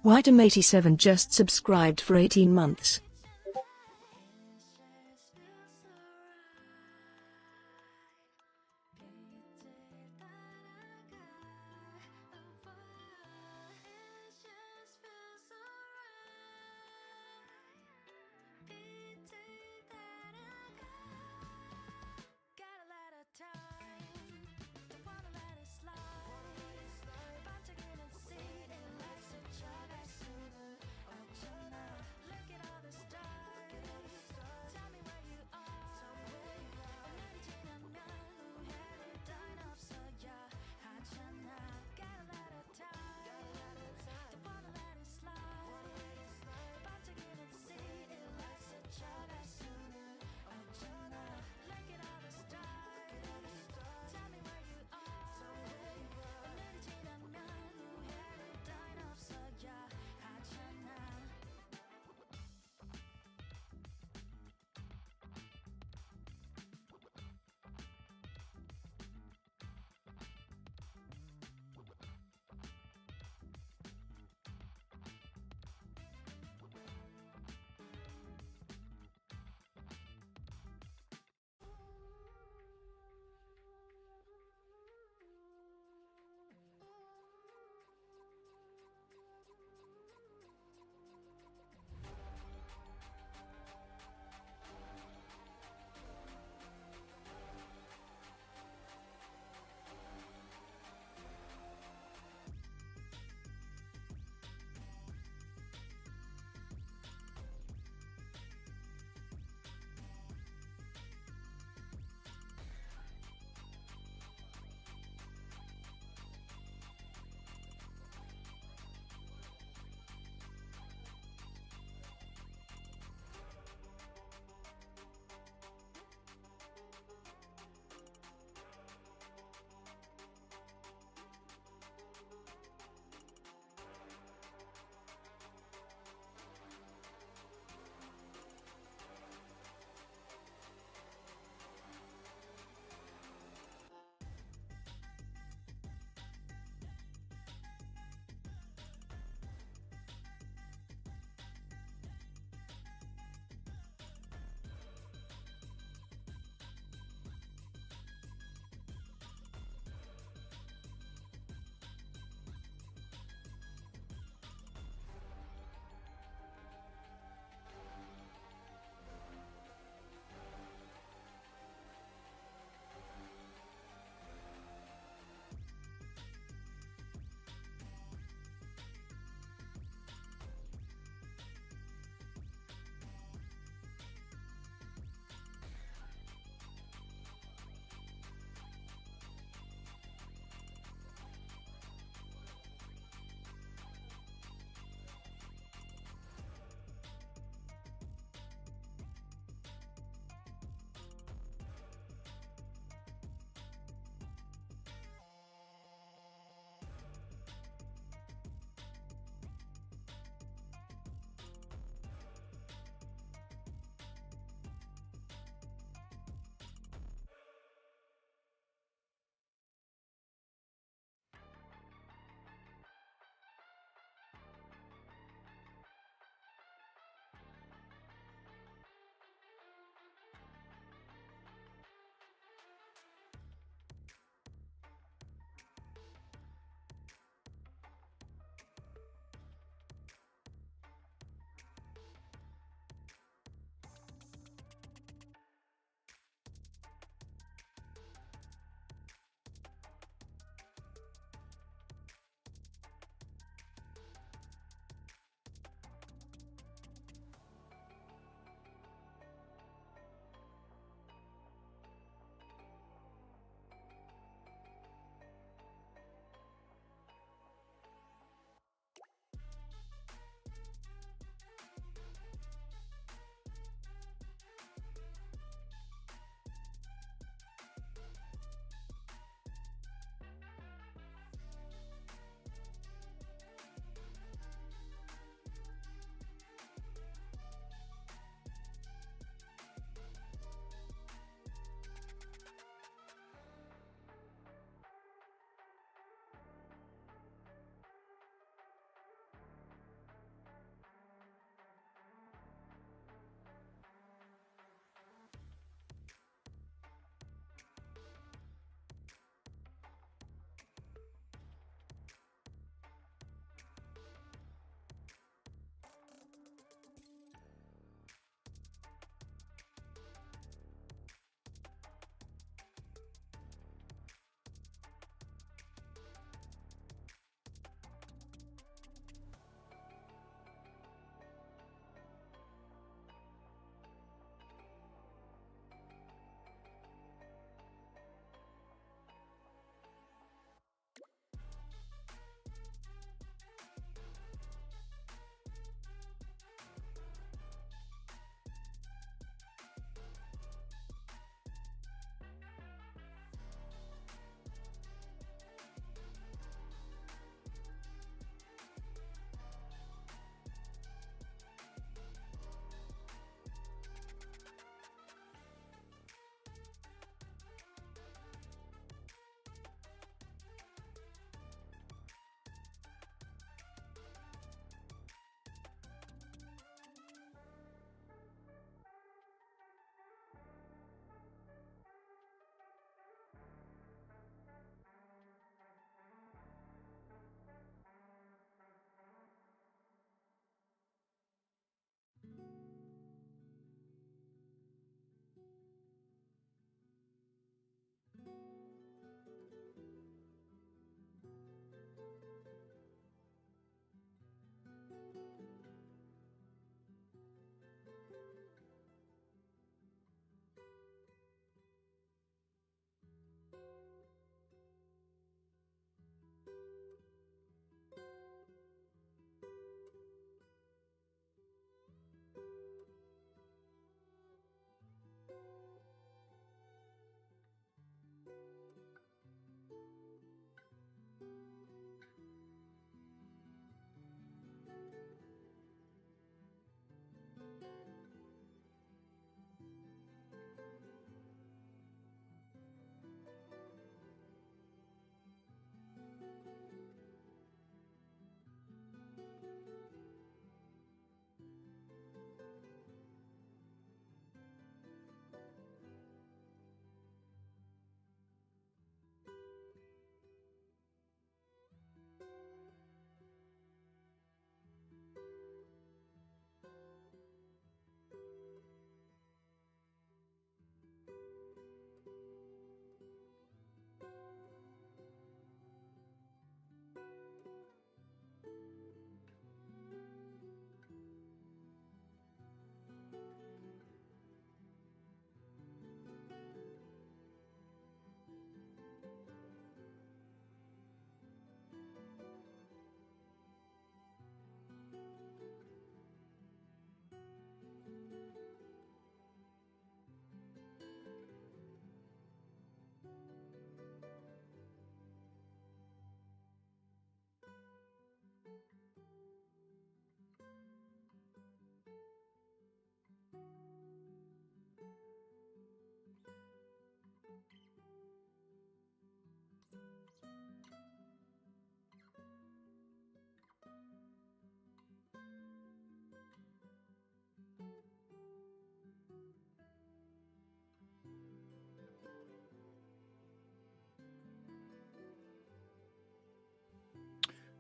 Whitem87 just subscribed for 18 months.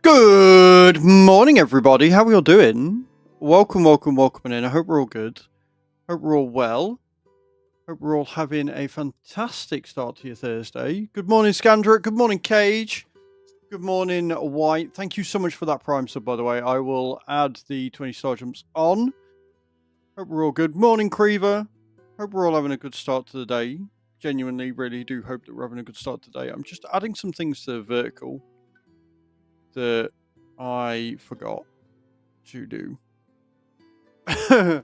Good morning, everybody. How are we all doing? Welcome in. I hope we're all good. Hope we're all well. Hope we're all having a fantastic start to your Thursday. Good morning, Scandrick. Good morning, Cage. Good morning, White. Thank you so much for that Prime sub, by the way. I will add the 20 star jumps on. Hope we're all good. Morning, Creever. Hope we're all having a good start to the day. Genuinely, really do hope that we're having a good start today. I'm just adding some things to vertical that I forgot to do. Because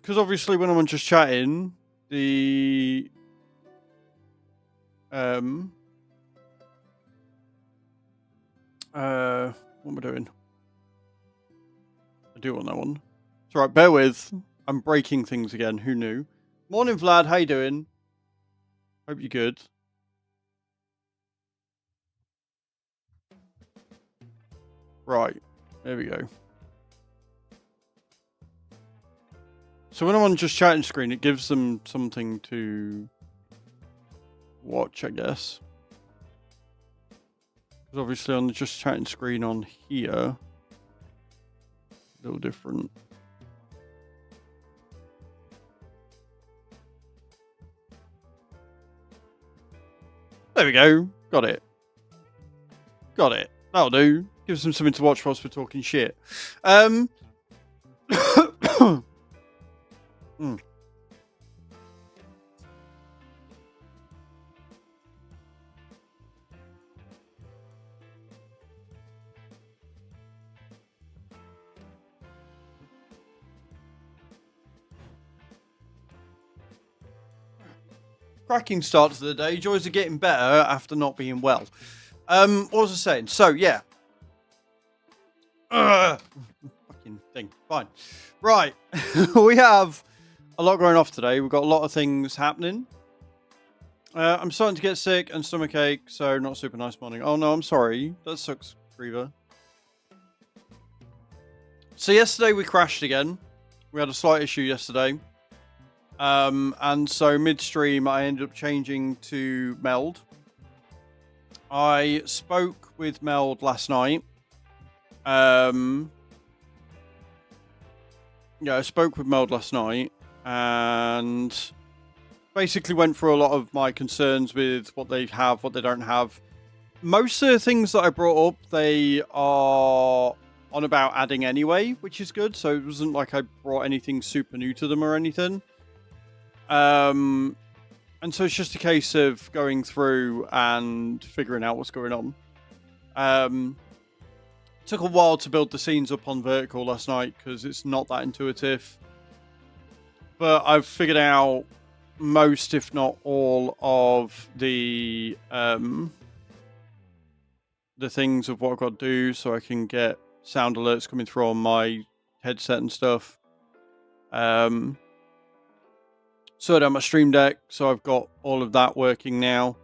obviously when I'm just chatting, the what am I doing? I do want that one. It's alright, bear with. I'm breaking things again. Who knew? Morning, Vlad. How you doing? Hope you're good. Right. There we go. So when I'm on just chatting screen, it gives them something to watch, I guess. Because obviously on the just chatting screen on here, a little different. There we go. Got it. Got it. That'll do. Gives them something to watch whilst we're talking shit. Cracking start to the day. Joys are getting better after not being well. What was I saying? So, yeah. Fucking thing. Fine. Right. We have a lot going off today. We've got a lot of things happening. I'm starting to get sick and stomachache, so not super nice morning. Oh, no, I'm sorry. That sucks, Griever. So, yesterday we crashed again. We had a slight issue yesterday. And so midstream, I ended up changing to Meld. I spoke with Meld last night. Yeah, I spoke with Meld last night and basically went through a lot of my concerns with what they have, what they don't have. Most of the things that I brought up, they are on about adding anyway, which is good. So it wasn't like I brought anything super new to them or anything. And so it's just a case of going through and figuring out what's going on. Took a while to build the scenes up on vertical last night because it's not that intuitive. But I've figured out most, if not all, of the things of what I've got to do so I can get sound alerts coming through on my headset and stuff. Sorted out my Stream Deck, so I've got all of that working now.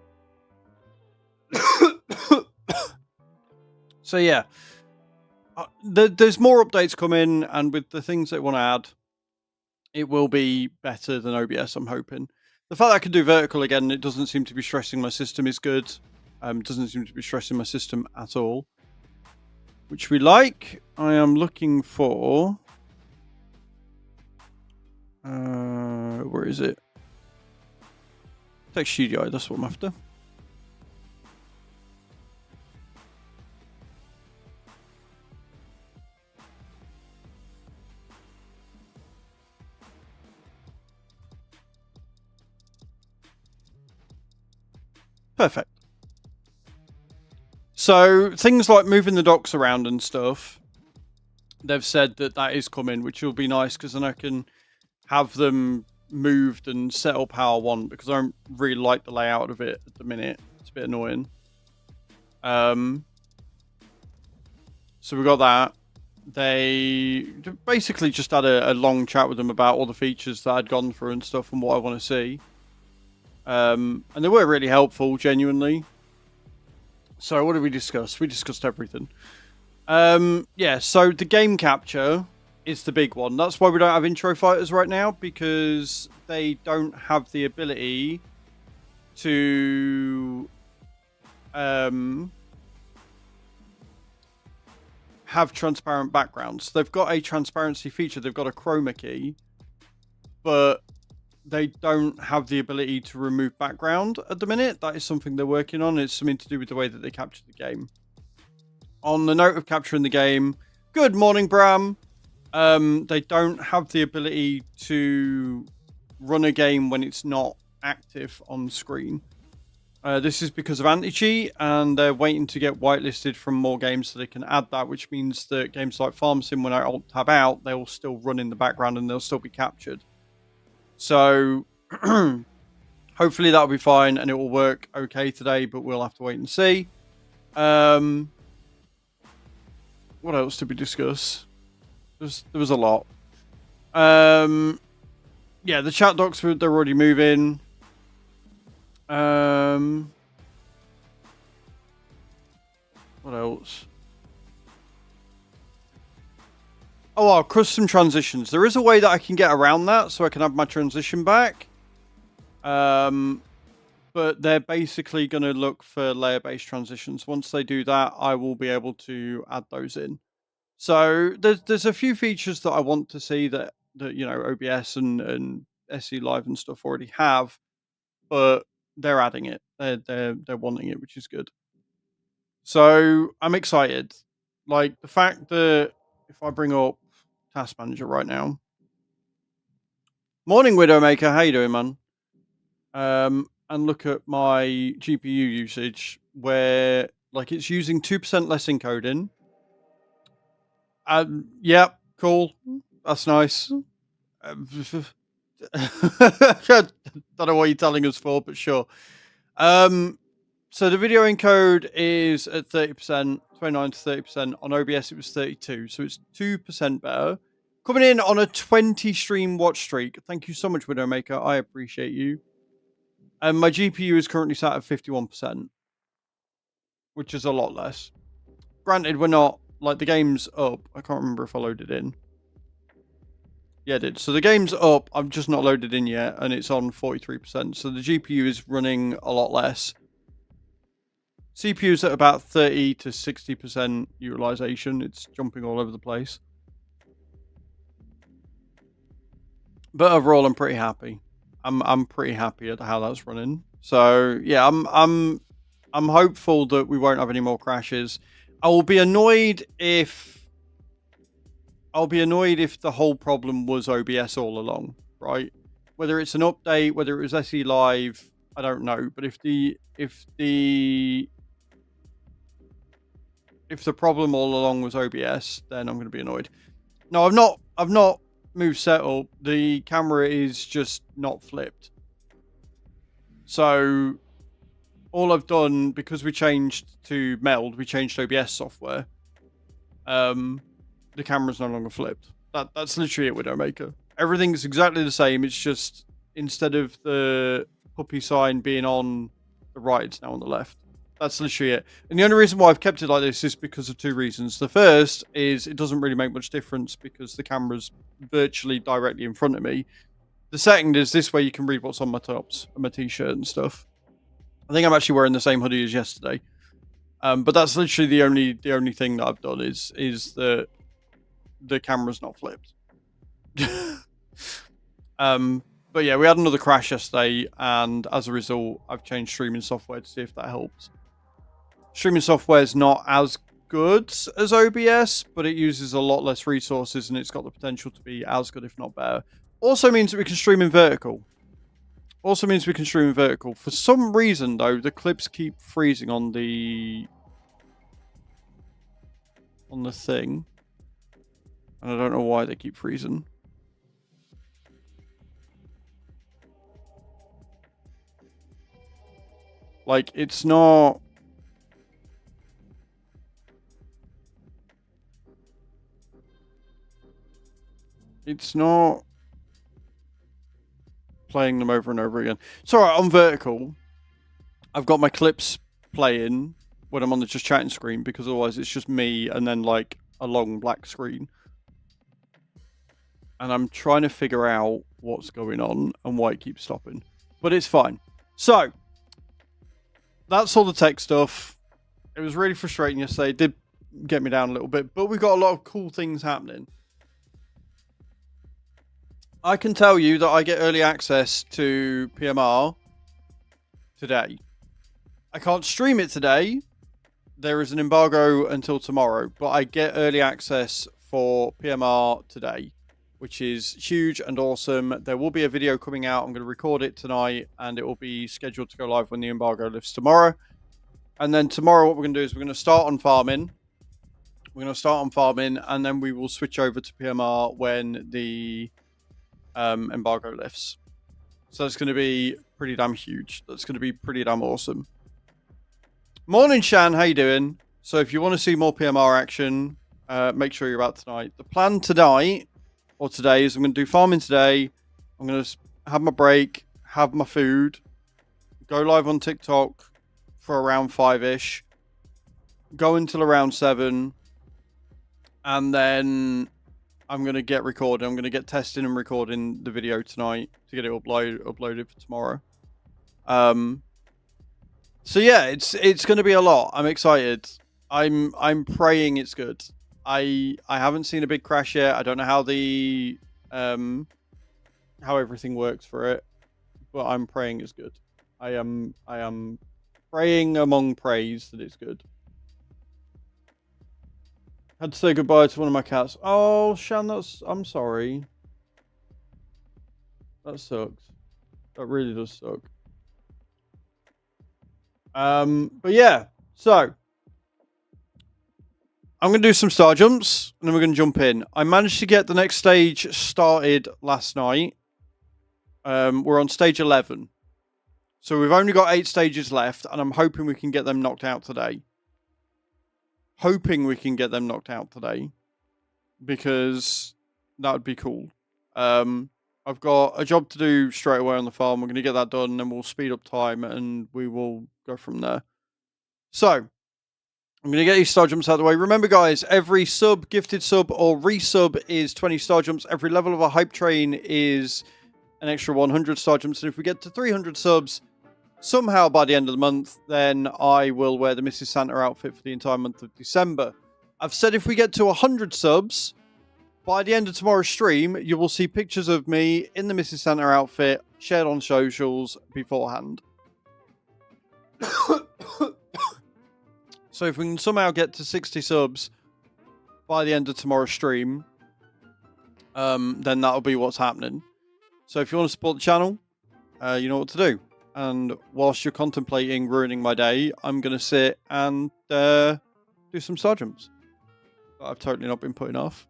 So yeah, there's more updates coming, and with the things they want to add, it will be better than OBS, I'm hoping. The fact that I can do vertical again, it doesn't seem to be stressing my system is good. It doesn't seem to be stressing my system at all, which we like. I am looking for... where is it? Text Studio, that's what I'm after. Perfect. So things like moving the docks around and stuff, they've said that that is coming, which will be nice because then I can have them moved and set up how I want, because I don't really like the layout of it at the minute. It's a bit annoying. So we got that. They basically just had a long chat with them about all the features that I'd gone through and stuff and what I want to see. And they were really helpful, genuinely. So what did we discuss? We discussed everything. Yeah, so the game capture is the big one. That's why we don't have intro fighters right now, because they don't have the ability to have transparent backgrounds. They've got a transparency feature. They've got a chroma key, but they don't have the ability to remove background at the minute. That is something they're working on. It's something to do with the way that they capture the game. On the note of capturing the game, good morning, Bram. They don't have the ability to run a game when it's not active on screen. This is because of anti-cheat, and they're waiting to get whitelisted from more games so they can add that, which means that games like Farm Sim, when I alt-tab out, they'll still run in the background and they'll still be captured. So hopefully that'll be fine and it will work okay today, but we'll have to wait and see. What else did we discuss? There was a lot. Yeah, the chat docs, they're already moving. What else? Oh, custom transitions. There is a way that I can get around that so I can have my transition back. But they're basically going to look for layer-based transitions. Once they do that, I will be able to add those in. So there's a few features that I want to see that you know, OBS and SE Live and stuff already have, but they're adding it. They're wanting it, which is good. So I'm excited. Like the fact that if I bring up Task Manager right now. Morning, Widowmaker. How you doing, man? And look at my GPU usage, where like it's using 2% less encoding. Yeah, cool. That's nice. Don't know what you're telling us for, but sure. So the video encode is at 30%, 29 to 30%. On OBS, it was 32, so it's 2% better. Coming in on a 20 stream watch streak. Thank you so much, Widowmaker. I appreciate you. And my GPU is currently sat at 51%, which is a lot less. Granted, we're not, like, the game's up. I can't remember if I loaded in. Yeah, it did. So the game's up. I've just not loaded in yet, and it's on 43%. So the GPU is running a lot less. CPU's at about 30 to 60% utilization. It's jumping all over the place. But overall, I'm pretty happy. I'm pretty happy at how that's running. So yeah, I'm hopeful that we won't have any more crashes. I will be annoyed if the whole problem was OBS all along, right? Whether it's an update, whether it was SE Live, I don't know. But if the problem all along was OBS, then I'm going to be annoyed. No, I've not moved setup. The camera is just not flipped. So all I've done, because we changed to Meld, we changed OBS software. The camera's no longer flipped. That's literally it, Widowmaker. Everything's exactly the same. It's just instead of the puppy sign being on the right, it's now on the left. That's literally it. And the only reason why I've kept it like this is because of two reasons. The first is it doesn't really make much difference because the camera's virtually directly in front of me. The second is this way you can read what's on my tops and my t-shirt and stuff. I think I'm actually wearing the same hoodie as yesterday. But that's literally the only thing that I've done is that the camera's not flipped. But yeah, we had another crash yesterday, and as a result, I've changed streaming software to see if that helps. Streaming software is not as good as OBS, but it uses a lot less resources, and it's got the potential to be as good, if not better. Also means that we can stream in vertical. For some reason, though, the clips keep freezing on the thing. And I don't know why they keep freezing. Like, it's not... It's not playing them over and over again. It's alright, on vertical, I've got my clips playing when I'm on the just chatting screen, because otherwise it's just me and then like a long black screen. And I'm trying to figure out what's going on and why it keeps stopping. But it's fine. So, that's all the tech stuff. It was really frustrating yesterday. It did get me down a little bit. But we've got a lot of cool things happening. I can tell you that I get early access to PMR today. I can't stream it today. There is an embargo until tomorrow, but I get early access for PMR today, which is huge and awesome. There will be a video coming out. I'm going to record it tonight, and it will be scheduled to go live when the embargo lifts tomorrow. And then tomorrow, what we're going to do is we're going to start on farming. And then we will switch over to PMR when the embargo lifts. So that's going to be pretty damn huge. That's going to be pretty damn awesome. Morning, Shan. How you doing? So if you want to see more PMR action, make sure you're out tonight. The plan tonight, or today, is I'm going to do farming today. I'm going to have my break, have my food, go live on TikTok for around 5-ish, go until around 7, and then I'm going to get recording. I'm going to get testing and recording the video tonight to get it uploaded for tomorrow. So yeah, it's going to be a lot. I'm excited. I'm praying it's good. I haven't seen a big crash yet. I don't know how the how everything works for it, but I'm praying it's good. I am praying among praise that it's good. Had to say goodbye to one of my cats. Oh, Shan, I'm sorry. That sucks. That really does suck. But yeah, so I'm going to do some star jumps, and then we're going to jump in. I managed to get the next stage started last night. We're on stage 11. So we've only got 8 stages left, and I'm hoping we can get them knocked out today. Because that would be cool. I've got a job to do straight away on the farm. We're going to get that done, and then we'll speed up time, and we will go from there. So, I'm going to get these star jumps out of the way. Remember, guys, every sub, gifted sub, or resub is 20 star jumps. Every level of a hype train is an extra 100 star jumps. And if we get to 300 subs, somehow by the end of the month, then I will wear the Mrs. Santa outfit for the entire month of December. I've said if we get to 100 subs, by the end of tomorrow's stream, you will see pictures of me in the Mrs. Santa outfit shared on socials beforehand. So if we can somehow get to 60 subs by the end of tomorrow's stream, then that'll be what's happening. So if you want to support the channel, you know what to do. And whilst you're contemplating ruining my day, I'm going to sit and do some star jumps that I've totally not been putting off.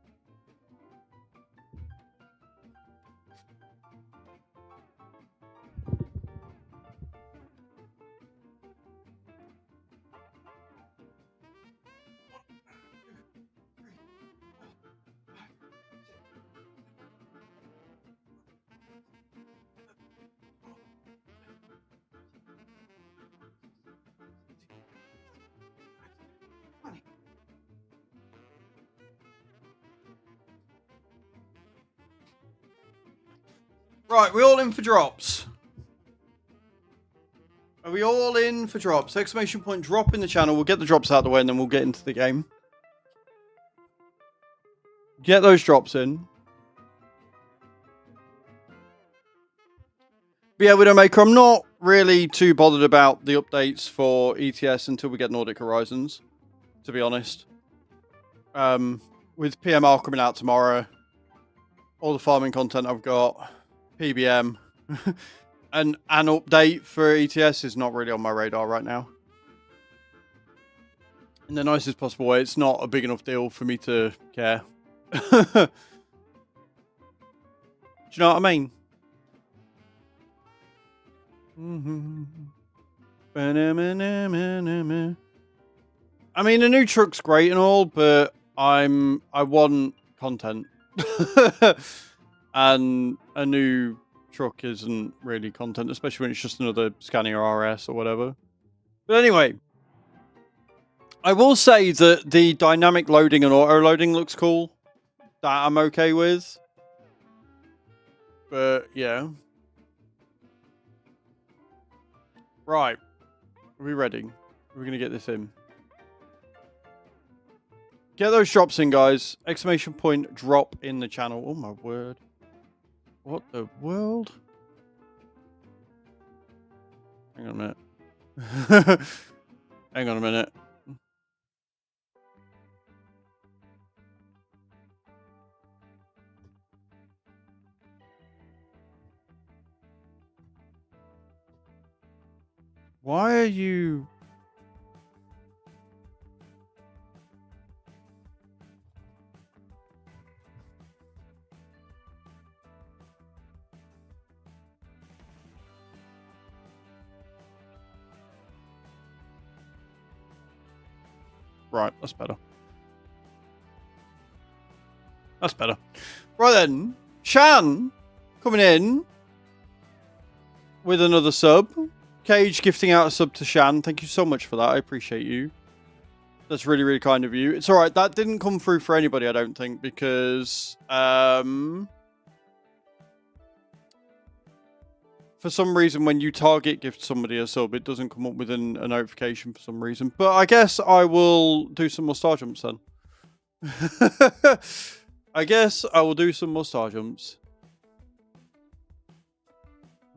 Right, we all in for drops? Are we all in for drops? Exclamation point drop in the channel. We'll get the drops out of the way and then we'll get into the game. Get those drops in. But yeah, Widowmaker, I'm not really too bothered about the updates for ETS until we get Nordic Horizons, to be honest. With PMR coming out tomorrow, all the farming content I've got, PBM, and an update for ETS is not really on my radar right now. In the nicest possible way, it's not a big enough deal for me to care. Do you know what I mean? I mean, a new truck's great and all, but I want content. And a new truck isn't really content, especially when it's just another Scania RS or whatever. But anyway, I will say that the dynamic loading and auto loading looks cool. That I'm okay with. But yeah. Right. Are we ready? We're going to get this in. Get those drops in, guys. Exclamation point drop in the channel. Oh, my word. What the world? Hang on a minute. Hang on a minute. Why are you... Right, that's better. That's better. Right then, Shan coming in with another sub. Cage gifting out a sub to Shan. Thank you so much for that. I appreciate you. That's really, really kind of you. It's all right. That didn't come through for anybody, I don't think, because for some reason, when you target gift somebody a sub, it doesn't come up with a notification for some reason. But I guess I will do some more star jumps then. I guess I will do some more star jumps.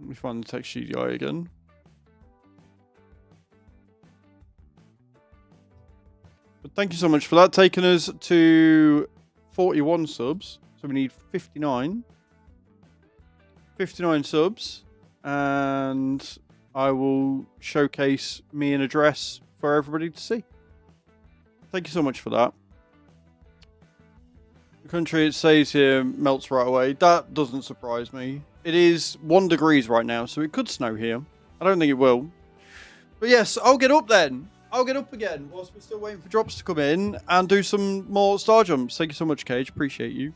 Let me find the text GDI again. But thank you so much for that. Taking us to 41 subs. So we need 59. 59 subs. And I will showcase me in a dress for everybody to see. Thank you so much for that. The country, it says here, melts right away. That doesn't surprise me. It is 1 degree right now, so it could snow here. I don't think it will. But yes, I'll get up then. I'll get up again whilst we're still waiting for drops to come in and do some more star jumps. Thank you so much, Cage. Appreciate you.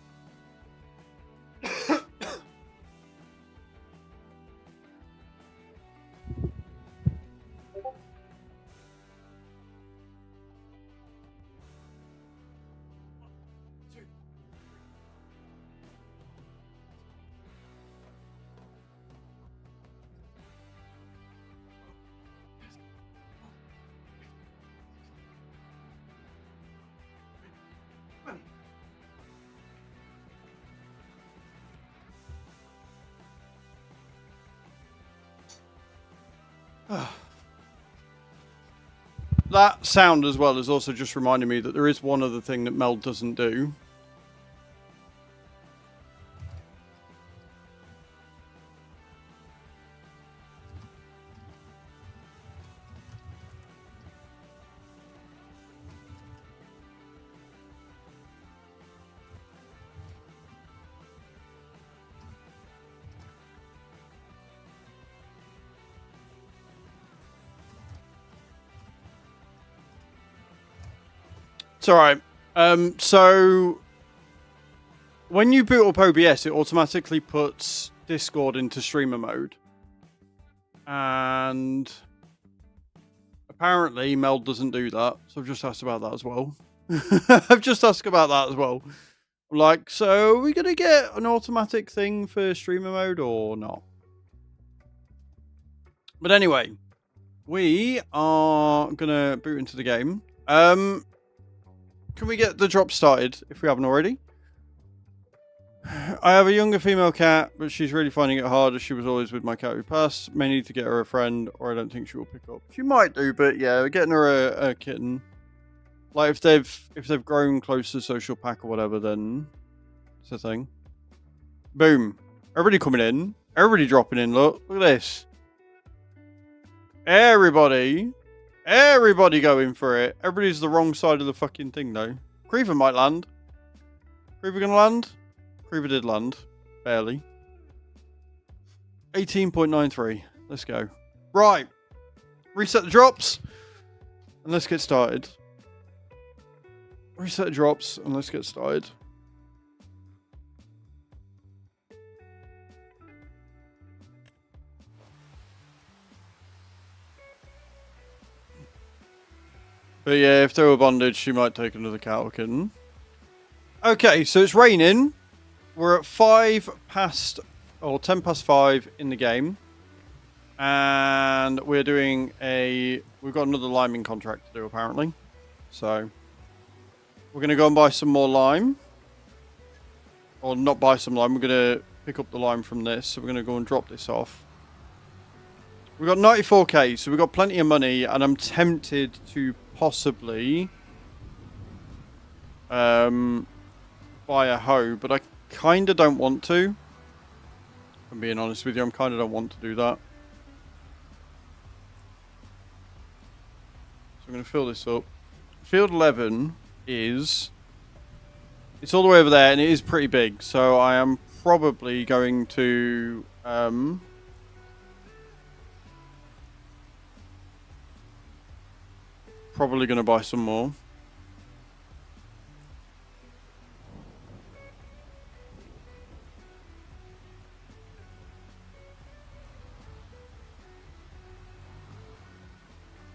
That sound as well is also just reminding me that there is one other thing that Meld doesn't do. It's alright. So when you boot up OBS, it automatically puts Discord into streamer mode. And apparently Meld doesn't do that. So I've just asked about that as well. I've just asked about that as well. I'm like, so are we going to get an automatic thing for streamer mode or not? But anyway, we are going to boot into the game. Can we get the drop started, if we haven't already? I have a younger female cat, but she's really finding it hard as she was always with my cat who passed. May need to get her a friend, or I don't think she will pick up. She might do, but yeah, we're getting her a kitten. Like, if they've grown close to social pack or whatever, then it's a thing. Boom. Everybody coming in. Everybody dropping in, look. Look at this. Everybody going for it. Everybody's the wrong side of the fucking thing, though. Creeper might land. Creeper gonna land? Creeper did land. Barely. 18.93. Let's go. Right. Reset the drops. And let's get started. Reset the drops. And let's get started. But yeah, if they were bonded, she might take another cat or kitten. Okay, so it's raining. We're at 10 past 5 in the game. And we're doing we've got another liming contract to do apparently. So We're going to go and buy some more lime. Or not buy some lime. We're going to pick up the lime from this. So we're going to go and drop this off. We've got 94k, so we've got plenty of money. And I'm tempted to possibly buy a hoe. But I kind of don't want to. If I'm being honest with you, I kind of don't want to do that. So I'm going to fill this up. Field 11 is... It's all the way over there, and it is pretty big. So I am probably going to... probably going to buy some more.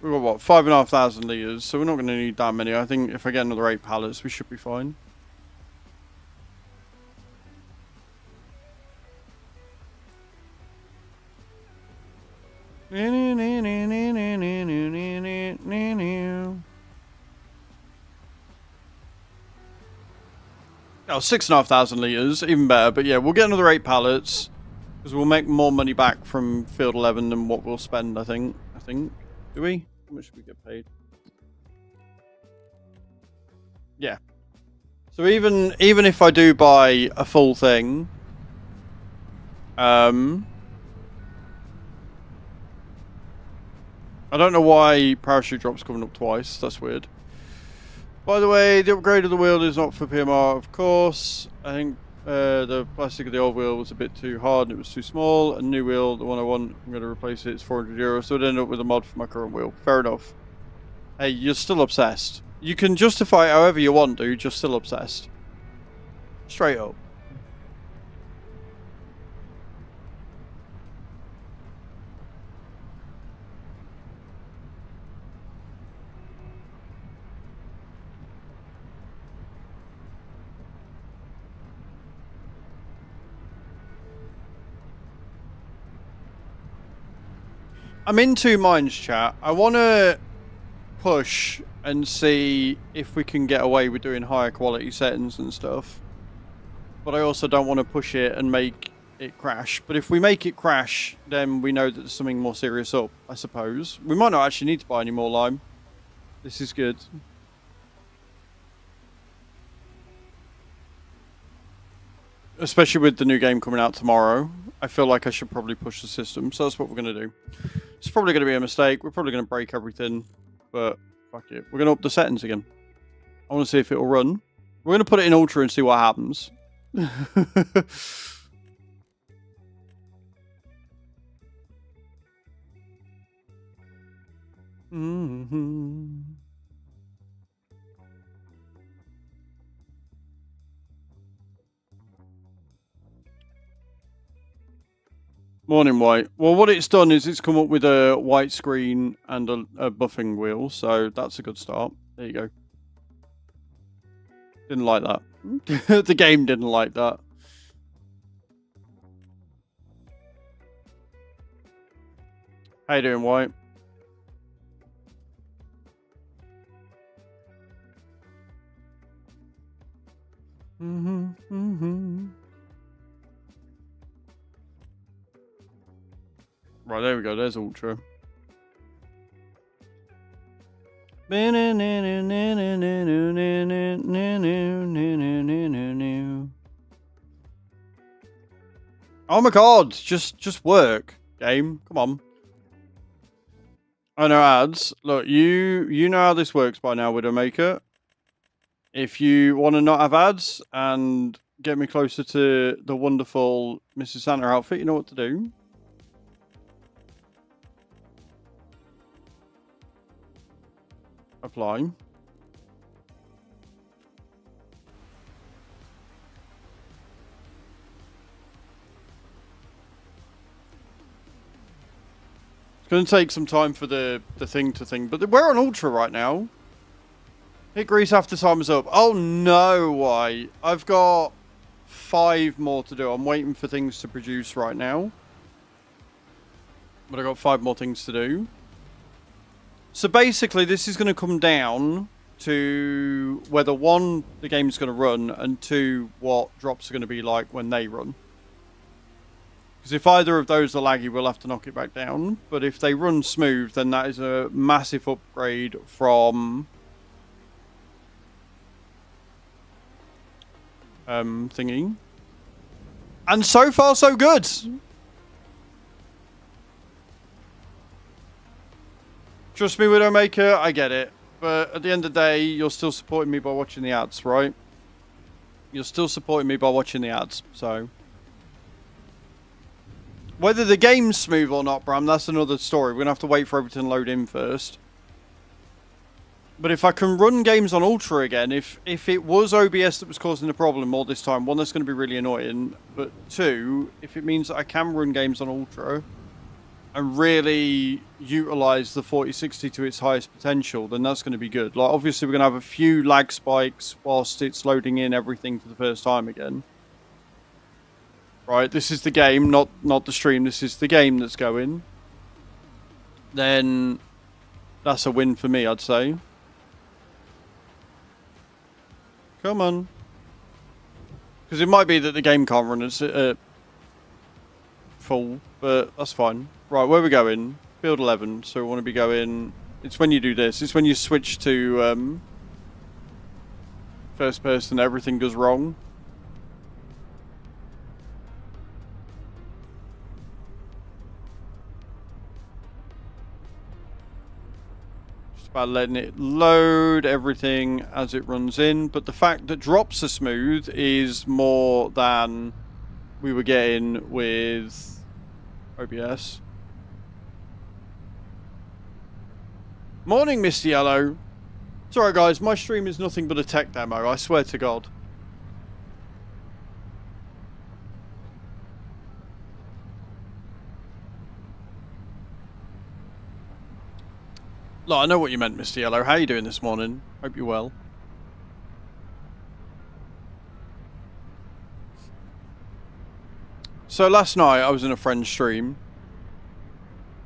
We've got, what, 5,500 litres, so we're not going to need that many. I think if I get another 8 pallets, we should be fine. Oh, 6,500 litres, even better. But yeah, we'll get another 8 pallets, because we'll make more money back from Field 11 than what we'll spend, I think. Do we? How much should we get paid? Yeah. So even if I do buy a full thing, I don't know why parachute drops coming up twice. That's weird. By the way, the upgrade of the wheel is not for PMR, of course. I think the plastic of the old wheel was a bit too hard and it was too small. A new wheel, the one I want, I'm going to replace it. It's 400 euros, so I'd end up with a mod for my current wheel. Fair enough. Hey, you're still obsessed. You can justify it however you want, dude. You're still obsessed. Straight up. I'm in two minds, chat. I want to push and see if we can get away with doing higher quality settings and stuff. But I also don't want to push it and make it crash. But if we make it crash, then we know that there's something more serious up, I suppose. We might not actually need to buy any more lime. This is good. Especially with the new game coming out tomorrow. I feel like I should probably push the system. So that's what we're going to do. It's probably going to be a mistake. We're probably going to break everything. But fuck it. We're going to up the settings again. I want to see if it'll run. We're going to put it in Ultra and see what happens. Morning, White. Well, what it's done is it's come up with a white screen and a buffing wheel, so that's a good start. There you go. Didn't like that. The game didn't like that. How you doing, White? Right, there we go. There's Ultra. Oh my god, just work, game. Come on. I know ads. Look, you know how this works by now, Widowmaker. If you want to not have ads and get me closer to the wonderful Mrs. Santa outfit, you know what to do. Apply. It's going to take some time for the thing to think, but we're on Ultra right now. Hit grease after time is up. Oh no, why? I've got 5 more to do. I'm waiting for things to produce right now. But I've got 5 more things to do. So basically, this is going to come down to whether one, the game's going to run, and two, what drops are going to be like when they run. Because if either of those are laggy, we'll have to knock it back down. But if they run smooth, then that is a massive upgrade from thingy. And so far, so good. Trust me, Widowmaker, I get it. But at the end of the day, you're still supporting me by watching the ads, right? You're still supporting me by watching the ads, so... Whether the game's smooth or not, Bram, that's another story. We're going to have to wait for everything to load in first. But if I can run games on Ultra again, if it was OBS that was causing the problem all this time, one, that's going to be really annoying. But two, if it means that I can run games on Ultra and really utilise the 4060 to its highest potential, then that's going to be good. Like, obviously, we're going to have a few lag spikes whilst it's loading in everything for the first time again. Right, this is the game, not the stream. This is the game that's going. Then that's a win for me, I'd say. Come on. Because it might be that the game can't run at full, but that's fine. Right, where are we going? Field 11, so we want to be going... It's when you do this. It's when you switch to first person, everything goes wrong. By letting it load everything as it runs in, but the fact that drops are smooth is more than we were getting with OBS. Morning, Mr. Yellow. Sorry guys, my stream is nothing but a tech demo, I swear to God. Look, I know what you meant, Mr. Yellow. How are you doing this morning? Hope you're well. So last night I was in a friend's stream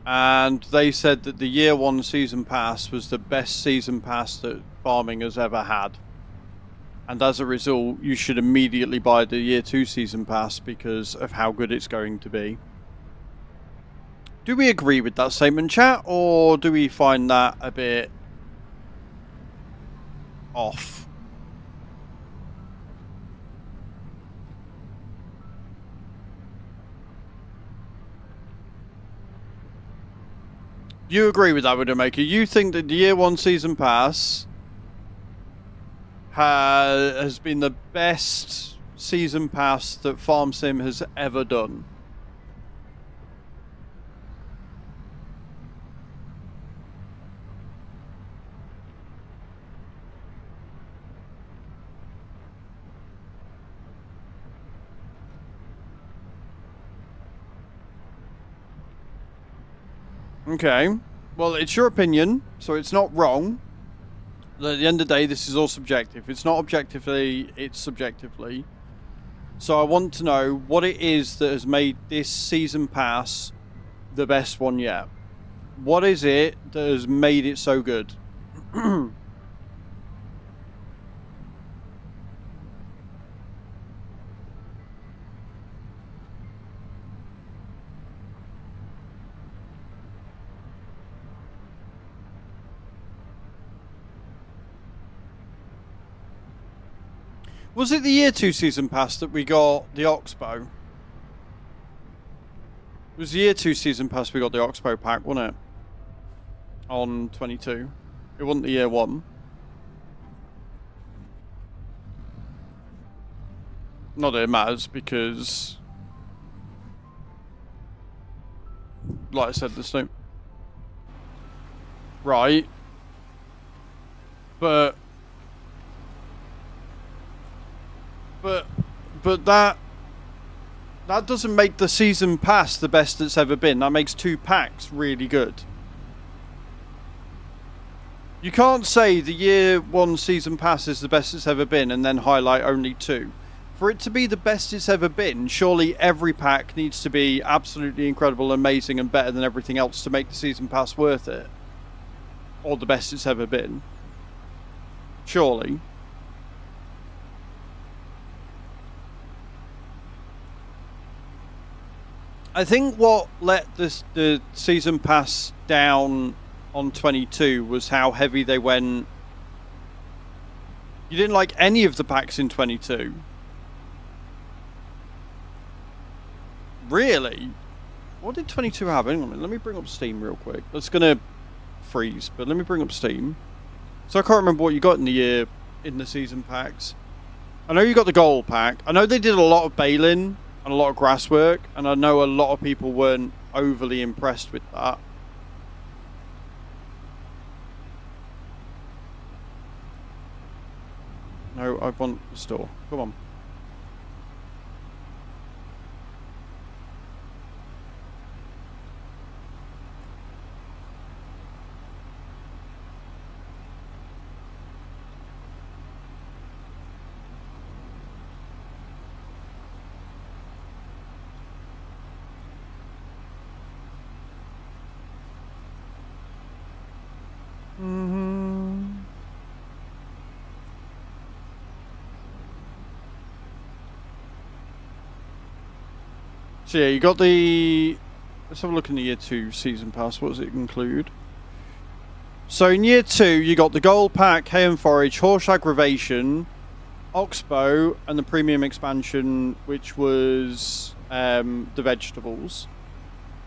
and they said that the year 1 season pass was the best season pass that farming has ever had. And as a result, you should immediately buy the year 2 season pass because of how good it's going to be. Do we agree with that statement, chat, or do we find that a bit off? You agree with that, Widowmaker? You think that the year 1 season pass has been the best season pass that Farm Sim has ever done? Okay, well, it's your opinion, so it's not wrong. At the end of the day, this is all subjective. It's not objectively, it's subjectively. So I want to know what it is that has made this season pass the best one yet. What is it that has made it so good? Was it the year 2 season pass that we got the Oxbow? It was the year 2 season pass we got the Oxbow pack, wasn't it? On 22. It wasn't the year 1. Not that it matters because, like I said, there's no... Right. But that doesn't make the season pass the best that's ever been. That makes 2 packs really good. You can't say the year 1 season pass is the best it's ever been and then highlight only 2. For it to be the best it's ever been, surely every pack needs to be absolutely incredible, amazing, and better than everything else to make the season pass worth it. Or the best it's ever been. Surely. I think what let the season pass down on 22 was how heavy they went. You didn't like any of the packs in 22. Really? What did 22 have? Hang on a minute, let me bring up Steam real quick. That's gonna freeze, but let me bring up Steam. So I can't remember what you got in the season packs. I know you got the gold pack. I know they did a lot of baling and a lot of grass work, and I know a lot of people weren't overly impressed with that. No, I want the store. Come on. So yeah, you got the... Let's have a look in the Year 2 Season Pass. What does it include? So in Year 2, you got the Gold Pack, Hay and Forage, Horse Aggravation, Oxbow, and the Premium Expansion, which was the vegetables.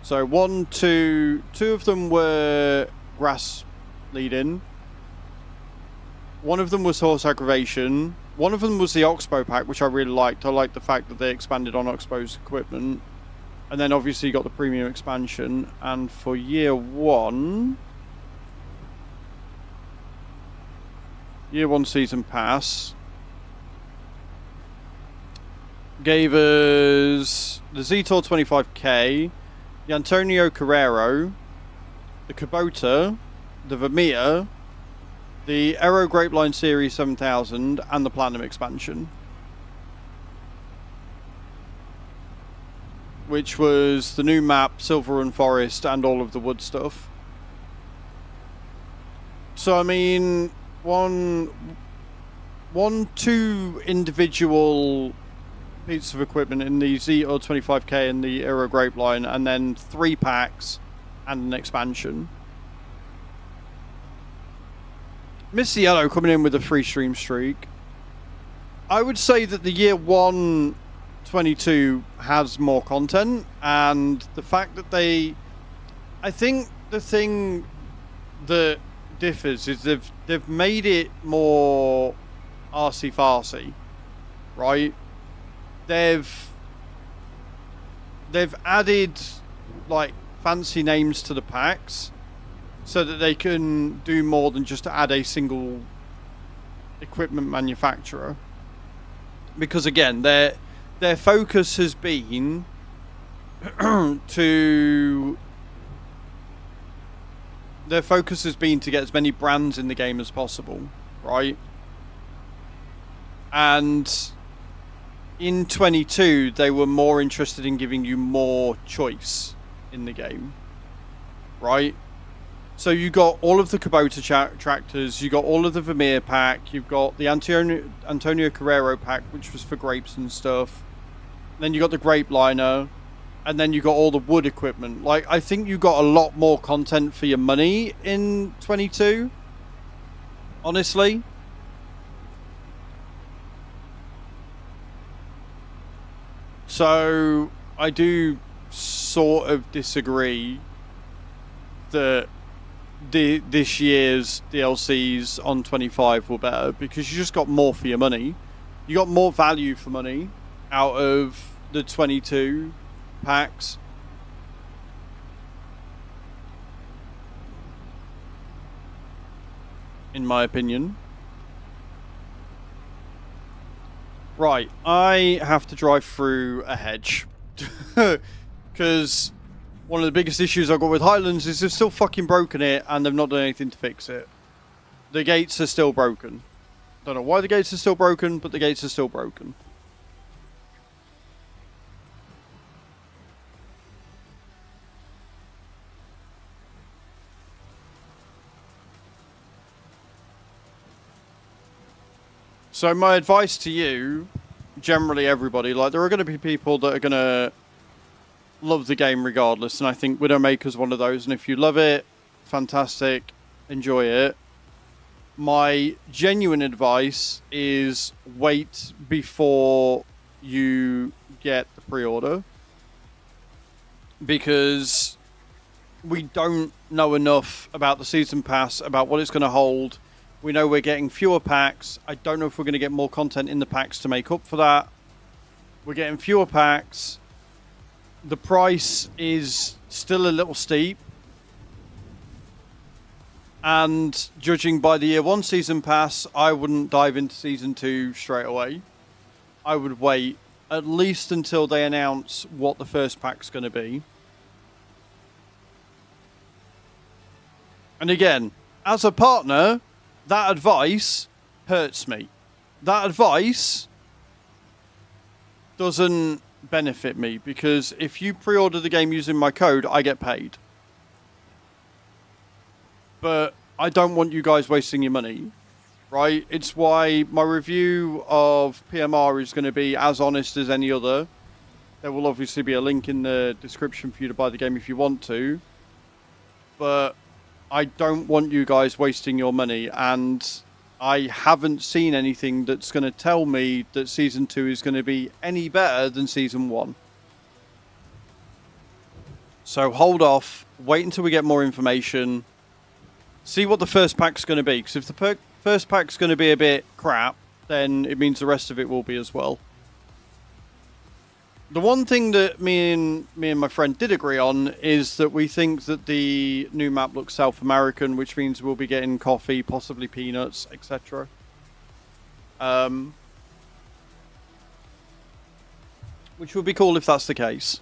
So two of them were grass leading. One of them was Horse Aggravation. One of them was the Oxbow pack, which I really liked. I liked the fact that they expanded on Oxbow's equipment. And then obviously you got the Premium Expansion. And for Year 1... Year 1 Season Pass gave us the Zetor 25k, the Antonio Carrero, the Kubota, the Vermeer, the Aero Grapeline Series 7000, and the Platinum Expansion. Which was the new map, Silver Run Forest, and all of the wood stuff. So, I mean, two individual pieces of equipment in the Zetor 25k and the Aero Grapeline, and then 3 packs and an expansion. Mr. Yellow coming in with a free stream streak. I would say that the Year 1 22 has more content, and the fact that I think the thing that differs is they've made it more artsy-fartsy, right? They've added like fancy names to the packs so that they can do more than just add a single equipment manufacturer. Because again, their focus has been to get as many brands in the game as possible, right? And in 22, they were more interested in giving you more choice in the game, right? So you got all of the Kubota tractors, you got all of the Vermeer pack, you've got the Antonio Carrero pack, which was for grapes and stuff. Then you got the grape liner, and then you got all the wood equipment. Like, I think you got a lot more content for your money in 22, honestly. So I do sort of disagree that this year's DLCs on 25 were better, because you just got more for your money. You got more value for money out of the 22 packs. In my opinion. Right, I have to drive through a hedge. Because one of the biggest issues I've got with Highlands is they've still fucking broken it, and they've not done anything to fix it. The gates are still broken. Don't know why the gates are still broken, but the gates are still broken. So my advice to you, generally everybody, like there are going to be people that are going to love the game regardless, and I think Widowmaker's one of those, and if you love it, fantastic, enjoy it. My genuine advice is wait before you get the pre-order, because we don't know enough about the season pass, about what it's going to hold. We know we're getting fewer packs. I don't know if we're going to get more content in the packs to make up for that. We're getting fewer packs. The price is still a little steep. And judging by the Year 1 season pass, I wouldn't dive into Season 2 straight away. I would wait at least until they announce what the first pack's going to be. And again, as a partner, that advice hurts me. That advice doesn't benefit me, because if you pre-order the game using my code, I get paid. But I don't want you guys wasting your money, right? It's why my review of PMR is going to be as honest as any other. There will obviously be a link in the description for you to buy the game if you want to. But I don't want you guys wasting your money, and I haven't seen anything that's going to tell me that Season 2 is going to be any better than Season 1. So hold off, wait until we get more information, see what the first pack's going to be, because if the first pack's going to be a bit crap, then it means the rest of it will be as well. The one thing that me and my friend did agree on is that we think that the new map looks South American, which means we'll be getting coffee, possibly peanuts, etc. Which would be cool if that's the case.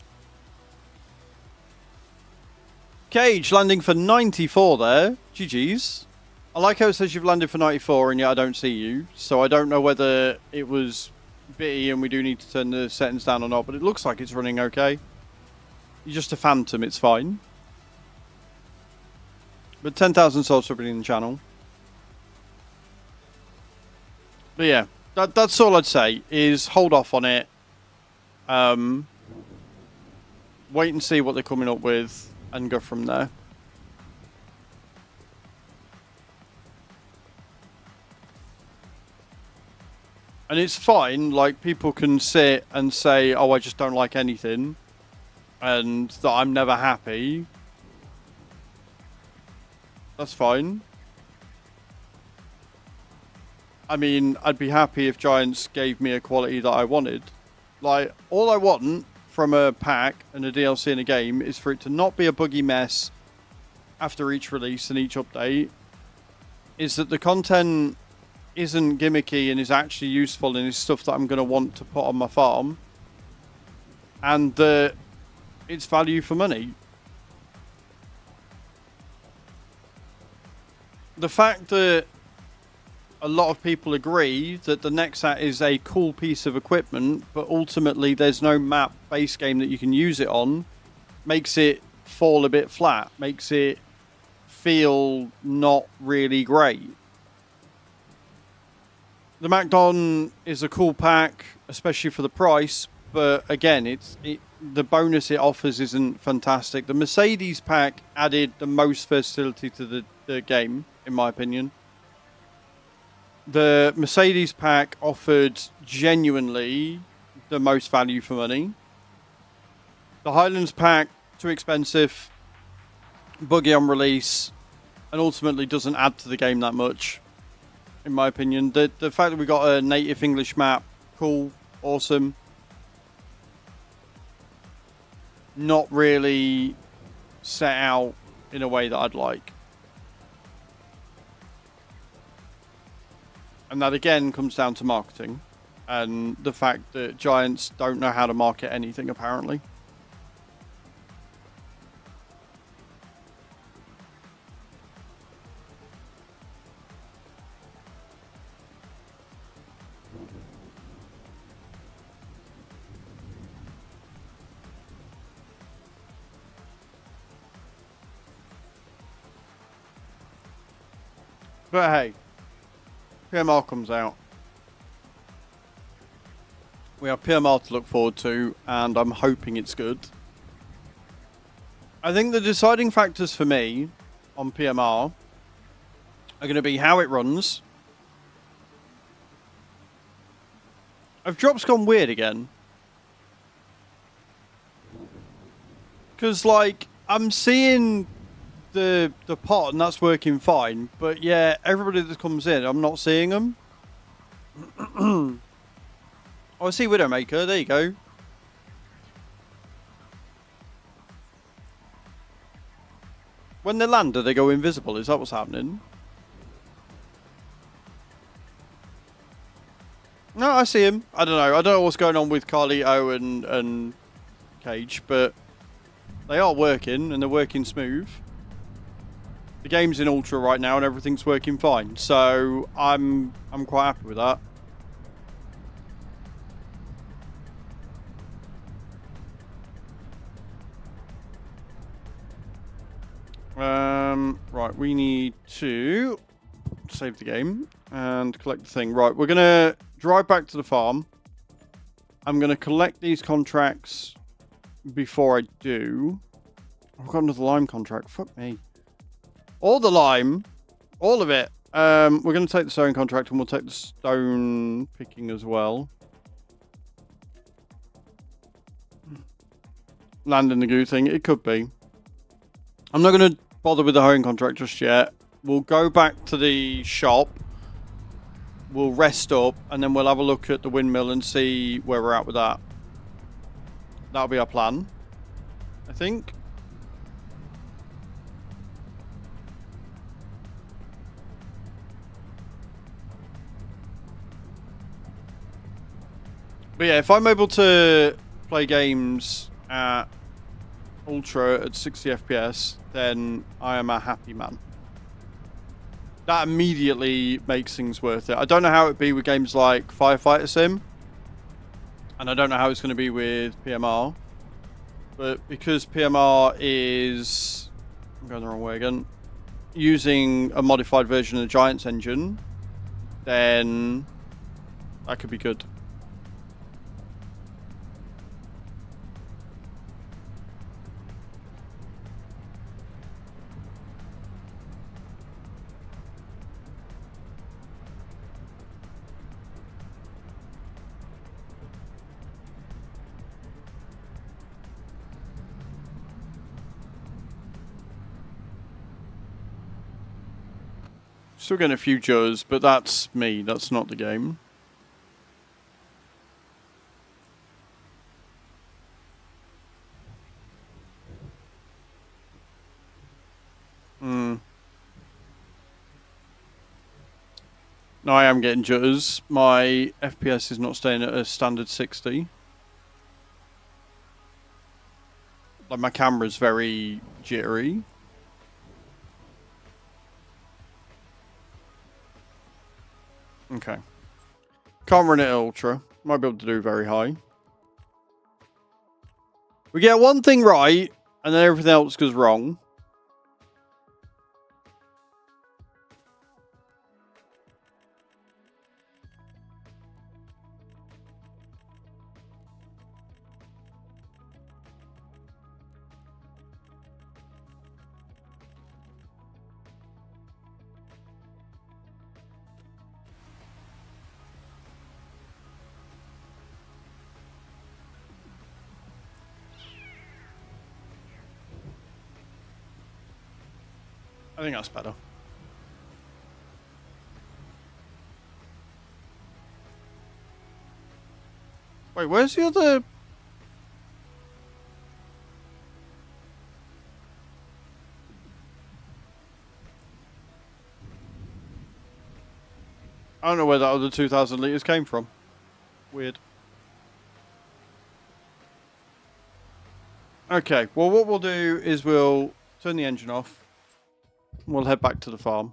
Cage landing for 94 there. GG's. I like how it says you've landed for 94 and yet I don't see you. So I don't know whether it was bitty and we do need to turn the settings down or not, but it looks like it's running okay. You're just a phantom, it's fine. But 10,000 souls for bringing the channel. But yeah, that's all I'd say, is hold off on it. Wait and see what they're coming up with and go from there. And it's fine, like, people can sit and say, oh, I just don't like anything, and that I'm never happy. That's fine. I mean, I'd be happy if Giants gave me a quality that I wanted. Like, all I want from a pack and a DLC in a game is for it to not be a buggy mess after each release and each update. Is that the content isn't gimmicky and is actually useful and is stuff that I'm going to want to put on my farm, and that it's value for money. The fact that a lot of people agree that the Nexat is a cool piece of equipment, but ultimately there's no map base game that you can use it on, makes it fall a bit flat, makes it feel not really great. The MacDon is a cool pack, especially for the price, but again, the bonus it offers isn't fantastic. The Mercedes pack added the most versatility to the game, in my opinion. The Mercedes pack offered genuinely the most value for money. The Highlands pack, too expensive, buggy on release, and ultimately doesn't add to the game that much, in my opinion. The fact that we got a native English map, cool, awesome. Not really set out in a way that I'd like. And that again comes down to marketing and the fact that Giants don't know how to market anything, apparently. But hey, PMR comes out. We have PMR to look forward to, and I'm hoping it's good. I think the deciding factors for me on PMR are going to be how it runs. Have drops gone weird again? Because, like, I'm seeing the pot and that's working fine, but yeah, everybody that comes in, I'm not seeing them. Oh, I see Widowmaker. There you go. When they land, do they go invisible? Is that what's happening? No, I see him. I don't know. I don't know what's going on with Carlito and Cage, but they are working and they're working smooth. The game's in Ultra right now and everything's working fine, so I'm quite happy with that. Right, we need to save the game and collect the thing. Right, we're gonna drive back to the farm. I'm gonna collect these contracts before I do. I've got another lime contract. Fuck me. All the lime, all of it. We're gonna take the sewing contract and we'll take the stone picking as well. Landing the goo thing, it could be. I'm not gonna bother with the hoeing contract just yet. We'll go back to the shop. We'll rest up and then we'll have a look at the windmill and see where we're at with that. That'll be our plan, I think. But yeah, if I'm able to play games at Ultra at 60 FPS, then I am a happy man. That immediately makes things worth it. I don't know how it'd be with games like Firefighter Sim, and I don't know how it's going to be with PMR, but because PMR is, I'm going the wrong way again, using a modified version of the Giants engine, then that could be good. Still getting a few Joes, but that's me. That's not the game. No, I am getting jitters. My FPS is not staying at a standard 60. Like, my camera's very jittery. Okay. Can't run it at Ultra. Might be able to do very high. We get one thing right, and then everything else goes wrong. I think that's better. Wait, where's the other... I don't know where that other 2,000 litres came from. Weird. Okay, well what we'll do is we'll turn the engine off. We'll head back to the farm.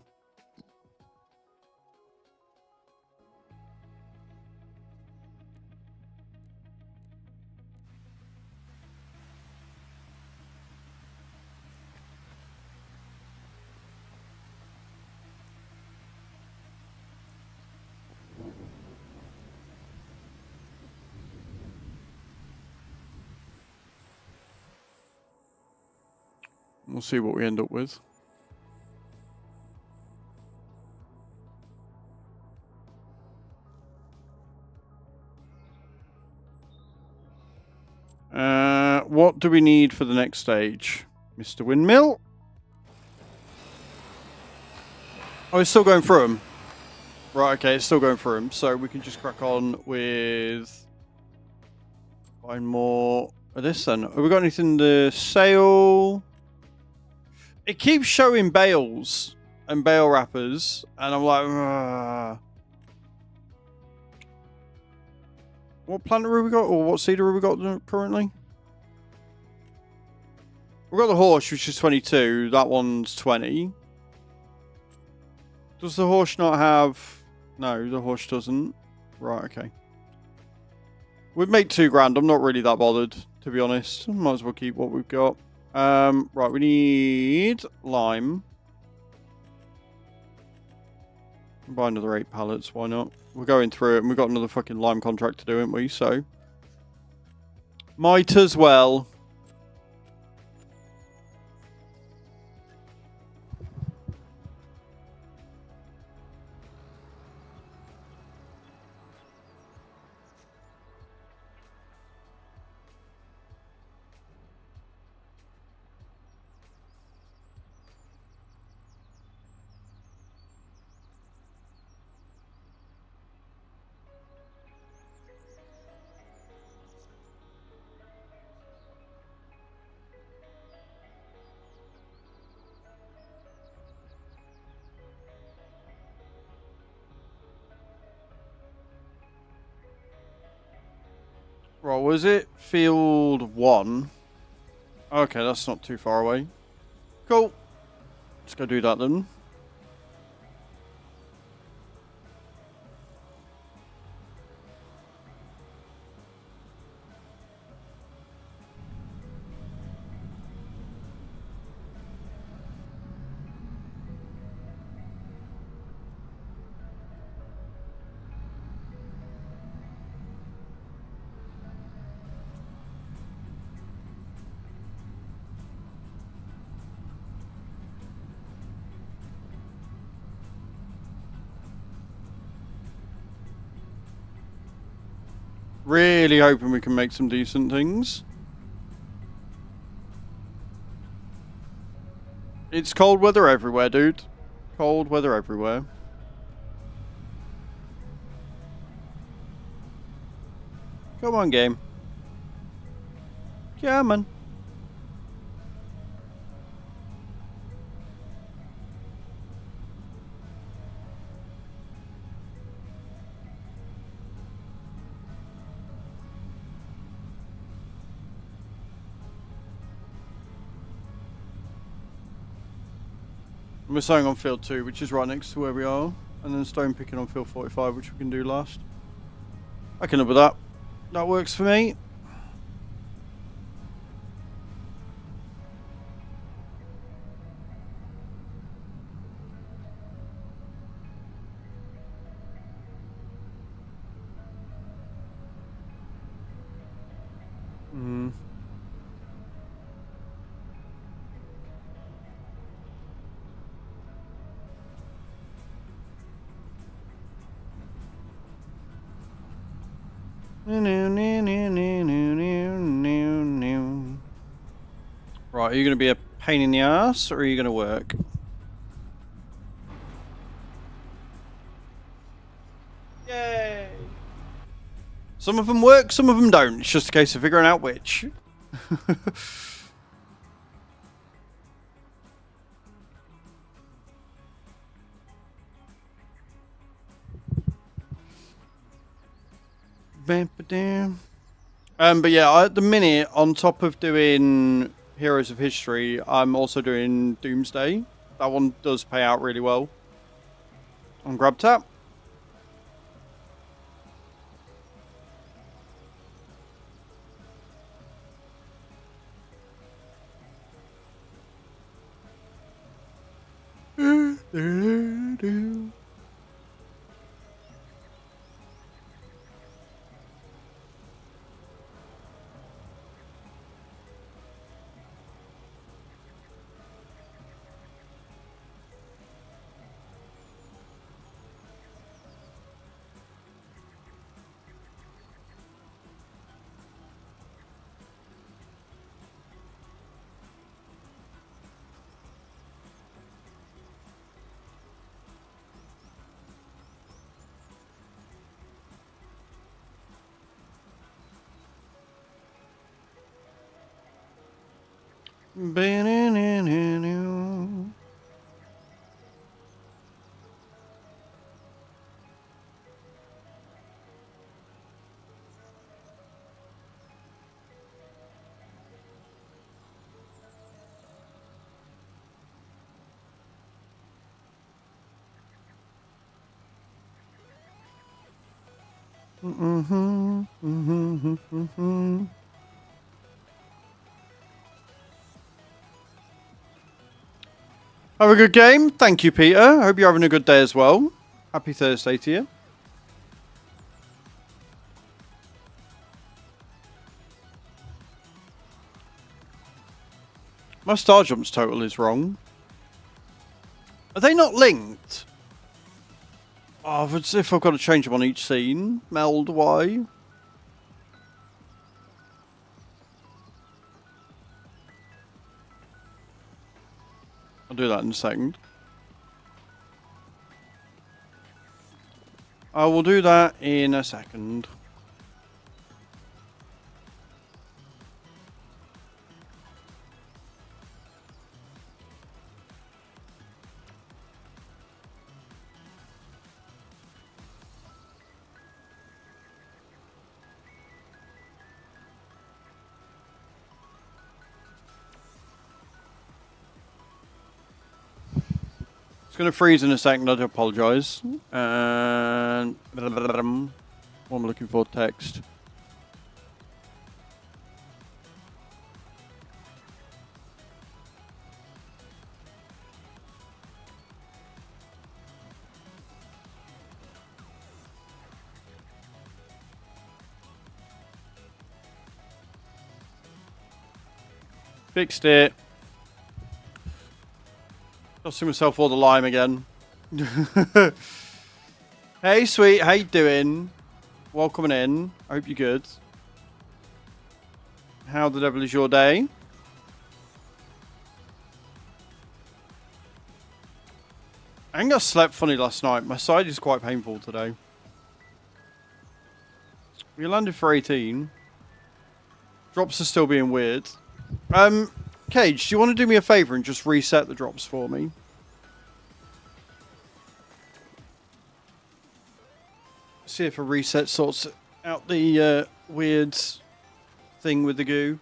We'll see what we end up with. What do we need for the next stage? Mr. Windmill? Oh, it's still going through them. Right, okay, it's still going through them. So we can just crack on with... Find more of this then. Have we got anything to sell? It keeps showing bales and bale wrappers. And I'm like... Ugh. What planter have we got? Or what cedar have we got currently? We've got the horse, which is 22. That one's 20. Does the horse not have... No, the horse doesn't. Right, okay. We'd make $2,000. I'm not really that bothered, to be honest. Might as well keep what we've got. Right, we need lime. Buy another 8 pallets, why not? We're going through it, and we've got another fucking lime contract to do, haven't we? So... Might as well... Right, was it field 1? Okay, that's not too far away. Cool. Let's go do that then. Really hoping we can make some decent things. It's cold weather everywhere, dude. Cold weather everywhere. Come on, game. Come on. We're sowing on field 2, which is right next to where we are. And then stone picking on field 45, which we can do last. I can live with that. That works for me. Right, are you going to be a pain in the ass, or are you going to work? Yay! Some of them work, some of them don't. It's just a case of figuring out which. But yeah, at the minute, on top of doing Heroes of History, I'm also doing Doomsday. That one does pay out really well on GrabTap. Have a good game. Thank you, Peter. Hope you're having a good day as well. Happy Thursday to you. My star jumps total is wrong. Are they not linked? Oh, as if I've got to change them on each scene. Meld Y. I'll do that in a second. I will do that in a second. It's going to freeze in a second, I do apologise. And what am I looking for? Text. Fixed it. Costing myself all the lime again. Hey, sweet. How you doing? Welcome in. I hope you're good. How the devil is your day? I think I slept funny last night. My side is quite painful today. We landed for 18. Drops are still being weird. Cage, do you want to do me a favour and just reset the drops for me? See if a reset sorts out the weird thing with the goo.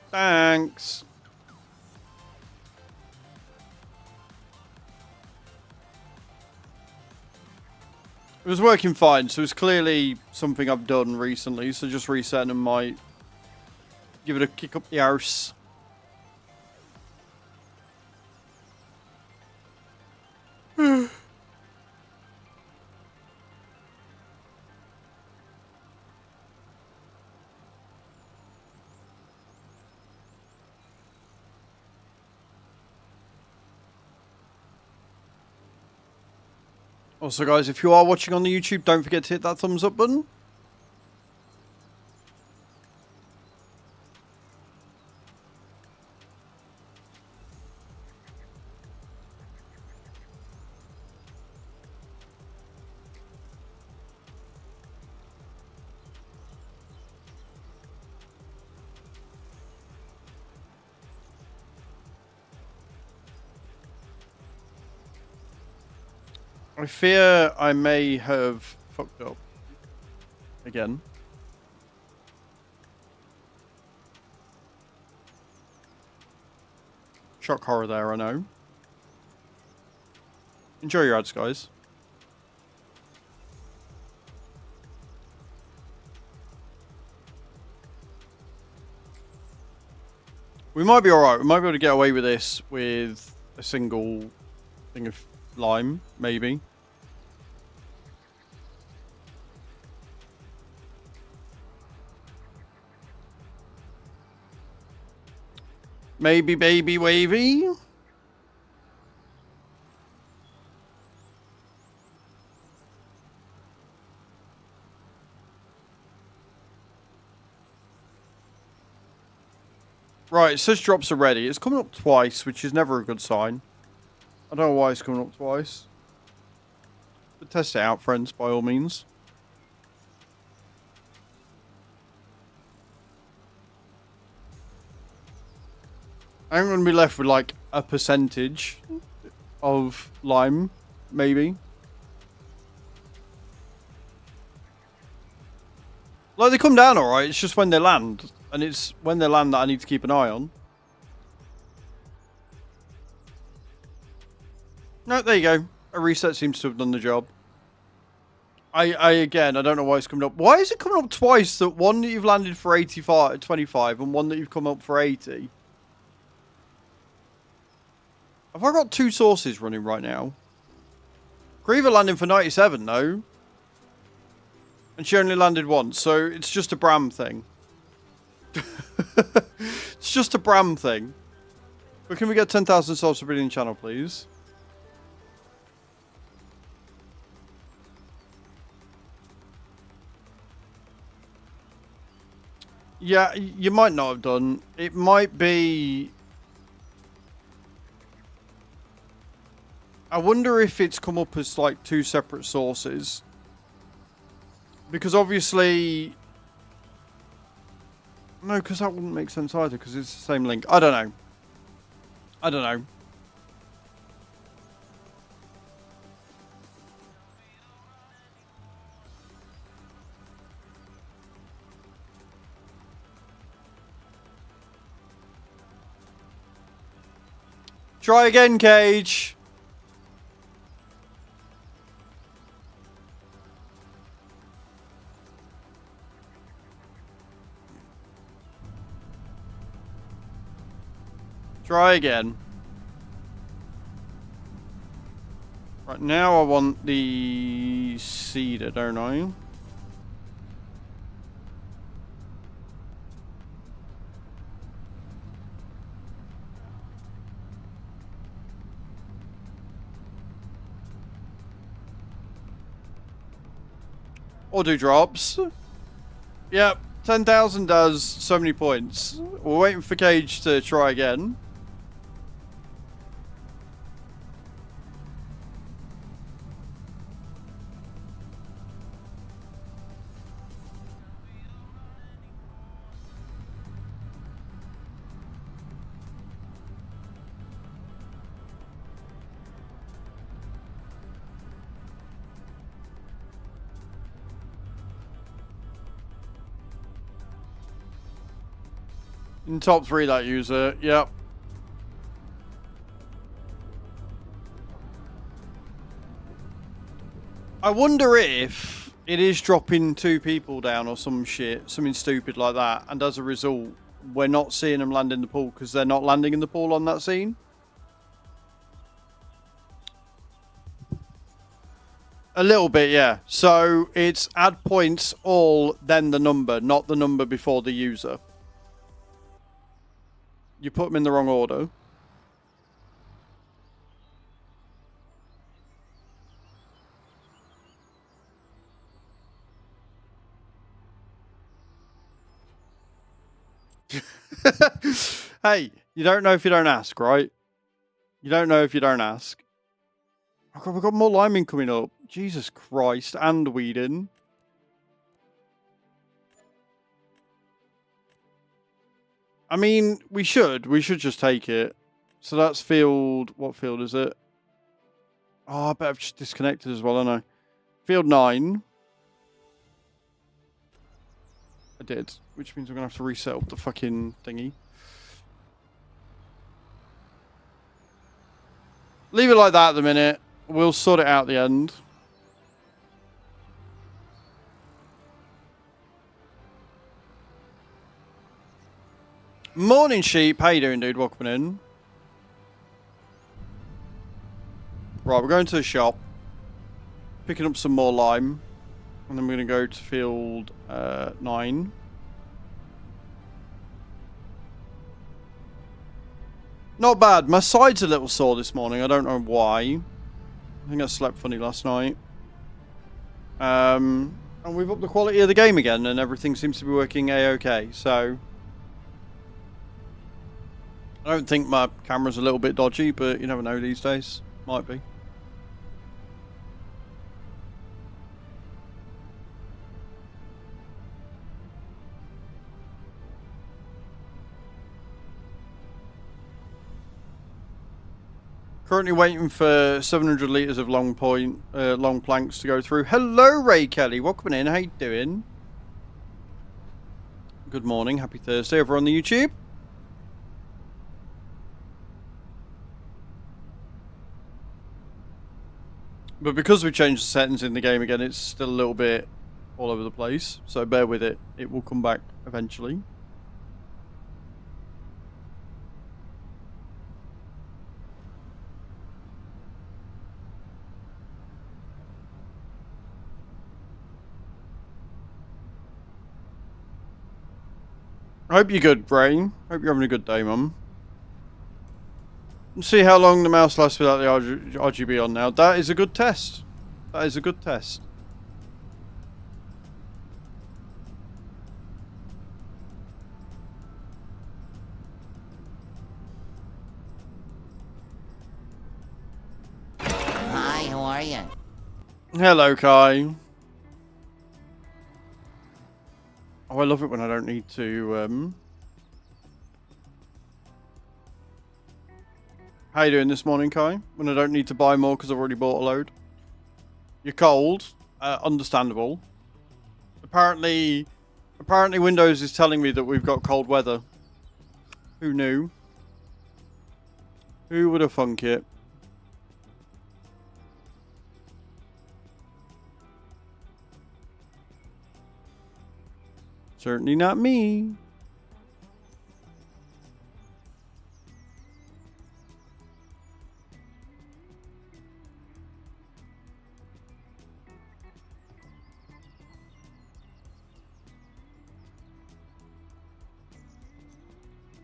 Thanks. It was working fine, so it's clearly something I've done recently, so just resetting them might give it a kick up the arse. Also, guys, if you are watching on the YouTube, don't forget to hit that thumbs up button. I fear I may have fucked up again. Shock horror there, I know. Enjoy your ads, guys. We might be alright. We might be able to get away with this with a single thing of lime, maybe. Maybe baby wavy. Right, it says drops are ready. It's coming up twice, which is never a good sign. I don't know why it's coming up twice. But test it out, friends, by all means. I'm going to be left with like a percentage of lime, maybe. Like, they come down alright, it's just when they land. And it's when they land that I need to keep an eye on. No, there you go. A reset seems to have done the job. Again, I don't know why it's coming up. Why is it coming up twice? That one that you've landed for 25 and one that you've come up for 80? Have I got two sources running right now? Griever landing for 97, though. And she only landed once, so it's just a Bram thing. It's just a Bram thing. But can we get 10,000 subs for Brilliant Channel, please? Yeah, you might not have done. It might be... I wonder if it's come up as like two separate sources. Because obviously... No, because that wouldn't make sense either, because it's the same link. I don't know. I don't know. Try again, Cage. Try again. Right, now I want the cedar, don't I? Or do drops. Yep, 10,000 does so many points. We're waiting for Cage to try again. In top 3, that user. Yep. I wonder if it is dropping 2 people down or some shit, something stupid like that, and as a result, we're not seeing them land in the pool because they're not landing in the pool on that scene. A little bit, yeah. So it's add points all, then the number, not the number before the user. You put them in the wrong order. Hey, you don't know if you don't ask, right? You don't know if you don't ask. Oh God, we've got more liming coming up. Jesus Christ, and weeding. I mean, we should just take it. So that's field, what field is it? Oh, I bet I've just disconnected as well, haven't I? Field 9. I did, which means I'm going to have to reset up the fucking thingy. Leave it like that at the minute. We'll sort it out at the end. Morning, Sheep. How you doing, dude? Welcome in. Right, we're going to the shop. Picking up some more lime. And then we're going to go to field 9. Not bad. My side's a little sore this morning. I don't know why. I think I slept funny last night. And we've upped the quality of the game again, and everything seems to be working a-okay. So I don't think my camera's a little bit dodgy, but you never know these days. Might be. Currently waiting for 700 litres of long planks to go through. Hello, Ray Kelly. Welcome in. How you doing? Good morning. Happy Thursday over on the YouTube. But because we changed the settings in the game again, it's still a little bit all over the place. So bear with it. It will come back eventually. I hope you're good, Brain. Hope you're having a good day, Mum. Let's see how long the mouse lasts without the RGB on now. That is a good test. That is a good test. Hi, how are you? Hello, Kai. Oh, I love it when I don't need to, How you doing this morning, Kai? When I don't need to buy more because I've already bought a load. You're cold. Understandable. Apparently Windows is telling me that we've got cold weather. Who knew? Who would have thunk it? Certainly not me.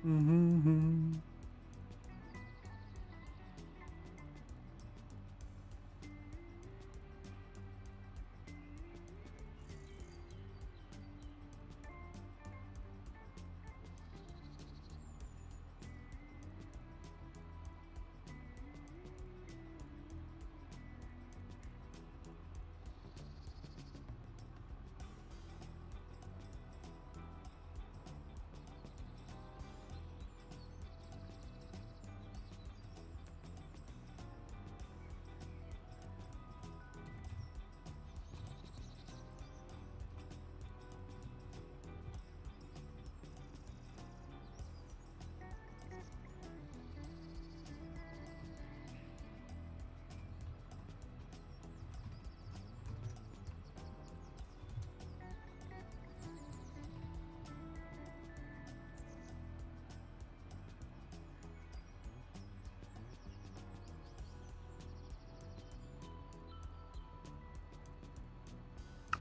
Mm-hmm.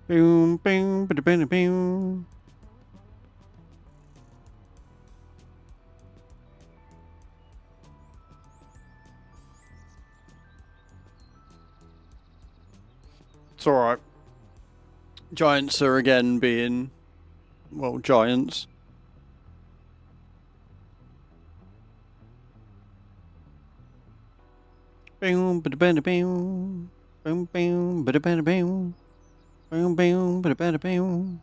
Boom, boom, ba boom, boom. It's alright. Giants are again being, well, giants. Boom, ba boom, boom, boom, boom, ba boom, boom. Boom, boom, ba boom.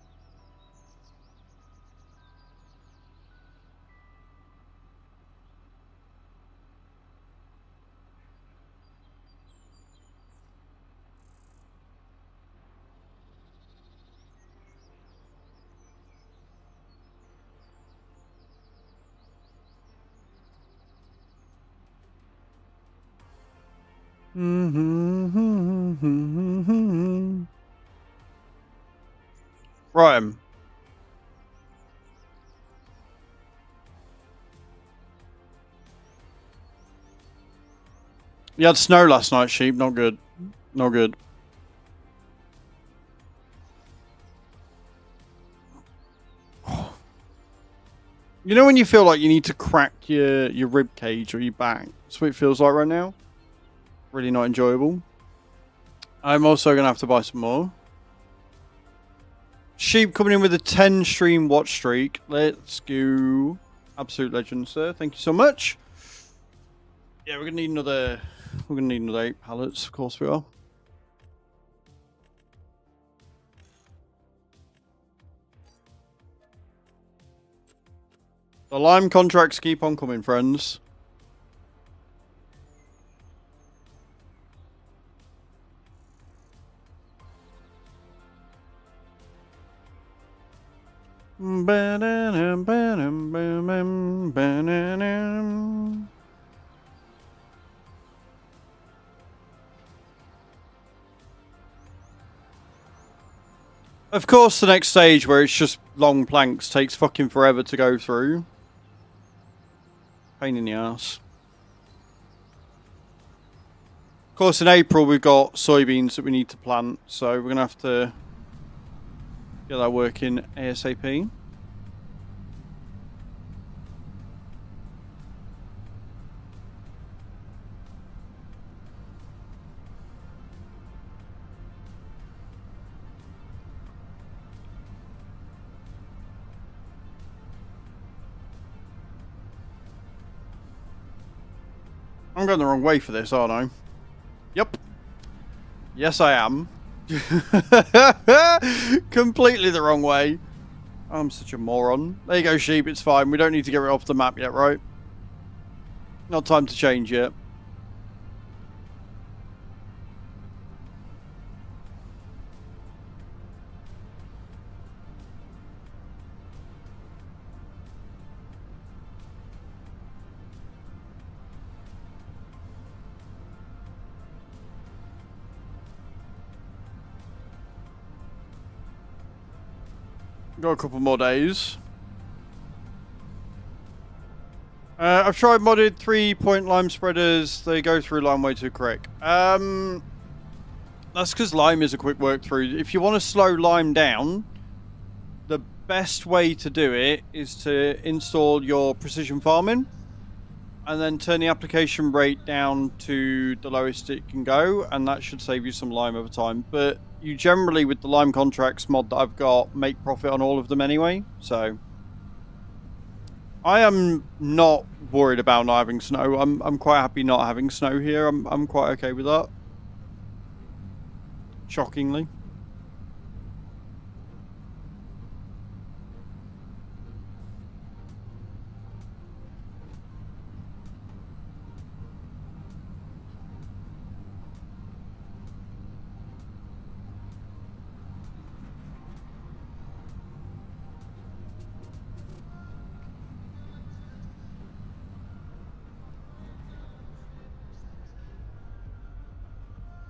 Right. You had snow last night, sheep. Not good. Not good. You know when you feel like you need to crack your rib cage or your back? That's what it feels like right now. Really not enjoyable. I'm also going to have to buy some more. Sheep coming in with a 10 stream watch streak. Let's go. Absolute legend, sir. Thank you so much. Yeah, we're going to need another... We're going to need another 8 pallets. Of course we are. The lime contracts keep on coming, friends. Of course, the next stage where it's just long planks takes fucking forever to go through. Pain in the ass. Of course, in April we've got soybeans that we need to plant, so we're going to have to get that working ASAP. I'm going the wrong way for this, aren't I? Yep. Yes, I am. Completely the wrong way. I'm such a moron. There you go, sheep. It's fine. We don't need to get it off the map yet, right? Not time to change yet. Got a couple more days. I've tried modded 3-point lime spreaders. They go through lime way too quick. That's because lime is a quick work through. If you want to slow lime down, the best way to do it is to install your precision farming and then turn the application rate down to the lowest it can go, and that should save you some lime over time. But you generally, with the lime contracts mod that I've got, make profit on all of them anyway, so I am not worried about not having snow. I'm quite happy not having snow here. I'm quite okay with that. Shockingly.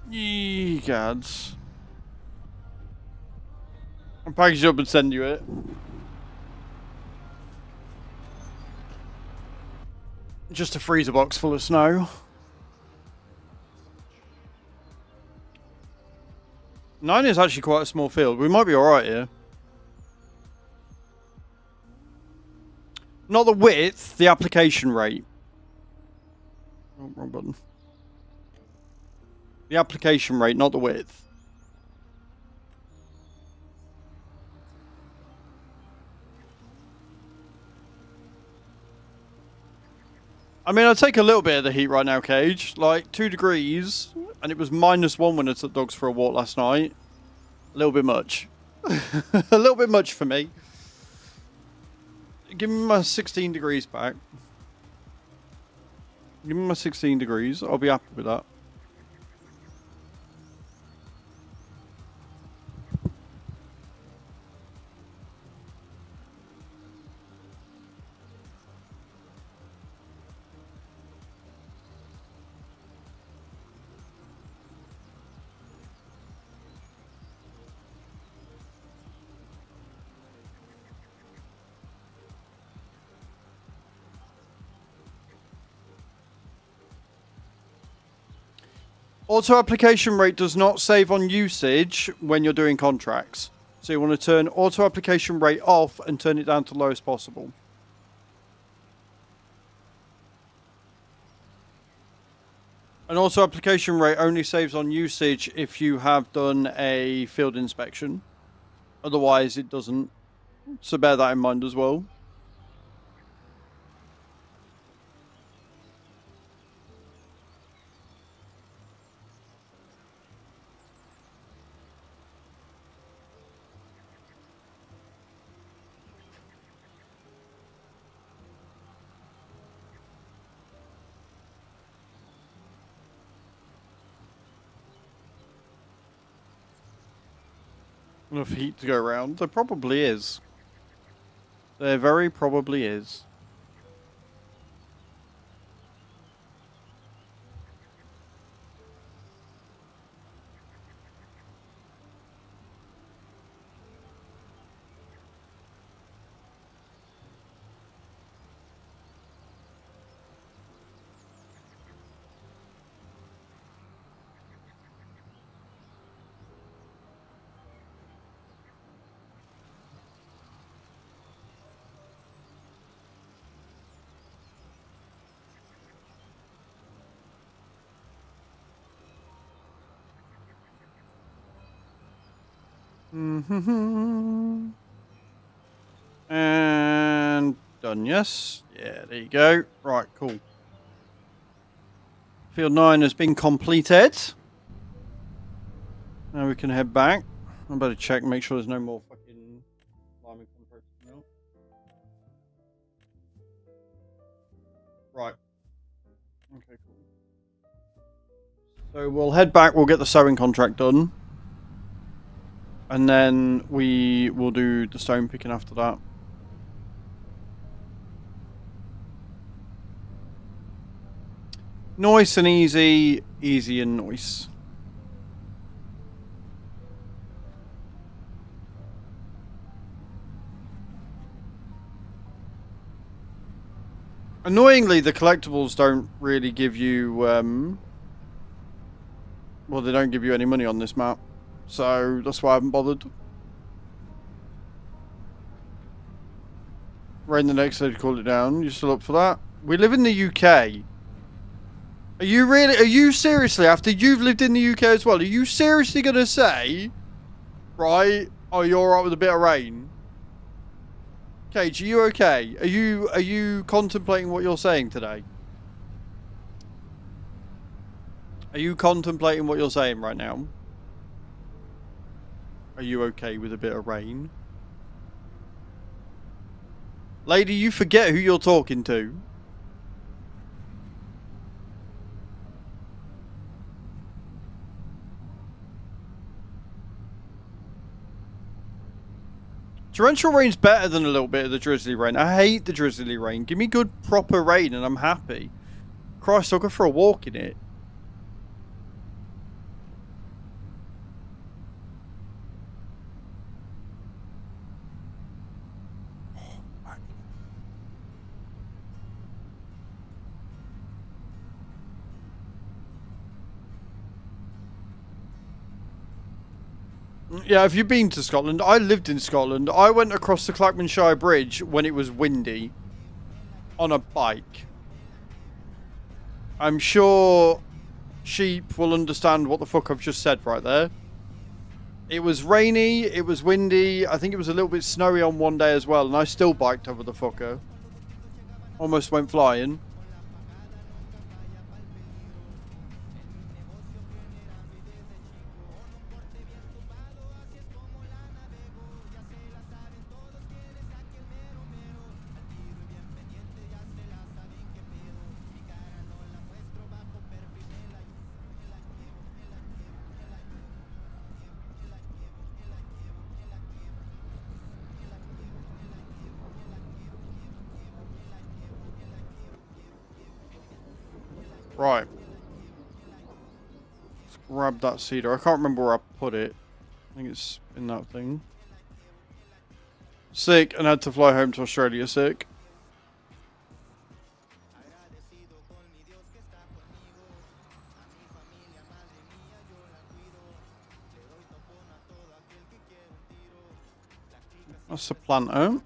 Yee gods. I'll package it up and send you it. Just a freezer box full of snow. 9 is actually quite a small field. We might be alright here. Not the width, the application rate. Oh, wrong button. The application rate, not the width. I mean, I'd take a little bit of the heat right now, Cage. Like, 2 degrees, and it was -1 when I took dogs for a walk last night. A little bit much. A little bit much for me. Give me my 16 degrees back. Give me my 16 degrees. I'll be happy with that. Auto application rate does not save on usage when you're doing contracts. So you want to turn auto application rate off and turn it down to lowest possible. An auto application rate only saves on usage if you have done a field inspection. Otherwise it doesn't. So bear that in mind as well. Enough heat to go around. There probably is. There very probably is. And done, yes. Yeah, there you go. Right, cool. Field 9 has been completed. Now we can head back. I better check and make sure there's no more fucking climbing contracts coming out. Right. Okay, cool. So we'll head back, we'll get the sewing contract done. And then we will do the stone picking after that. Nice and easy, easy and nice. Annoyingly, the collectibles don't really give you, well, they don't give you any money on this map. So, that's why I haven't bothered. Rain the next day to cool it down. You still up for that? We live in the UK. Are you seriously, after you've lived in the UK as well, are you seriously going to say, right, oh, you're alright with a bit of rain? Cage, are you okay? Are you contemplating what you're saying today? Are you contemplating what you're saying right now? Are you okay with a bit of rain? Lady, you forget who you're talking to. Torrential rain's better than a little bit of the drizzly rain. I hate the drizzly rain. Give me good proper rain and I'm happy. Christ, I'll go for a walk in it. Yeah, have you been to Scotland? I lived in Scotland. I went across the Clackmanshire Bridge when it was windy. On a bike. I'm sure sheep will understand what the fuck I've just said right there. It was rainy, it was windy, I think it was a little bit snowy on one day as well, and I still biked over the fucker. Almost went flying. Right. Let's grab that cedar. I can't remember where I put it. I think it's in that thing. Sick, and had to fly home to Australia sick. That's a planter.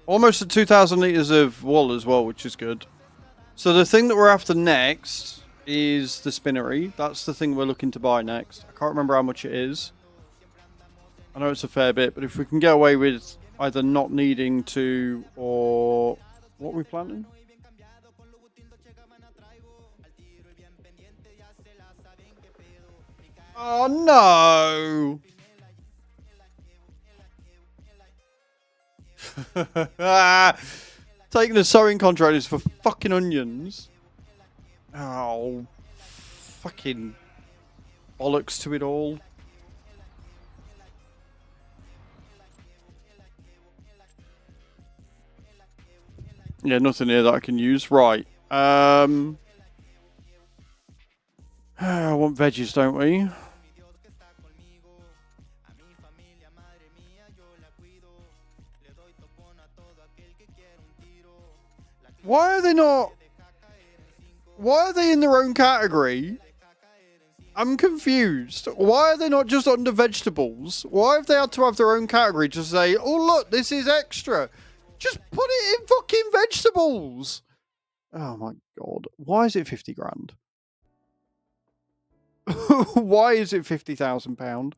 Almost at 2,000 litres of wool as well, which is good. So the thing that we're after next is the spinnery. That's the thing we're looking to buy next. I can't remember how much it is. I know it's a fair bit, but if we can get away with either not needing to or... What are we planting? Oh no! Taking a sewing contract is for fucking onions. Oh, fucking bollocks to it all. Yeah, nothing here that I can use. Right. I want veggies, don't we? Why are they not? Why are they in their own category? I'm confused. Why are they not just under vegetables? Why have they had to have their own category to say, oh, look, this is extra? Just put it in fucking vegetables. Oh, my God. Why is it 50 grand? Why is it £50,000?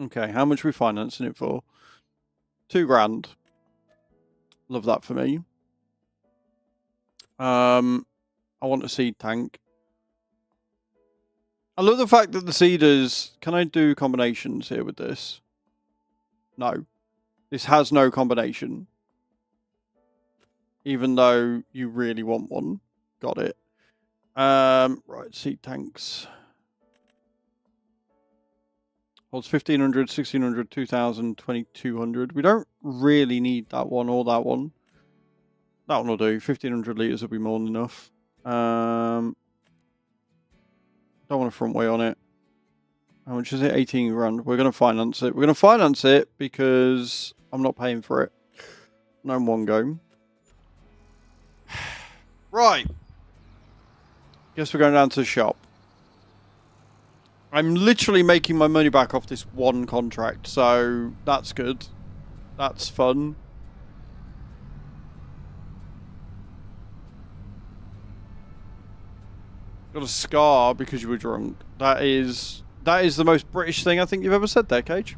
Okay, how much are we financing it for? 2 grand. Love that for me. I want a seed tank. I love the fact that the seeders... Can I do combinations here with this? No. This has no combination. Even though you really want one. Got it. Right, seed tanks. Holds 1,500, 1,600, 2,000, 2,200. We don't really need that one or that one. That one will do. 1,500 litres will be more than enough. Don't want a front way on it. How much is it? 18 grand. We're going to finance it. We're going to finance it because I'm not paying for it. No in one go. Right. Guess we're going down to the shop. I'm literally making my money back off this one contract, so that's good. That's fun. Got a scar because you were drunk. That is the most British thing I think you've ever said there, Cage.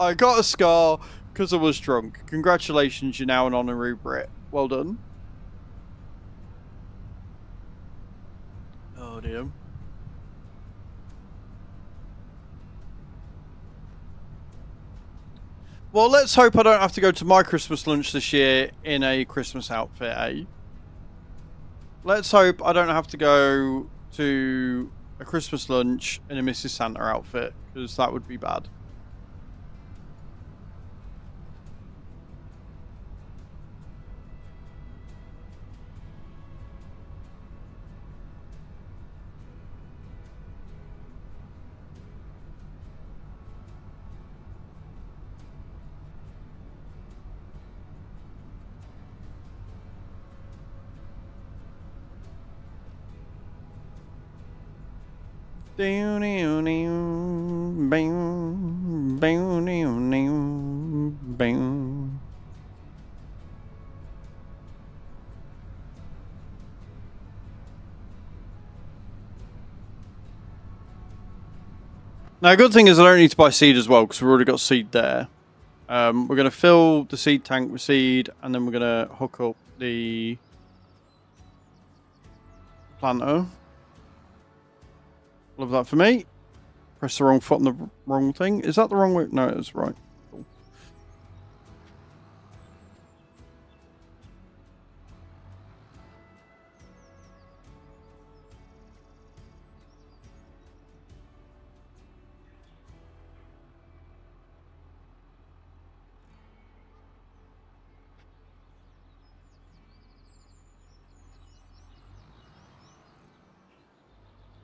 I got a scar because I was drunk. Congratulations, you're now an honorary Brit. Well done. Oh dear. Well, let's hope I don't have to go to my Christmas lunch this year in a Christmas outfit, eh? Let's hope I don't have to go to a Christmas lunch in a Mrs. Santa outfit, because that would be bad. Now, good thing is I don't need to buy seed as well because we've already got seed there. We're going to fill the seed tank with seed, and then we're going to hook up the planter. Love that for me. Press the wrong foot on the wrong thing. Is that the wrong way? No, it's right. Cool.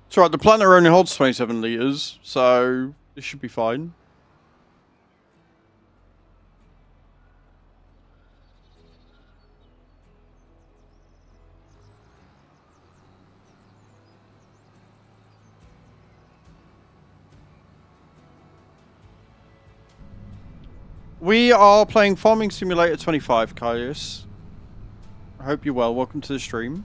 It's right, the planter only holds 27 litres, so this should be fine. We are playing Farming Simulator 25, Caius. I hope you're well. Welcome to the stream.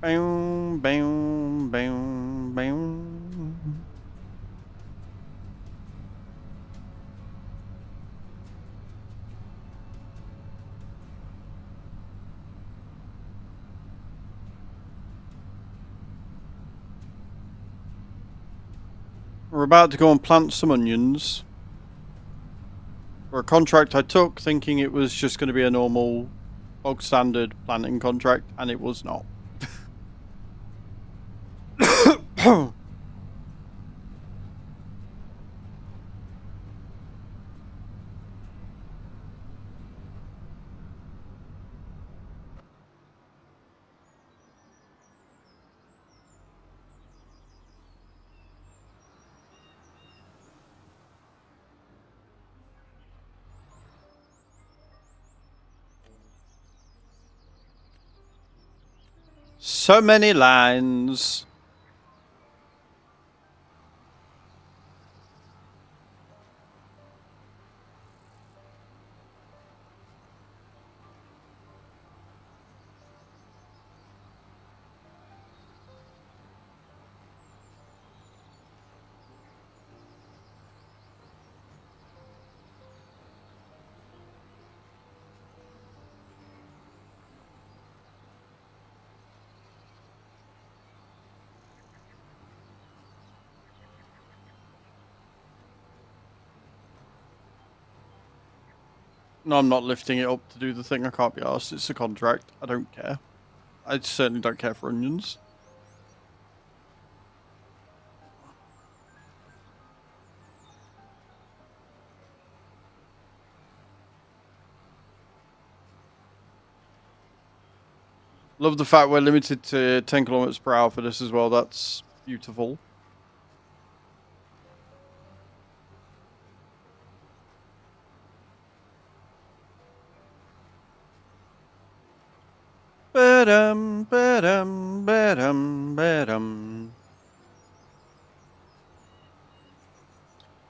Boom, boom, boom, boom. We're about to go and plant some onions. For a contract I took thinking it was just going to be a normal bog standard planting contract, and it was not. So many lines. No, I'm not lifting it up to do the thing. I can't be asked. It's a contract. I don't care. I certainly don't care for onions. Love the fact we're limited to 10 kilometers per hour for this as well. That's beautiful. Ba-dum, ba-dum, ba-dum, ba-dum.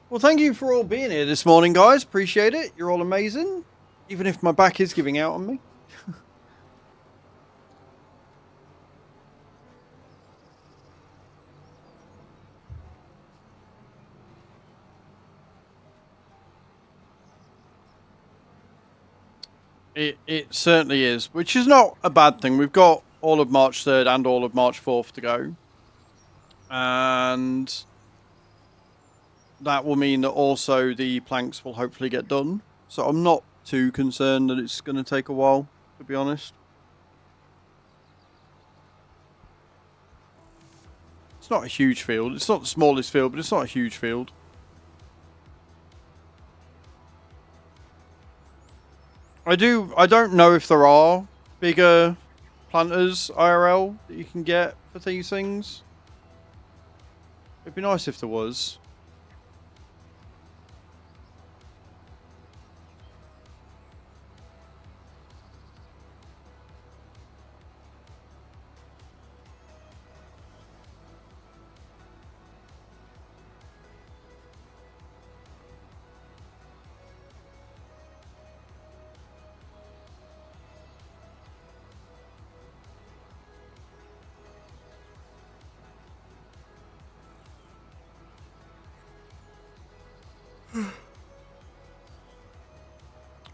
Well, thank you for all being here this morning, guys. Appreciate it. You're all amazing. Even if my back is giving out on me. It certainly is, which is not a bad thing. We've got all of March 3rd and all of March 4th to go. And that will mean that also the planks will hopefully get done. So I'm not too concerned that it's going to take a while, to be honest. It's not a huge field. It's not the smallest field, but it's not a huge field. I don't know if there are bigger planters IRL that you can get for these things. It'd be nice if there was.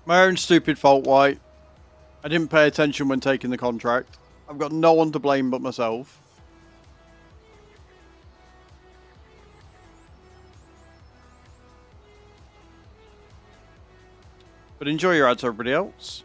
My own stupid fault, White. I didn't pay attention when taking the contract. I've got no one to blame but myself. But enjoy your ads, everybody else.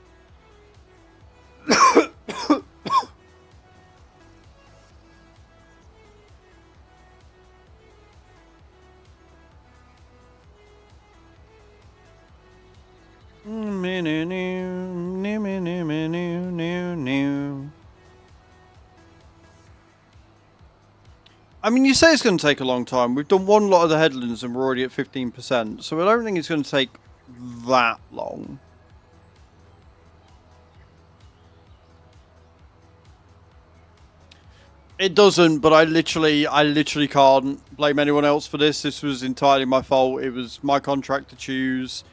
I mean, you say it's going to take a long time. We've done one lot of the headlands and we're already at 15%. So I don't think it's going to take that long. It doesn't, but I literally can't blame anyone else for this. This was entirely my fault. It was my contract to choose.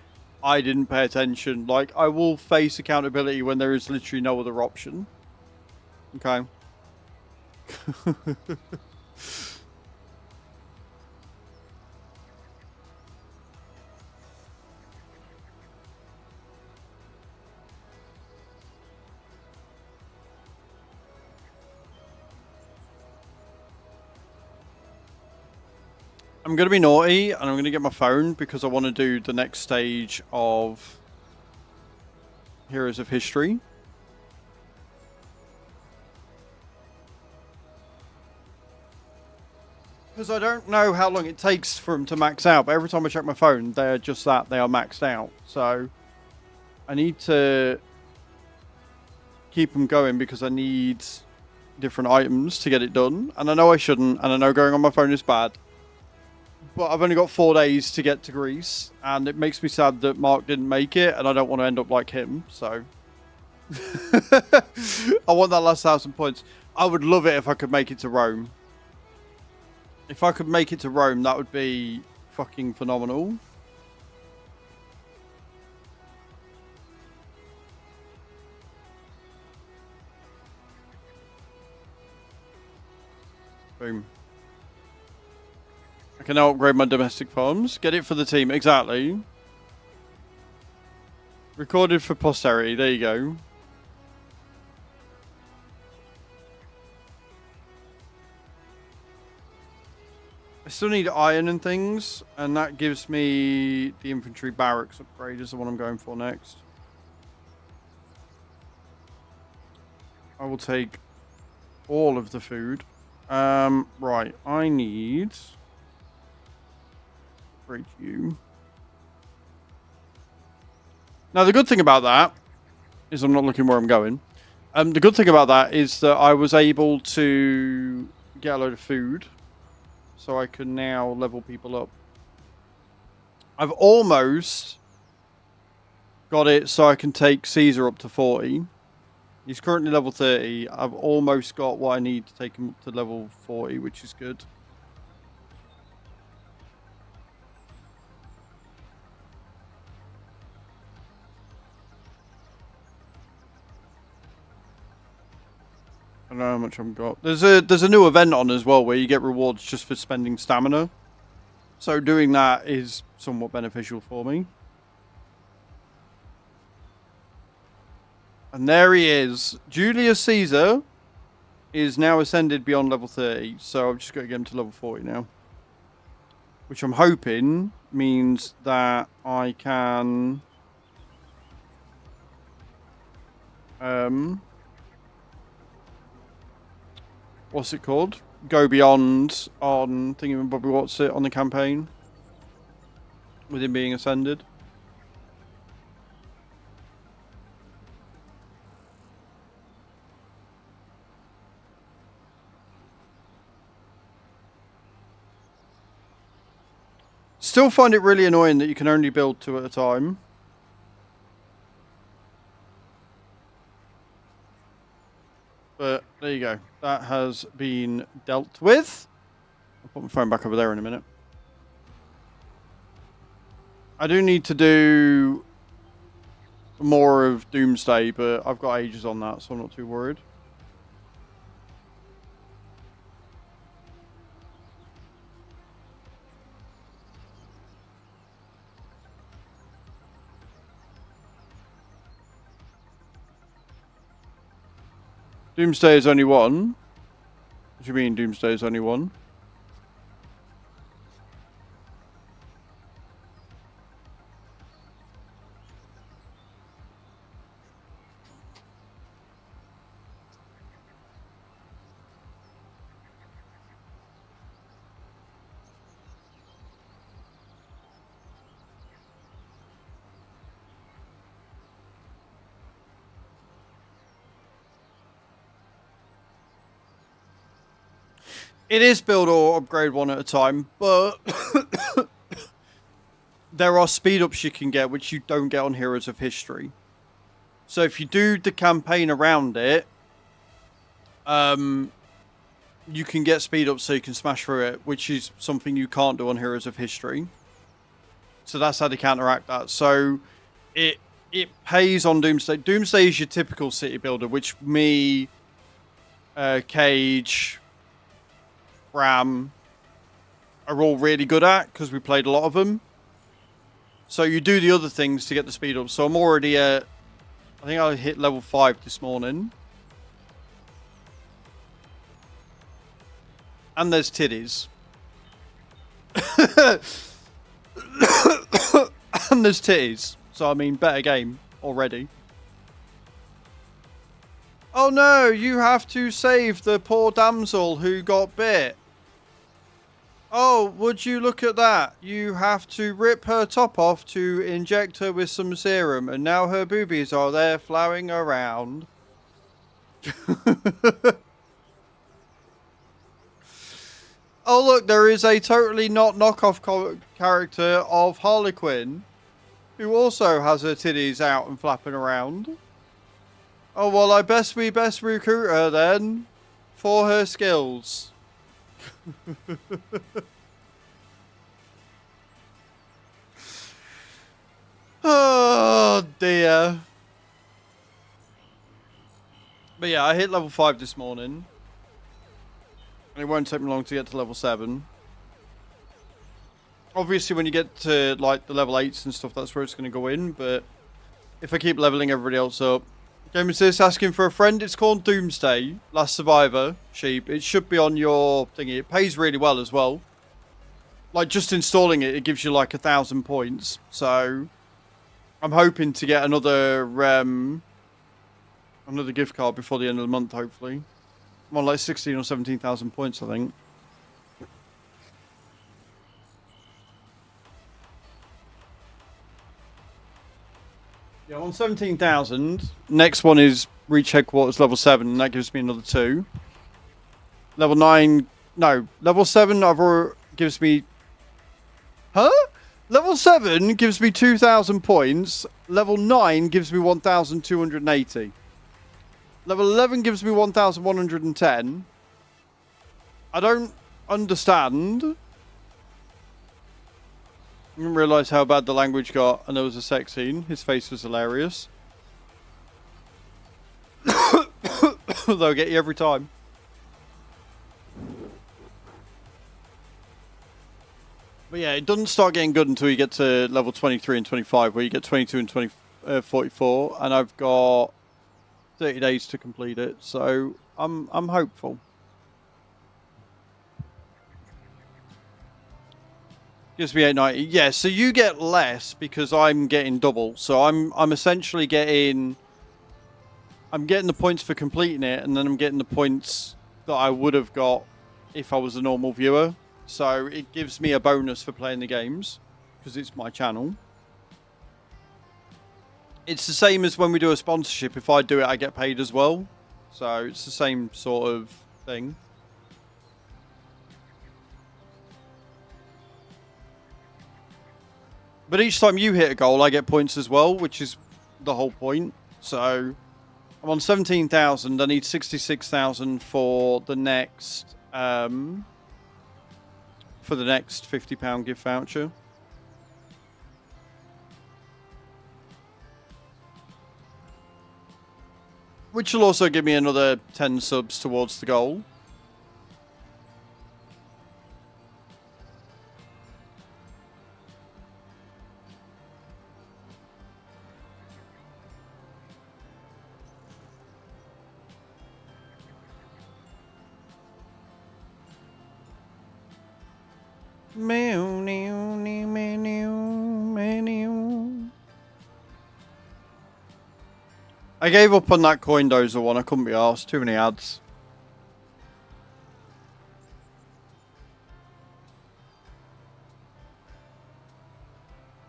I didn't pay attention. Like, I will face accountability when there is literally no other option. Okay. I'm going to be naughty and I'm going to get my phone because I want to do the next stage of Heroes of History. Because I don't know how long it takes for them to max out, but every time I check my phone, they're just that, they are maxed out. So I need to keep them going because I need different items to get it done. And I know I shouldn't, and I know going on my phone is bad. But I've only got 4 days to get to Greece, and it makes me sad that Mark didn't make it, and I don't want to end up like him, so... I want that last 1,000 points. I would love it if I could make it to Rome. If I could make it to Rome, that would be fucking phenomenal. Boom. I can now upgrade my domestic farms. Get it for the team. Exactly. Recorded for posterity. There you go. I still need iron and things, and that gives me the infantry barracks upgrade is the one I'm going for next. I will take all of the food. Right, I need... Upgrade you. Now, the good thing about that is I'm not looking where I'm going. The good thing about that is that I was able to get a load of food. So I can now level people up. I've almost got it so I can take Caesar up to 40. He's currently level 30. I've almost got what I need to take him up to level 40, which is good. I don't know how much I've got. There's a new event on as well where you get rewards just for spending stamina. So doing that is somewhat beneficial for me. And there he is. Julius Caesar is now ascended beyond level 30. So I've just got to get him to level 40 now. Which I'm hoping means that I can... what's it called? Go beyond on thingamabobby what's it on the campaign with him being ascended. Still find it really annoying that you can only build 2 at a time. But there you go. That has been dealt with. I'll put my phone back over there in a minute. I do need to do more of Doomsday, but I've got ages on that, so I'm not too worried. Doomsday is only 1. What do you mean Doomsday is only 1? It is build or upgrade 1 at a time, but there are speed ups you can get which you don't get on Heroes of History. So if you do the campaign around it, you can get speed ups so you can smash through it, which is something you can't do on Heroes of History. So that's how to counteract that. So it pays on Doomsday. Doomsday is your typical city builder, which me, Cage, Ram are all really good at because we played a lot of them. So you do the other things to get the speed up. So I'm already at, I think I hit level 5 this morning. And there's titties. And there's titties. So, I mean, better game already. Oh no, you have to save the poor damsel who got bit. Oh, would you look at that? You have to rip her top off to inject her with some serum, and now her boobies are there flowing around. Oh look, there is a totally not knockoff character of Harlequin, who also has her titties out and flapping around. Oh well, I best recruit her then, for her skills. Oh dear. But yeah, I hit level 5 this morning. And it won't take me long to get to level 7. Obviously when you get to like the level 8s and stuff, that's where it's going to go in. But if I keep leveling everybody else up. Game Assist asking for a friend. It's called Doomsday. Last Survivor. Sheep. It should be on your thingy. It pays really well as well. Like just installing it, it gives you like 1,000 points. So I'm hoping to get another gift card before the end of the month, hopefully. I'm on like 16 or 17,000 points, I think. Yeah, I'm on 17,000. Next one is reach headquarters level 7, and that gives me another 2. Level 9, no, level 7 gives me... Huh? Level 7 gives me 2,000 points. Level 9 gives me 1,280. Level 11 gives me 1,110. I don't understand. I didn't realise how bad the language got, and there was a sex scene. His face was hilarious. They'll get you every time. But yeah, it doesn't start getting good until you get to level 23 and 25, where you get 22 and 44, and I've got 30 days to complete it, so I'm hopeful. Gives me 890. Yeah, so you get less because I'm getting double. So I'm essentially getting the points for completing it, and then I'm getting the points that I would have got if I was a normal viewer. So it gives me a bonus for playing the games because it's my channel. It's the same as when we do a sponsorship. If I do it, I get paid as well. So it's the same sort of thing. But each time you hit a goal, I get points as well, which is the whole point. So I'm on 17,000. I need 66,000 for the next £50 gift voucher. Which will also give me another 10 subs towards the goal. I gave up on that coin dozer one. I couldn't be arsed. Too many ads.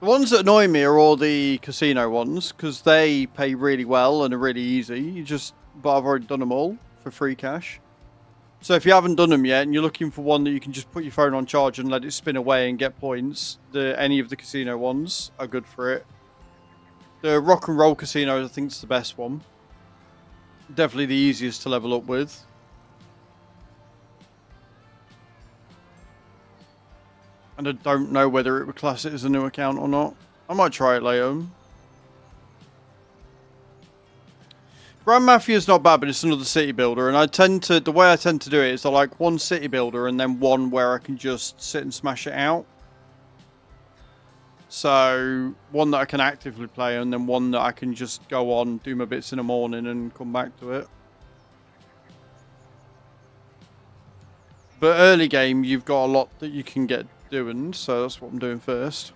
The ones that annoy me are all the casino ones because they pay really well and are really easy. But I've already done them all for free cash. So if you haven't done them yet and you're looking for one that you can just put your phone on charge and let it spin away and get points, any of the casino ones are good for it. The rock and roll casino, I think, is the best one. Definitely the easiest to level up with. And I don't know whether it would class it as a new account or not. I might try it later. Grand Mafia is not bad, but it's another city builder. And the way I tend to do it is I like one city builder and then one where I can just sit and smash it out. So, one that I can actively play, and then one that I can just go on, do my bits in the morning, and come back to it. But early game, you've got a lot that you can get doing, so that's what I'm doing first.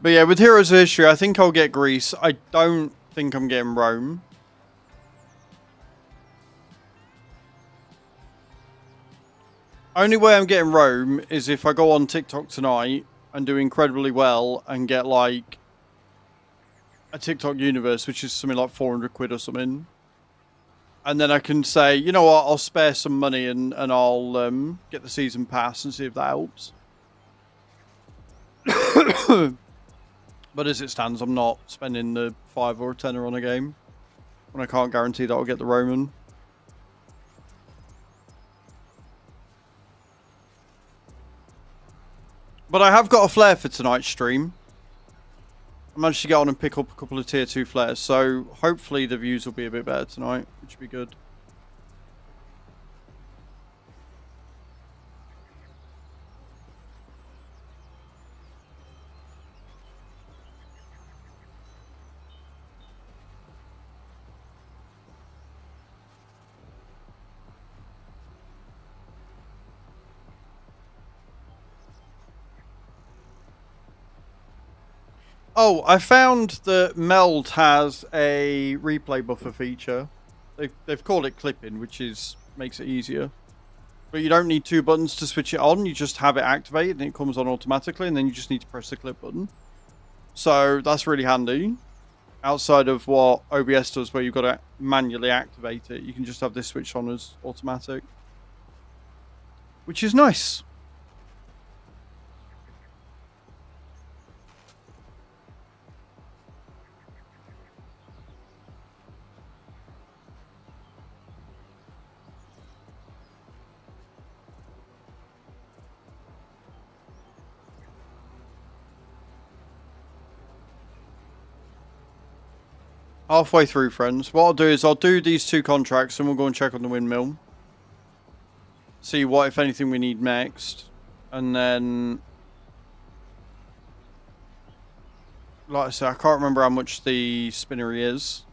But yeah, with Heroes of History, I think I'll get Greece. I don't think I'm getting Rome. Only way I'm getting Rome is if I go on TikTok tonight and do incredibly well and get like a TikTok universe, which is something like 400 quid or something. And then I can say, you know what, I'll spare some money and I'll get the season pass and see if that helps. But as it stands, I'm not spending the 5 or a tenner on a game when I can't guarantee that I'll get the Roman. But I have got a flare for tonight's stream. I managed to get on and pick up a couple of tier 2 flares, so hopefully the views will be a bit better tonight, which would be good. Oh, I found that Meld has a replay buffer feature. They've called it clipping, which makes it easier. But you don't need 2 buttons to switch it on. You just have it activated and it comes on automatically, and then you just need to press the clip button. So that's really handy. Outside of what OBS does, where you've got to manually activate it, you can just have this switched on as automatic, which is nice. 'Halfway through, friends. What I'll do is I'll do these 2 contracts and we'll go and check on the windmill. See what, if anything, we need next. And then, like I said, I can't remember how much the spinnery is.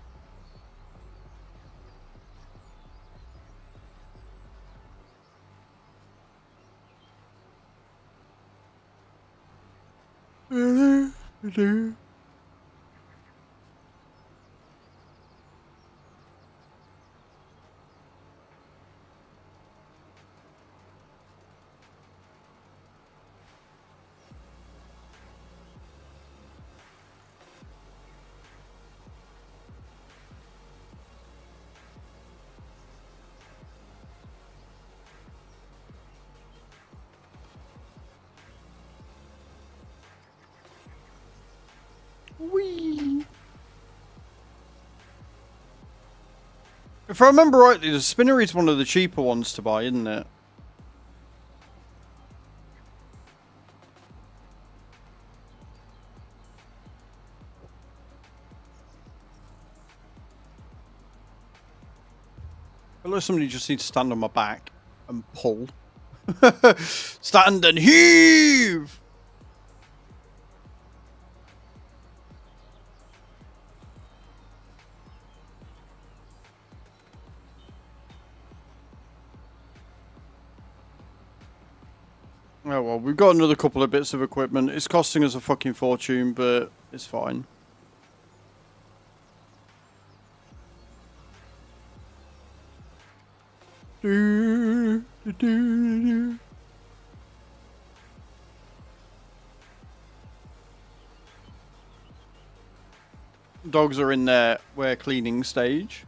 Whee! If I remember rightly, the spinnery is one of the cheaper ones to buy, isn't it? Unless somebody just needs to stand on my back and pull. Stand and heave! Oh well, we've got another couple of bits of equipment. It's costing us a fucking fortune, but it's fine. Dogs are in their cleaning stage.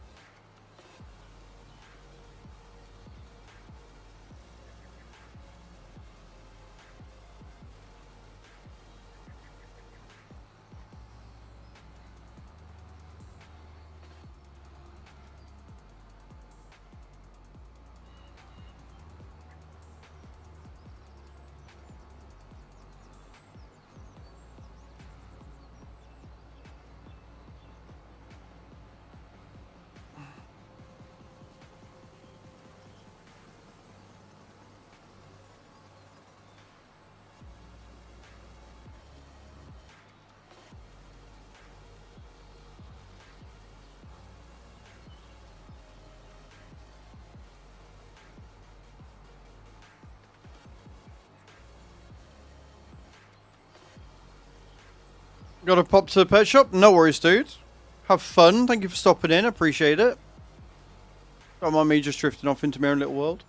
Gotta pop to the pet shop? No worries, dude. Have fun. Thank you for stopping in. Appreciate it. Don't mind me just drifting off into my own little world.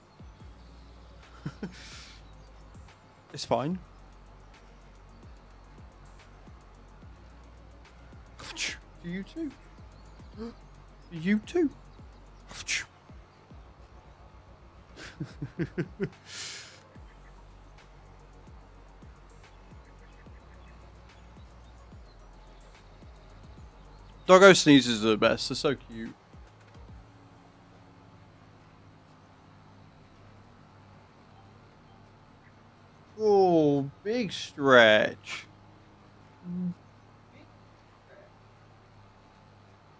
It's fine. Do you too? Do you too? Doggo sneezes are the best. They're so cute. Oh, big stretch.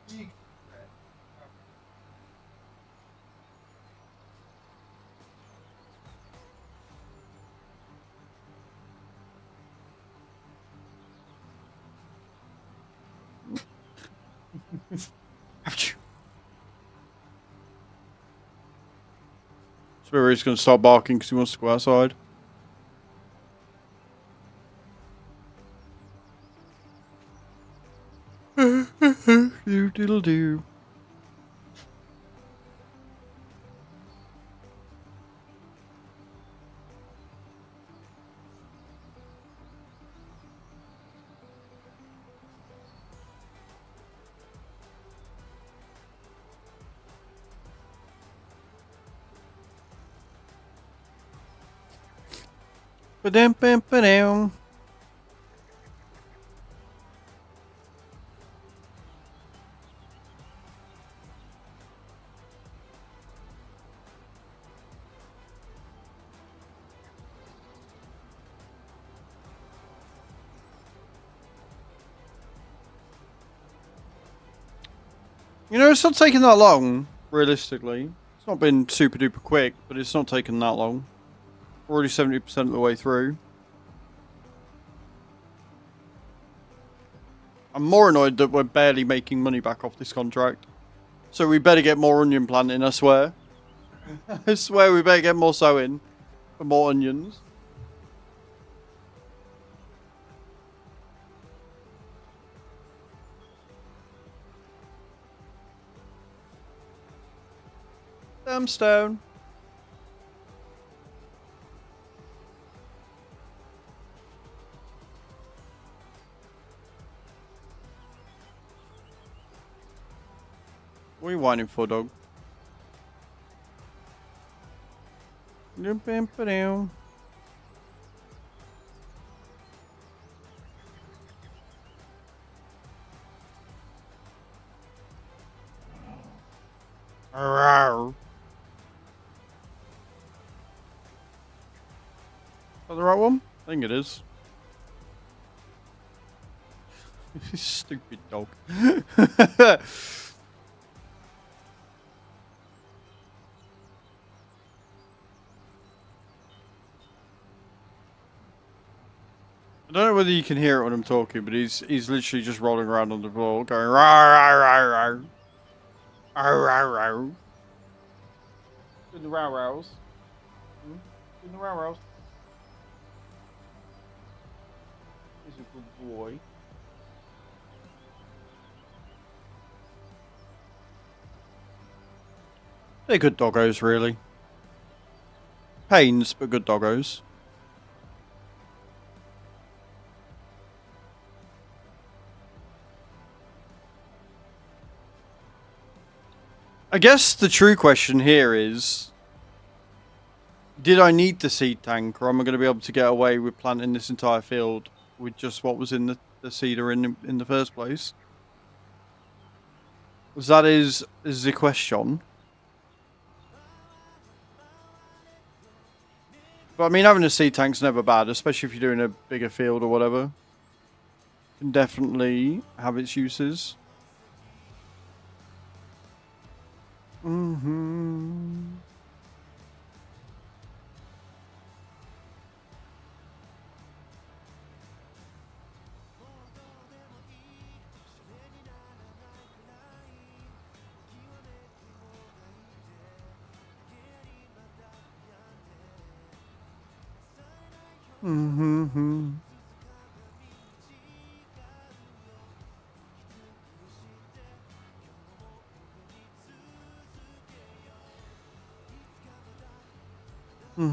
Big stretch. Spirit's gonna start barking because he wants to go outside. Do diddle do. Ba-dum, bam, ba-dum. You know, it's not taking that long, realistically. It's not been super duper quick, but it's not taken that long. We're already 70% of the way through. I'm more annoyed that we're barely making money back off this contract. So we better get more onion planting, I swear. I swear we better get more sowing for more onions. Damn stone. What are you whining for, dog? Arr. Is that the right one? I think it is. Stupid dog. I don't know whether you can hear it when I'm talking, but he's literally just rolling around on the floor, going rawr, rawr, rawr, rawr, rawr, rawr. Doing the row rows. Doing the row rows. He's a good boy. They're good doggos, really. Pains, but good doggos. I guess the true question here is, did I need the seed tank, or am I going to be able to get away with planting this entire field with just what was in the seeder in the first place? That is the question. But I mean, having a seed tank's never bad, especially if you're doing a bigger field or whatever. Can definitely have its uses. I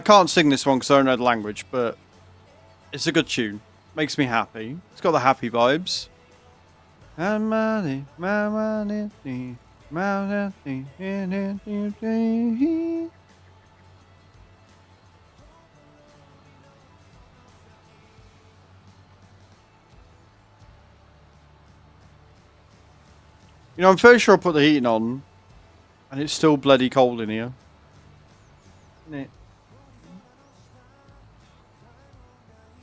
can't sing this one because I don't know the language, but it's a good tune. Makes me happy. It's got the happy vibes. You know, I'm fairly sure I put the heating on, and it's still bloody cold in here. Isn't it?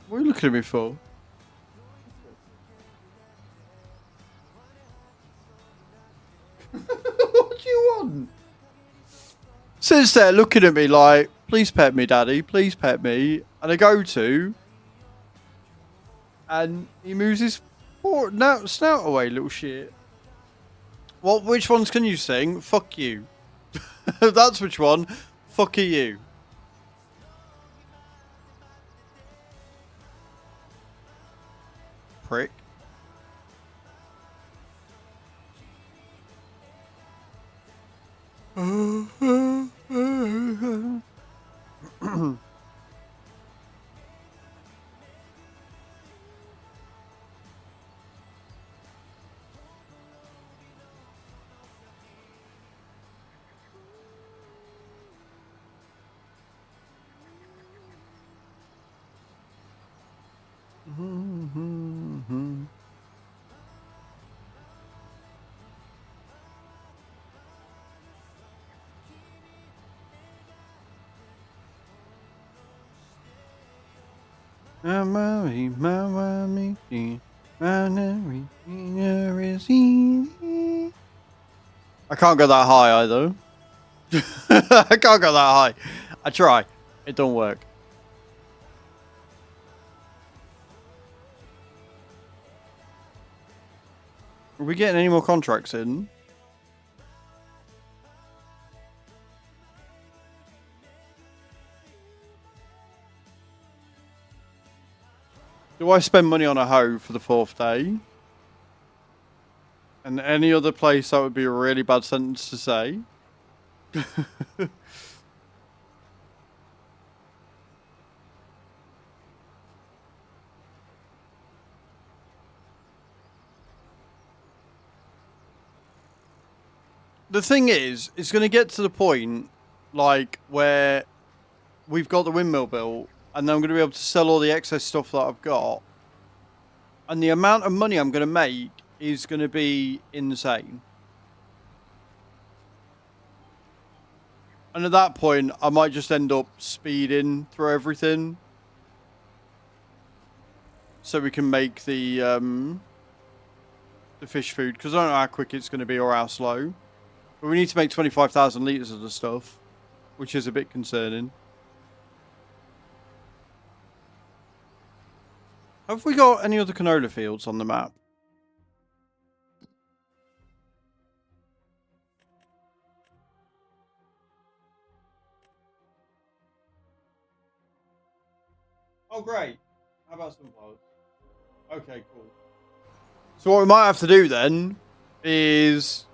What are you looking at me for? What do you want? Sits there looking at me like, please pet me, daddy, please pet me. And I go to, and he moves his snout away, little shit. Well, which ones can you sing? Fuck you. That's which one. Fuck you. Prick. I can't go that high either. I can't go that high. I try. It don't work. Are we getting any more contracts in? Do I spend money on a hoe for the 4th day? And any other place, that would be a really bad sentence to say. The thing is, it's going to get to the point, like, where we've got the windmill built, and then I'm going to be able to sell all the excess stuff that I've got. And the amount of money I'm going to make is going to be insane. And at that point, I might just end up speeding through everything. So we can make the fish food. Because I don't know how quick it's going to be or how slow. But we need to make 25,000 litres of the stuff. Which is a bit concerning. Have we got any other canola fields on the map? Oh, great. How about sunflowers? Okay, cool. So what we might have to do then is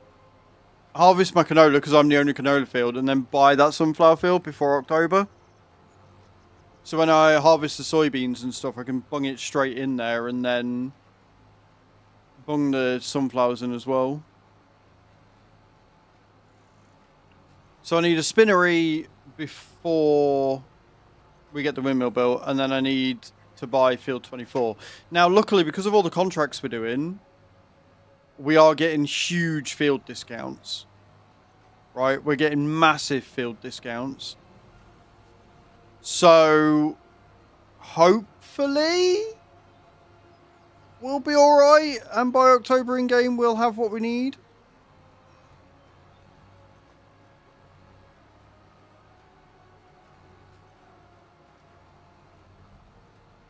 harvest my canola because I'm the only canola field and then buy that sunflower field before October. So when I harvest the soybeans and stuff, I can bung it straight in there and then bung the sunflowers in as well. So I need a spinnery before we get the windmill built, and then I need to buy field 24. Now, luckily, because of all the contracts we're doing, we are getting huge field discounts. Right? We're getting massive field discounts. So, hopefully, we'll be alright, and by October in-game, we'll have what we need.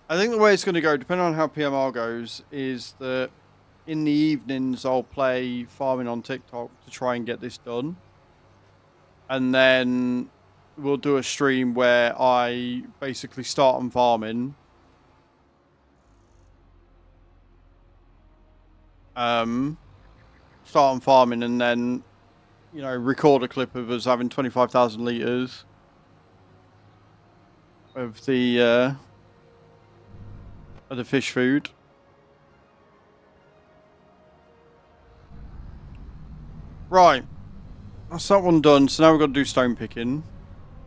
I think the way it's going to go, depending on how PMR goes, is that in the evenings, I'll play farming on TikTok to try and get this done. And then we'll do a stream where I basically start on farming start on farming and then, you know, record a clip of us having 25,000 litres of the fish food. Right. That's that one done. So now we've got to do stone picking.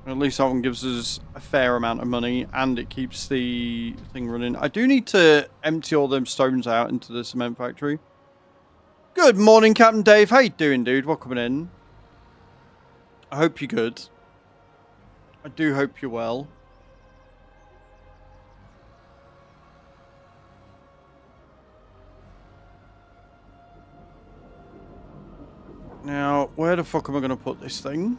At least that one gives us a fair amount of money and it keeps the thing running. I do need to empty all them stones out into the cement factory. Good morning, Captain Dave. How you doing, dude? Welcome in. I hope you're good. I do hope you're well. Now, where the fuck am I going to put this thing?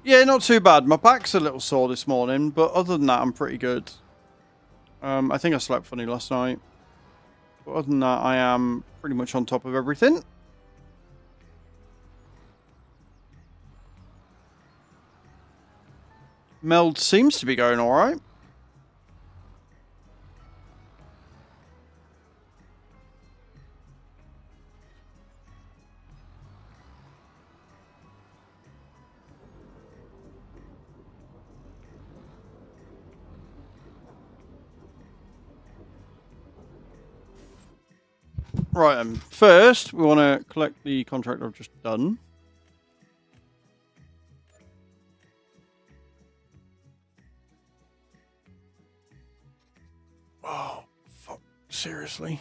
Yeah, not too bad. My back's a little sore this morning, but other than that, I'm pretty good. I think I slept funny last night. But other than that, I am pretty much on top of everything. Meld seems to be going alright. Right, first we want to collect the contract I've just done. Oh, fuck. Seriously?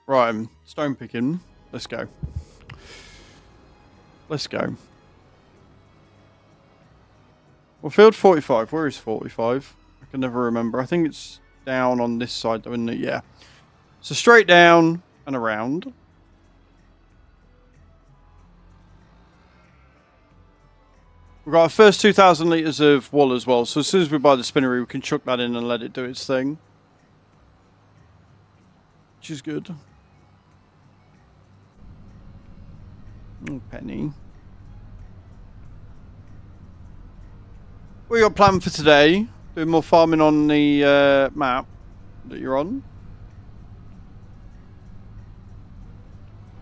Right, I'm stone picking. Let's go. Let's go. Well, field 45. Where is 45? I can never remember. I think it's down on this side, though, isn't it? Yeah. So straight down and around. We've got our first 2,000 litres of wool as well. So as soon as we buy the spinnery, we can chuck that in and let it do its thing. Which is good. Oh, penny. What you got planned for today? Doing more farming on the map that you're on.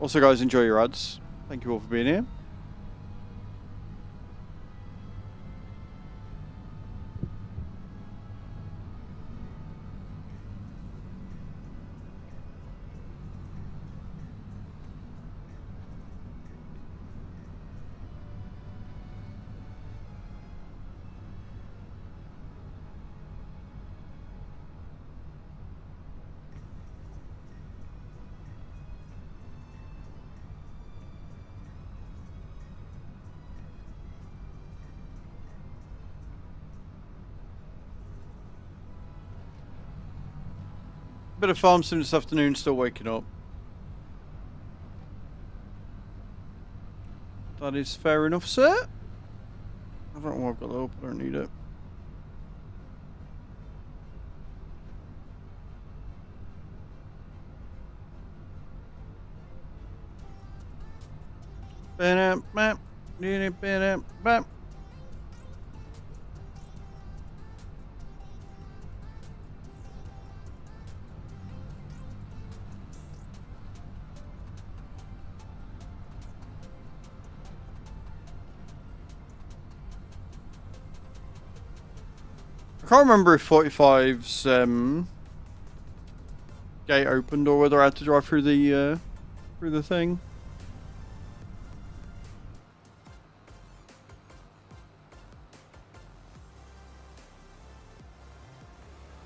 Also, guys, enjoy your ads. Thank you all for being here. Bit of farm sim this afternoon, still waking up. That is fair enough, sir. I don't know why I've got that up, I don't need it. I can't remember if 45's gate opened or whether I had to drive through the thing.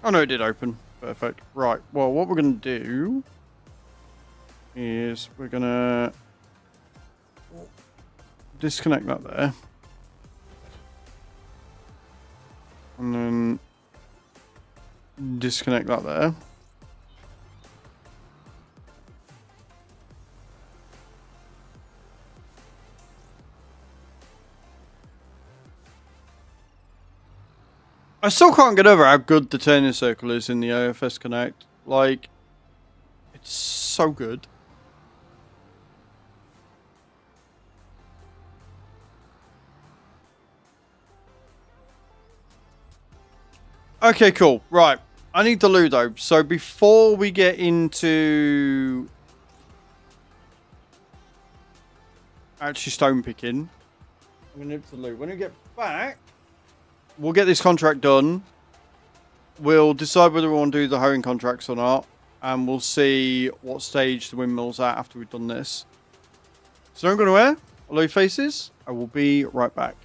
Oh no, it did open. Perfect. Right. Well, what we're gonna do is we're gonna disconnect that there. And then disconnect that there. I still can't get over how good the turning circle is in the OFS Connect. Like, it's so good. Okay, cool. Right. I need the Ludo. So before we get into actually stone picking, I'm going to nip the loot. When we get back, we'll get this contract done. We'll decide whether we want to do the hoeing contracts or not. And we'll see what stage the windmill's at after we've done this. So I'm going to wear low faces. I will be right back.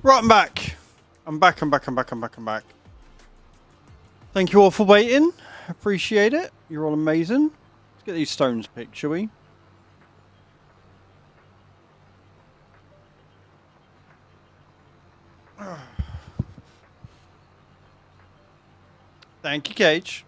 Right, I'm back. I'm back. Thank you all for waiting. Appreciate it. You're all amazing. Let's get these stones picked, shall we? Thank you, Cage.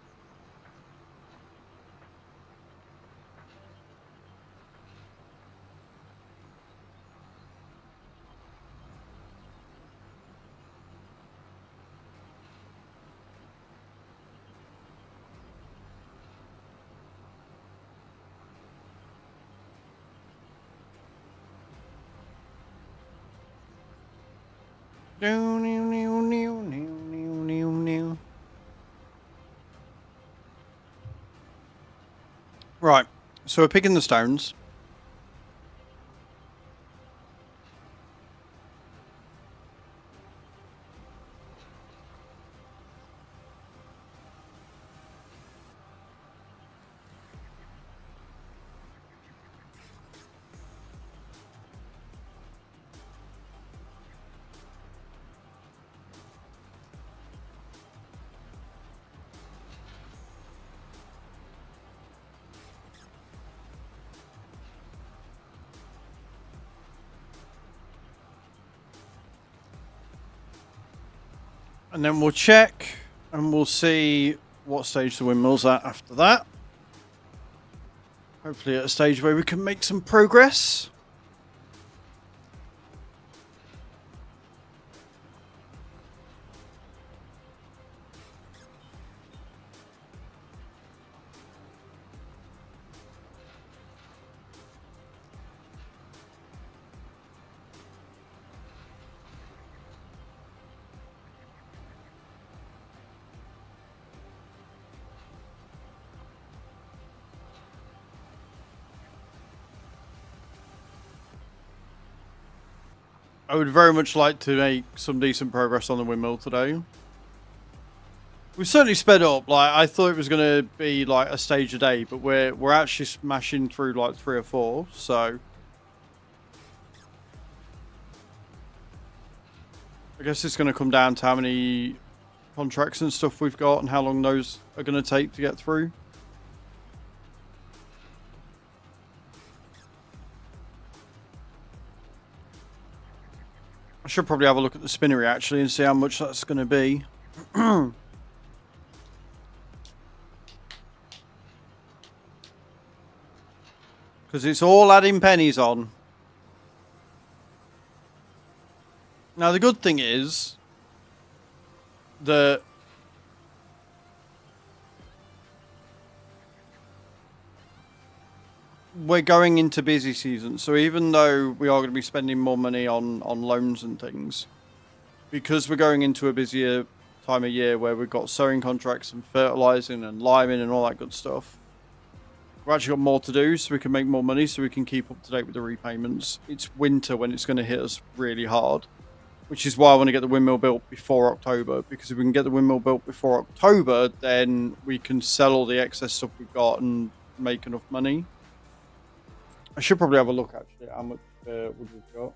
Right, so we're picking the stones. And then we'll check and we'll see what stage the windmill's at after that. Hopefully at a stage where we can make some progress. I would very much like to make some decent progress on the windmill today. We've certainly sped up. Like, I thought it was going to be like a stage a day, but we're actually smashing through like 3 or 4. So I guess it's going to come down to how many contracts and stuff we've got and how long those are going to take to get through. I should probably have a look at the spinnery actually and see how much that's going to be. Because it's all adding pennies on. Now the good thing is that we're going into busy season, so even though we are going to be spending more money on loans and things, because we're going into a busier time of year where we've got sowing contracts and fertilizing and liming and all that good stuff, we've actually got more to do, so we can make more money, so we can keep up to date with the repayments. It's winter when it's going to hit us really hard, which is why I want to get the windmill built before October, because if we can get the windmill built before October, then we can sell all the excess stuff we've got and make enough money. I should probably have a look actually at how much wood we've got.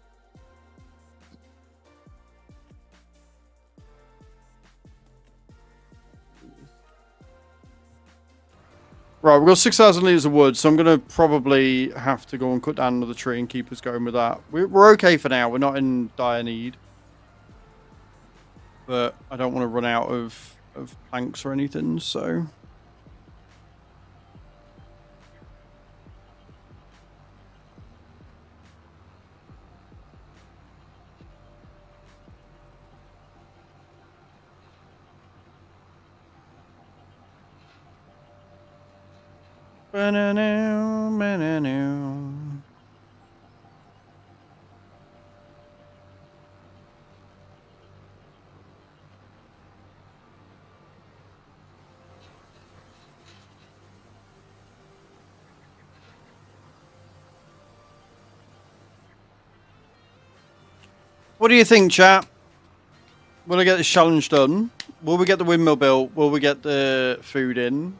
Right, we've got 6,000 litres of wood, so I'm going to probably have to go and cut down another tree and keep us going with that. We're okay for now. We're not in dire need. But I don't want to run out of planks or anything, so... Ba-na-now, ba-na-now. What do you think, chat? Will I get this challenge done? Will we get the windmill built? Will we get the food in?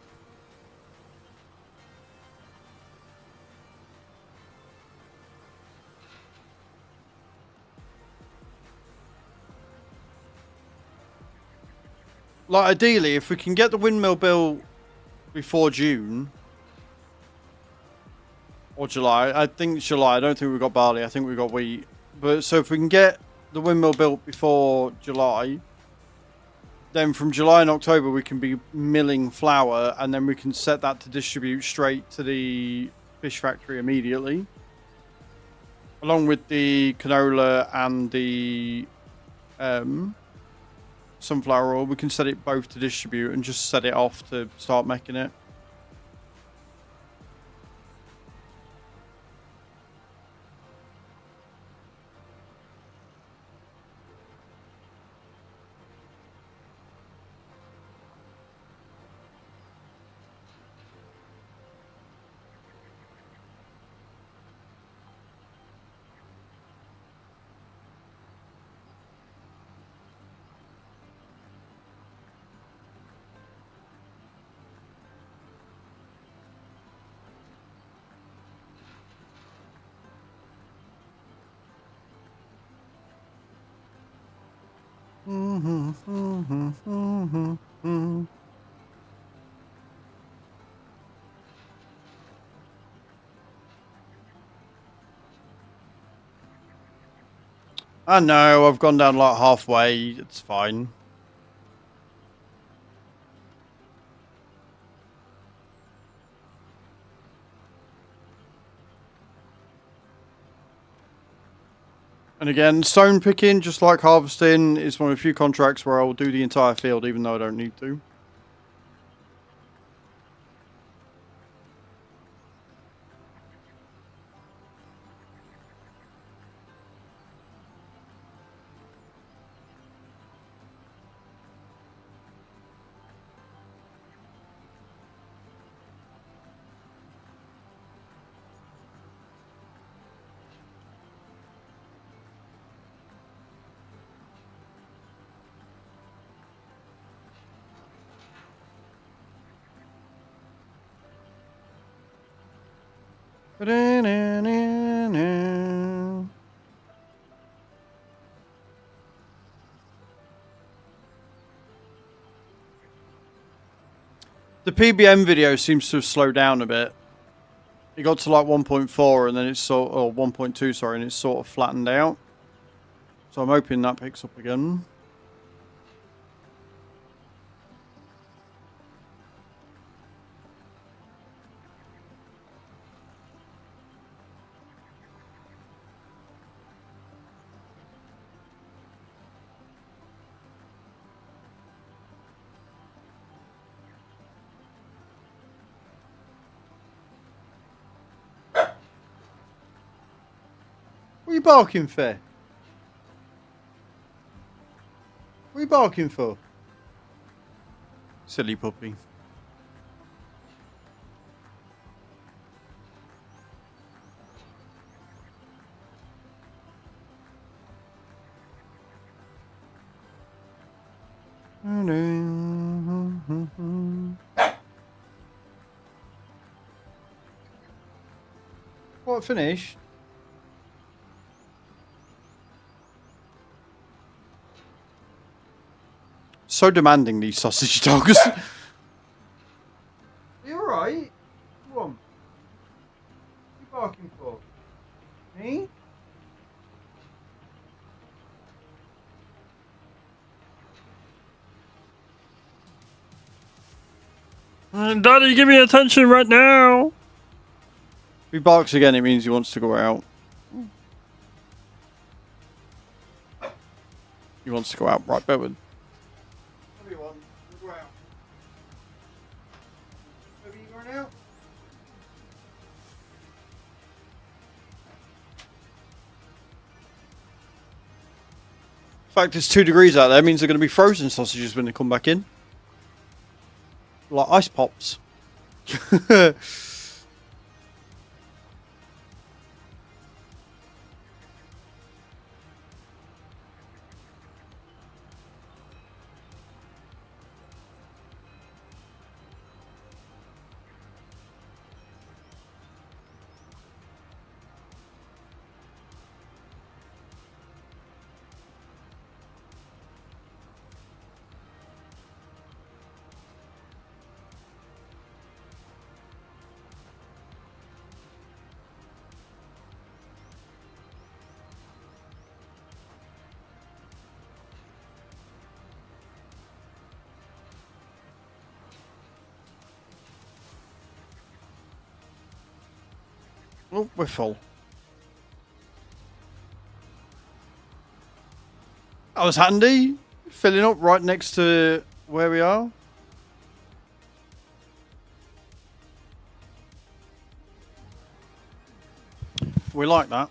like ideally, if we can get the windmill built before June or July, I think it's July. I don't think we've got barley. I think we've got wheat. But so if we can get the windmill built before July, then from July and October we can be milling flour, and then we can set that to distribute straight to the fish factory immediately, along with the canola and the sunflower oil. We can set it both to distribute and just set it off to start making it. I know, I've gone down like halfway. It's fine. And again, stone picking, just like harvesting, is one of the few contracts where I will do the entire field even though I don't need to. The PBM video seems to have slowed down a bit. It got to like 1.4 and then it's or 1.2, sorry, and it's sort of flattened out. So I'm hoping that picks up again. What are you barking for? What are you barking for? Silly puppy. What, finished? So demanding, these sausage dogs. Are you alright? Come on. What are you barking for? Me? Daddy, give me attention right now. If he barks again, it means he wants to go out. He wants to go out, right, Bedward? Everyone, go out. Are you going out? In fact, it's 2 degrees out there. It means they're going to be frozen sausages when they come back in. Like ice pops. Oh, we're full. That was handy. Filling up right next to where we are. We like that.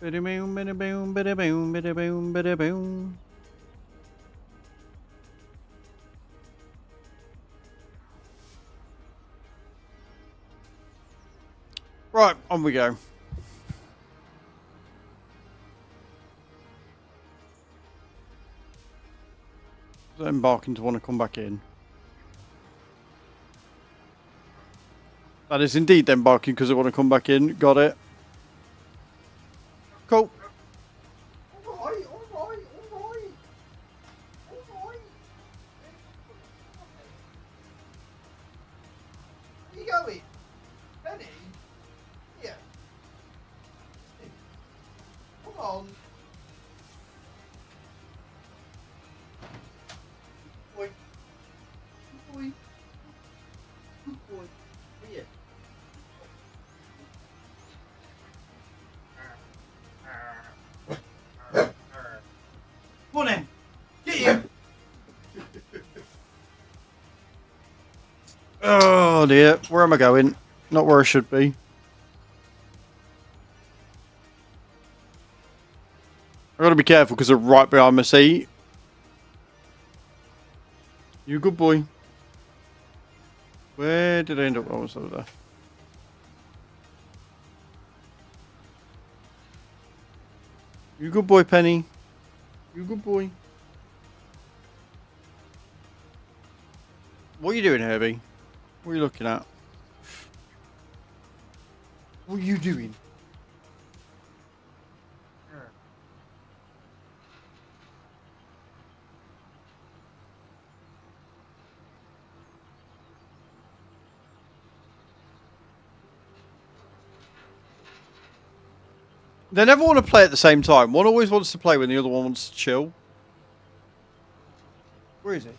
Biddy boom, biddy boom, biddy boom, biddy boom, biddy boom. Right, on we go. Is embarking to want to come back in? That is indeed embarking because I want to come back in. Got it. Cool. Alright. Where you going? Penny? Yeah. Come on. Boy. Good boy. Good boy. Here. Come on then. Get him. Oh dear. Where am I going? Not where I should be. I gotta be careful because they're right behind my seat. You good boy. Where did I end up? Oh, I was over there. You good boy, Penny. You good boy. What are you doing, Herbie? What are you looking at? What are you doing? They never want to play at the same time. One always wants to play when the other one wants to chill. Where is it?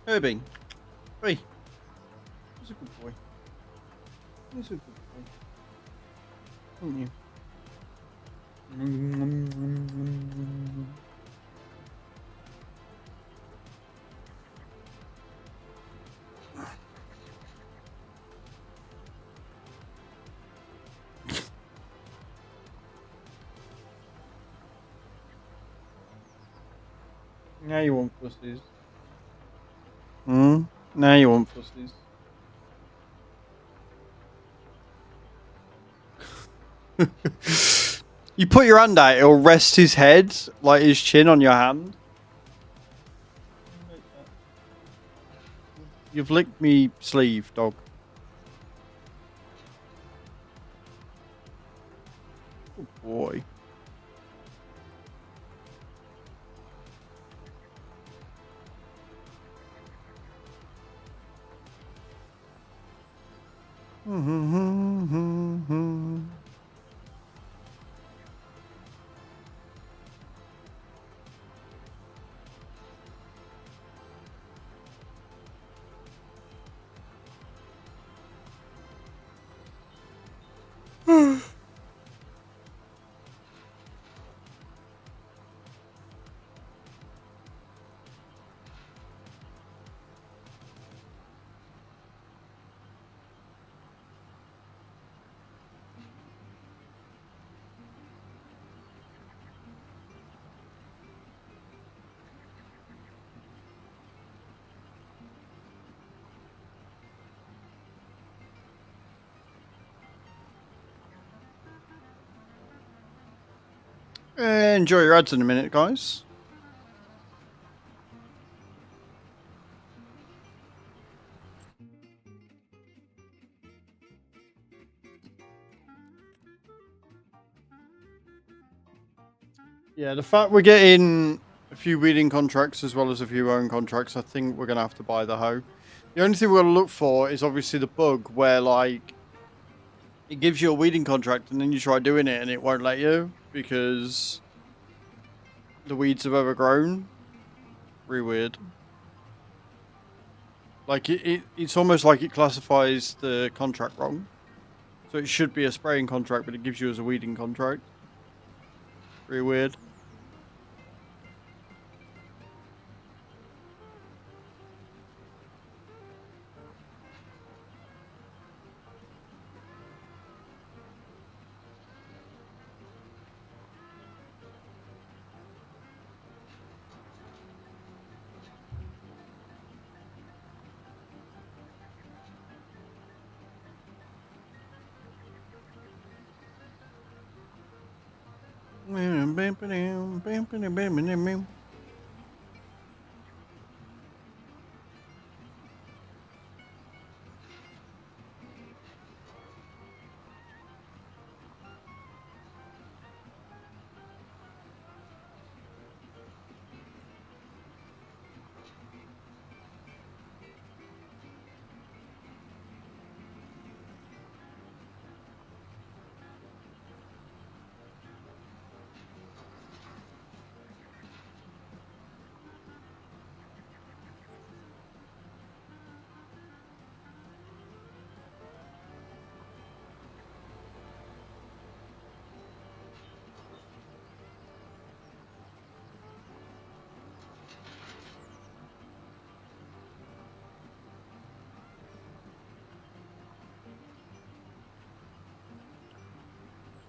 Herbie. Hey. He's a good boy. He's a good boy. Aren't you? Now you want pussies. Hmm? Now you want pussies. You put your hand out, it'll rest his head, like his chin on your hand. You've licked me sleeve, dog. Good boy. Enjoy your ads in a minute, guys. Yeah, the fact we're getting a few weeding contracts as well as a few own contracts, I think we're going to have to buy the hoe. The only thing we're going to look for is obviously the bug where, like, it gives you a weeding contract and then you try doing it and it won't let you because the weeds have overgrown. Really weird. Like, it's almost like it classifies the contract wrong. So it should be a spraying contract, but it gives you as a weeding contract. Really weird.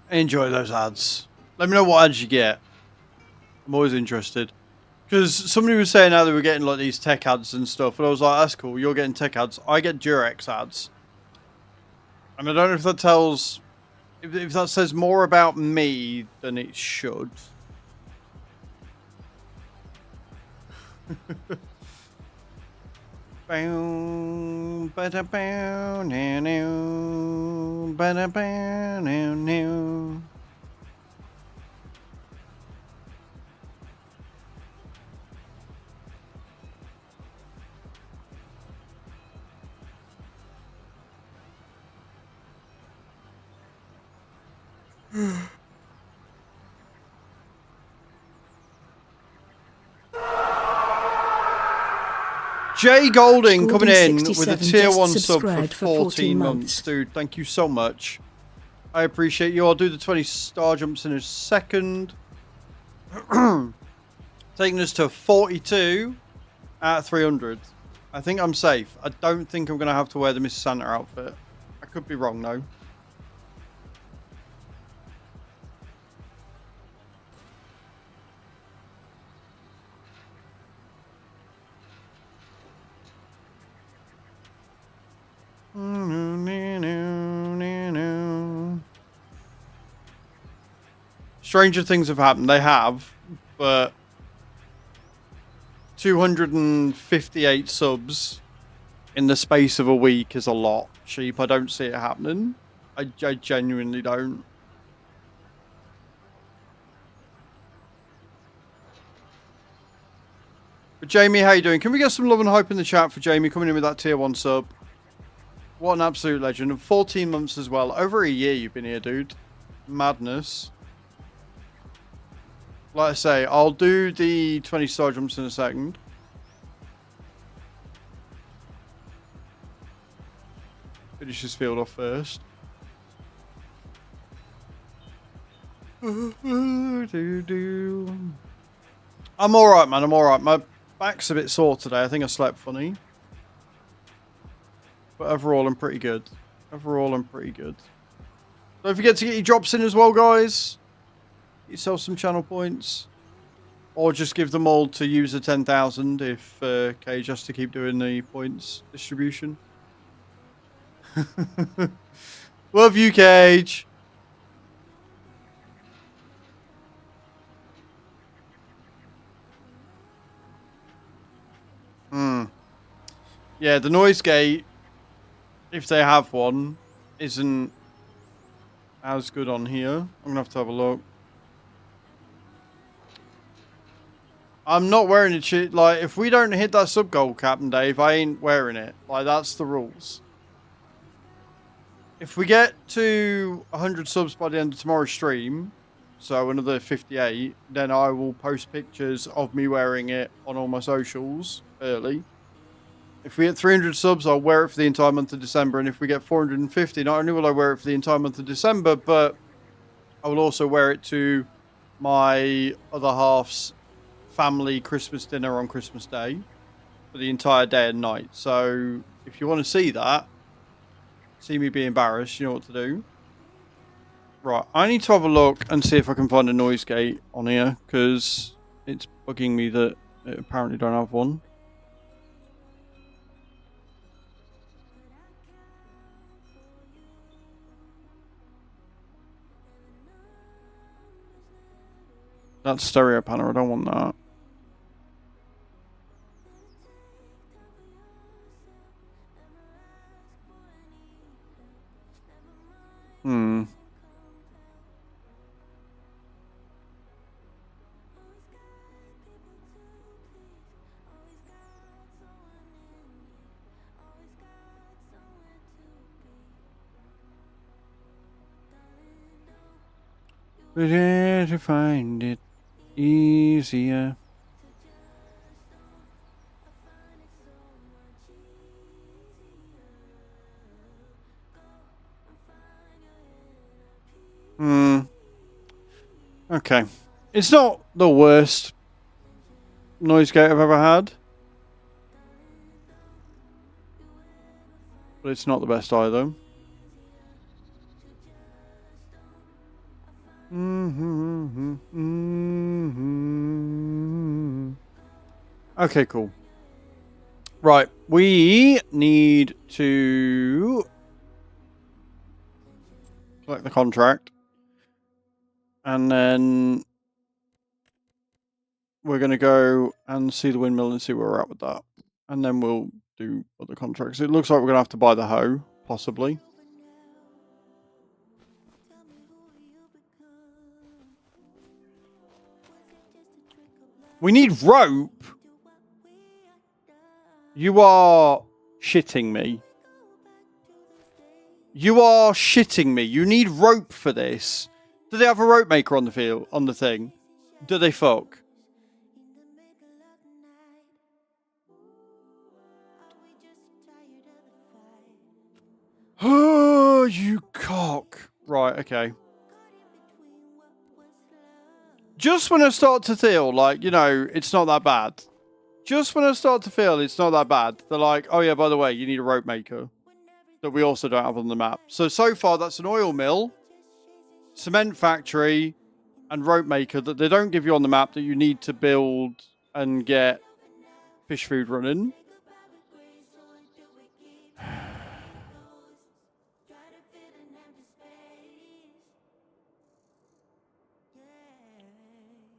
Enjoy those ads. Let me know what ads you get. I'm always interested. Because somebody was saying how they were getting like these tech ads and stuff, and I was like, that's cool, you're getting tech ads. I get Durex ads. And I don't know if that tells... If that says more about me than it should. Bow, ba-da, bow, now, now, ba-da, bow, now, now. Jay Golding coming in with a tier 1 sub for 14 months. Dude, thank you so much. I appreciate you. I'll do the 20 star jumps in a second. Taking us to 42 out of 300. I think I'm safe. I don't think I'm going to have to wear the Miss Santa outfit. I could be wrong though. Stranger things have happened. They have, but 258 subs in the space of a week is a lot. Sheep, I don't see it happening. I genuinely don't. But Jamie, how you doing? Can we get some love and hope in the chat for Jamie coming in with that tier 1 sub? What an absolute legend. And 14 months as well. Over a year you've been here, dude. Madness. Like I say, I'll do the 20 star jumps in a second. Finish this field off first. I'm alright, man. I'm alright. My back's a bit sore today. I think I slept funny. But overall, I'm pretty good. Overall, I'm pretty good. Don't forget to get your drops in as well, guys. Get yourself some channel points. Or just give them all to user 10,000 if Cage has to keep doing the points distribution. Love you, Cage. Yeah, the noise gate, if they have one, isn't as good on here. I'm gonna have to have a look. I'm not wearing it. Like, if we don't hit that sub goal, Captain Dave, I ain't wearing it. Like, that's the rules. If we get to 100 subs by the end of tomorrow's stream, so another 58, then I will post pictures of me wearing it on all my socials early. If we get 300 subs, I'll wear it for the entire month of December. And if we get 450, not only will I wear it for the entire month of December, but I will also wear it to my other half's family Christmas dinner on Christmas Day for the entire day and night. So if you want to see that, see me be embarrassed, you know what to do. Right, I need to have a look and see if I can find a noise gate on here, because it's bugging me that it apparently don't have one. That's stereo panel, I don't want that. But yeah, to find it easier. Okay. It's not the worst noise gate I've ever had, but it's not the best either. Okay, cool. Right, we need to collect the contract, and then we're going to go and see the windmill and see where we're at with that, and then we'll do other contracts. It looks like we're going to have to buy the hoe, possibly. We need rope. You are shitting me. You are shitting me. You need rope for this. Do they have a rope maker on the field, on the thing? Do they fuck? Oh, you cock. Right, okay. Just when I start to feel like, you know, it's not that bad. Just when I start to feel it's not that bad, they're like, oh yeah, by the way, you need a rope maker that we also don't have on the map. So far, that's an oil mill, cement factory, and rope maker that they don't give you on the map that you need to build and get fish food running.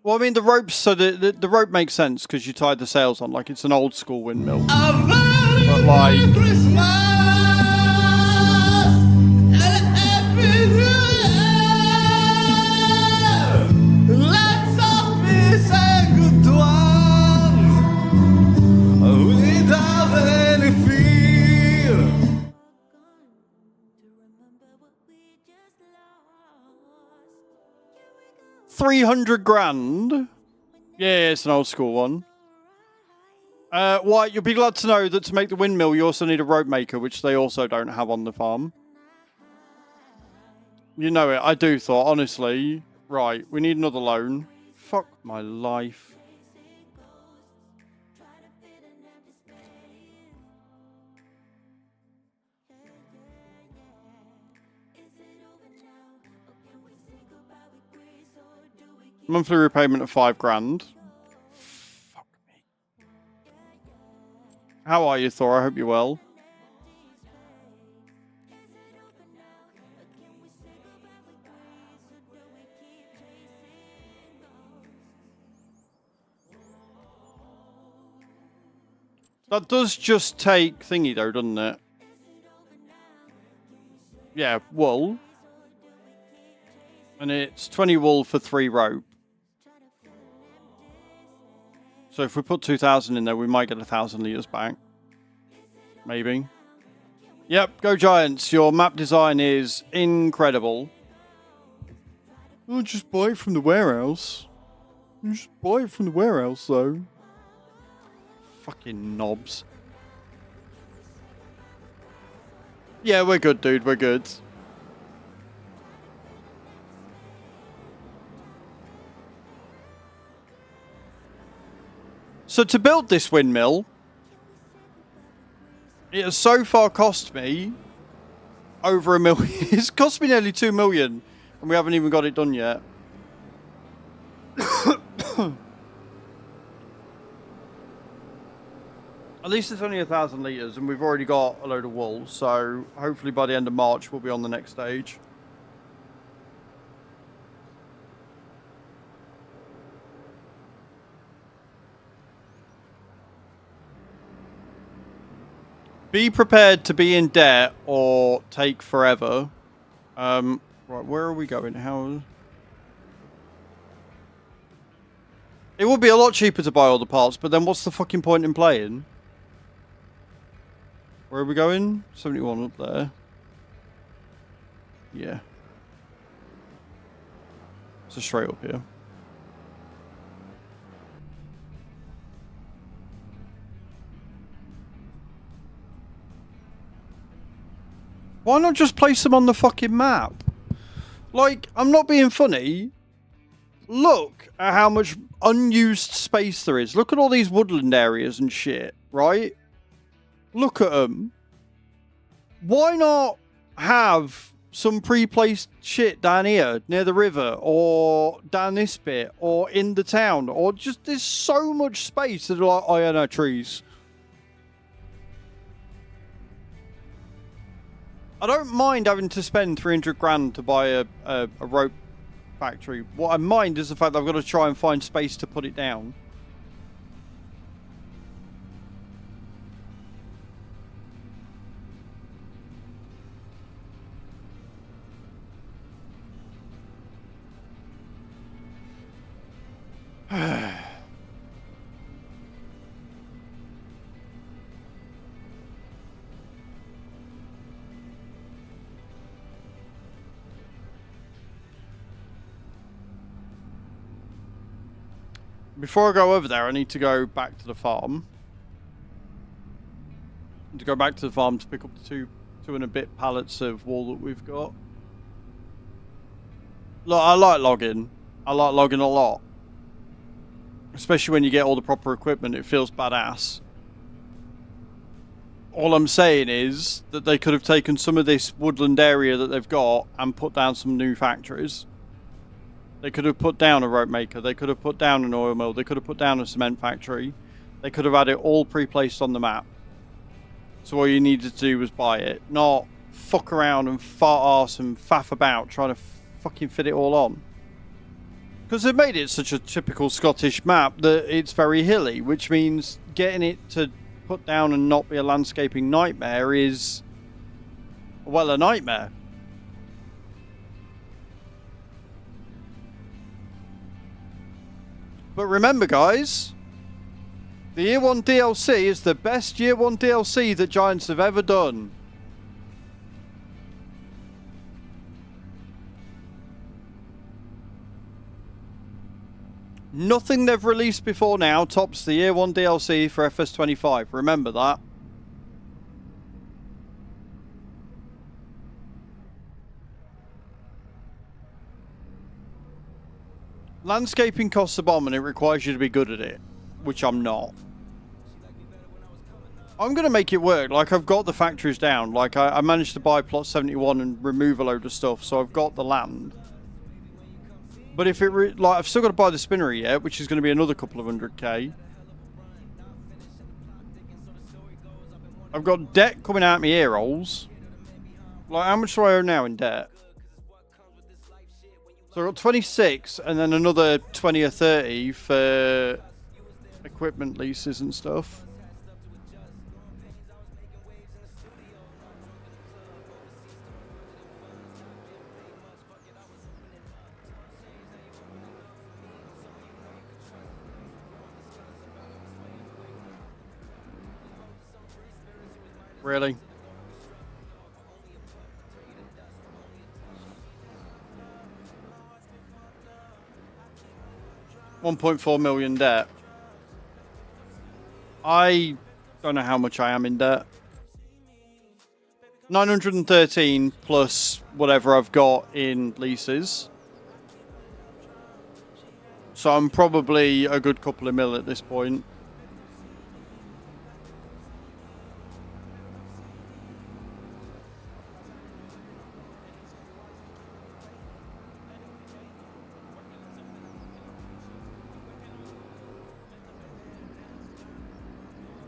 Well, I mean, the ropes, so the rope makes sense because you tied the sails on, like it's an old school windmill. But like... $300,000. Yeah, it's an old school one. Why, you'll be glad to know that to make the windmill, you also need a rope maker, which they also don't have on the farm. You know it, I do thought, honestly. Right, we need another loan. Fuck my life. Monthly repayment of $5,000. Fuck me. How are you, Thor? I hope you're well. That does just take thingy though, doesn't it? Yeah, wool. And it's 20 wool for 3 rope. So if we put 2,000 in there, we might get 1,000 litres back. Maybe. Yep, go Giants. Your map design is incredible. I'll just buy it from the warehouse. Just buy it from the warehouse, though. Fucking knobs. Yeah, we're good, dude. We're good. So to build this windmill, it has so far cost me over $1 million. It's cost me nearly 2 million, and we haven't even got it done yet. At least it's only 1,000 litres, and we've already got a load of wool, so hopefully by the end of March we'll be on the next stage. Be prepared to be in debt or take forever. Right, where are we going? How? It would be a lot cheaper to buy all the parts, but then what's the fucking point in playing? Where are we going? 71 up there. Yeah. So straight up here. Why not just place them on the fucking map? Like, I'm not being funny. Look at how much unused space there is. Look at all these woodland areas and shit, right? Look at them. Why not have some pre-placed shit down here near the river or down this bit or in the town? Or just there's so much space that are like, oh yeah, no, trees. I don't mind having to spend 300 grand to buy a rope factory. What I mind is the fact that I've got to try and find space to put it down. Before I go over there, I need to go back to the farm. To go back to the farm to pick up the two and a bit pallets of wool that we've got. Look, I like logging. I like logging a lot. Especially when you get all the proper equipment, it feels badass. All I'm saying is that they could have taken some of this woodland area that they've got and put down some new factories. They could have put down a rope maker. They could have put down an oil mill. They could have put down a cement factory. They could have had it all pre-placed on the map. So all you needed to do was buy it. Not fuck around and fart arse and faff about trying to fucking fit it all on. Because they've made it such a typical Scottish map that it's very hilly, which means getting it to put down and not be a landscaping nightmare is, well, a nightmare. But remember, guys, the Year 1 DLC is the best Year 1 DLC that Giants have ever done. Nothing they've released before now tops the Year 1 DLC for FS25. Remember that. Landscaping costs a bomb and it requires you to be good at it, which I'm not. I'm going to make it work. Like, I've got the factories down. Like, I managed to buy plot 71 and remove a load of stuff, so I've got the land. But if it, like, I've still got to buy the spinnery yet, which is going to be another couple of 100k. I've got debt coming out my ear holes. Like, how much do I owe now in debt? So I've got 26 and then another 20 or 30 for equipment leases and stuff. Really? $1.4 million debt. I don't know how much I am in debt. 913 plus whatever I've got in leases. So I'm probably a good couple of mil at this point.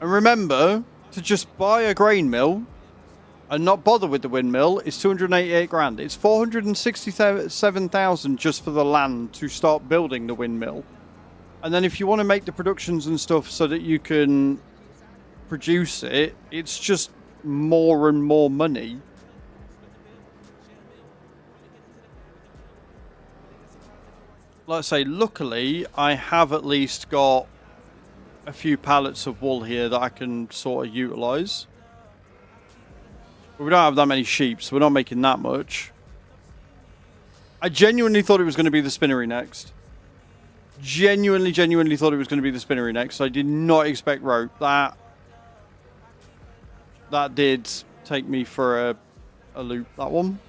And remember, to just buy a grain mill and not bother with the windmill is 288 grand. It's 467,000 just for the land to start building the windmill. And then if you want to make the productions and stuff so that you can produce it, it's just more and more money. Like I say, luckily, I have at least got a few pallets of wool here that I can sort of utilize. But we don't have that many sheep, so we're not making that much. I genuinely thought it was going to be the spinnery next. Genuinely thought it was going to be the spinnery next. I did not expect rope. That did take me for a loop, that one.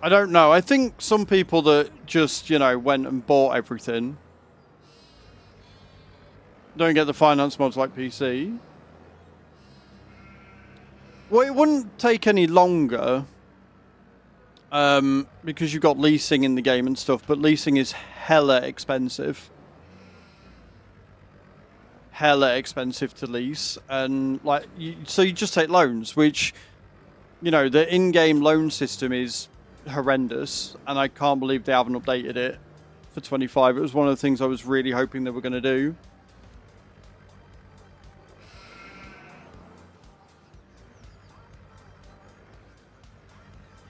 I don't know. I think some people that just, you know, went and bought everything don't get the finance mods like PC. Well, it wouldn't take any longer because you've got leasing in the game and stuff, but leasing is hella expensive. Hella expensive to lease. And, like, so you just take loans, which, you know, the in-game loan system is horrendous, and I can't believe they haven't updated it for 25. It was one of the things I was really hoping they were going to do.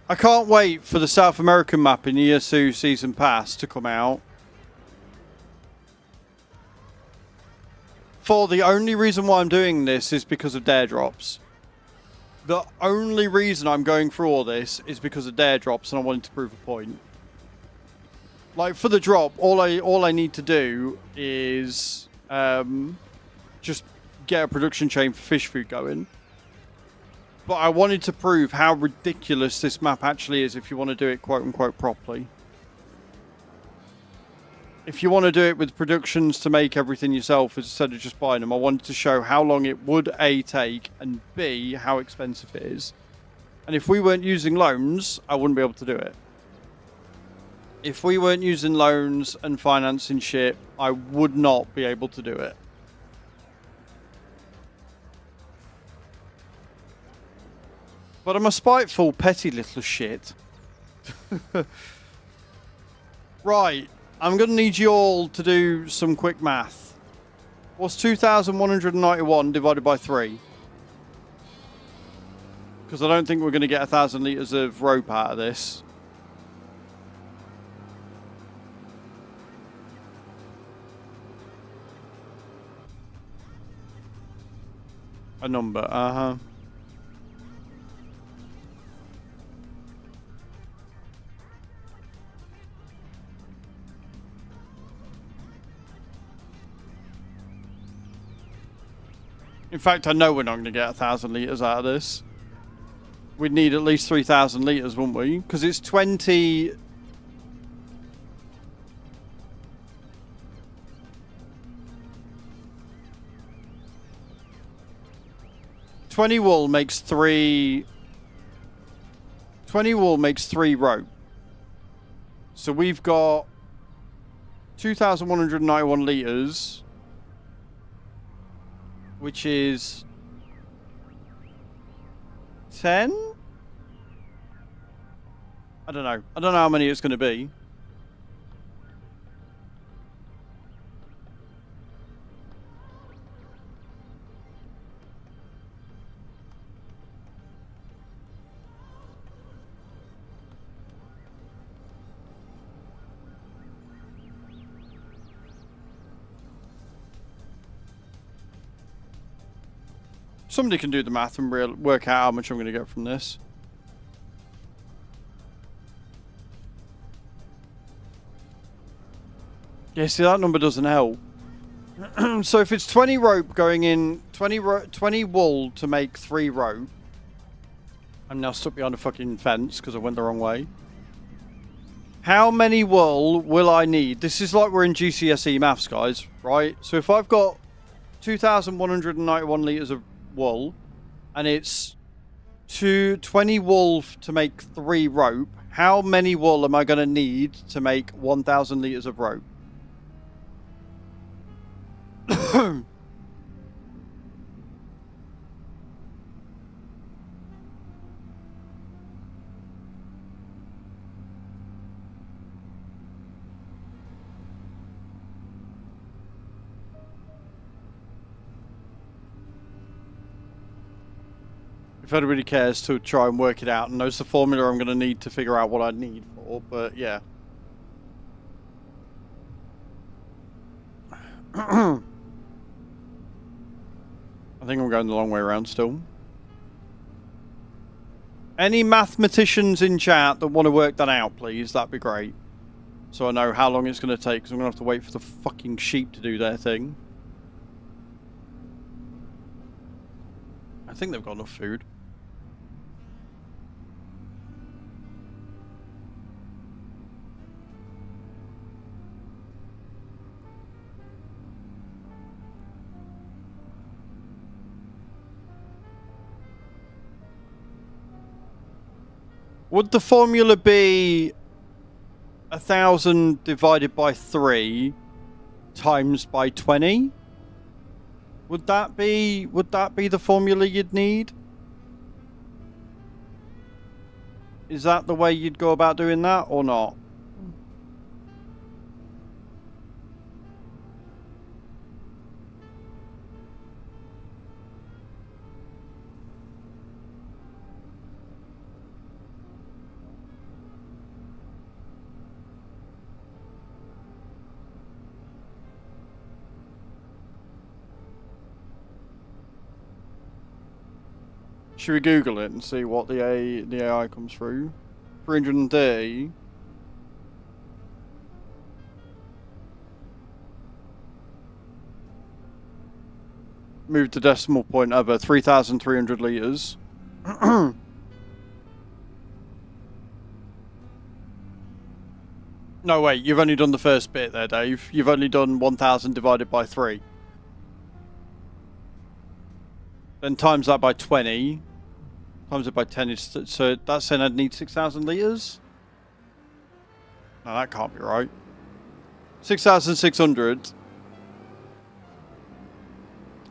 I can't wait for the South American map in Year 2 Season Pass to come out. For the only reason why I'm doing this is because of dare drops. The only reason I'm going through all this is because of dare drops, and I wanted to prove a point. Like, for the drop, all I need to do is just get a production chain for fish food going. But I wanted to prove how ridiculous this map actually is if you want to do it quote-unquote properly. If you want to do it with productions to make everything yourself instead of just buying them, I wanted to show how long it would A, take, and B, how expensive it is. And if we weren't using loans, I wouldn't be able to do it. If we weren't using loans and financing shit, I would not be able to do it. But I'm a spiteful, petty little shit. Right. I'm going to need you all to do some quick math. What's 2,191 divided by 3? Because I don't think we're going to get 1,000 litres of rope out of this. A number, uh-huh. In fact, I know we're not going to get 1,000 litres out of this. We'd need at least 3,000 litres, wouldn't we? Because it's 20... wool makes 3... 20 wool makes 3 rope. So we've got 2,191 litres, which is 10? I don't know. I don't know how many it's going to be. Somebody can do the math and work out how much I'm going to get from this. Yeah, see, that number doesn't help. So if it's 20 rope going in, 20 wool to make 3 rope. I'm now stuck behind a fucking fence because I went the wrong way. How many wool will I need? This is like we're in GCSE maths, guys, right? So if I've got 2,191 litres of wool, and it's 20 wool to make 3 rope, how many wool am I going to need to make 1,000 litres of rope? If anybody cares to try and work it out and knows the formula I'm going to need to figure out what I need for, but yeah. I think I'm going the long way around still. Any mathematicians in chat that want to work that out, please? That'd be great. So I know how long it's going to take, because I'm going to have to wait for the fucking sheep to do their thing. I think they've got enough food. Would the formula be 1,000 divided by 3 times by 20? Would that be the formula you'd need? Is that the way you'd go about doing that or not? Should we Google it and see what the AI comes through? 330. Move the decimal point over 3,300 litres. No, wait, you've only done the first bit there, Dave. You've only done 1,000 divided by 3. Then times that by 20. Times it by 10 is... So that's saying I'd need 6,000 litres? No, that can't be right. 6,600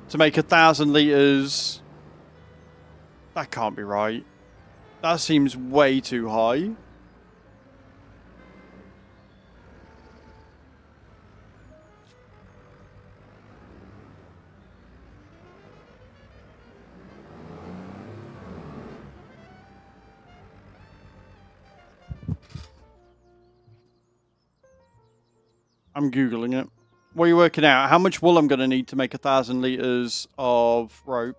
to make 1,000 litres. That can't be right. That seems way too high. I'm Googling it. What are you working out? How much wool I'm going to need to make 1,000 litres of rope?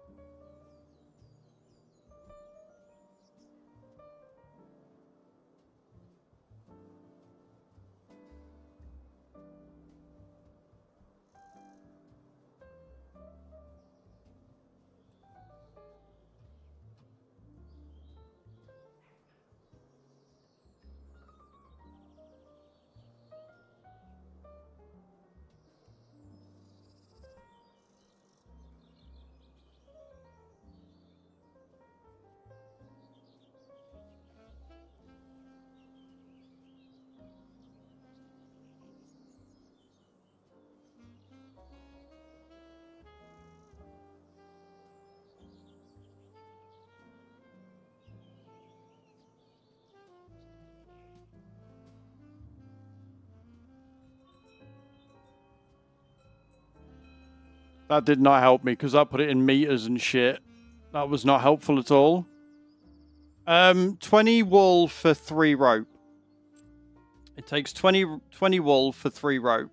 That did not help me because I put it in meters and shit. That was not helpful at all. 20 wool for 3 rope. It takes 20 wool for 3 rope.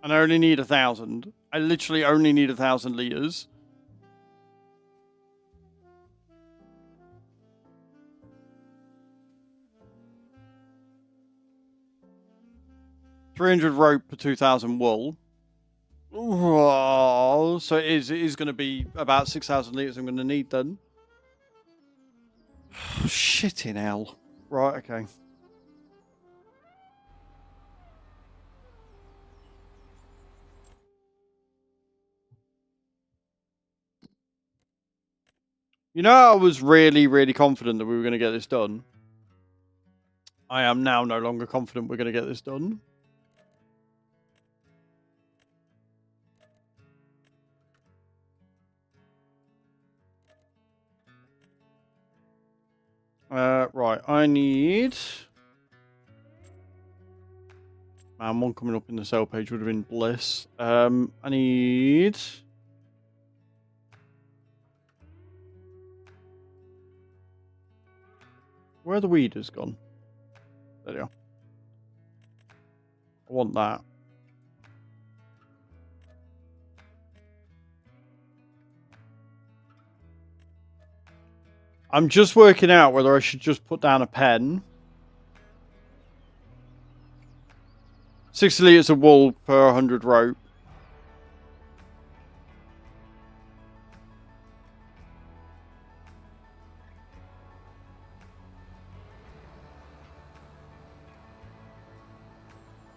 And I only need 1,000. I literally only need 1,000 liters. $300 rope per 2,000 wool. Oh, so it is going to be about 6,000 liters I'm going to need then. Shitting hell. Right, okay. You know, I was really, really confident that we were going to get this done. I am now no longer confident we're going to get this done. Right, I need... Man, one coming up in the sale page would have been bliss. I need... Where are the weeders gone? There they are. I want that. I'm just working out whether I should just put down a pen. 60 litres of wool per 100 rope.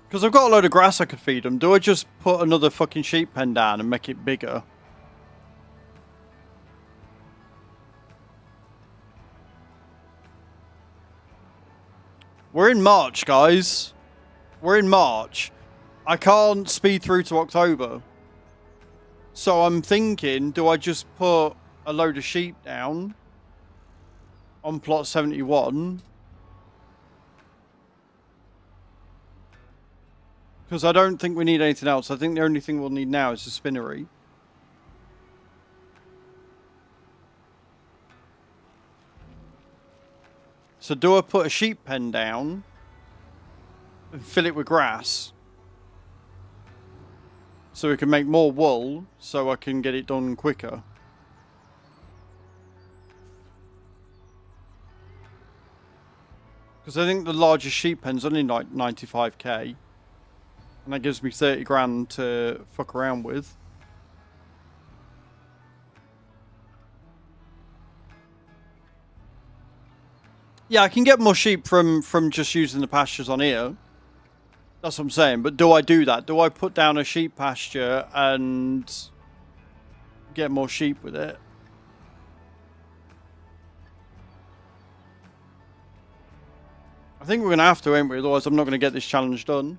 Because I've got a load of grass I could feed them. Do I just put another fucking sheep pen down and make it bigger? We're in March, guys. We're in March. I can't speed through to October. So I'm thinking, do I just put a load of sheep down on plot 71? Because I don't think we need anything else. I think the only thing we'll need now is a spinnery. So do I put a sheep pen down and fill it with grass so we can make more wool so I can get it done quicker? Because I think the largest sheep pen's only like 95k. And that gives me 30 grand to fuck around with. Yeah, I can get more sheep from just using the pastures on here. That's what I'm saying. But do I do that? Do I put down a sheep pasture and get more sheep with it? I think we're going to have to, ain't we? Otherwise I'm not going to get this challenge done.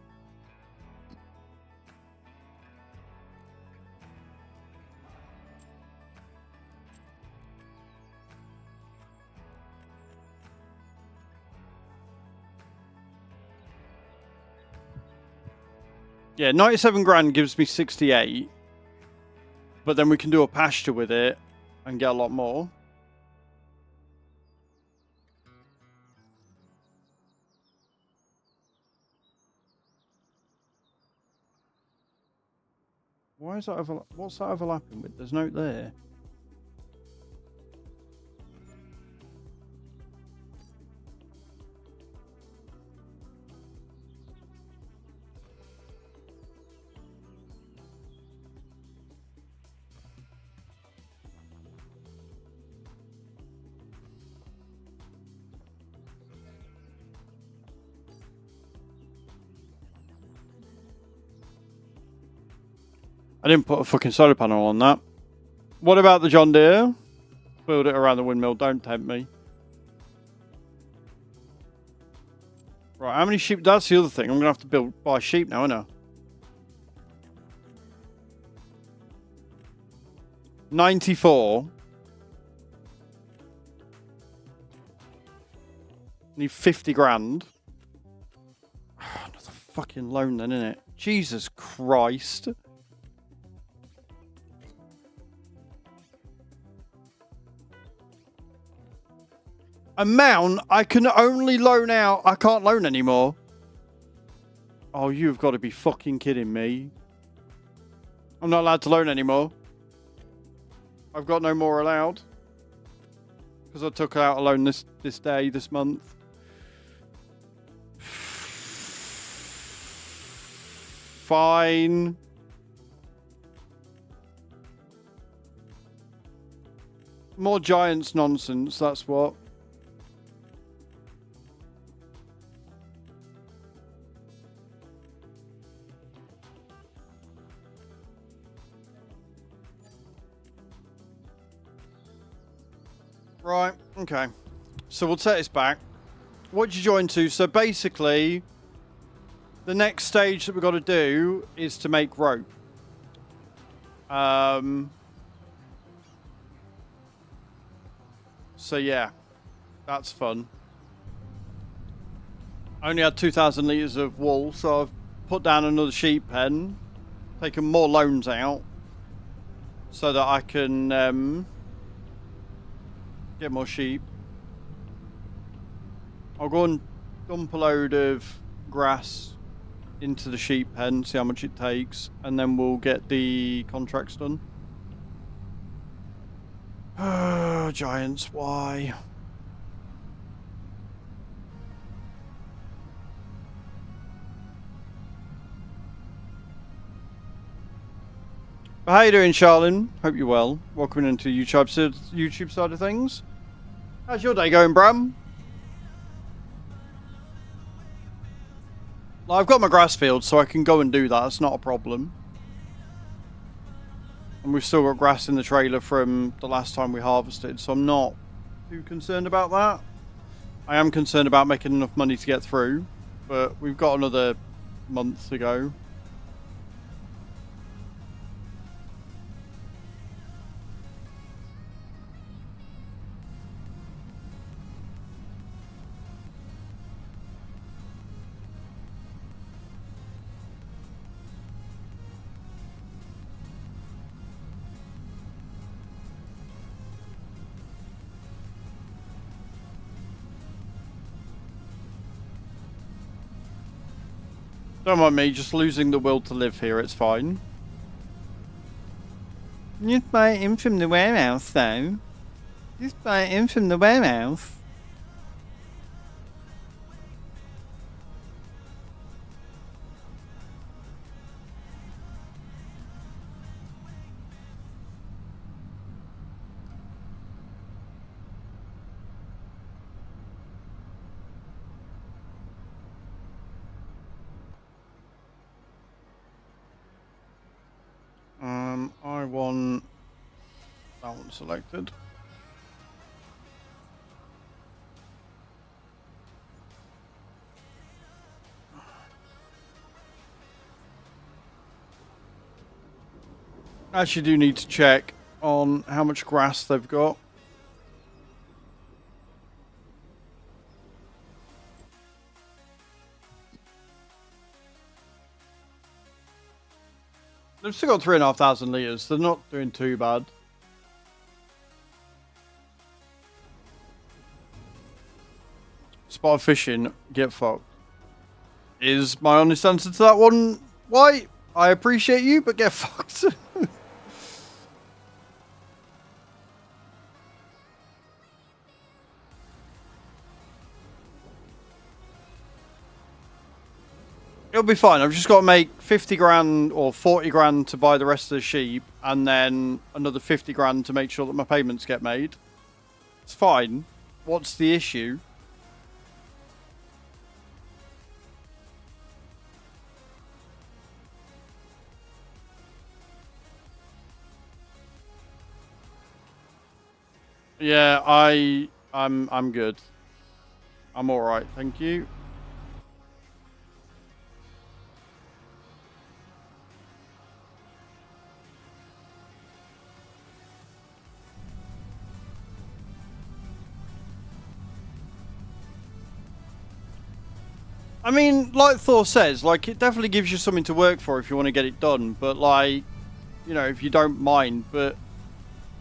Yeah, 97 grand gives me 68. But then we can do a pasture with it and get a lot more. Why is that what's that overlapping with? There's no there. I didn't put a fucking solar panel on that. What about the John Deere? Build it around the windmill. Don't tempt me. Right, how many sheep? That's the other thing. I'm going to have to buy sheep now, aren't I? 94. Need 50 grand. Another fucking loan then, innit? Jesus Christ. Amount I can only loan out. I can't loan anymore. Oh, you've got to be fucking kidding me. I'm not allowed to loan anymore. I've got no more allowed. Because I took out a loan this month. Fine. More Giants nonsense, that's what. Right, okay. So we'll take this back. What did you join to? So basically, the next stage that we've got to do is to make rope. So yeah, that's fun. I only had 2,000 litres of wool, so I've put down another sheep pen, taken more loans out, so that I can get more sheep. I'll go and dump a load of grass into the sheep pen, see how much it takes, and then we'll get the contracts done. Oh, Giants, why? How you doing, Charlene? Hope you're well. Welcome into the YouTube side of things. How's your day going, Bram? Well, I've got my grass field, so I can go and do that. That's not a problem. And we've still got grass in the trailer from the last time we harvested, so I'm not too concerned about that. I am concerned about making enough money to get through, but we've got another month to go. Don't mind me, just losing the will to live here, it's fine. Just buy it in from the warehouse, though. Just buy it in from the warehouse. I want that one selected. I actually do need to check on how much grass they've got. They've still got 3,500 litres. They're not doing too bad. Spot fishing, get fucked. Is my honest answer to that one. Why? I appreciate you, but get fucked. It'll be fine. I've just got to make 50 grand or 40 grand to buy the rest of the sheep, and then another 50 grand to make sure that my payments get made. It's fine. What's the issue? Yeah, I'm good. I'm all right, thank you. I mean, like Thor says, like, it definitely gives you something to work for if you want to get it done. But, like, you know, if you don't mind. But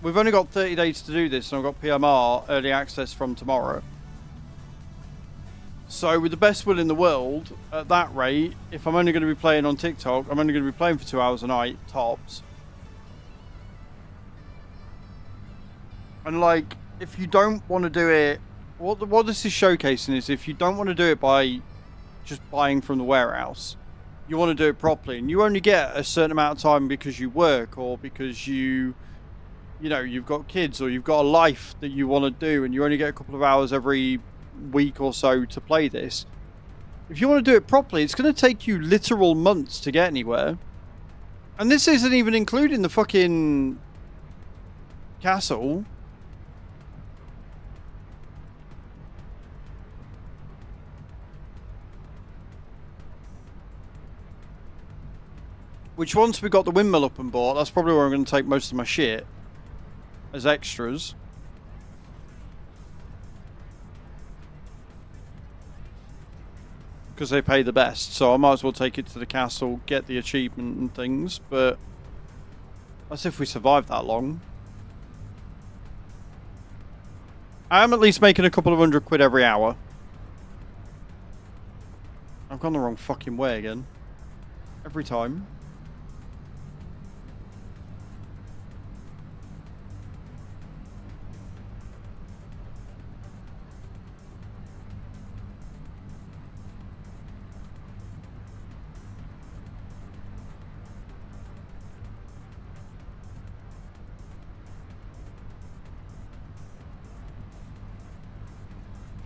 we've only got 30 days to do this, and I've got PMR early access from tomorrow. So with the best will in the world, at that rate, if I'm only going to be playing on TikTok, I'm only going to be playing for 2 hours a night, tops. And like, if you don't want to do it, what this is showcasing is if you don't want to do it by just buying from the warehouse, you want to do it properly, and you only get a certain amount of time because you work or because you know, you've got kids or you've got a life that you want to do, and you only get a couple of hours every week or so to play this. If you want to do it properly, it's going to take you literal months to get anywhere. And this isn't even including the fucking castle. Which, once we got the windmill up and bought, that's probably where I'm going to take most of my shit as extras. Because they pay the best, so I might as well take it to the castle, get the achievement and things, but that's if we survive that long. I am at least making a couple of £100 every hour. I've gone the wrong fucking way again. Every time.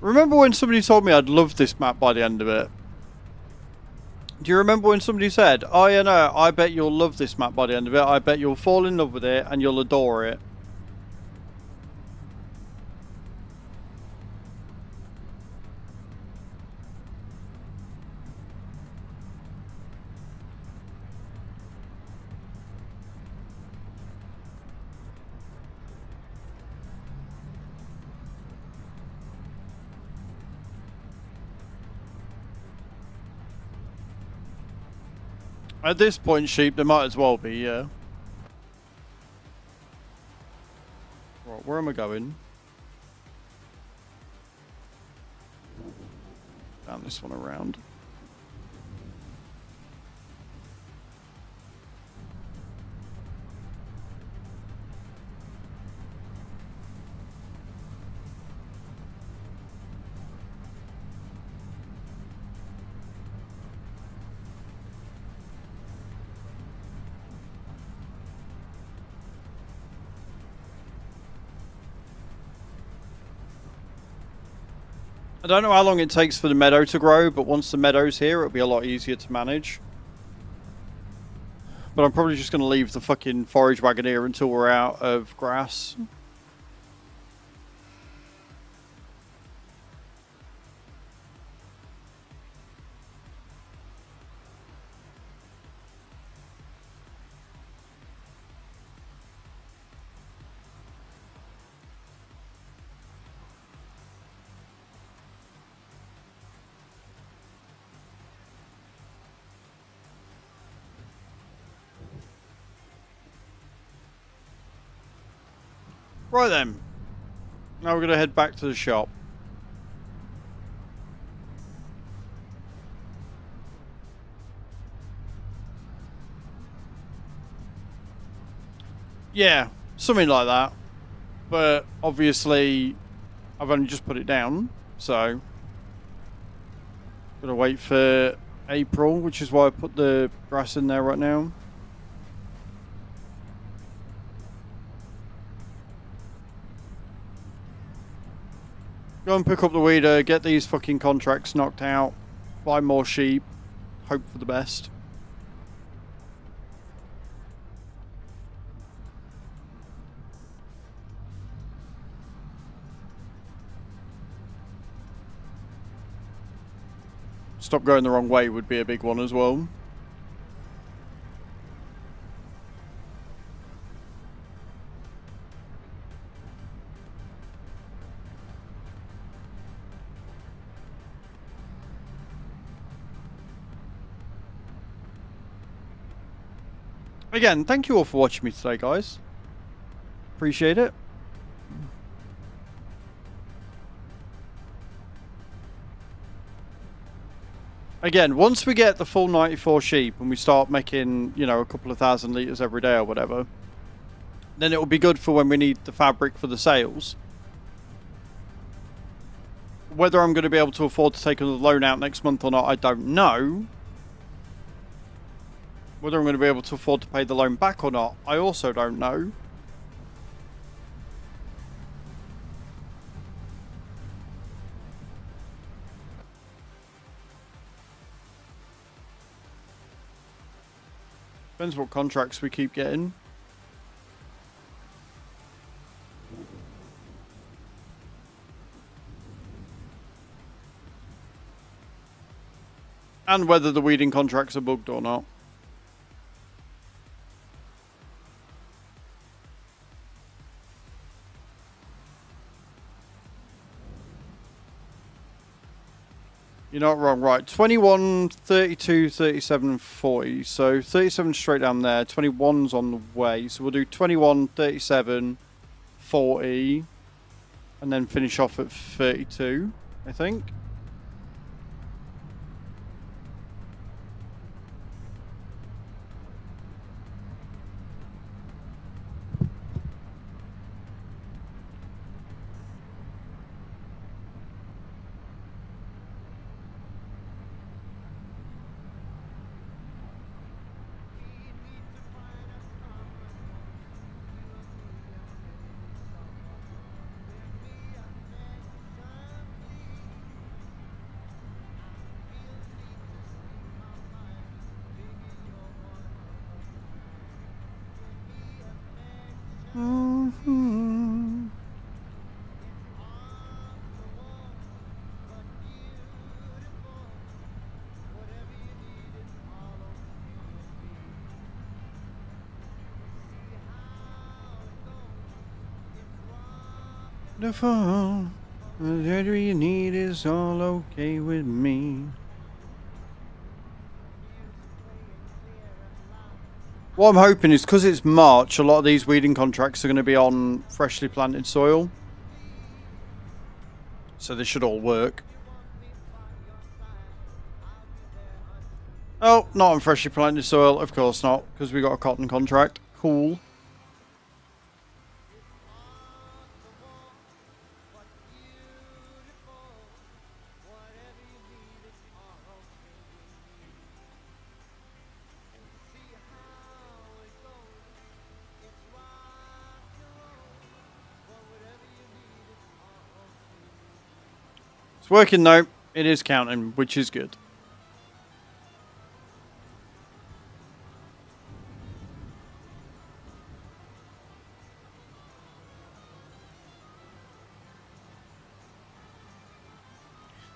Remember when somebody told me I'd love this map by the end of it? Do you remember when somebody said, oh yeah, no, I bet you'll love this map by the end of it, I bet you'll fall in love with it and you'll adore it? At this point, sheep, there might as well be, yeah. Right, where am I going? Down this one around. I don't know how long it takes for the meadow to grow, but once the meadow's here, it'll be a lot easier to manage. But I'm probably just going to leave the fucking forage wagon here until we're out of grass. Right then. Now we're going to head back to the shop. Yeah, something like that. But obviously, I've only just put it down, so gotta wait for April, which is why I put the grass in there right now. Go and pick up the weeder, get these fucking contracts knocked out, buy more sheep, hope for the best. Stop going the wrong way would be a big one as well. Again, thank you all for watching me today, guys. Appreciate it. again, once we get the full 94 sheep and we start making, you know, a couple of thousand litres every day or whatever, then it will be good for when we need the fabric for the sails. Whether I'm going to be able to afford to take another loan out next month or not, I don't know. Whether I'm going to be able to afford to pay the loan back or not, I also don't know. Depends what contracts we keep getting. And whether the weeding contracts are bugged or not. You're not wrong, right. 21, 32, 37, 40. So 37 straight down there. 21's on the way. So we'll do 21, 37, 40. And then finish off at 32, I think. Wonderful. Whatever you need is all okay with me. What I'm hoping is, because it's March, a lot of these weeding contracts are going to be on freshly planted soil. So they should all work. Oh, not on freshly planted soil. Of course not, because we got a cotton contract. Cool. It's working though. It is counting, which is good.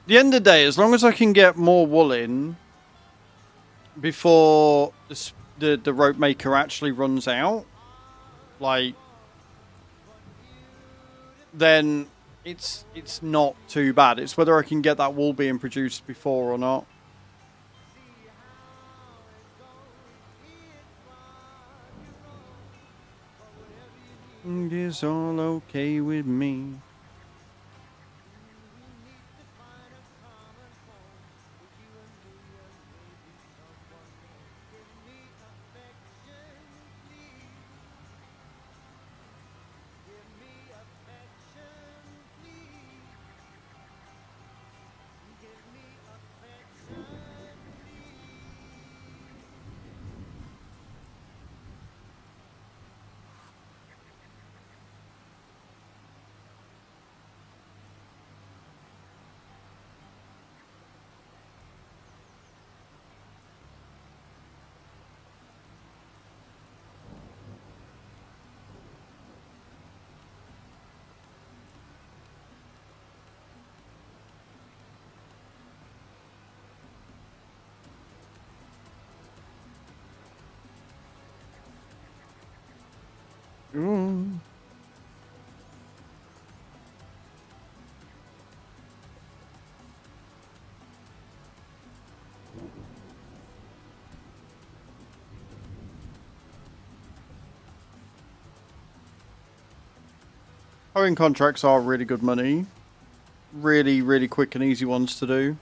At the end of the day, as long as I can get more wool in before the rope maker actually runs out, like, then it's not too bad. It's whether I can get that wool being produced before or not. It is all okay with me. Ooh. Hoeing contracts are really good money. Really, really quick and easy ones to do.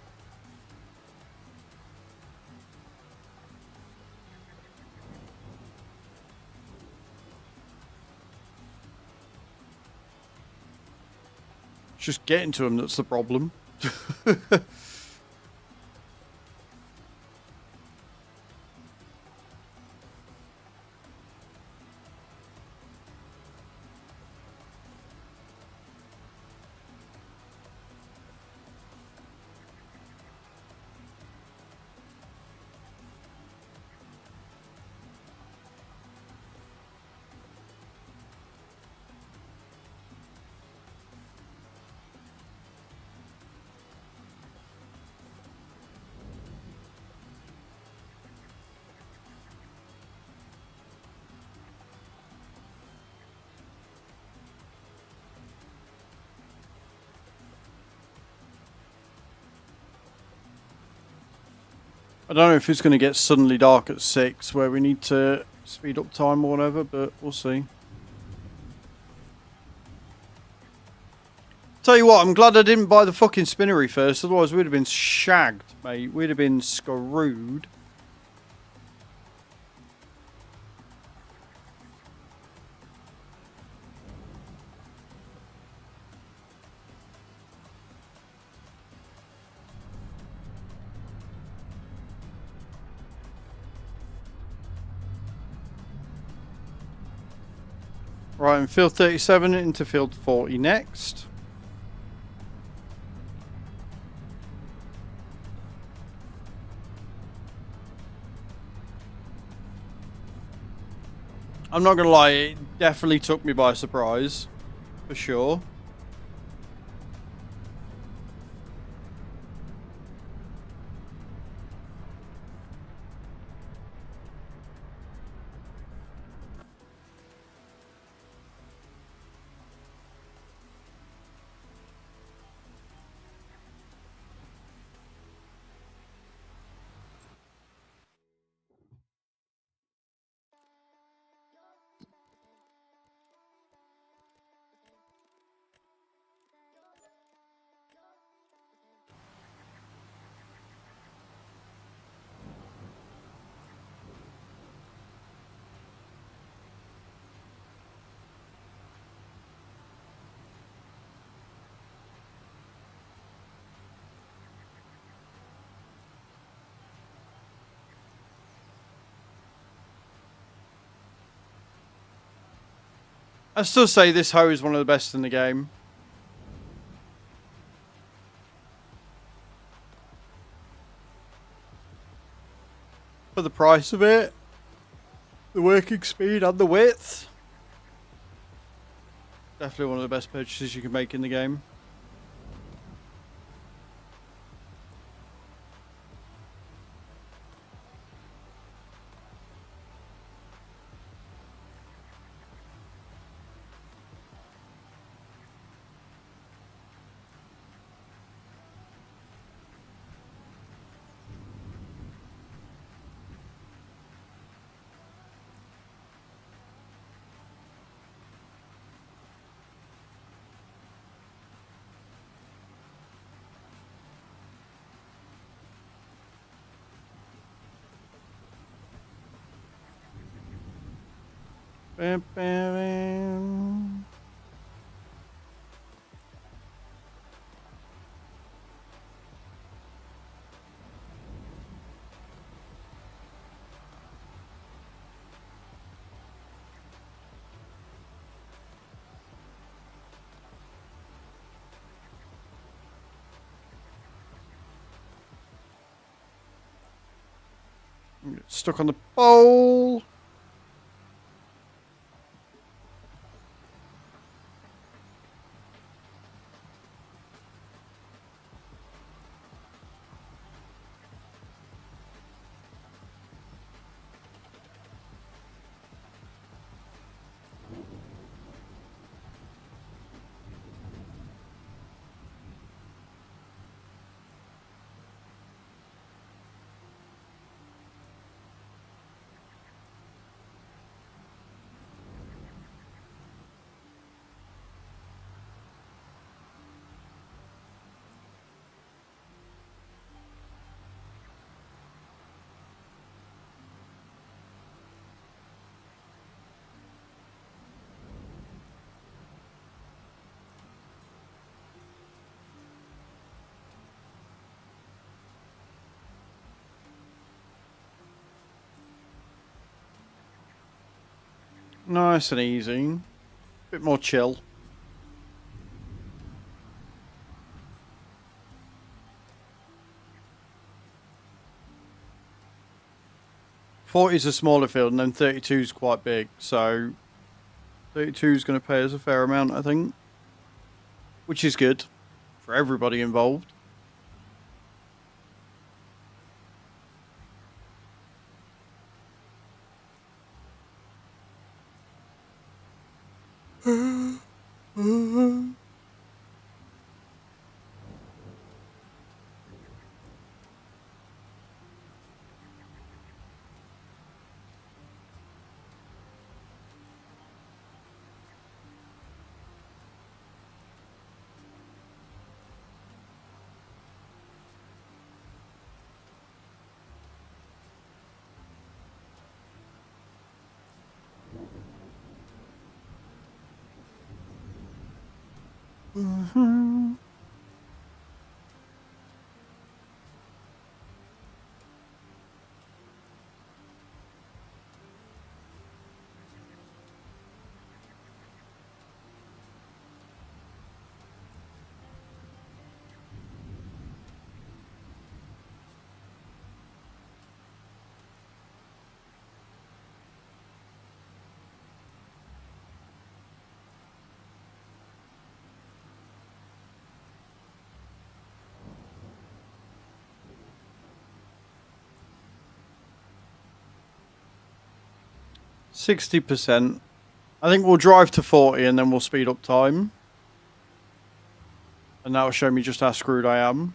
It's just getting to them that's the problem. I don't know if it's going to get suddenly dark at 6 where we need to speed up time or whatever, but we'll see. Tell you what, I'm glad I didn't buy the fucking spinnery first, otherwise we'd have been shagged, mate. We'd have been screwed. Right, in field 37 into field 40 next. I'm not going to lie, it definitely took me by surprise. For sure. I still say this hoe is one of the best in the game. For the price of it, the working speed and the width. Definitely one of the best purchases you can make in the game. Bam, bam, bam. Stuck on the pole. Nice and easy. Bit more chill. .40 is a smaller field, and then 32 is quite big. So 32 is going to pay us a fair amount, I think, which is good for everybody involved. Mm-hmm. 60%. I think we'll drive to 40 and then we'll speed up time. And that'll show me just how screwed I am.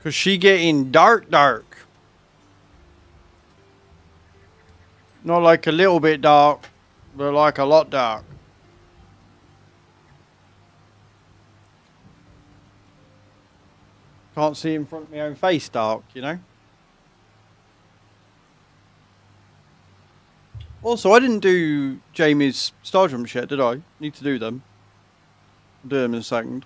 Cause she getting dark. Not like a little bit dark, but like a lot dark. Can't see in front of my own face dark, you know? Also, I didn't do Jamie's star jumps yet, did I? Need to do them. I'll do them in a second.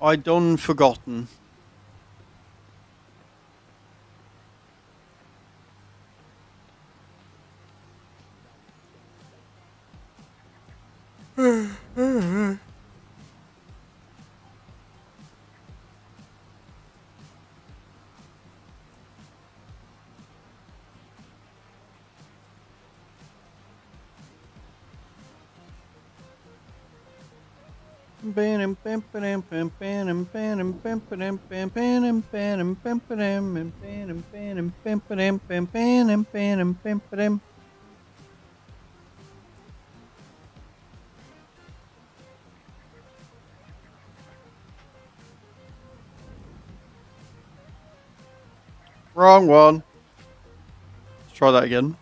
I done forgotten. Wrong one. Let's try that again.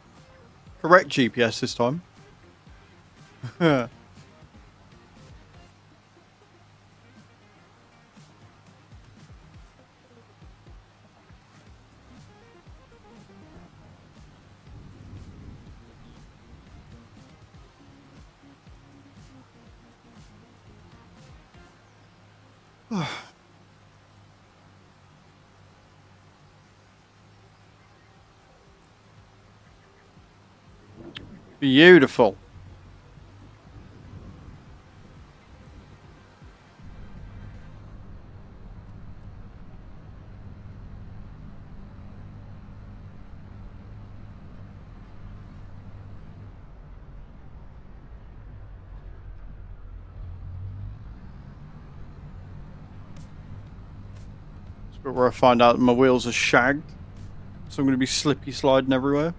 Correct GPS this time. Beautiful. But where I find out that my wheels are shagged, so I'm going to be slippy sliding everywhere.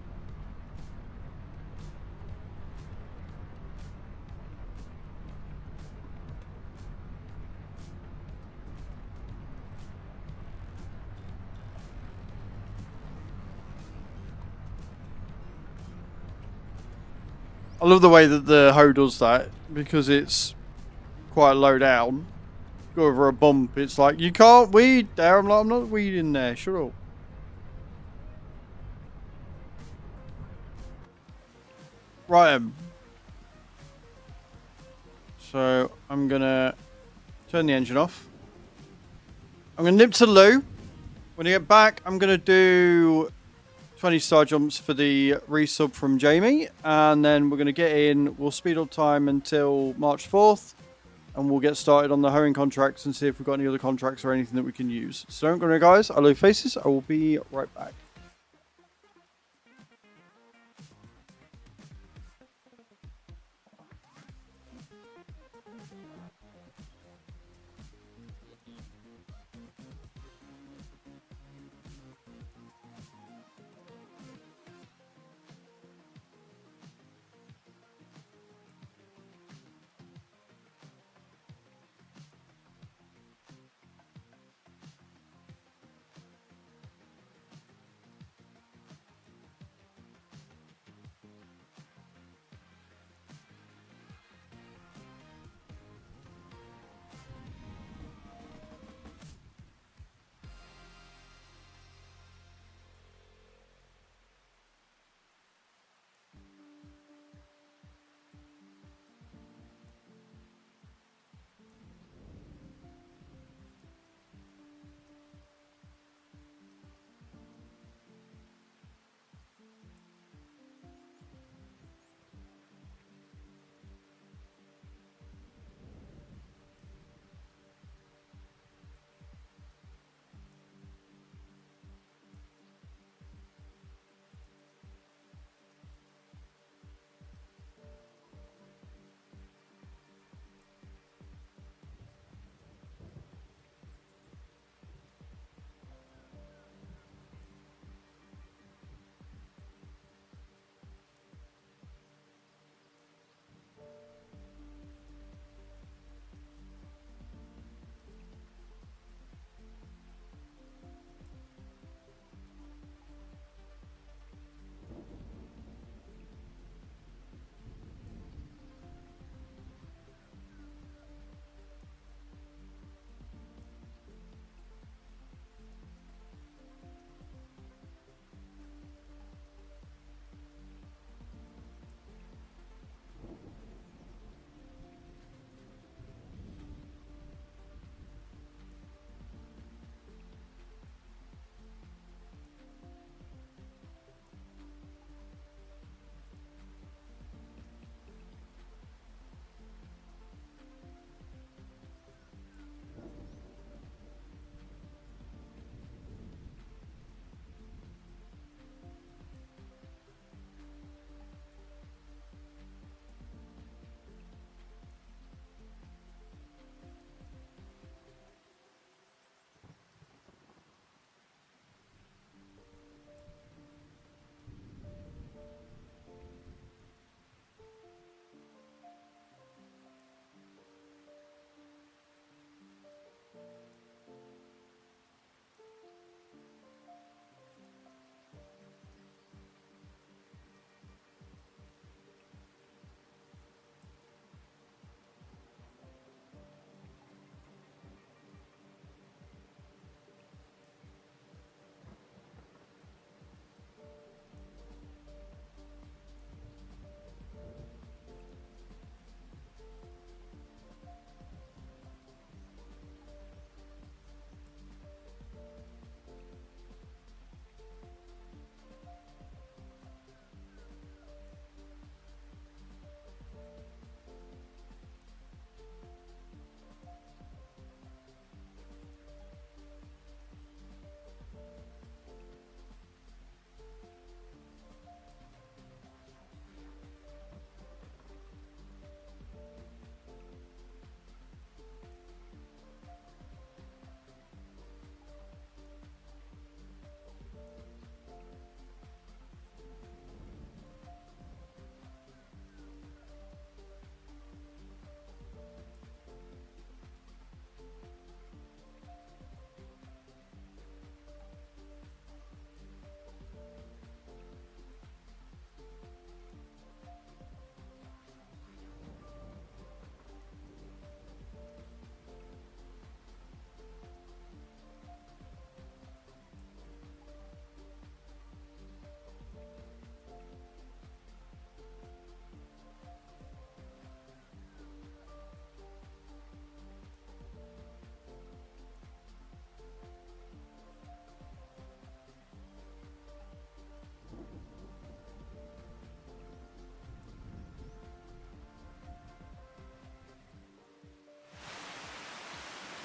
I love the way that the hoe does that because it's quite low down. Go over a bump, it's like, you can't weed there. I'm like, I'm not weeding there, shut up. Right, so I'm gonna turn the engine off. I'm gonna nip to Lou. When I get back, I'm gonna do 20 star jumps for the resub from Jamie, and then we're gonna get in. We'll speed up time until March 4th, and we'll get started on the hoeing contracts and see if we've got any other contracts or anything that we can use. So don't go, guys. I love faces. I will be right back.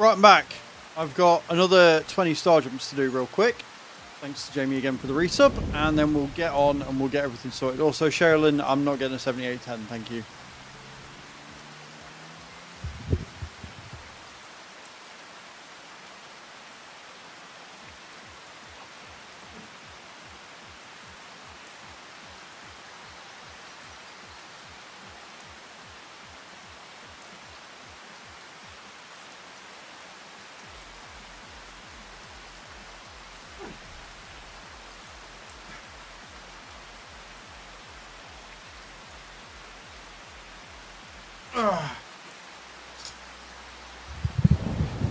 Right, I'm back. I've got another 20 star jumps to do real quick. Thanks to Jamie again for the resub. And then we'll get on and we'll get everything sorted. Also, Sherilyn, I'm not getting a 7810. Thank you.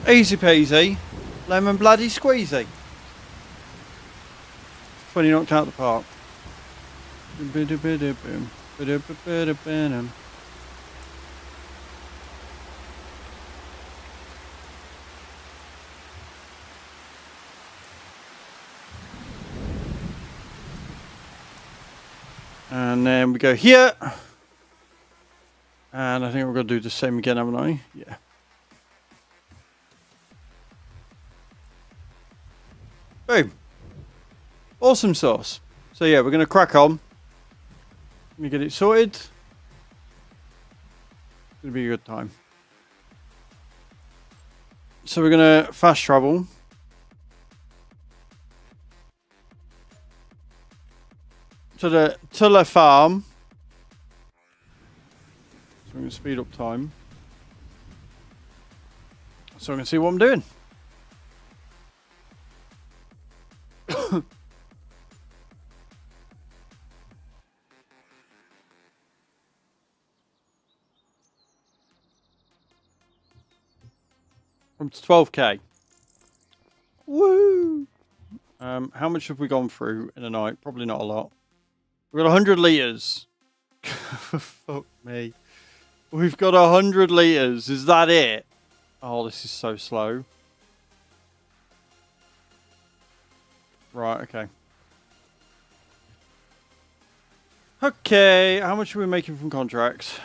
Easy peasy, lemon bloody squeezy. 20 knocked out the park. And then we go here. And I think we're going to do the same again, haven't I? Yeah. Boom. Awesome sauce. So yeah, we're going to crack on. Let me get it sorted. It's going to be a good time. So we're going to fast travel. To the farm. So I'm going to speed up time. So I'm going to see what I'm doing. From 12k. Woo! How much have we gone through in a night? Probably not a lot. We've got 100 litres. Fuck me. We've got 100 litres. Is that it? Oh, this is so slow. Right, okay. Okay, how much are we making from contracts?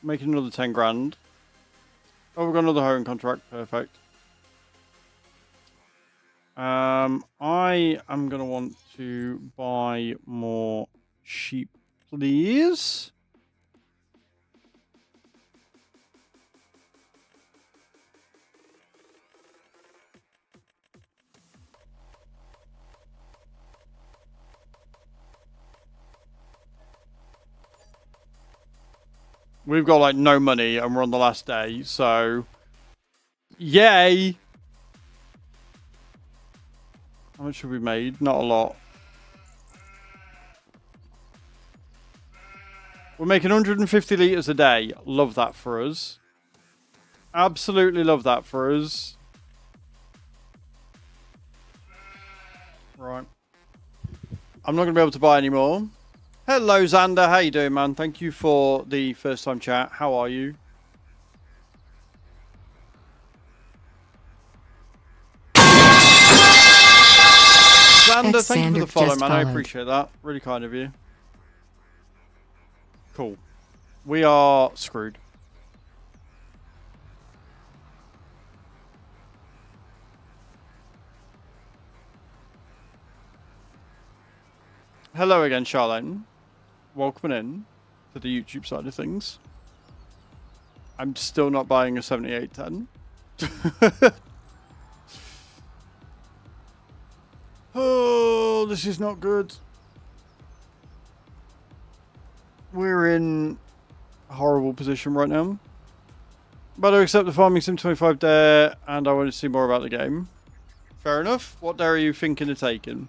Making another 10 grand. Oh, we've got another hiring contract. Perfect. I am going to want to buy more sheep, please. We've got like no money and we're on the last day, so yay! How much have we made? Not a lot. We're making 150 litres a day. Love that for us. Absolutely love that for us. Right. I'm not going to be able to buy any more. Hello, Xander. How you doing, man? Thank you for the first time chat. How are you? Xander, thank you for the follow, man. I appreciate that. Really kind of you. Cool. We are screwed. Hello again, Charlene. Welcome in to the YouTube side of things. I'm still not buying a 7810. Oh, this is not good. We're in a horrible position right now. But I accept the Farming Sim 25 dare, and I want to see more about the game. Fair enough. What dare are you thinking of taking?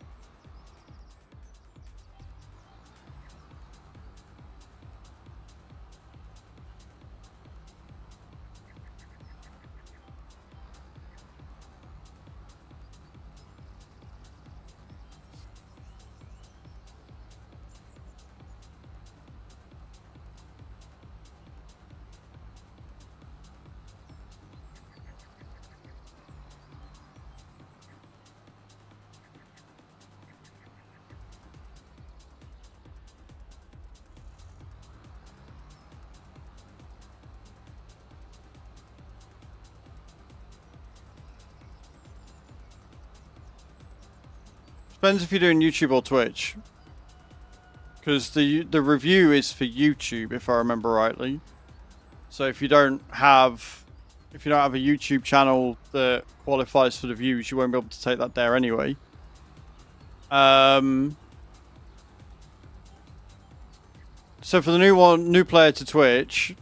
Depends if you're doing YouTube or Twitch. Because the review is for YouTube, if I remember rightly. So if you don't have a YouTube channel that qualifies for the views, you won't be able to take that there anyway. So for the new player to Twitch,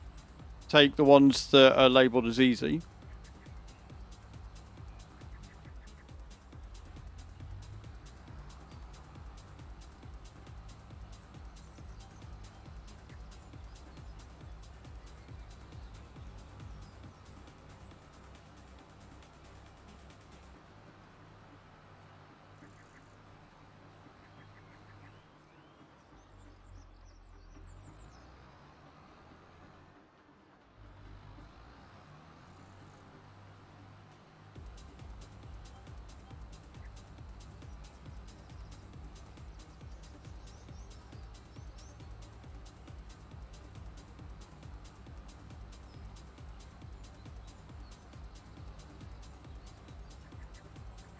take the ones that are labelled as easy.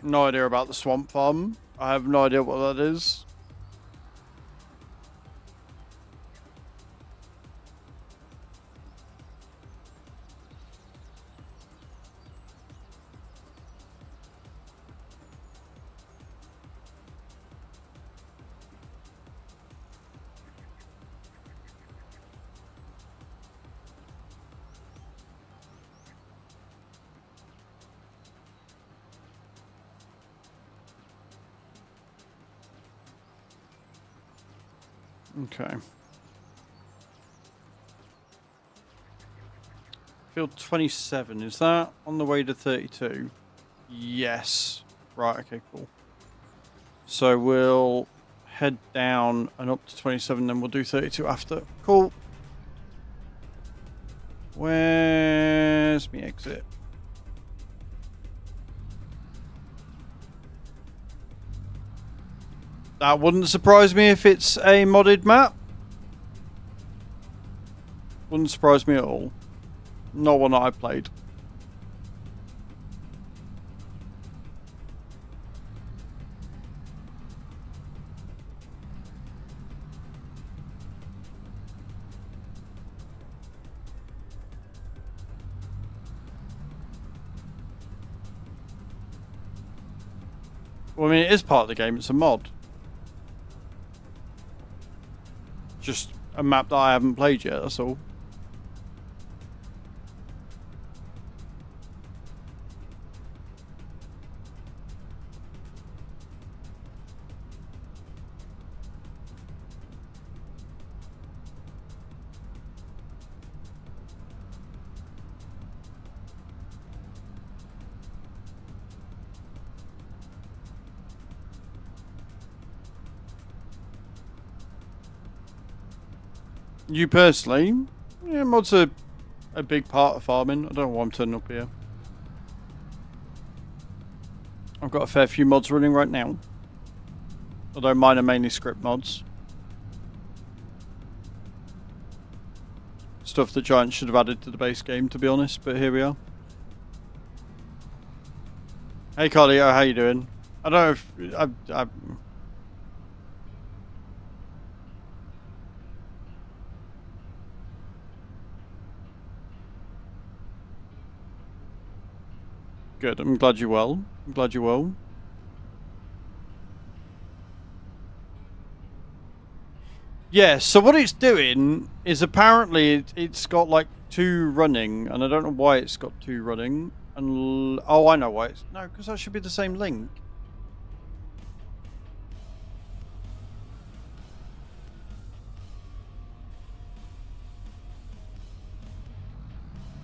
No idea about the swamp farm. I have no idea what that is. Okay. Field 27, is that on the way to 32? Yes. Right, okay, cool. So we'll head down and up to 27, then we'll do 32 after. Cool. Where's my exit? That wouldn't surprise me if it's a modded map. Wouldn't surprise me at all. Not one that I've played. Well, I mean, it is part of the game. It's a mod. Just a map that I haven't played yet, that's all. You personally, yeah, mods are a big part of farming. I don't know why I'm turning up here. I've got a fair few mods running right now. Although mine are mainly script mods. Stuff that Giant should have added to the base game, to be honest, but here we are. Hey Carlio, how you doing? I don't know if... Good, I'm glad you're well. I'm glad you're well. Yeah, so what it's doing is apparently it's got like 2 running, and I don't know why it's got 2 running. And oh, I know why it's... No, because that should be the same link.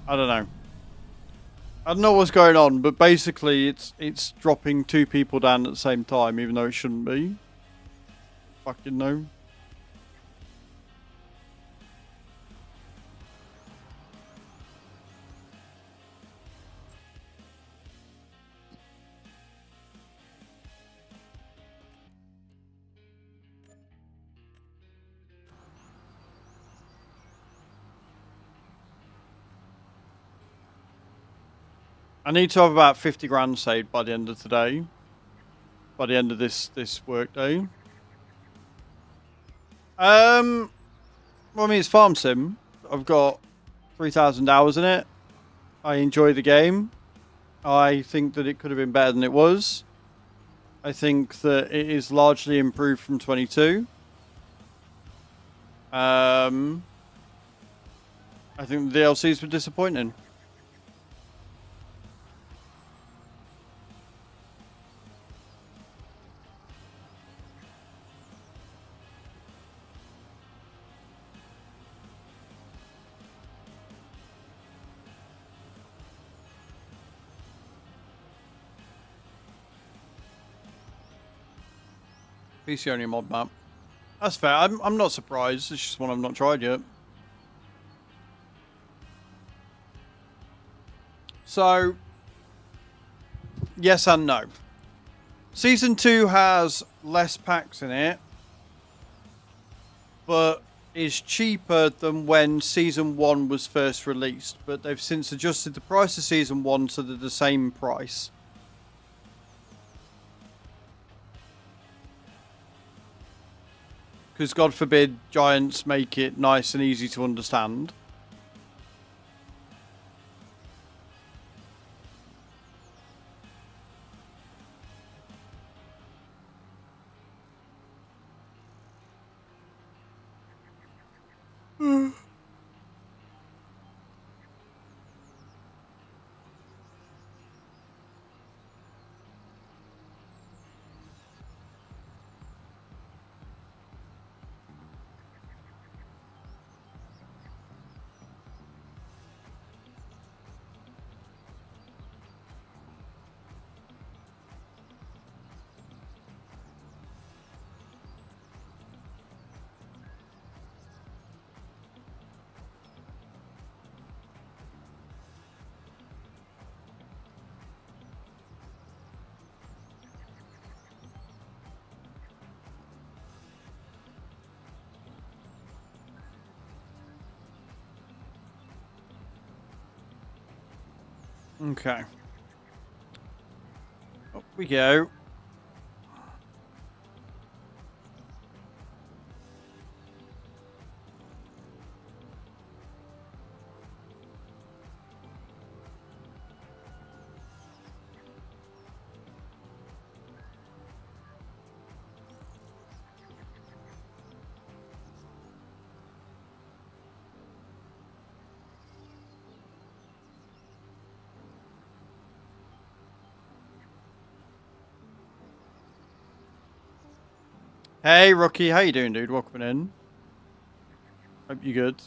I don't know. I don't know what's going on, but basically it's dropping 2 people down at the same time, even though it shouldn't be. Fucking no. I need to have about 50 grand saved by the end of today. by the end of this work day. Well, I mean, it's farm sim. I've got 3,000 hours in it. I enjoy the game. I think that it could have been better than it was. I think that it is largely improved from 22. I think the DLCs were disappointing. PC only mod map. That's fair. I'm not surprised. It's just one I've not tried yet. So, yes and no. Season 2 has less packs in it, but is cheaper than when Season 1 was first released. But they've since adjusted the price of Season 1 so they're the same price. Because God forbid giants make it nice and easy to understand. Okay. Up we go. Hey, Rocky, how you doing, dude? Welcome in. Hope you're good.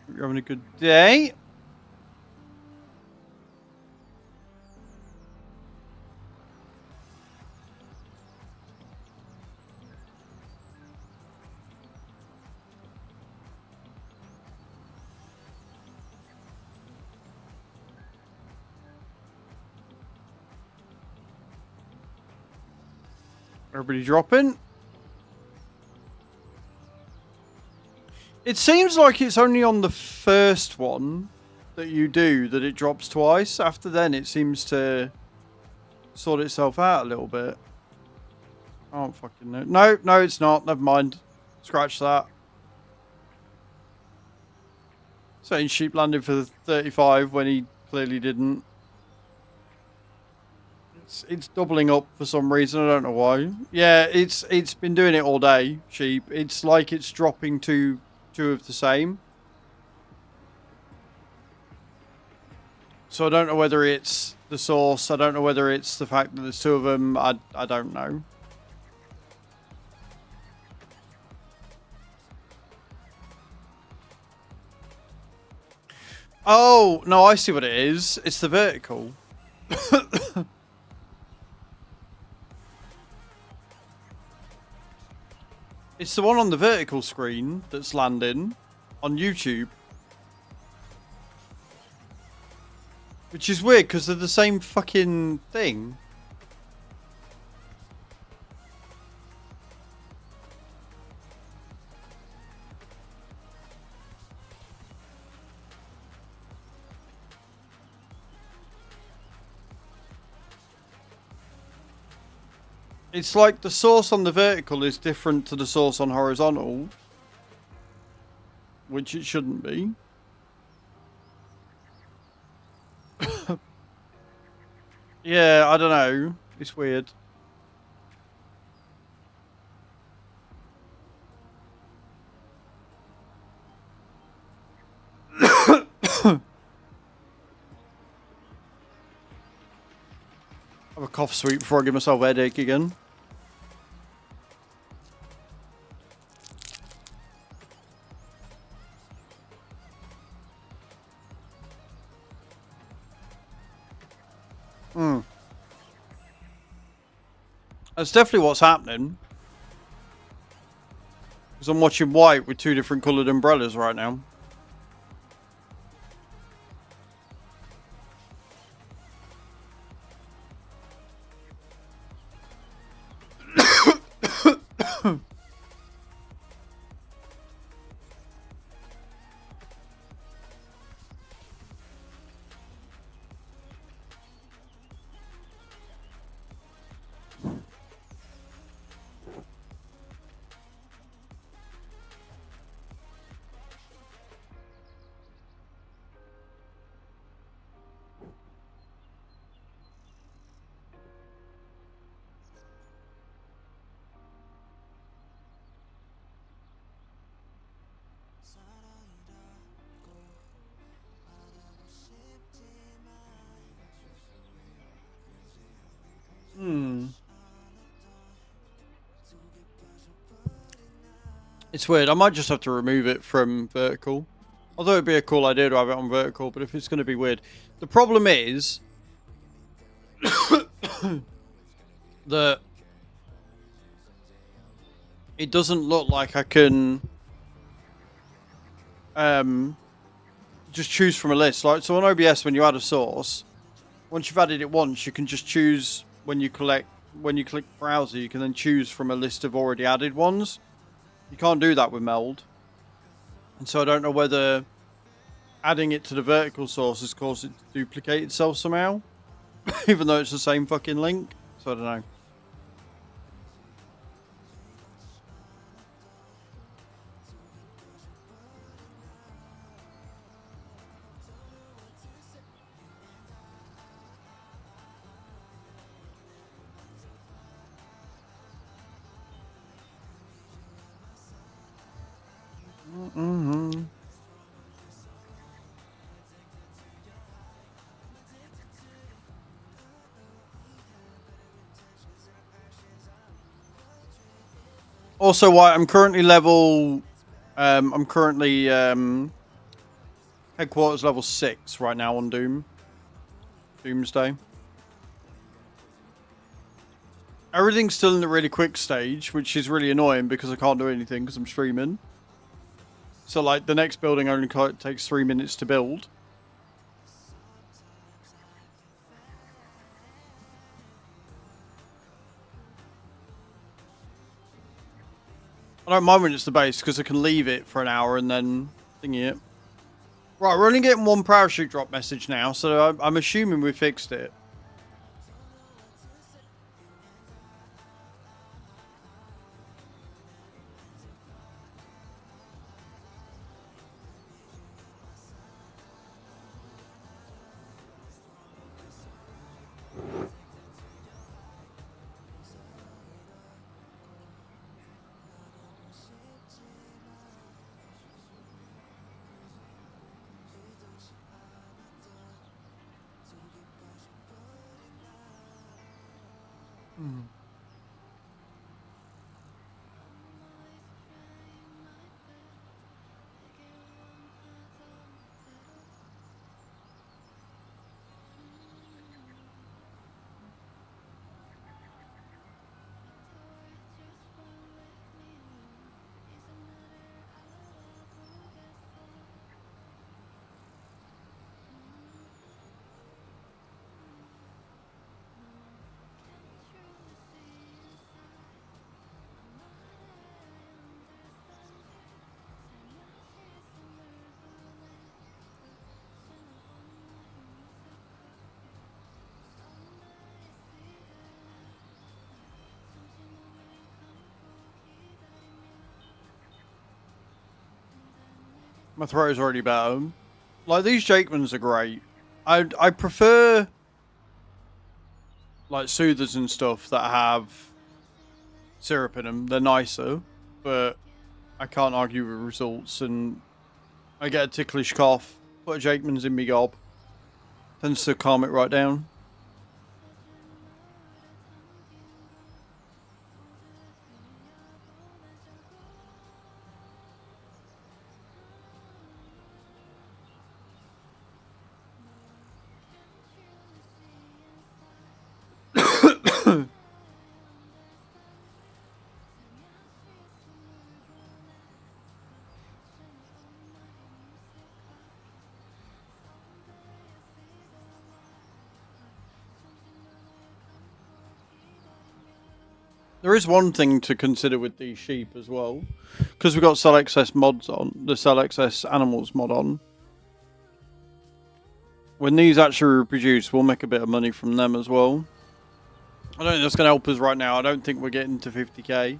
Hope you're having a good day. Everybody dropping? It seems like it's only on the first one that you do that it drops twice. After then, it seems to sort itself out a little bit. I don't fucking know. No, no, it's not. Never mind. Scratch that. Saying sheep landed for the 35 when he clearly didn't. It's doubling up for some reason. I don't know why. Yeah, it's been doing it all day. Sheep. It's like it's dropping two of the same. So I don't know whether it's the source. I don't know whether it's the fact that there's two of them. I don't know. Oh, no, I see what it is. It's the vertical. It's the one on the vertical screen that's landing on YouTube. Which is weird because they're the same fucking thing. It's like the source on the vertical is different to the source on horizontal, which it shouldn't be. Yeah, I don't know. It's weird. Have a cough sweet before I give myself a headache again. That's definitely what's happening. Because I'm watching white with 2 different coloured umbrellas right now. It's weird. I might just have to remove it from vertical. Although it'd be a cool idea to have it on vertical, but if it's going to be weird. The problem is that it doesn't look like I can just choose from a list. Like, so on OBS, when you add a source, once you've added it once, you can just choose when you click browser, you can then choose from a list of already added ones. You can't do that with Meld. And so I don't know whether adding it to the vertical source has caused it to duplicate itself somehow. Even though it's the same fucking link. So I don't know. Also, why I'm currently level, I'm currently headquarters level 6 right now on Doomsday. Everything's still in the really quick stage, which is really annoying because I can't do anything because I'm streaming. So, like, the next building only takes 3 minutes to build. I don't mind when it's the base because I can leave it for an hour and then thingy it. Right, we're only getting 1 parachute drop message now, so I'm assuming we fixed it. My throat is already better. Like, these Jakemans are great. I prefer, like, soothers and stuff that have syrup in them. They're nicer, but I can't argue with results. And I get a ticklish cough, put a Jakeman's in me gob. Tends to calm it right down. There is one thing to consider with these sheep as well, because we've got sell excess mods on, the sell excess animals mod on. When these actually reproduce, we'll make a bit of money from them as well. I don't think that's going to help us right now. I don't think we're getting to 50k.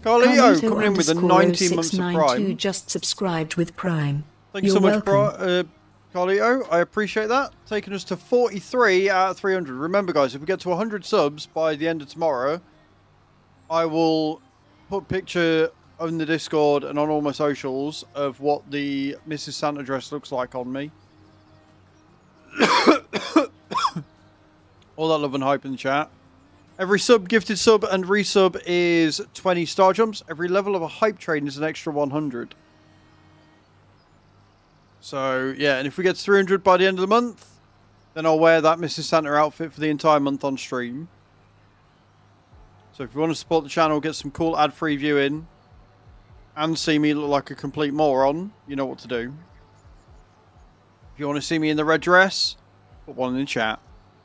Carlito coming in with a 19 months of Prime. Just subscribed with Prime. Thank you so much, Carlito. I appreciate that. Taking us to 43 out of 300. Remember, guys, if we get to 100 subs by the end of tomorrow, I will put a picture on the Discord and on all my socials of what the Mrs. Santa dress looks like on me. All that love and hype in the chat. Every sub, gifted sub, and resub is 20 star jumps. Every level of a hype train is an extra 100. So, yeah, and if we get to 300 by the end of the month, then I'll wear that Mrs. Santa outfit for the entire month on stream. So if you want to support the channel, get some cool ad-free viewing, and see me look like a complete moron, you know what to do. If you want to see me in the red dress, put one in the chat.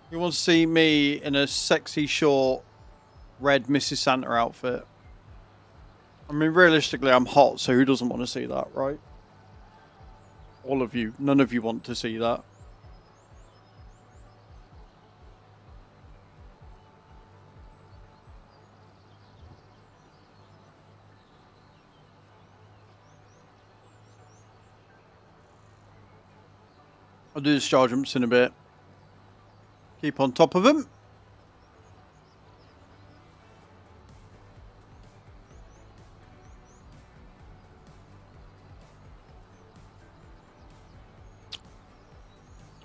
If you want to see me in a sexy, short, red Mrs. Santa outfit. I mean, realistically, I'm hot, so who doesn't want to see that, right? All of you. None of you want to see that. I'll do the star jumps in a bit. Keep on top of them.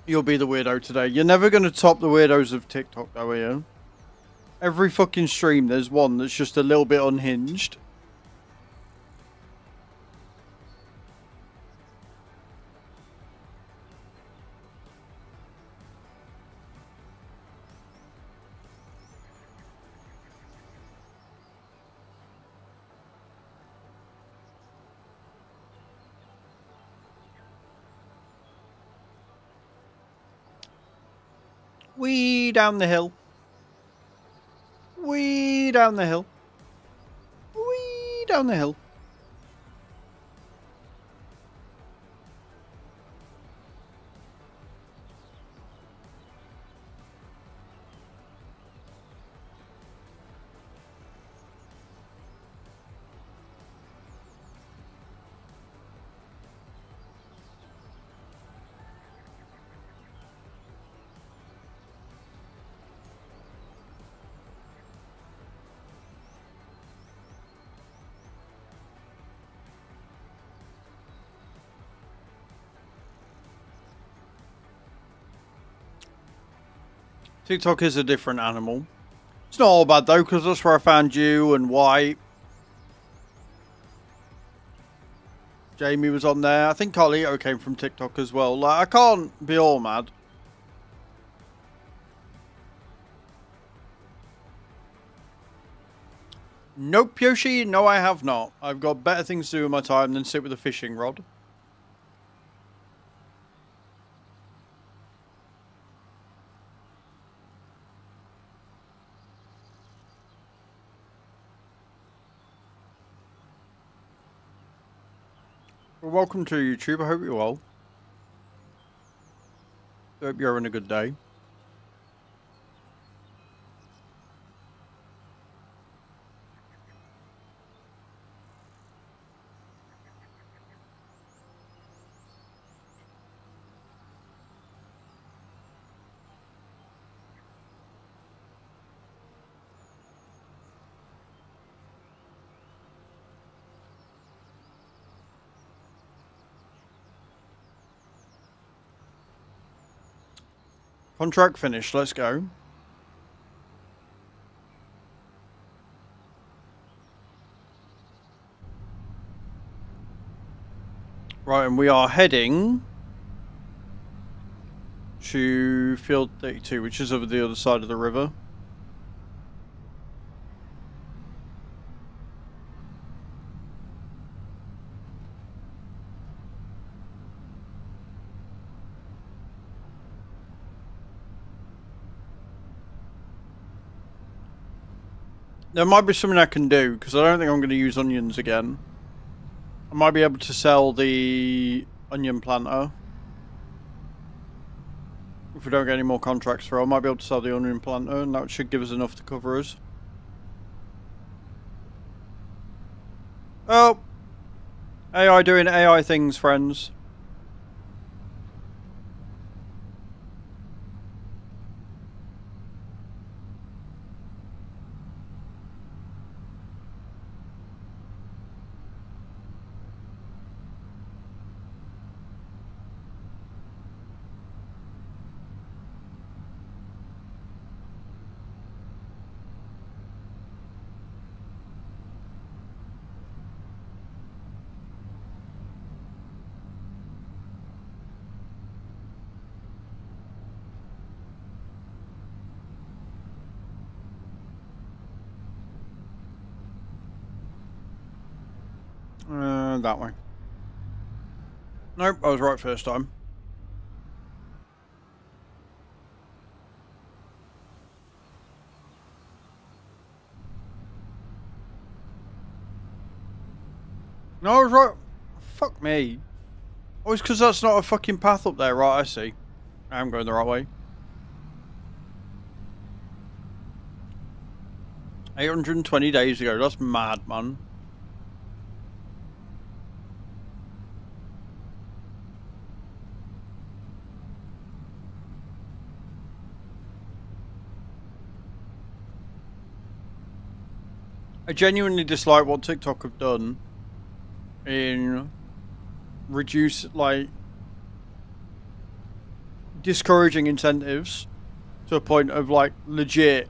You'll be the weirdo today. You're never going to top the weirdos of TikTok, though, are you? Every fucking stream, there's one that's just a little bit unhinged. Wee down the hill. Wee down the hill. Wee down the hill. TikTok is a different animal. It's not all bad though, because that's where I found you and White. Jamie was on there. I think Carlito came from TikTok as well. Like, I can't be all mad. Nope, Yoshi. No, I have not. I've got better things to do with my time than sit with a fishing rod. Well, welcome to YouTube. I hope you're well. I hope you're having a good day. Contract finished. Let's go. Right, and we are heading to Field 32, which is over the other side of the river. There might be something I can do, because I don't think I'm going to use onions again. I might be able to sell the onion planter. If we don't get any more contracts through, I might be able to sell the onion planter, and that should give us enough to cover us. Oh! AI doing AI things, friends. That way. Nope, I was right first time. No, I was right. Fuck me. Oh, it's because that's not a fucking path up there. Right, I see. I'm going the right way. 820 days ago. That's mad, man. I genuinely dislike what TikTok have done in reduce, like, discouraging incentives to a point of, like, legit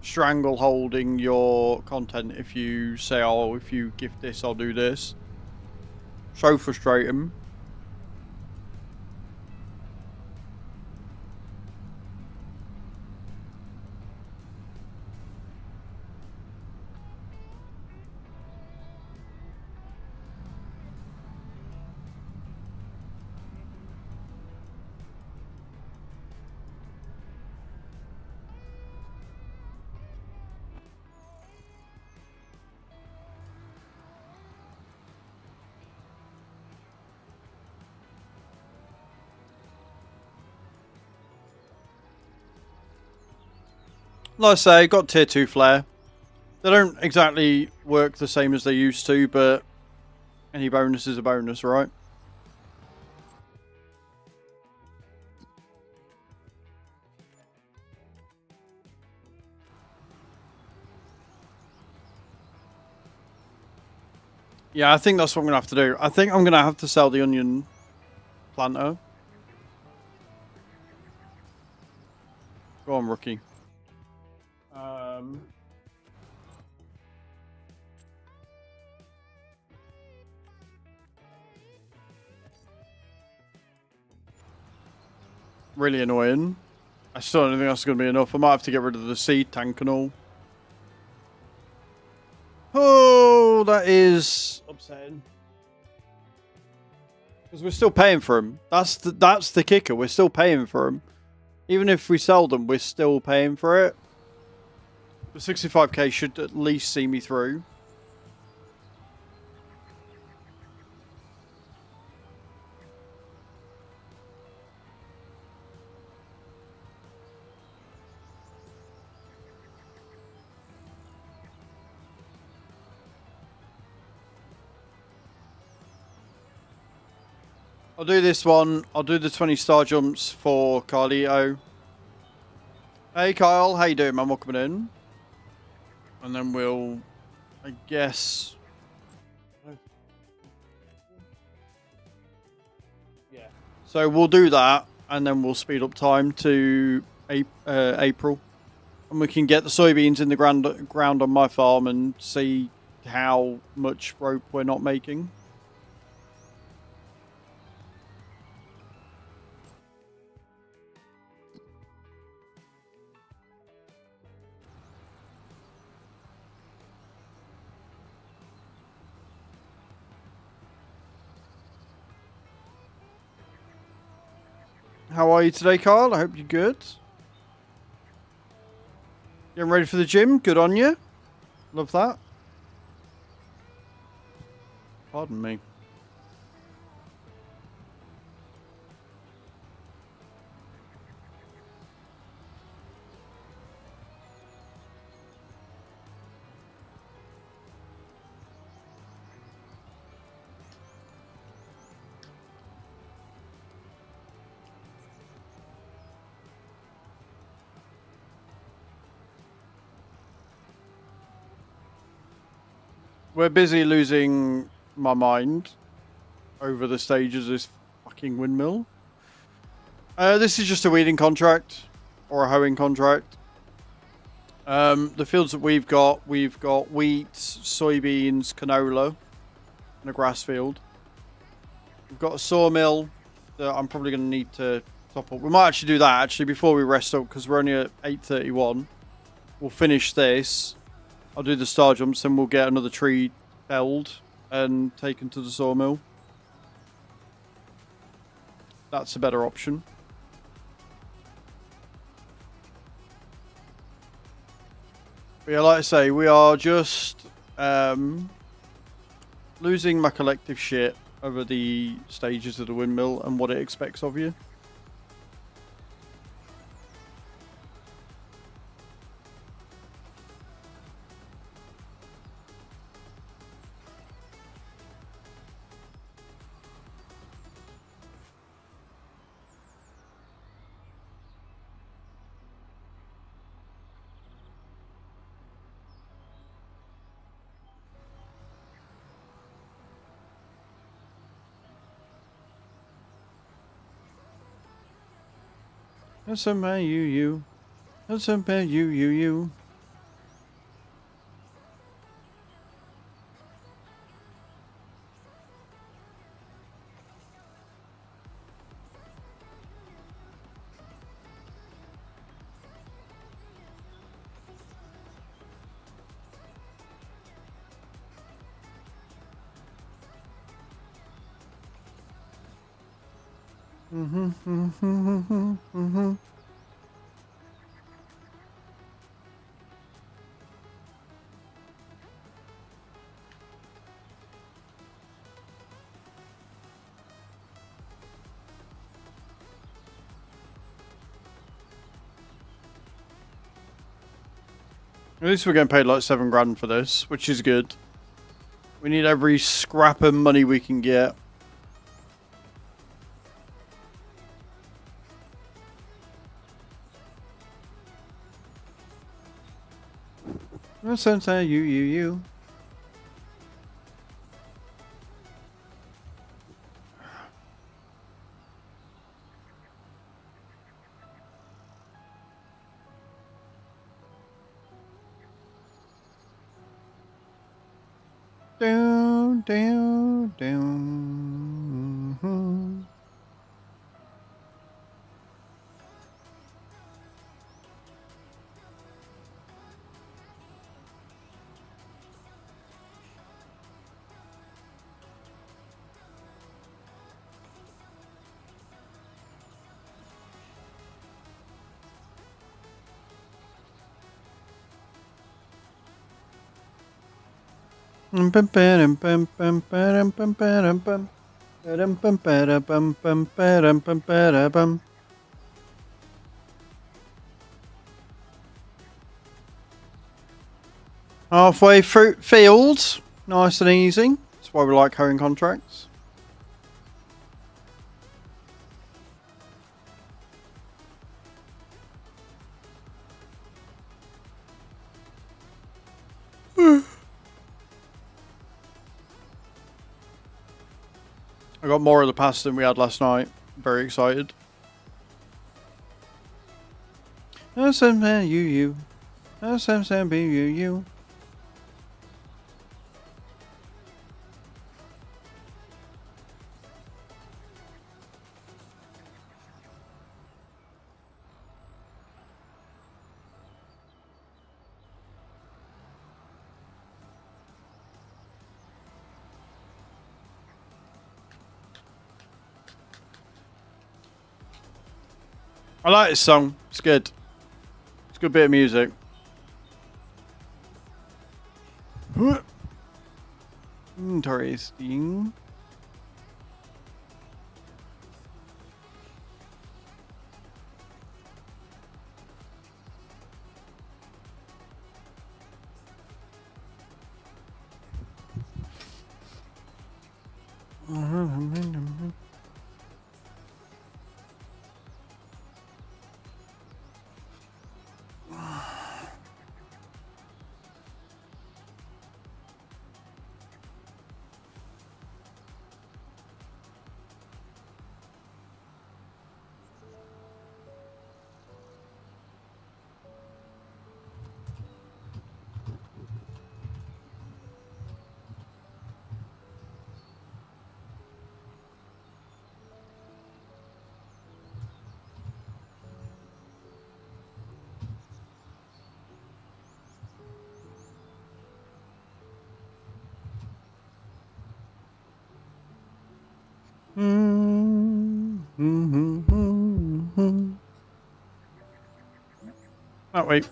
strangle holding your content if you say, oh, if you gift this, I'll do this. So frustrating. Like I say, got tier 2 flare. They don't exactly work the same as they used to, but any bonus is a bonus, right? Yeah, I think that's what I'm going to have to do. I think I'm going to have to sell the onion planter. Go on, rookie. Really annoying. I still don't think that's going to be enough. I might have to get rid of the seed tank and all. Oh, that is upsetting. Because we're still paying for them. That's the kicker. We're still paying for them. Even if we sell them, we're still paying for it. The 65k should at least see me through. I'll do this one. I'll do the 20 star jumps for Carlito. Hey Kyle, how you doing, man? Welcome in. And then we'll, I guess... Yeah. So we'll do that. and then we'll speed up time to April, and we can get the soybeans in the ground on my farm and see how much rope we're not making. How are you today, Carl? I hope you're good. Getting ready for the gym? Good on you. Love that. Pardon me. We're busy losing my mind over the stages of this fucking windmill. This is just a weeding contract or a hoeing contract. The fields that we've got wheat, soybeans, canola, and a grass field. We've got a sawmill that I'm probably going to need to top up. We might actually do that actually before we rest up because we're only at 8:31. We'll finish this. I'll do the star jumps, then we'll get another tree felled and taken to the sawmill. That's a better option. But yeah, like I say, we are just losing my collective shit over the stages of the windmill and what it expects of you. That's a man, you. That's a man, you. At least we're getting paid like $7 for this, which is good. We need every scrap of money we can get. No sense, you. Down. Halfway through fields, nice and easy. That's why we like hoeing contracts. I got more of the pasta than we had last night. Very excited. you. You. I like this song. It's good. It's a good bit of music. Interesting. Oh, wait.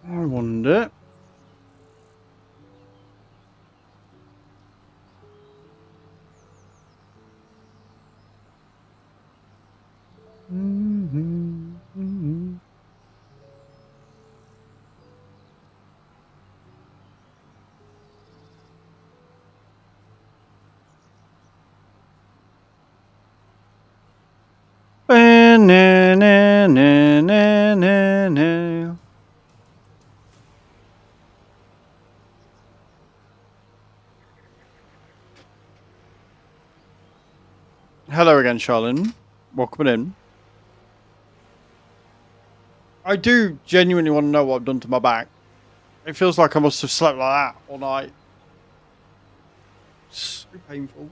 I wonder. Hello again, Charlene. Welcome in. I do genuinely want to know what I've done to my back. It feels like I must have slept like that all night. So painful.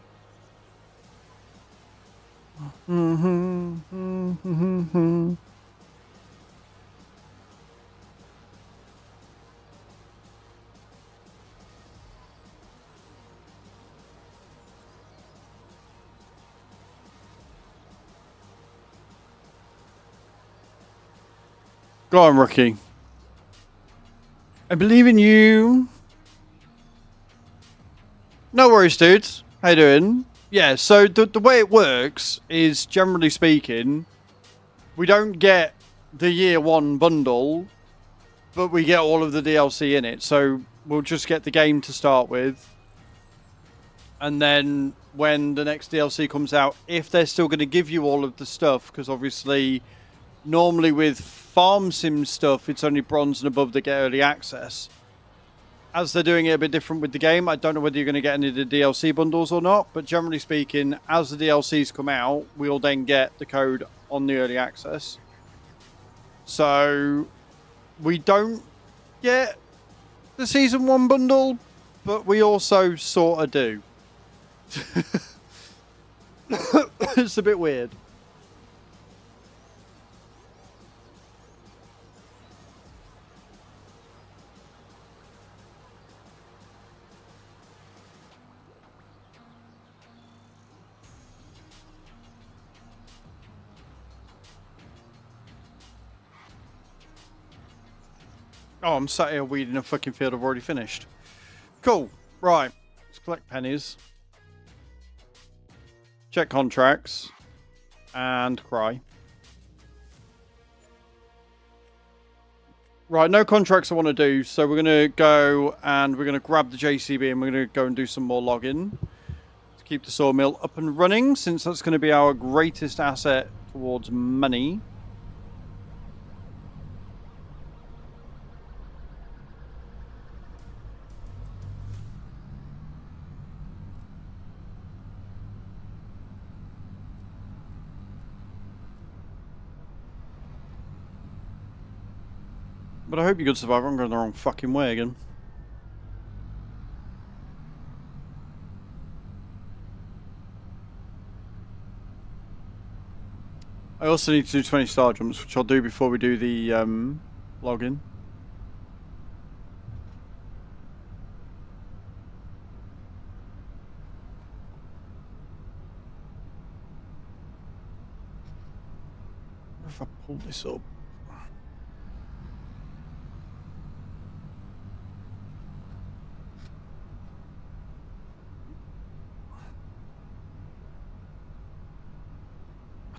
Go on, rookie. I believe in you. No worries, dudes. How you doing? Yeah, so the way it works is, generally speaking, we don't get the year one bundle, but we get all of the DLC in it. So we'll just get the game to start with. And then when the next DLC comes out, if they're still going to give you all of the stuff, because obviously normally with farm sim stuff, it's only bronze and above that get early access. As they're doing it a bit different with the game, I don't know whether you're going to get any of the DLC bundles or not, but generally speaking, as the DLCs come out, we'll then get the code on the early access. So we don't get the Season 1 bundle, but we also sort of do. It's a bit weird. Oh, I'm sat here weeding a fucking field I've already finished. Cool. Right. Let's collect pennies. Check contracts. And cry. Right, no contracts I want to do, so we're going to go and we're going to grab the JCB and we're going to go and do some more logging to keep the sawmill up and running, since that's going to be our greatest asset towards money. But I hope you could survive. I'm going the wrong fucking way again. I also need to do 20 star jumps, which I'll do before we do the login. What if I pull this up?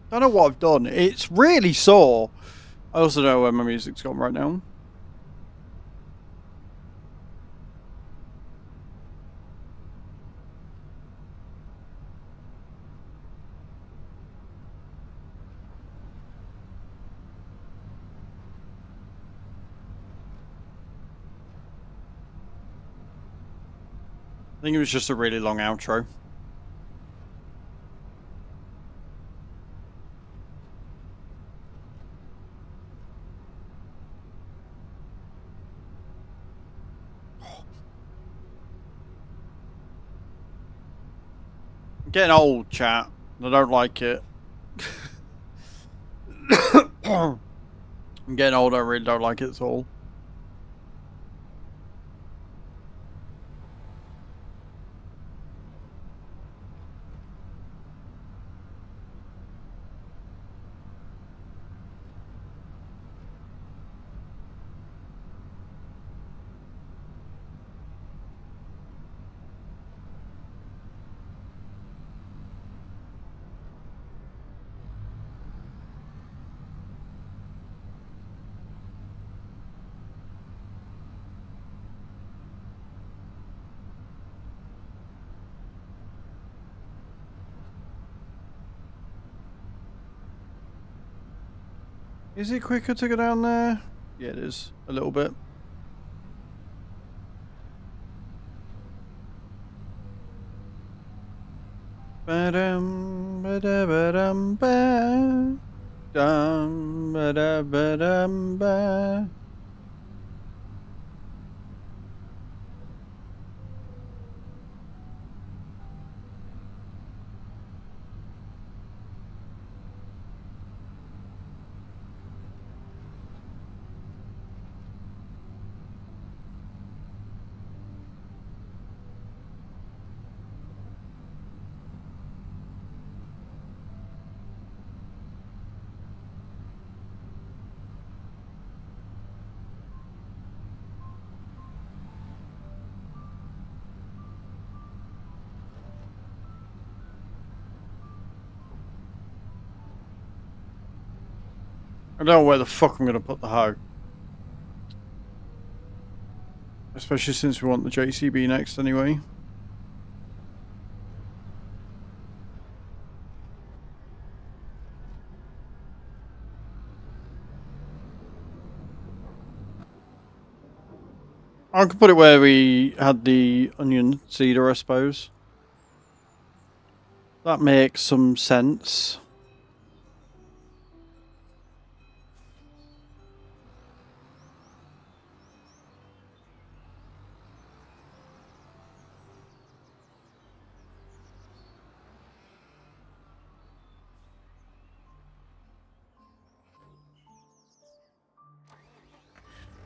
I don't know what I've done. It's really sore. I also know where my music's gone right now. I think it was just a really long outro. I'm getting old, chat. I don't like it. I'm getting old, I really don't like it at all. Is it quicker to go down there? Yeah, it is. A little bit. Ba-dum, ba-da-ba-dum, ba. Dum, ba-da-ba-dum, ba. I don't know where the fuck I'm gonna put the hoe. Especially since we want the JCB next anyway. I could put it where we had the onion cedar, I suppose. That makes some sense.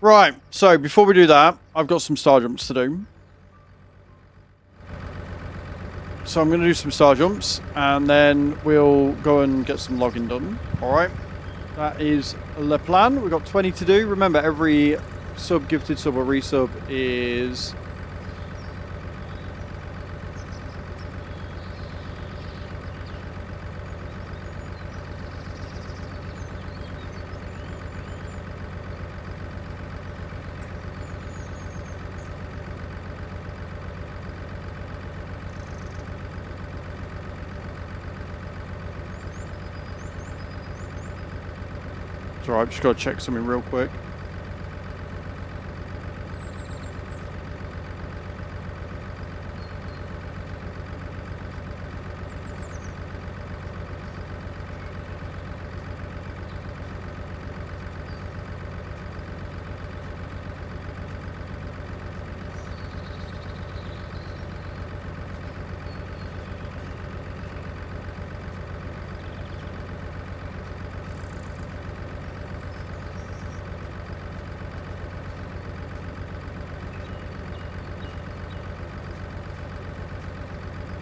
Right, so before we do that, I've got some star jumps to do. So I'm going to do some star jumps, and then we'll go and get some logging done. Alright, that is the plan. We've got 20 to do. Remember, every sub, gifted sub, or resub is... It's alright, just gotta check something real quick.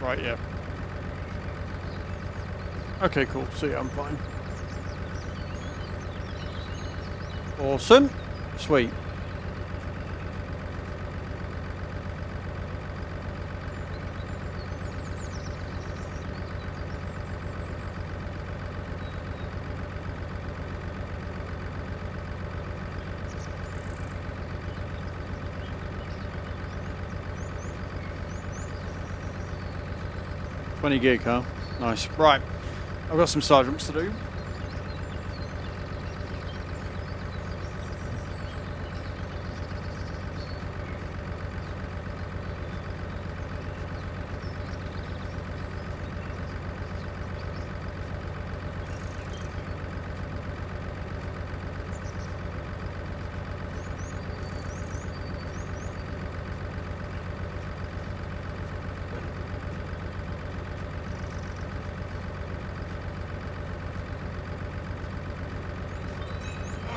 Right, yeah. Okay, cool. So yeah, I'm fine. Awesome. Sweet. $20 gig, huh? Nice. Right. I've got some sergeants to do.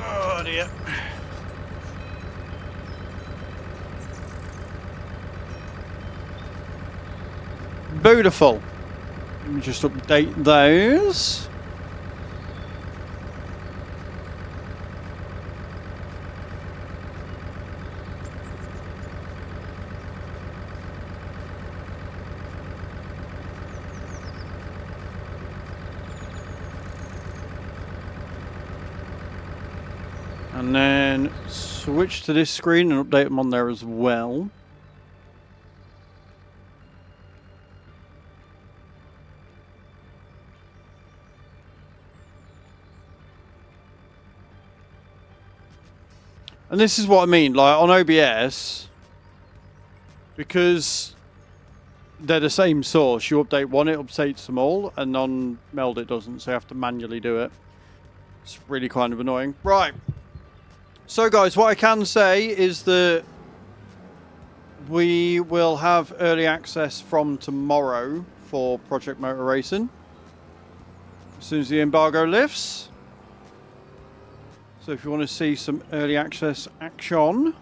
Oh dear. Beautiful. Let me just update those. And then switch to this screen and update them on there as well. And this is what I mean, like on OBS, because they're the same source, you update one, it updates them all, and on Meld it doesn't, so you have to manually do it. It's really kind of annoying. Right. So guys, what I can say is that we will have early access from tomorrow for Project Motor Racing. As soon as the embargo lifts. So if you want to see some early access action,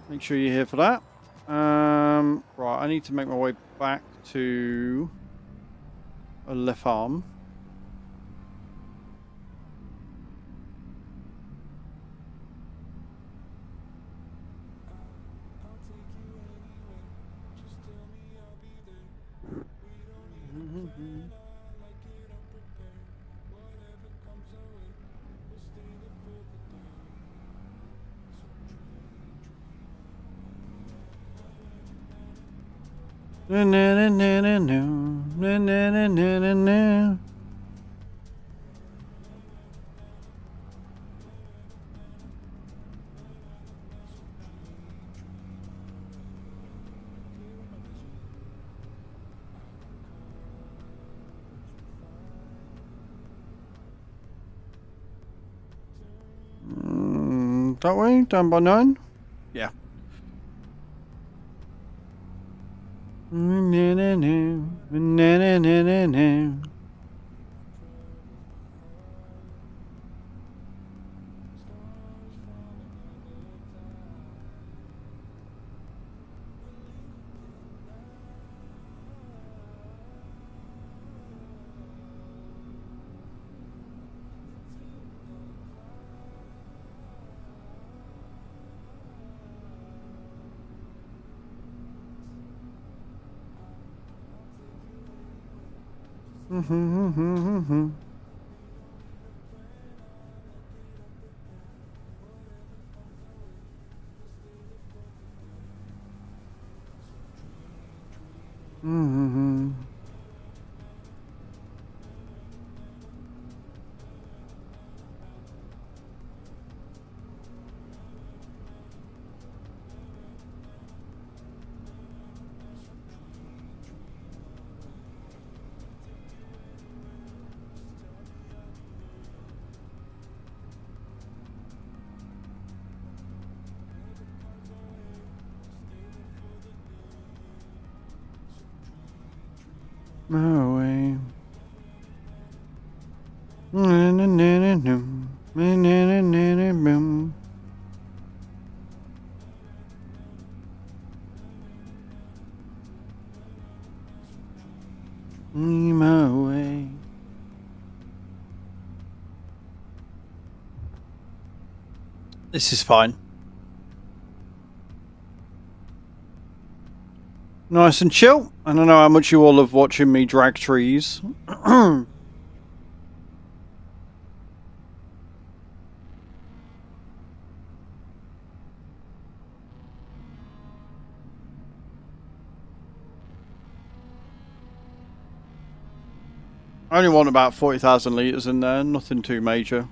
make sure you're here for that. Right, I need to make my way back to a left arm. Na na na na na na na na na na na. That way, down by 9? Yeah. Na na na na na na na. my way. Na-na-na-na-na. My way. This is fine. Nice and chill. I don't know how much you all love watching me drag trees. I only want about 40,000 litres in there, nothing too major.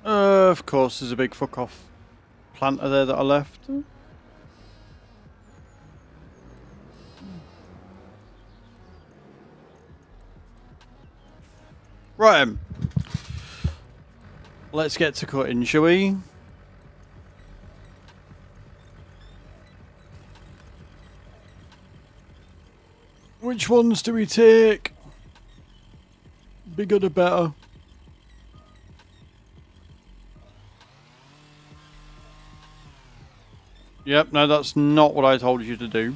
Of course, there's a big fuck off planter there that I left. Right, let's get to cutting, shall we? Which ones do we take? Bigger the better. Yep, no, that's not what I told you to do.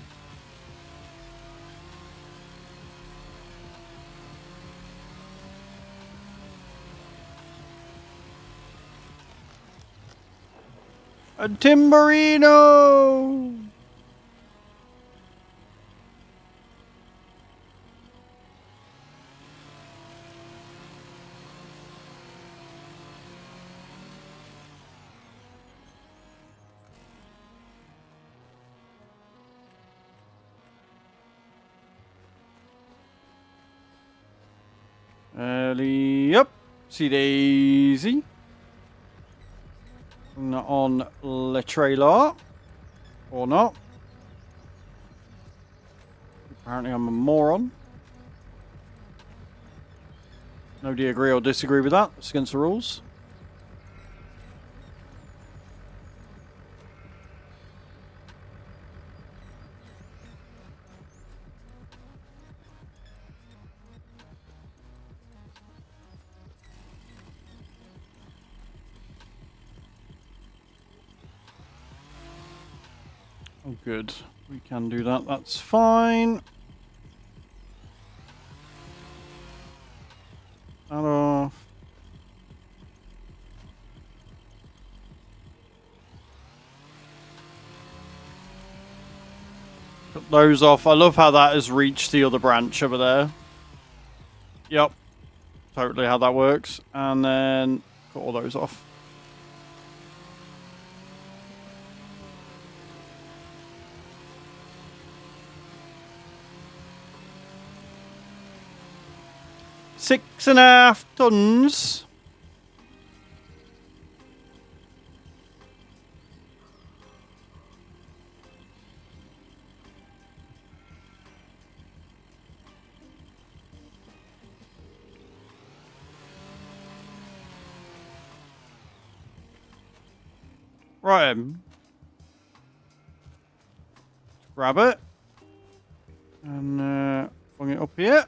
A Timberino! Yep. See Daisy. On Le Trailer. Or not. Apparently I'm a moron. Nobody agree or disagree with that. It's against the rules. Oh, good. We can do that. That's fine. That off. Cut those off. I love how that has reached the other branch over there. Yep. Totally how that works. And then cut all those off. Six and a half tons. Right. Grab it. And bring it up here.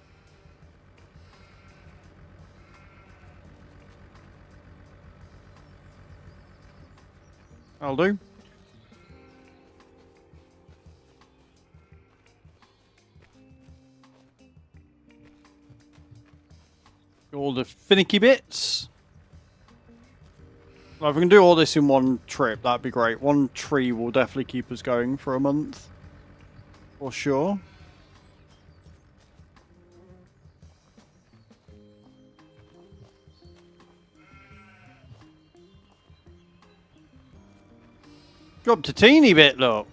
I'll do. All the finicky bits. Well, if we can do all this in one trip, that'd be great. One tree will definitely keep us going for a month. For sure. Dropped a teeny bit, look.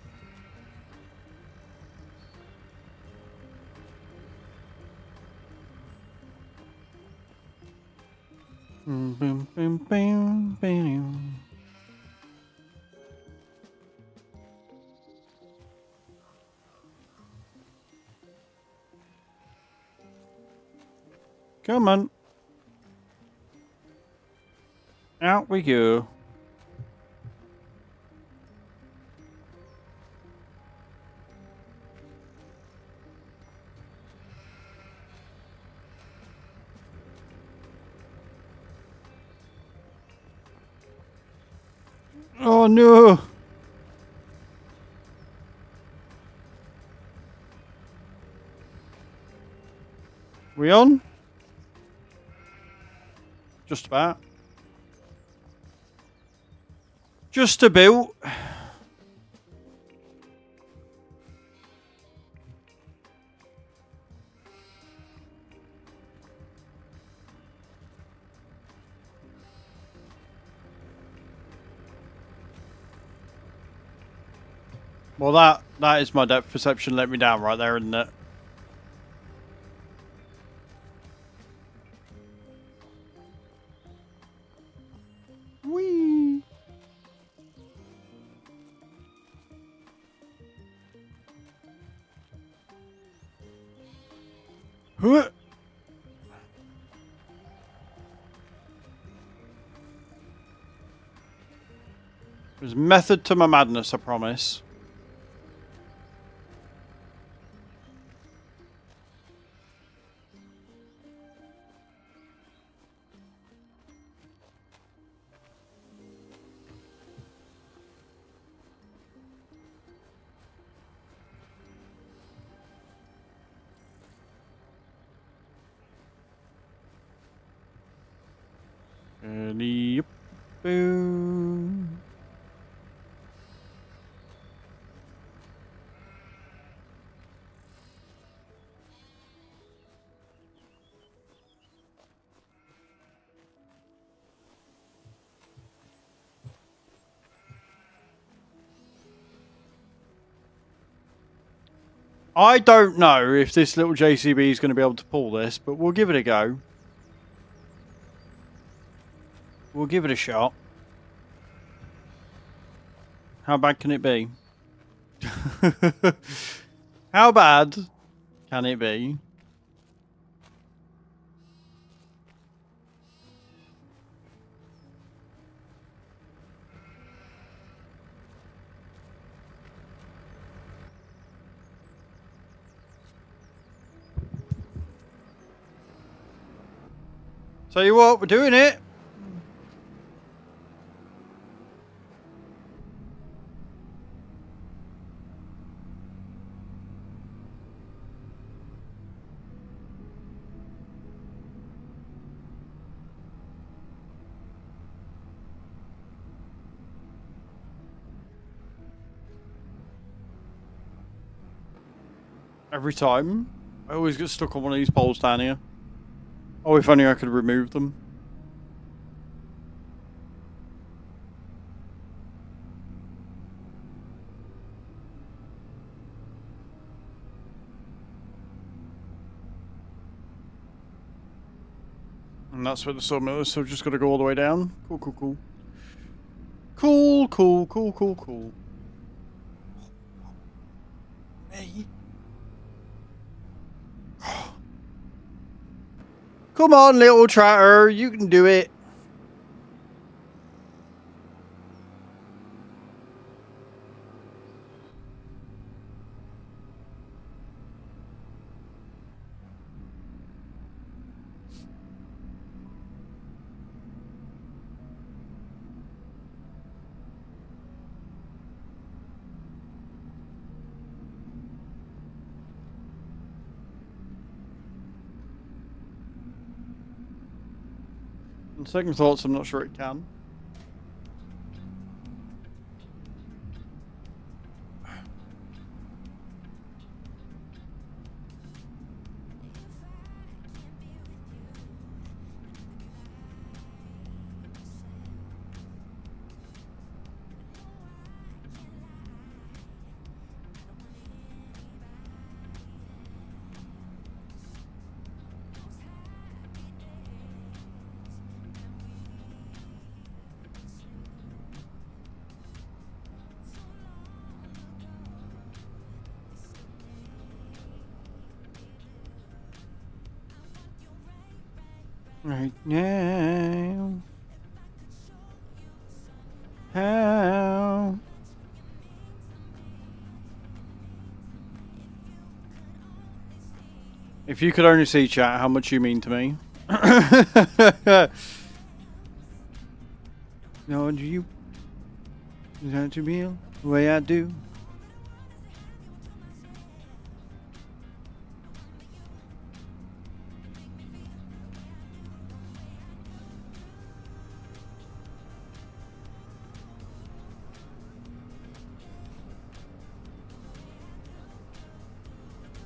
Boom, boom, boom, boom, boom. Come on. Out we go. Oh no! We on? Just about. Just about. Well, that is my depth perception let me down right there, isn't it? Whee! Huh. There's method to my madness, I promise. Yep. Boom. I don't know if this little JCB is going to be able to pull this, but we'll give it a go. We'll give it a shot. How bad can it be? How bad can it be? Tell you what, we're doing it. Every time. I always get stuck on one of these poles down here. Oh, if only I could remove them. And that's where the sawmill is, so I've just got to go all the way down. Cool, cool, cool. Cool, cool, cool, cool, cool. Hey. Come on, little trotter, you can do it. On second thoughts, I'm not sure it can. Right now. How? If you could only see, chat, how much you mean to me. No, do you? Is that to me? The way I do?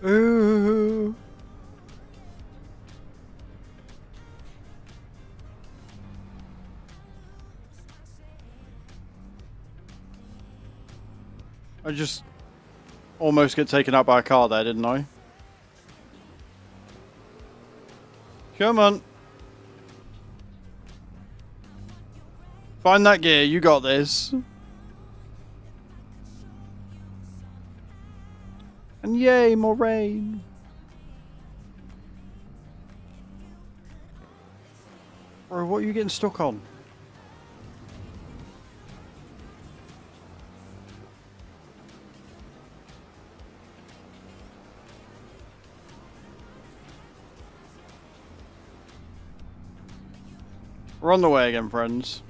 Ooh. I just almost get taken out by a car there, didn't I? Come on. Find that gear, you got this. And yay, more rain. Bro, what are you getting stuck on? We're on the way again, friends.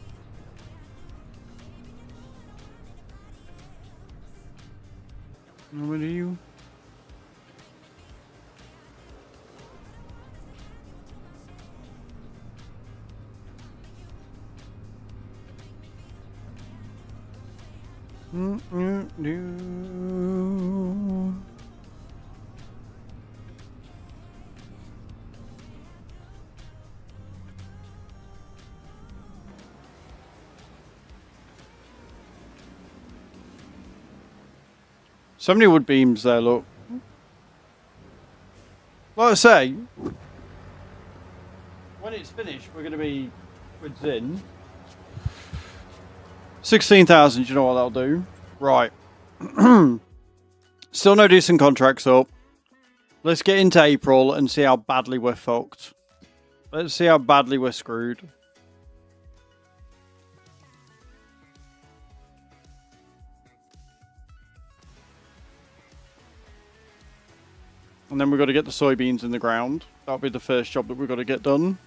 What are you? So many wood beams there, look. Like I say, when it's finished, we're going to be quids in. 16,000, you know what that'll do? Right. Still no decent contracts up. Let's get into April and see how badly we're fucked. Let's see how badly we're screwed. And then we've got to get the soybeans in the ground. That'll be the first job that we've got to get done.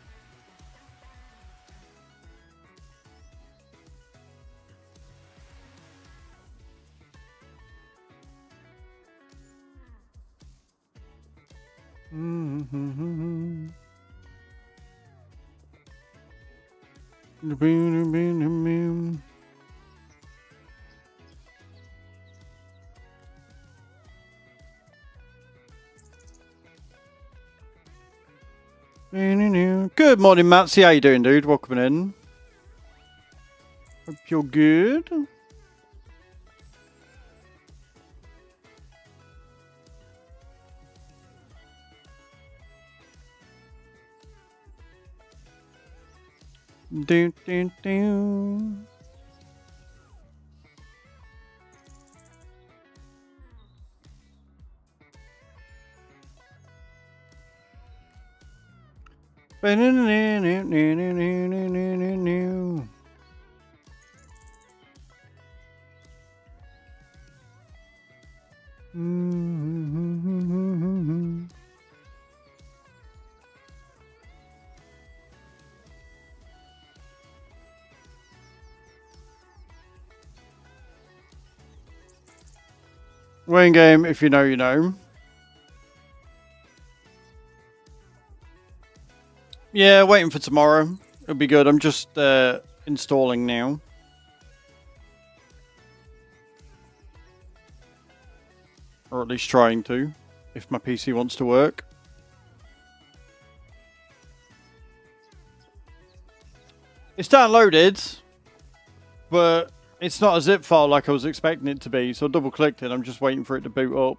Good morning, Matsy. How you doing, dude? Welcome in. Hope you're good. Do, do, do. Wayne game, if you know, you know. Yeah, waiting for tomorrow. It'll be good. I'm just installing now. Or at least trying to, if my PC wants to work. It's downloaded, but it's not a zip file like I was expecting it to be, so I double-clicked it. I'm just waiting for it to boot up.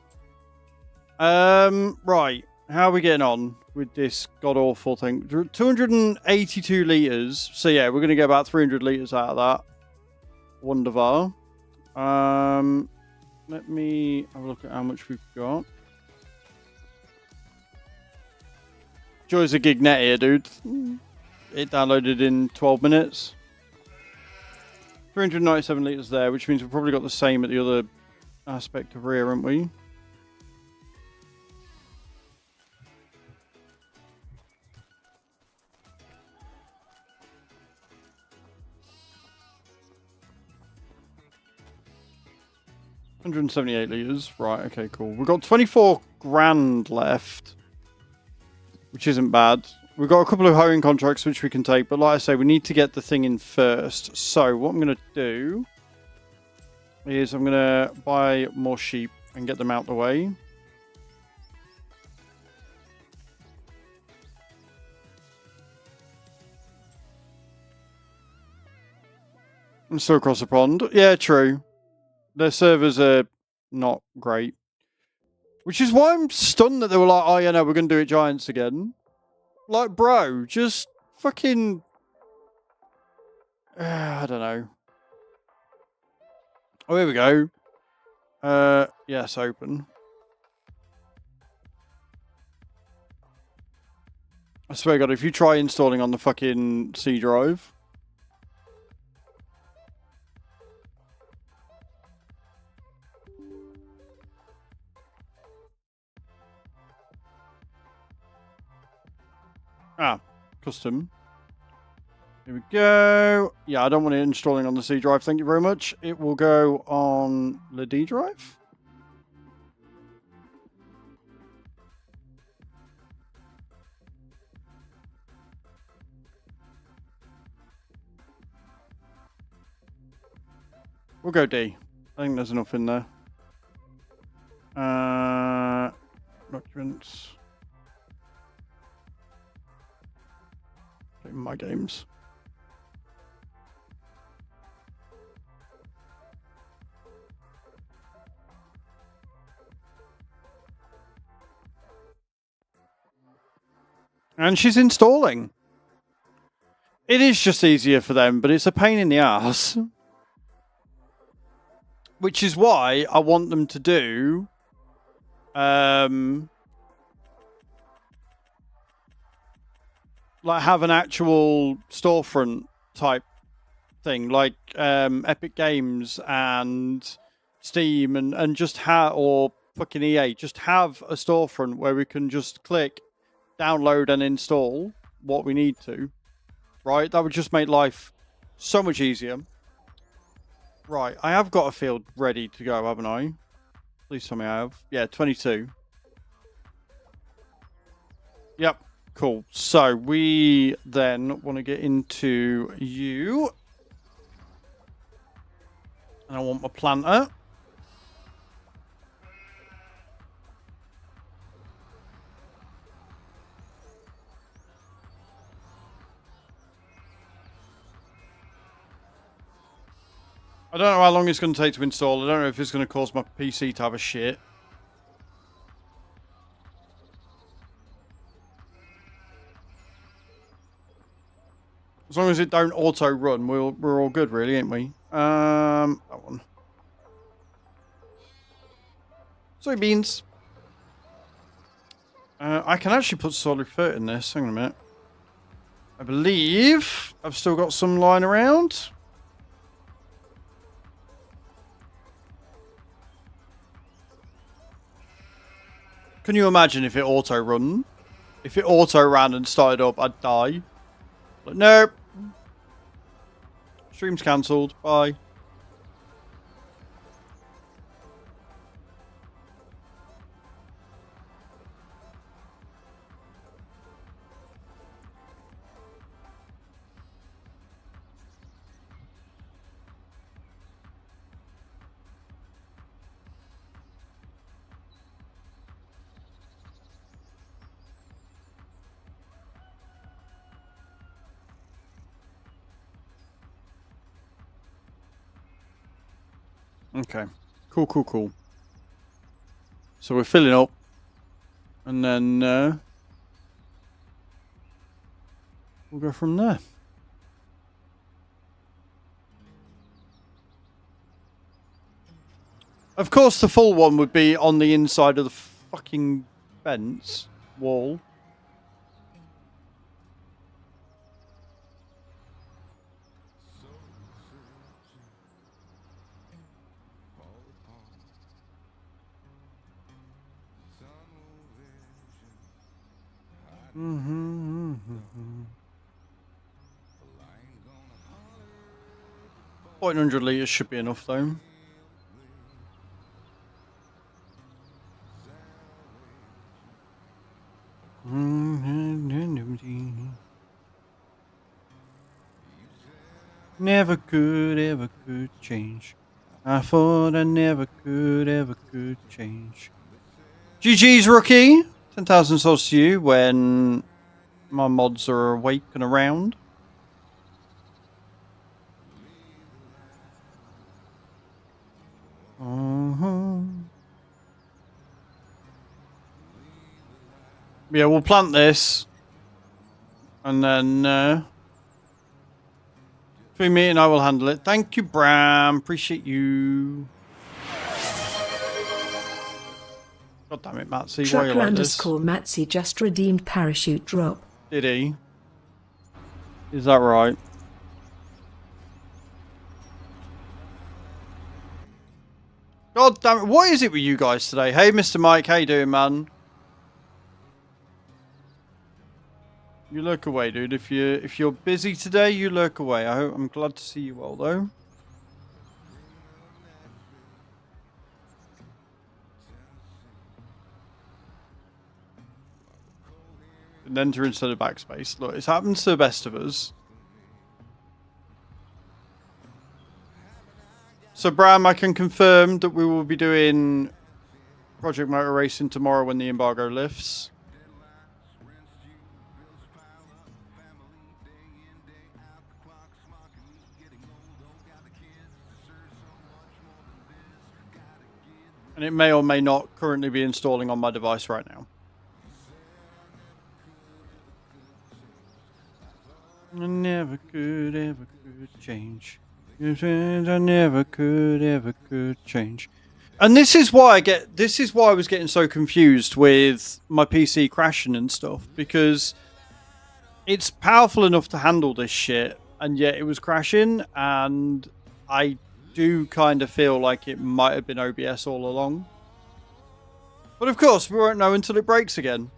Right. How are we getting on with this god-awful thing? 282 litres. So, yeah, we're going to get about 300 litres out of that. Wonderful. Let me have a look at how much we've got. Joy's a gig net here, dude. it downloaded in 12 minutes. 397 litres there, which means we've probably got the same at the other aspect of rear, haven't we? $178 litres. Right, okay, cool. We've got 24 grand left, which isn't bad. We've got a couple of hiring contracts which we can take, but like I say, we need to get the thing in first. So what I'm going to do is I'm going to buy more sheep and get them out the way. I'm still across the pond. Yeah, true. Their servers are not great. Which is why I'm stunned that they were like, oh yeah, no, we're going to do it Giants again. Like, bro, just fucking... I don't know. Oh, here we go. Yes, open. I swear to God, if you try installing on the fucking C drive... Ah, custom. Here we go. Yeah, I don't want it installing on the C drive. Thank you very much. It will go on the D drive. We'll go D. I think there's enough in there. Documents. My games. And she's installing. It is just easier for them, but it's a pain in the ass. Which is why I want them to do like have an actual storefront type thing, like Epic Games and Steam and just or fucking EA, just have a storefront where we can just click, download and install what we need to. Right? That would just make life so much easier. Right, I have got a field ready to go, haven't I? Please tell me I have. Yeah, 22. Yep. Cool. So we then want to get into you. And I want my planter. I don't know how long it's going to take to install. I don't know if it's going to cause my PC to have a shit. As long as it don't auto run, we're all good, really, ain't we? That one. Soybeans. I can actually put solid fert in this. Hang on a minute. I believe I've still got some lying around. Can you imagine if it auto run? If it auto ran and started up, I'd die. But nope. Stream's cancelled. Bye. Okay. Cool, cool, cool. So we're filling up. And then we'll go from there. Of course, the full one would be on the inside of the fucking fence wall. Mm-hmm. 100 litres should be enough though. Never could, ever could change. I thought I never could, ever could change. GG's, rookie. 10,000 souls to you when my mods are awake and around. Yeah, we'll plant this. And then between me and I will handle it. Thank you, Bram. Appreciate you. God damn it, Matsy. Why are you like this? _Matsy just redeemed parachute drop. Did he? Is that right? God damn it. What is it with you guys today? Hey, Mr. Mike. How you doing, man? You lurk away, dude. If you're busy today, you lurk away. I'm glad to see you well, though. And enter instead of backspace. Look, it's happened to the best of us. So, Bram, I can confirm that we will be doing Project Motor Racing tomorrow when the embargo lifts. And it may or may not currently be installing on my device right now. I never could, ever could change. I never could, ever could change. And this is why I was getting so confused with my PC crashing and stuff, because it's powerful enough to handle this shit, and yet it was crashing, and I do kind of feel like it might have been OBS all along. But of course, we won't know until it breaks again.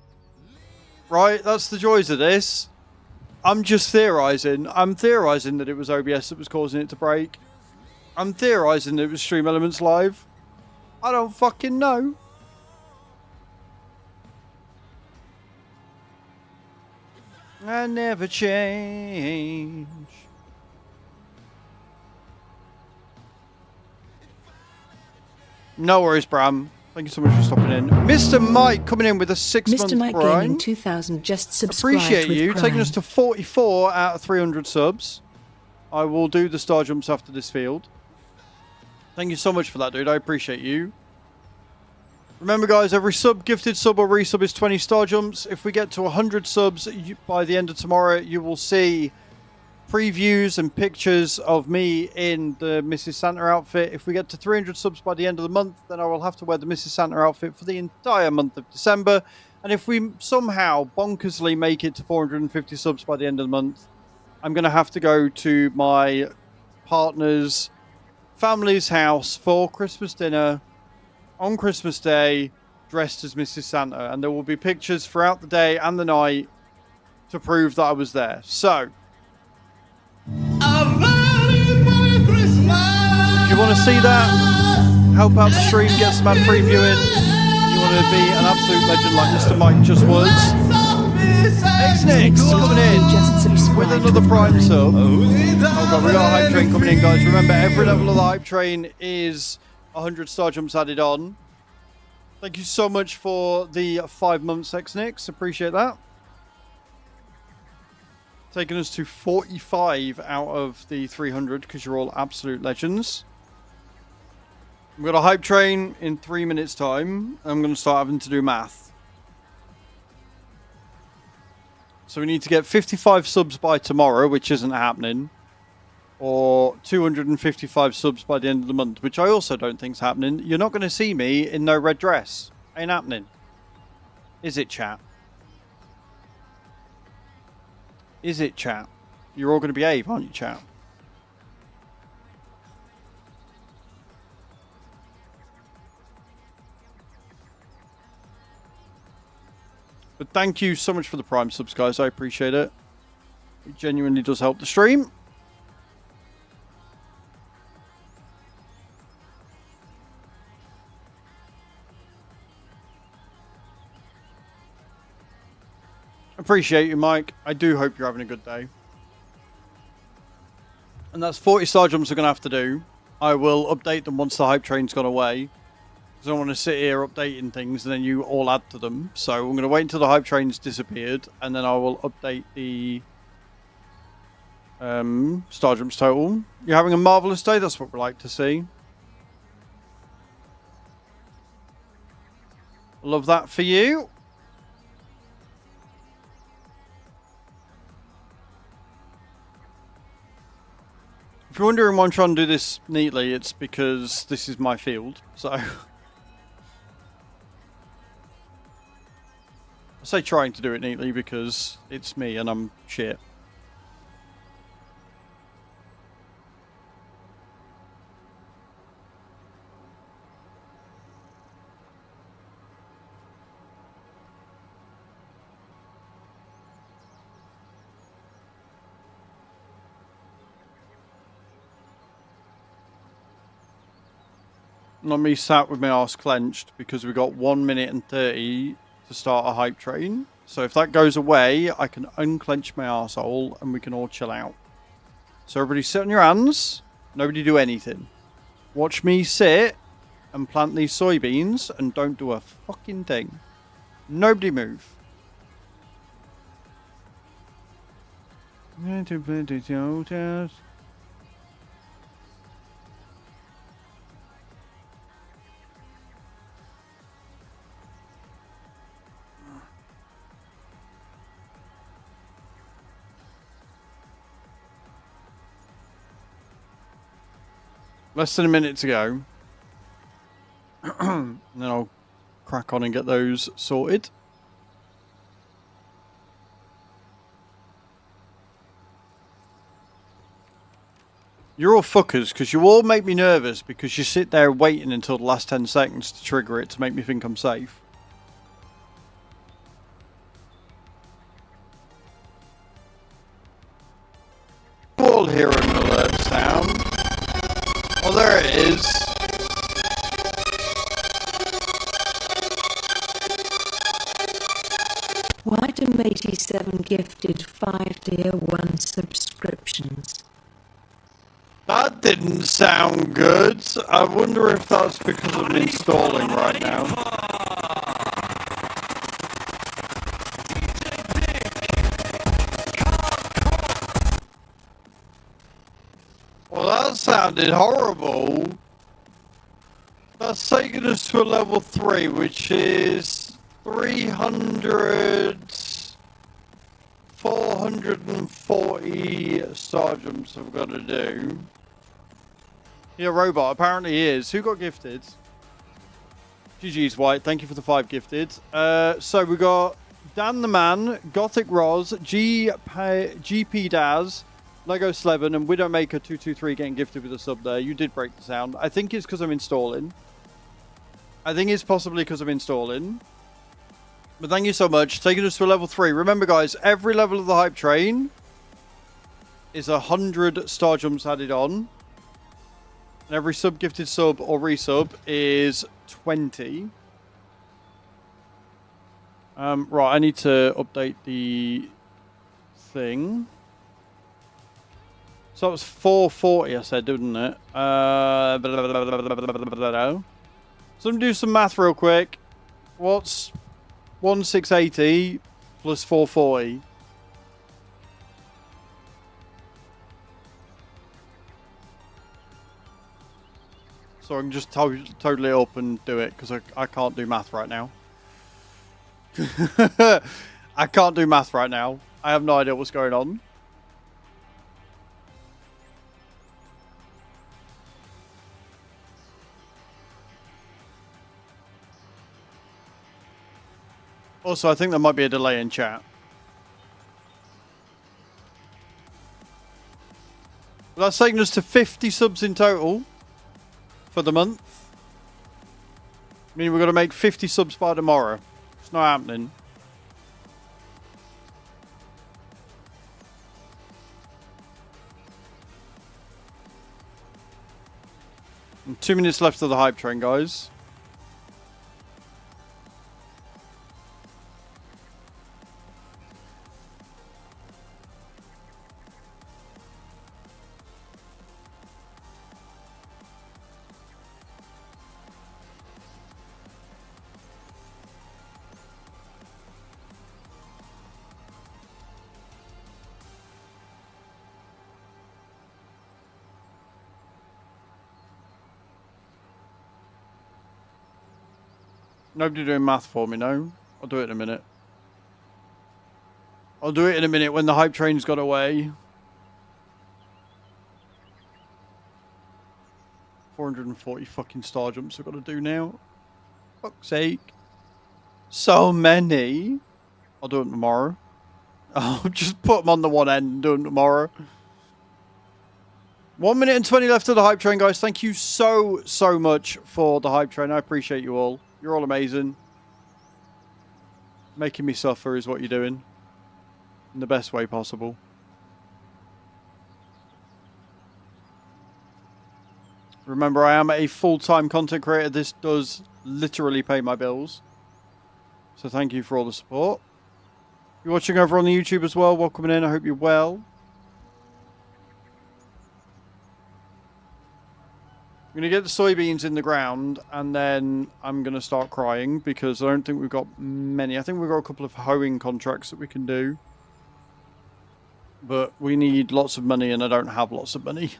Right? That's the joys of this. I'm just theorizing. I'm theorizing that it was OBS that was causing it to break. I'm theorizing that it was Stream Elements Live. I don't fucking know. I never change. No worries, Bram. Thank you so much for stopping in. Mr. Mike coming in with a 6-month Mr. Mike Prime. Gaming 2000 just subscribed. Appreciate with you Prime. taking us to 44 out of 300 subs. I will do the star jumps after this field. Thank you so much for that, dude. I appreciate you. Remember, guys, every gifted sub or resub is 20 star jumps. If we get to 100 subs by the end of tomorrow, you will see previews and pictures of me in the Mrs. Santa outfit. If we get to 300 subs by the end of the month, then I will have to wear the Mrs. Santa outfit for the entire month of December. And if we somehow bonkersly make it to 450 subs by the end of the month, I'm going to have to go to my partner's family's house for Christmas dinner on Christmas Day, dressed as Mrs. Santa. And there will be pictures throughout the day and the night to prove that I was there. So, if you want to see that, help out the stream, get some ad-free viewing. You want to be an absolute legend like Mr. Mike just was. X-Nix coming in with another Prime sub. Oh god, we got a hype train coming in, guys. Remember, every level of the hype train is 100 star jumps added on. Thank you so much for the 5 months, X-Nix. Appreciate that. Taking us to 45 out of the 300 because you're all absolute legends. We've got a hype train in 3 minutes time. I'm going to start having to do math. So we need to get 55 subs by tomorrow, which isn't happening. Or 255 subs by the end of the month, which I also don't think is happening. You're not going to see me in no red dress. Ain't happening. Is it, chat? Is it, chat? You're all going to behave, aren't you, chat? But thank you so much for the Prime subs, guys. I appreciate it. It genuinely does help the stream. Appreciate you, Mike. I do hope you're having a good day. And that's 40 star jumps we're going to have to do. I will update them once the hype train's gone away. Because I don't want to sit here updating things and then you all add to them. So I'm going to wait until the hype train's disappeared. And then I will update the star jumps total. You're having a marvellous day. That's what we like to see. Love that for you. If you're wondering why I'm trying to do this neatly, it's because this is my field, so... I say trying to do it neatly because it's me and I'm shit. Not me sat with my arse clenched because we got 1 minute and 30 to start a hype train. So if that goes away, I can unclench my arsehole and we can all chill out. So everybody sit on your hands. Nobody do anything. Watch me sit and plant these soybeans and don't do a fucking thing. Nobody move. Less than a minute to go. And then I'll crack on and get those sorted. You're all fuckers, because you all make me nervous because you sit there waiting until the last 10 seconds to trigger it to make me think I'm safe. You all hear an alert sound. Oh, there it is. Whitem87 gifted 5 tier 1 subscriptions. That didn't sound good. I wonder if that's because I'm installing right now. Well, that sounded horrible. That's taking us to a level 3, which is 300... 440 star jumps I've got to do. Yeah, robot. Apparently he is. Who got gifted? GG's White. Thank you for the 5 gifted. So we got Dan the Man, Gothic Roz, GP Daz, Lego Slevin, and Widowmaker 223 getting gifted with a sub there. You did break the sound. I think it's because I'm installing. I think it's possibly because I'm installing. But thank you so much. Taking us to a level 3. Remember, guys, every level of the hype train is 100 star jumps added on. And every sub-gifted sub or resub is 20. Right, I need to update the thing. So that was 440, I said, didn't it? So let me do some math real quick. What's 1680 plus 440? So I can just total it up and do it because I can't do math right now. I can't do math right now. I have no idea what's going on. Also, I think there might be a delay in chat. Well, that's taking us to 50 subs in total for the month. I mean, we're going to make 50 subs by tomorrow. It's not happening. And 2 minutes left of the hype train, guys. Nobody doing math for me, no? I'll do it in a minute. I'll do it in a minute when the hype train's got away. 440 fucking star jumps I've got to do now. Fuck's sake. So many. I'll do them tomorrow. I'll just put them on the one end and do them tomorrow. 1 minute and 20 left of the hype train, guys. Thank you so much for the hype train. I appreciate you all. You're all amazing. Making me suffer is what you're doing. In the best way possible. Remember, I am a full-time content creator. This does literally pay my bills. So thank you for all the support. If you're watching over on the YouTube as well, welcome in. I hope you're well. I'm going to get the soybeans in the ground, and then I'm going to start crying, because I don't think we've got many. I think we've got a couple of hoeing contracts that we can do. But we need lots of money, and I don't have lots of money.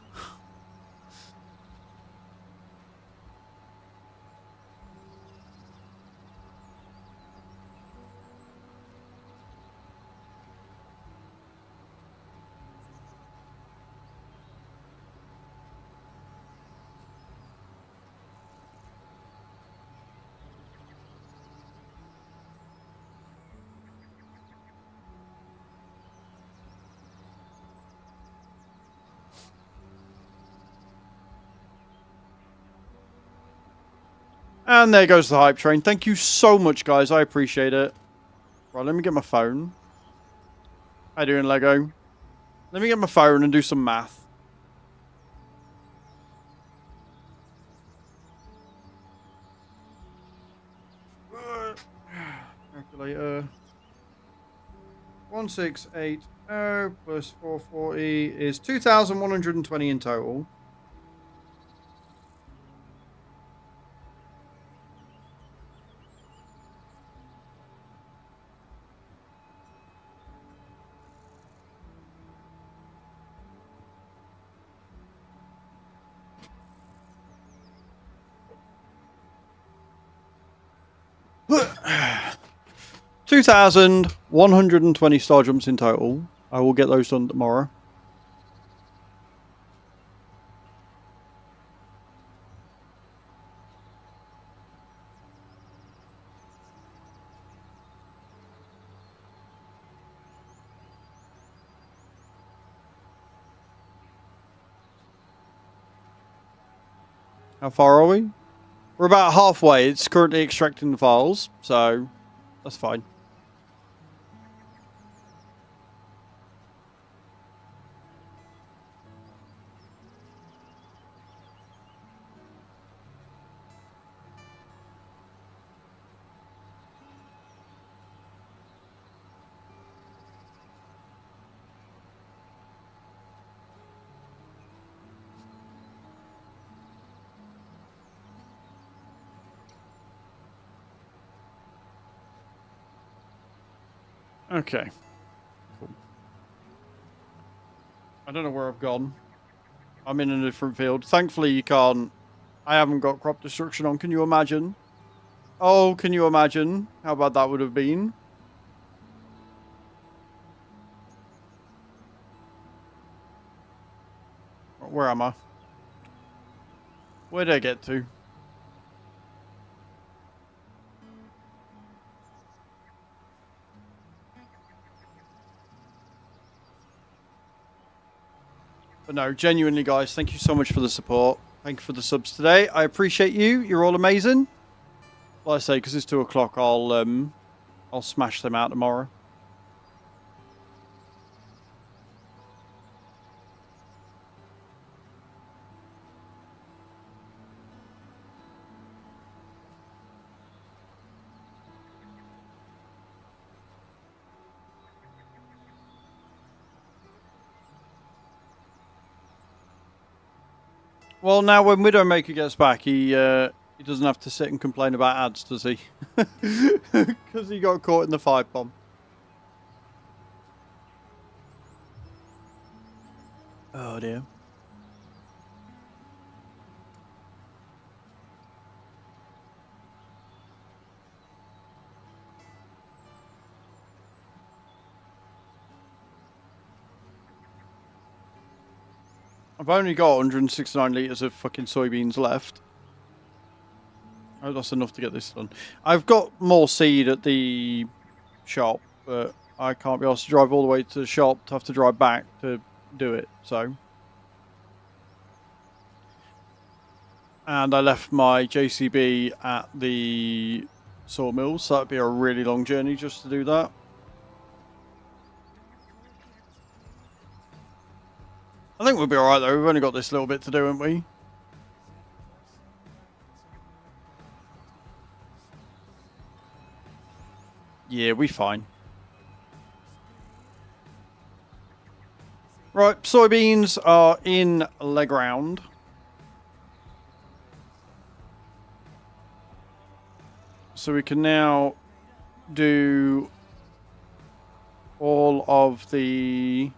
And there goes the hype train. Thank you so much, guys. I appreciate it. Right, let me get my phone. How you doing, Lego? Let me get my phone and do some math. Calculator. 1680 plus 440 is 2,120 in total. $2,120 star jumps in total. I will get those done tomorrow. How far are we? We're about halfway. It's currently extracting the files, so that's fine. Okay. Cool. I don't know where I've gone. I'm in a different field. Thankfully, you can't. I haven't got crop destruction on. Can you imagine? Oh, can you imagine how bad that would have been? Where am I? Where did I get to? But no, genuinely, guys, thank you so much for the support. Thank you for the subs today. I appreciate you. You're all amazing. Like I say, because it's 2 o'clock, I'll smash them out tomorrow. Well, now when Widowmaker gets back, he doesn't have to sit and complain about ads, does he? Because he got caught in the 5-bomb. Oh dear. I've only got 169 litres of fucking soybeans left. Oh, that's enough to get this done. I've got more seed at the shop, but I can't be asked to drive all the way to the shop to have to drive back to do it, so. And I left my JCB at the sawmill, so that'd be a really long journey just to do that. I think we'll be alright though, we've only got this little bit to do, haven't we? Yeah, we're fine. Right, soybeans are in the ground. So we can now do all of the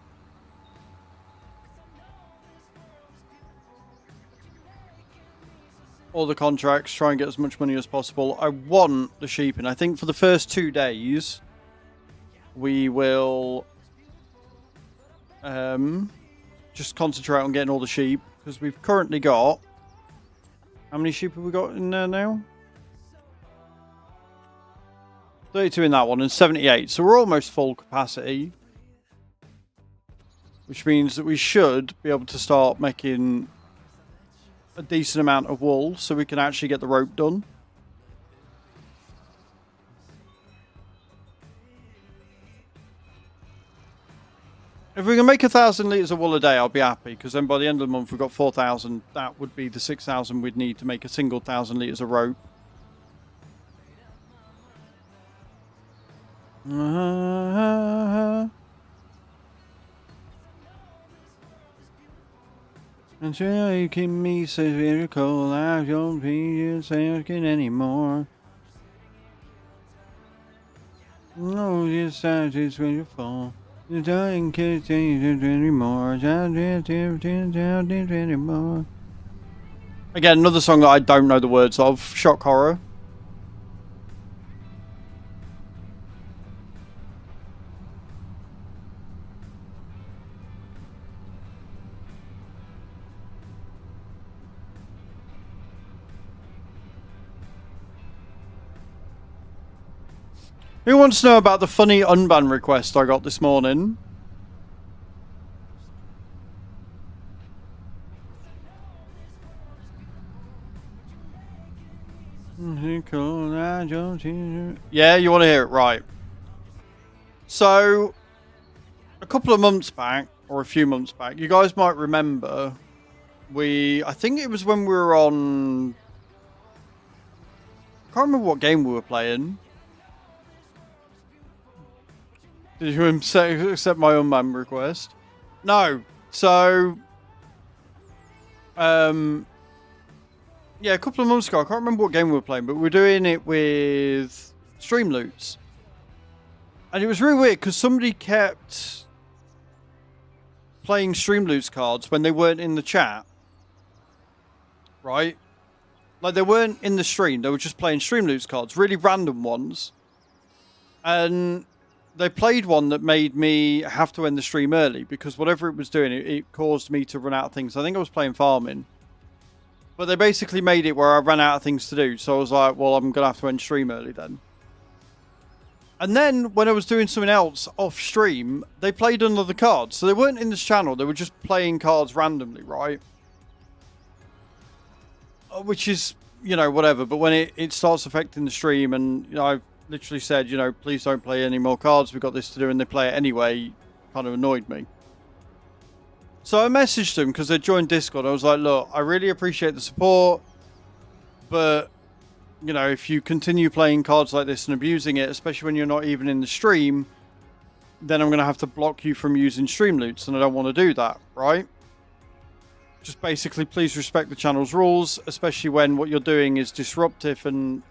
contracts, try and get as much money as possible. I want the sheep, and I think for the first 2 days we will just concentrate on getting all the sheep, because we've currently got, how many sheep have we got in there now? 32 in that one and 78, so we're almost full capacity, which means that we should be able to start making a decent amount of wool so we can actually get the rope done. If we can make 1,000 litres of wool a day, I'll be happy, because then by the end of the month we've got 4,000. That would be the 6,000 we'd need to make a single 1,000 litres of rope. Until you keep me so very cold, I don't be thinking anymore. No, this side is going to fall. You don't care anymore. Anymore. Again, another song that I don't know the words of. Shock horror. Who wants to know about the funny unban request I got this morning? Yeah, you want to hear it? Right. So, a couple of months back, or a few months back, you guys might remember, I think it was when we were on, I can't remember what game we were playing. Did you accept my unban request? No. So, yeah, a couple of months ago, I can't remember what game we were playing, but we were doing it with Streamloots. And it was really weird, because somebody kept playing Streamloots cards when they weren't in the chat. Right? Like, they weren't in the stream, they were just playing Streamloots cards, really random ones. And they played one that made me have to end the stream early, because whatever it was doing, it caused me to run out of things. I think I was playing farming. But they basically made it where I ran out of things to do. So I was like, well, I'm going to have to end stream early then. And then when I was doing something else off stream, they played another card. So they weren't in this channel. They were just playing cards randomly, right? Which is, you know, whatever. But when it starts affecting the stream, and, you know, I've literally said, you know, please don't play any more cards. We've got this to do, and they play it anyway. Kind of annoyed me. So I messaged them because they joined Discord. I was like, look, I really appreciate the support, but, you know, if you continue playing cards like this and abusing it, especially when you're not even in the stream, then I'm going to have to block you from using Streamloots, and I don't want to do that, right? just basically please respect the channel's rules, especially when what you're doing is disruptive and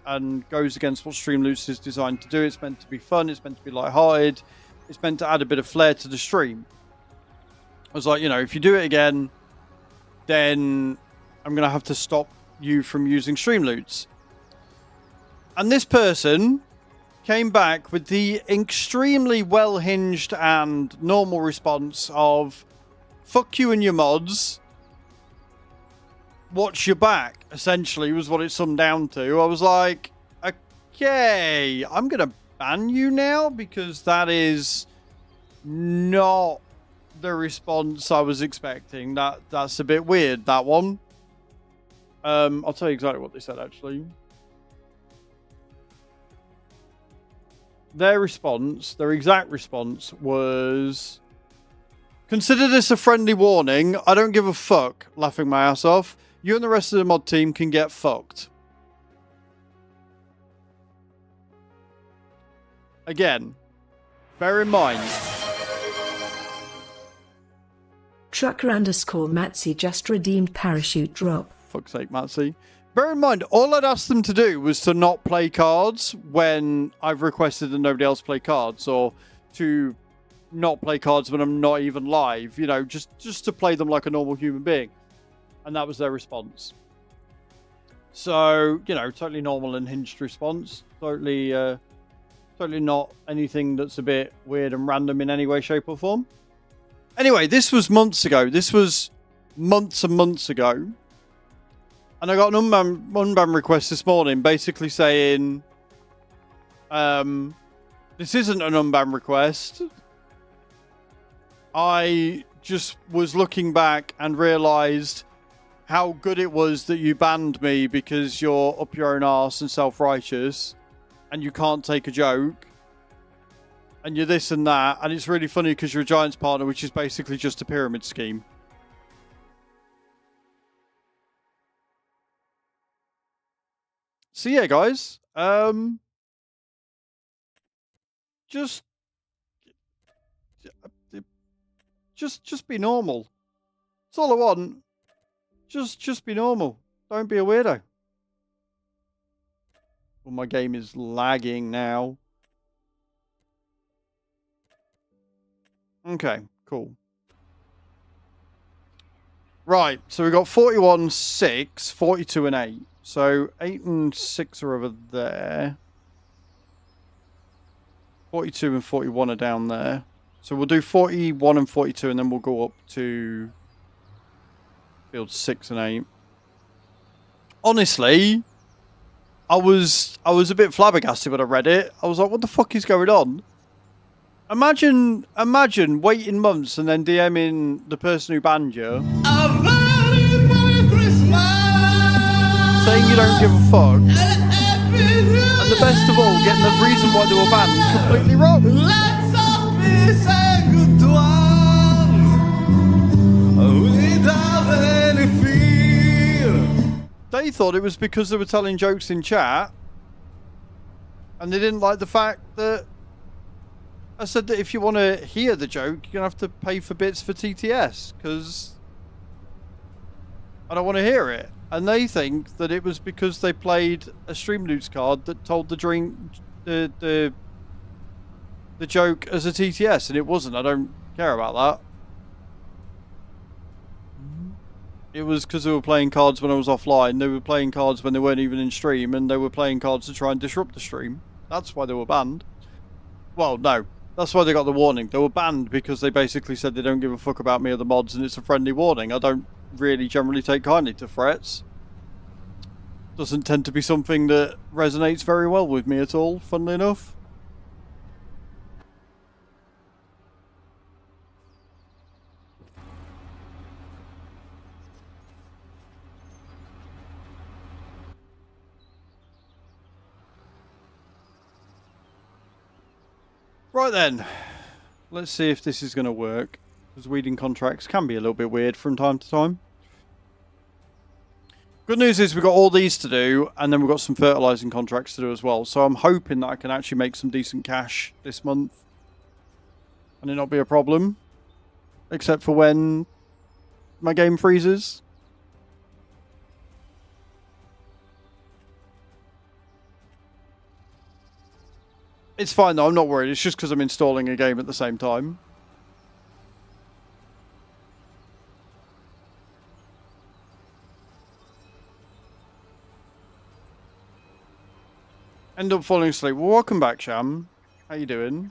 goes against what Streamloots is designed to do. It's meant to be fun. It's meant to be lighthearted. It's meant to add a bit of flair to the stream. I was like, you know, if you do it again, then I'm going to have to stop you from using Streamloots. And this person came back with the extremely well-hinged and normal response of, fuck you and your mods. Watch your back, essentially, was what it summed down to. I was like, okay, I'm going to ban you now because that is not the response I was expecting. That's a bit weird, that one. I'll tell you exactly what they said, actually. Their response, their exact response was, consider this a friendly warning. I don't give a fuck, laughing my ass off. You and the rest of the mod team can get fucked. Again, bear in mind. Trucker_Matsy just redeemed parachute drop. Fuck's sake, Matsy. Bear in mind, all I'd asked them to do was to not play cards when I've requested that nobody else play cards, or to not play cards when I'm not even live. You know, just to play them like a normal human being. And that was their response. So, you know, totally normal and hinged response. Totally not anything that's a bit weird and random in any way, shape, or form. Anyway, this was months ago. This was months and months ago. And I got an unban request this morning basically saying, this isn't an unban request. I just was looking back and realised how good it was that you banned me because you're up your own arse and self-righteous and you can't take a joke and you're this and that, and it's really funny because you're a Giants partner, which is basically just a pyramid scheme. So yeah, guys, just be normal. That's all I want. Just be normal. Don't be a weirdo. Well, my game is lagging now. Okay, cool. Right, so we've got 41, 6, 42 and 8. So 8 and 6 are over there. 42 and 41 are down there. So we'll do 41 and 42 and then we'll go up to field 6 and 8. Honestly, I was a bit flabbergasted when I read it. I was like, what the fuck is going on? Imagine waiting months and then DMing the person who banned you. Saying you don't give a fuck. And the best of all, getting the reason why they were banned completely wrong. They thought it was because they were telling jokes in chat, and they didn't like the fact that I said that if you want to hear the joke, you're going to have to pay for bits for TTS, because I don't want to hear it. And they think that it was because they played a Streamloots card that told the joke as a TTS, and it wasn't. I don't care about that. It was because they were playing cards when I was offline. They were playing cards when they weren't even in stream, and they were playing cards to try and disrupt the stream. That's why they were banned. Well, no. That's why they got the warning. They were banned because they basically said they don't give a fuck about me or the mods, and it's a friendly warning. I don't really generally take kindly to threats. Doesn't tend to be something that resonates very well with me at all, funnily enough. Right then, let's see if this is going to work, because weeding contracts can be a little bit weird from time to time. Good news is we've got all these to do, and then we've got some fertilizing contracts to do as well, so I'm hoping that I can actually make some decent cash this month and it not be a problem, except for when my game freezes. It's fine though, I'm not worried. It's just because I'm installing a game at the same time. End up falling asleep. Well, welcome back, Sham. How you doing?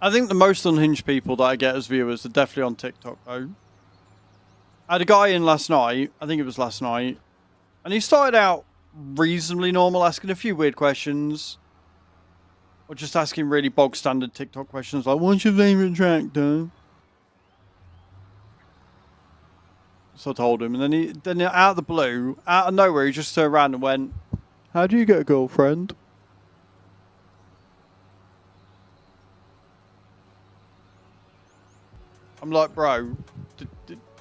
I think the most unhinged people that I get as viewers are definitely on TikTok, though. I had a guy in last night. I think it was last night. And he started out reasonably normal, asking a few weird questions. Or just asking really bog standard TikTok questions like, what's your favourite tractor? So I told him, and then out of the blue, out of nowhere, he just turned around and went, how do you get a girlfriend? I'm like, bro,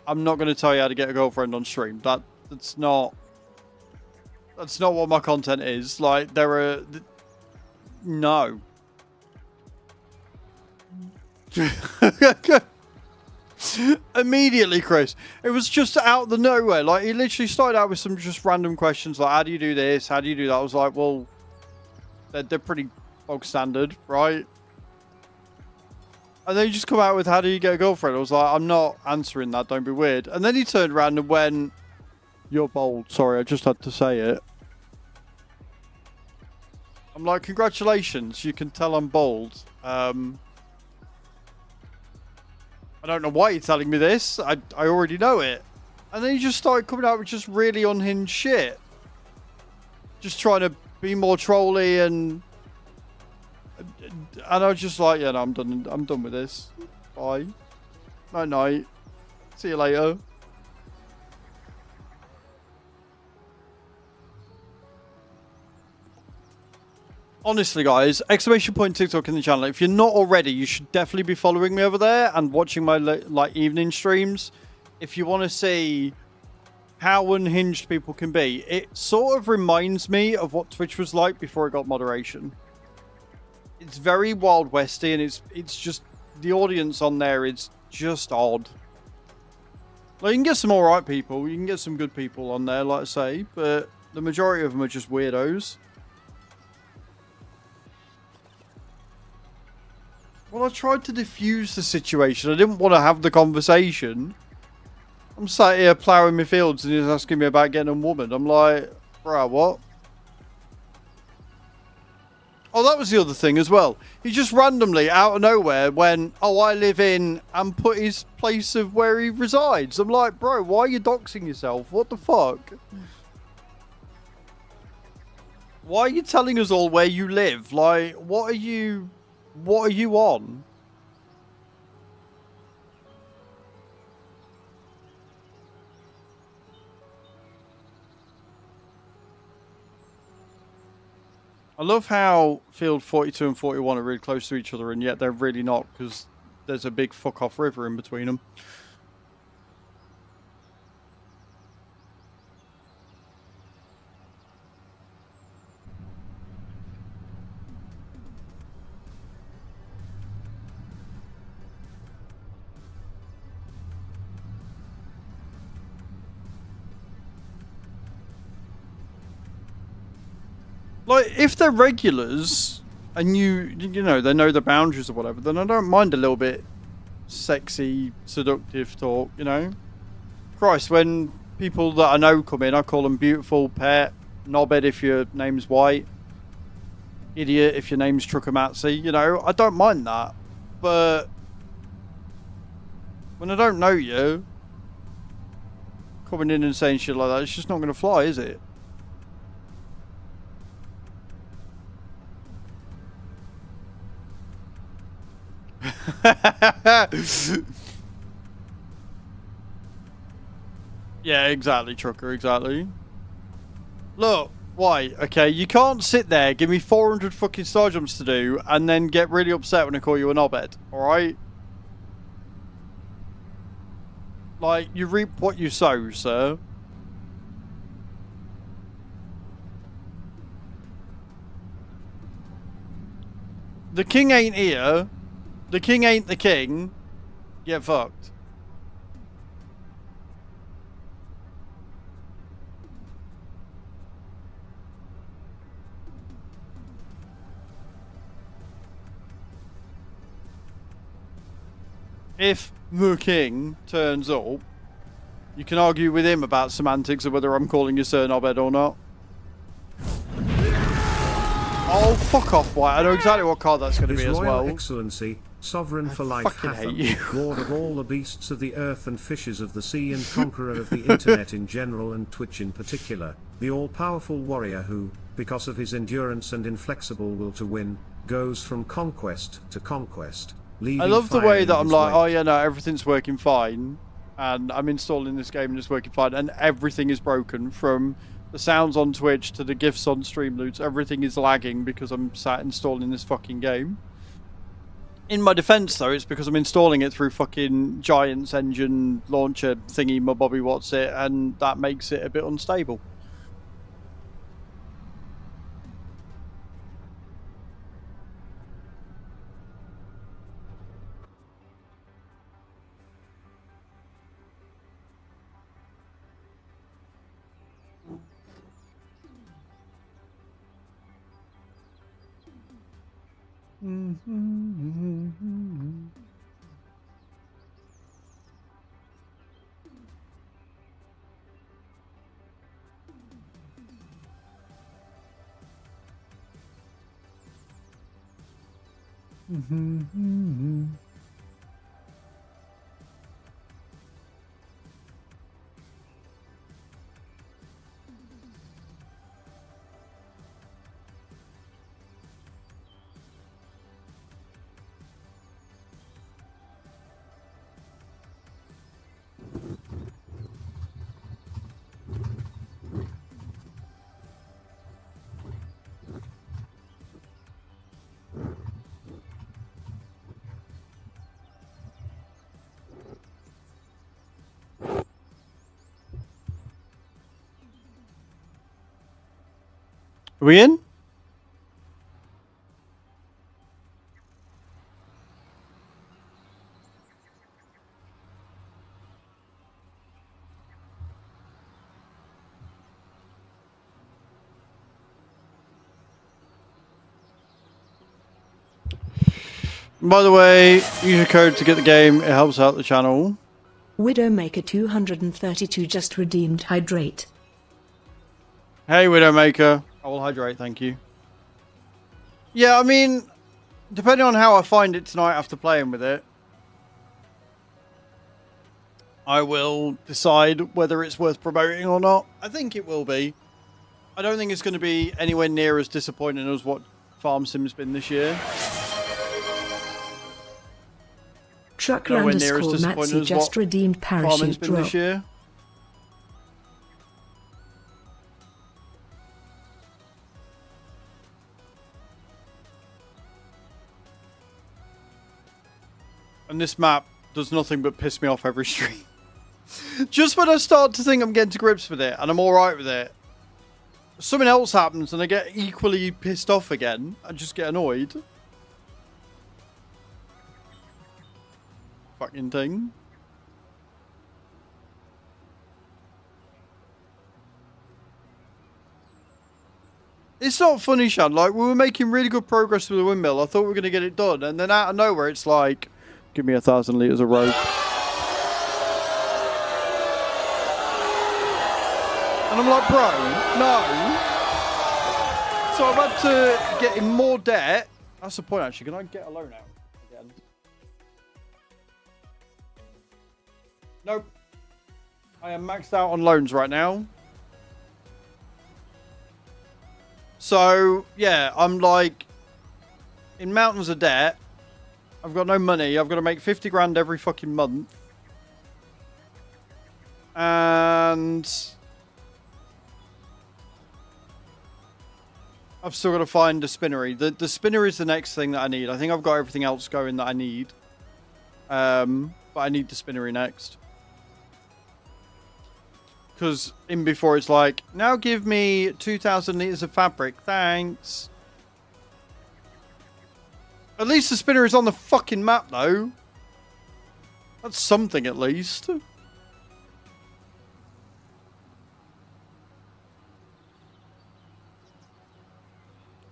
I'm not going to tell you how to get a girlfriend on stream. That's not what my content is. Like, no. Immediately, Chris. It was just out of the nowhere. Like, he literally started out with some just random questions like, how do you do this? How do you do that? I was like, well, they're pretty bog standard, right? And then he just come out with, how do you get a girlfriend? I was like, I'm not answering that. Don't be weird. And then he turned around and went, you're bold. Sorry, I just had to say it. I'm like, congratulations. You can tell I'm bold. I don't know why you're telling me this. I already know it. And then he just started coming out with just really unhinged shit. Just trying to be more trolly and I was just like, yeah, no, I'm done with this. Bye. Night night. See you later. Honestly, guys, exclamation point TikTok in the channel. If you're not already, you should definitely be following me over there and watching my like evening streams. If you want to see how unhinged people can be, it sort of reminds me of what Twitch was like before it got moderation. It's very Wild Westy, and it's just the audience on there is just odd. Like, you can get some alright people, you can get some good people on there, like I say, but the majority of them are just weirdos. Well, I tried to diffuse the situation. I didn't want to have the conversation. I'm sat here ploughing my fields and he's asking me about getting a woman. I'm like, bruh, what? Oh, that was the other thing as well. He just randomly, out of nowhere, went, oh, I live in, and put his place of where he resides. I'm like, bro, why are you doxing yourself? What the fuck? Why are you telling us all where you live? Like, what are you on? I love how field 42 and 41 are really close to each other, and yet they're really not, because there's a big fuck-off river in between them. Like, if they're regulars, and you know, they know the boundaries or whatever, then I don't mind a little bit sexy, seductive talk, you know? Christ, when people that I know come in, I call them beautiful, pet, knobhead if your name's white, idiot if your name's Truckamatsi, you know? I don't mind that. But when I don't know you, coming in and saying shit like that, it's just not going to fly, is it? Yeah, exactly, Trucker, exactly. Look, why? Okay, you can't sit there, give me 400 fucking star jumps to do, and then get really upset when I call you a knobhead, alright? Like, you reap what you sow, sir. the king ain't here. The king ain't the king. Get fucked. If the king turns up, you can argue with him about semantics of whether I'm calling you Sir Knobhead or not. Oh, fuck off, White. I know exactly what card that's going to be as well. Excellency, Sovereign for life, Hatham, Lord of all the beasts of the earth and fishes of the sea and conqueror of the internet in general and Twitch in particular, the all-powerful warrior who, because of his endurance and inflexible will to win, goes from conquest to conquest. I love the way that I'm like, oh yeah, no, everything's working fine, and I'm installing this game and it's working fine, and everything is broken, from the sounds on Twitch to the GIFs on Streamloots. Everything is lagging because I'm sat installing this fucking game. In my defense, though, it's because I'm installing it through fucking Giant's engine launcher thingy, my Bobby What's it, and that makes it a bit unstable. Are we in? By the way, use your code to get the game. It helps out the channel. Widowmaker 232 just redeemed Hydrate. Hey, Widowmaker. I will hydrate, thank you. Yeah, I mean, depending on how I find it tonight after playing with it, I will decide whether it's worth promoting or not. I think it will be. I don't think it's going to be anywhere near as disappointing as what Farm Sim's been this year. Trucker underscore Matzy just redeemed Parachute been this year. And this map does nothing but piss me off every stream. Just when I start to think I'm getting to grips with it and I'm alright with it, something else happens and I get equally pissed off again. I just get annoyed. Fucking thing. It's not funny, Shan. Like, we were making really good progress with the windmill. I thought we were going to get it done. And then out of nowhere, it's like, give me 1,000 litres of rope. And I'm like, bro, no. So I've had to get in more debt. That's the point, actually. Can I get a loan out again? Nope. I am maxed out on loans right now. So, yeah, I'm like in mountains of debt. I've got no money. I've got to make 50 grand every fucking month. And I've still got to find a spinnery. The spinner is the next thing that I need. I think I've got everything else going that I need. But I need the spinnery next. Because in before it's like, now give me 2,000 litres of fabric. Thanks. At least the spinner is on the fucking map, though. That's something, at least.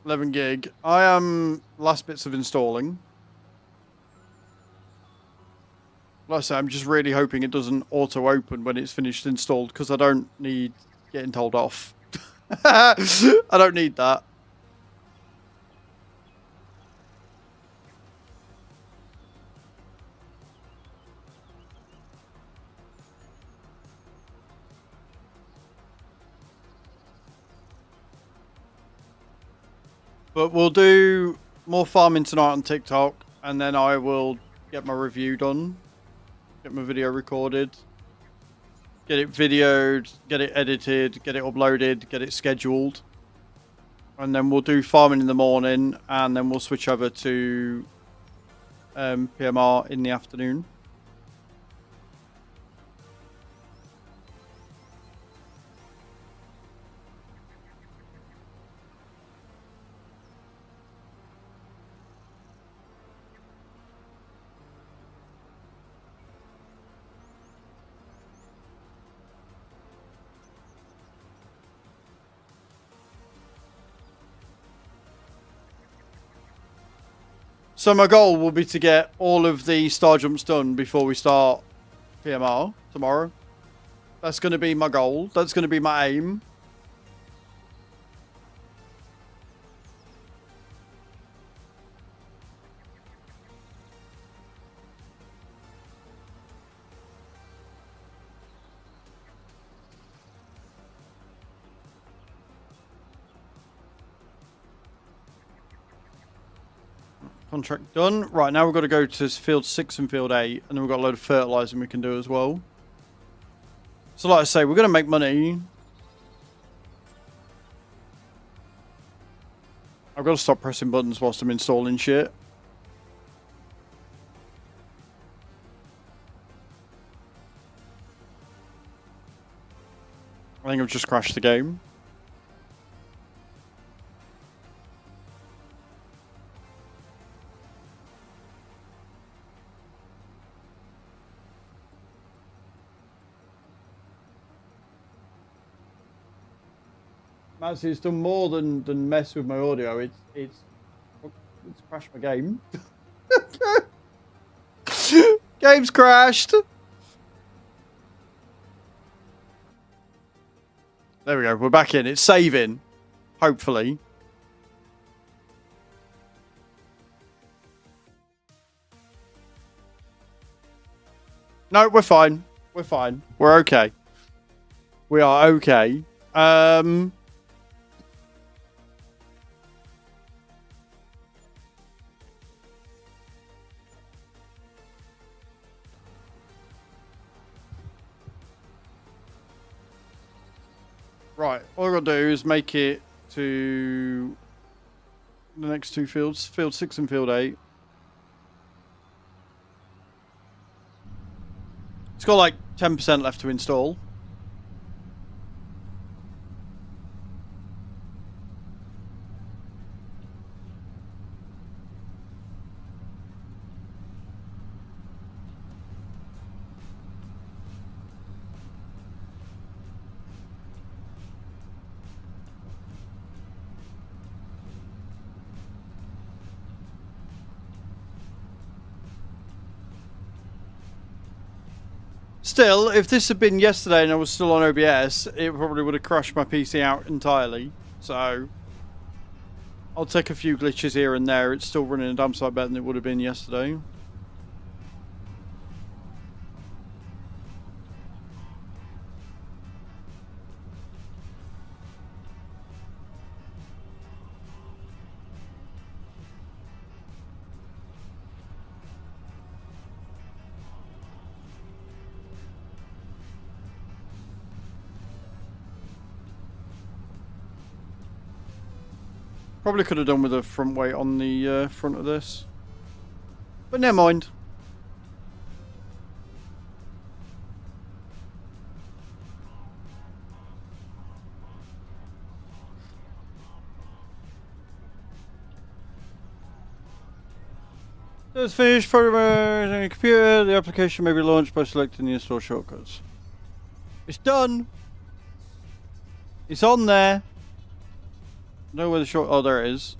$11 gig. I am last bits of installing. Like I say, I'm just really hoping it doesn't auto-open when it's finished installed, because I don't need getting told off. I don't need that. But we'll do more farming tonight on TikTok, and then I will get my review done, get my video recorded, get it videoed, get it edited, get it uploaded, get it scheduled. And then we'll do farming in the morning, and then we'll switch over to PMR in the afternoon. So my goal will be to get all of the star jumps done before we start PMR tomorrow. That's going to be my goal. That's going to be my aim. Contract done. Right, now we've got to go to field 6 and field 8, and then we've got a load of fertilizing we can do as well. So like I say, we're going to make money. I've got to stop pressing buttons whilst I'm installing shit. I think I've just crashed the game. Actually, it's done more than mess with my audio. It's crashed my game. Game's crashed. There we go. We're back in. It's saving. Hopefully. No, we're fine. We're fine. We're okay. We are okay. Right, all I've got to do is make it to the next two fields, field 6 and field 8. It's got like 10% left to install. Still, if this had been yesterday and I was still on OBS, it probably would have crashed my PC out entirely. So, I'll take a few glitches here and there. It's still running a damn sight better than it would have been yesterday. Probably could have done with a front weight on the front of this. But never mind. Let's finish programming on your computer. The application may be launched by selecting the install shortcuts. It's done. It's on there. I don't know where the short. Oh, there it is.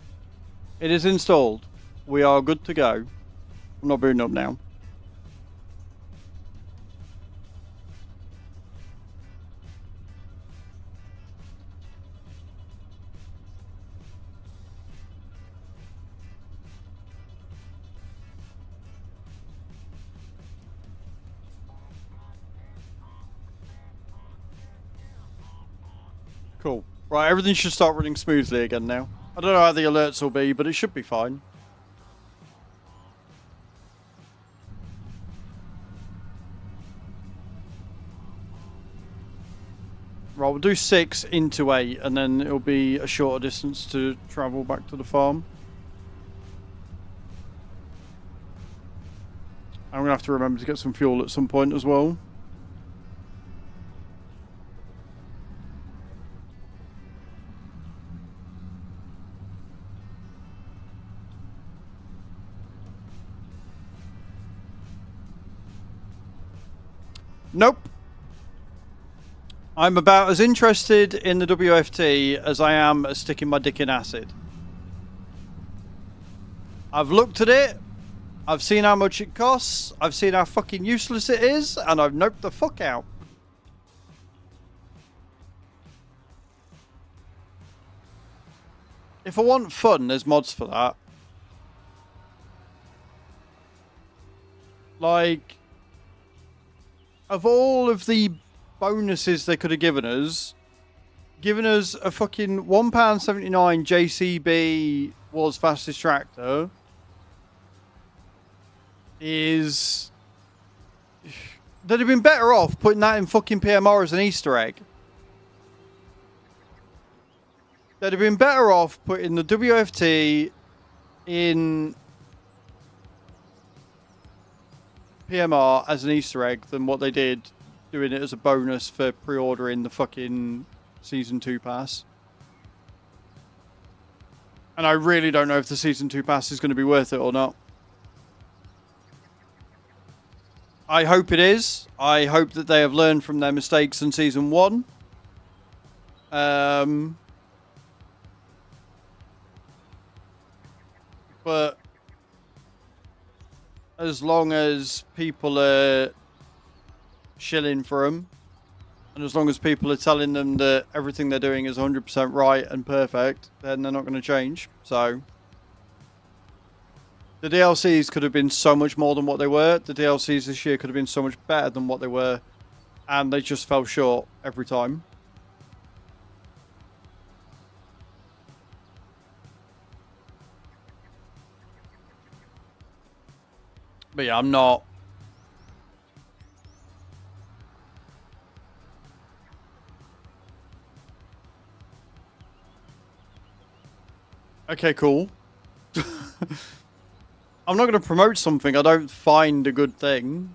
It is installed. We are good to go. I'm not booting up now. Cool. Right, everything should start running smoothly again now. I don't know how the alerts will be, but it should be fine. Right, we'll do 6 into 8, and then it'll be a shorter distance to travel back to the farm. I'm going to have to remember to get some fuel at some point as well. Nope. I'm about as interested in the WFT as I am as sticking my dick in acid. I've looked at it. I've seen how much it costs. I've seen how fucking useless it is. And I've noped the fuck out. If I want fun, there's mods for that. Like... Of all of the bonuses they could have given us a fucking £1.79 JCB was fastest tractor is... They'd have been better off putting that in fucking PMR as an Easter egg. They'd have been better off putting the WFT in... PMR as an Easter egg than what they did doing it as a bonus for pre-ordering the fucking Season 2 pass. And I really don't know if the Season 2 pass is going to be worth it or not. I hope it is. I hope that they have learned from their mistakes in Season 1. But as long as people are shilling for them, and as long as people are telling them that everything they're doing is 100% right and perfect, then they're not going to change. So, the DLCs could have been so much more than what they were. The DLCs this year could have been so much better than what they were, and they just fell short every time. But yeah, I'm not. Okay, cool. I'm not going to promote something I don't find a good thing.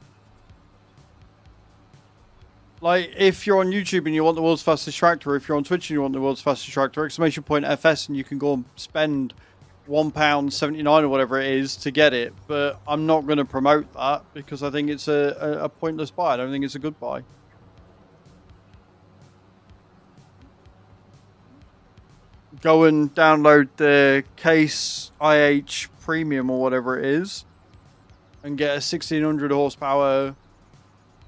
Like, if you're on YouTube and you want the world's fastest tractor, or if you're on Twitch and you want the world's fastest tractor, exclamation point FS, and you can go and spend £1.79 or whatever it is to get it. But I'm not going to promote that because I think it's a pointless buy. I don't think it's a good buy. Go and download the Case IH Premium or whatever it is and get a 1600 horsepower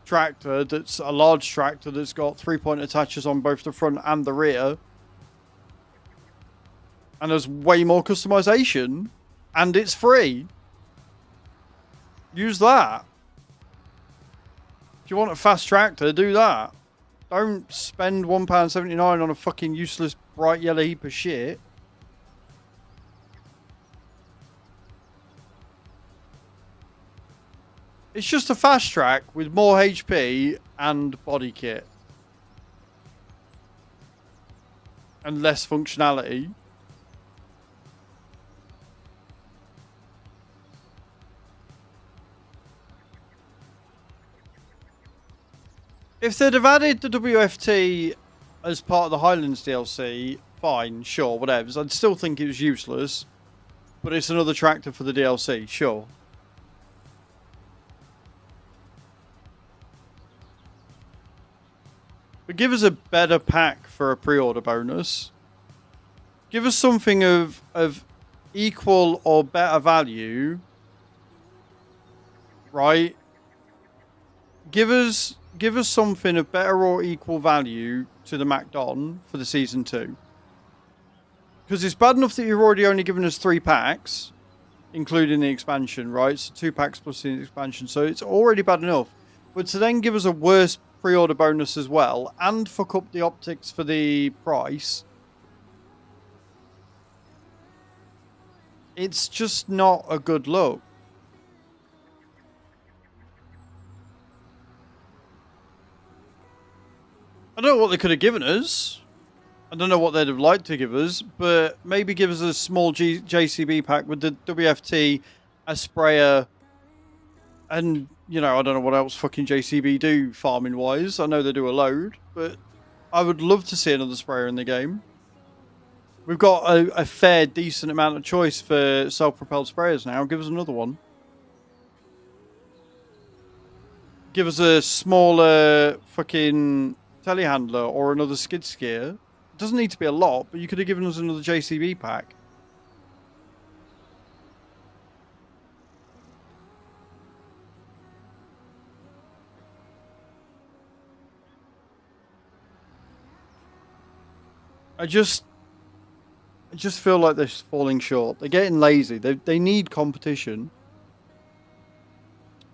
tractor that's a large tractor that's got 3-point attachers on both the front and the rear. And there's way more customization. And it's free. Use that. If you want a fast tractor, do that. Don't spend £1.79 on a fucking useless bright yellow heap of shit. It's just a fast track with more HP and body kit. And less functionality. If they'd have added the WFT as part of the Highlands DLC, fine, sure, whatever. I'd still think it was useless. But it's another tractor for the DLC, sure. But give us a better pack for a pre-order bonus. Give us something of equal or better value. Right? Give us something of better or equal value to the MacDon for the Season 2. Because it's bad enough that you've already only given us 3 packs, including the expansion, right? So 2 packs plus the expansion. So it's already bad enough. But to then give us a worse pre-order bonus as well, and fuck up the optics for the price, it's just not a good look. I don't know what they could have given us. I don't know what they'd have liked to give us, but maybe give us a small JCB pack with the WFT, a sprayer, and, you know, I don't know what else fucking JCB do farming-wise. I know they do a load, but I would love to see another sprayer in the game. We've got a fair, decent amount of choice for self-propelled sprayers now. Give us another one. Give us a smaller fucking telehandler or another skid steer. It doesn't need to be a lot, but you could have given us another JCB pack. I just feel like they're falling short. They're getting lazy. They need competition.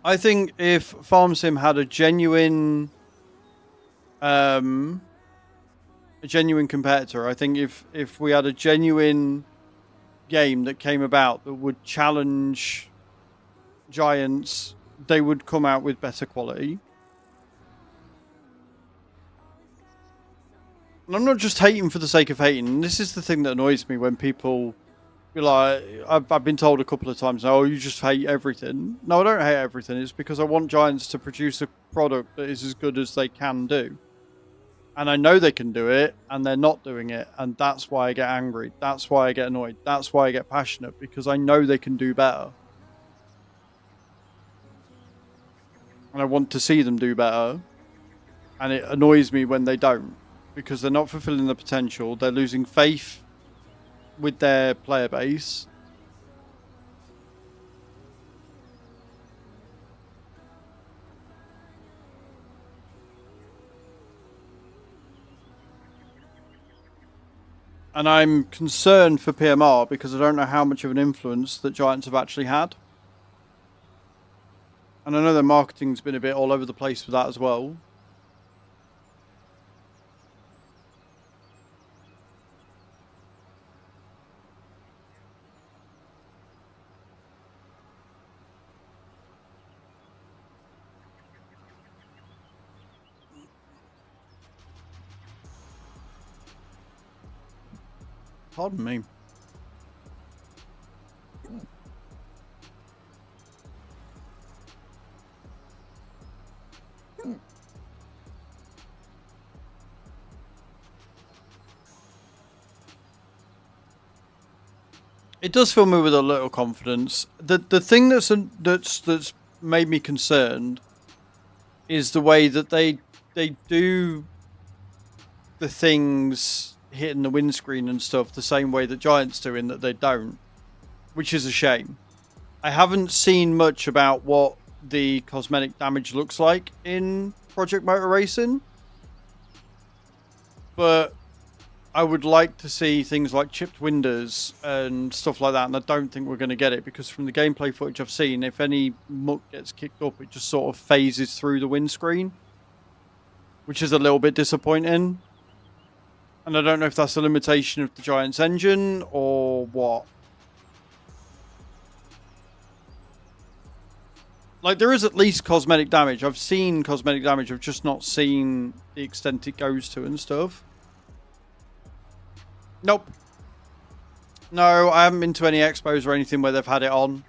I think if Farm Sim had a genuine competitor, I think if we had a genuine game that came about that would challenge Giants, they would come out with better quality. And I'm not just hating for the sake of hating. This is the thing that annoys me when people be like, I've been told a couple of times now, oh, you just hate everything. No, I don't hate everything. It's because I want Giants to produce a product that is as good as they can do. And I know they can do it, and they're not doing it. And that's why I get angry. That's why I get annoyed. That's why I get passionate, because I know they can do better. And I want to see them do better. And it annoys me when they don't, because they're not fulfilling the potential. They're losing faith with their player base. And I'm concerned for PMR because I don't know how much of an influence that Giants have actually had. And I know their marketing's been a bit all over the place with that as well. Pardon me. It does fill me with a little confidence. The thing that's made me concerned is the way that they do the things hitting the windscreen and stuff the same way that Giants do, in that they don't, which is a shame. I haven't seen much about what the cosmetic damage looks like in Project Motor Racing, but I would like to see things like chipped windows and stuff like that, and I don't think we're going to get it, because from the gameplay footage I've seen, if any muck gets kicked up, it just sort of phases through the windscreen, which is a little bit disappointing. And I don't know if that's a limitation of the Giants engine or what. Like, there is at least cosmetic damage. I've seen cosmetic damage. I've just not seen the extent it goes to and stuff. Nope. No, I haven't been to any expos or anything where they've had it on.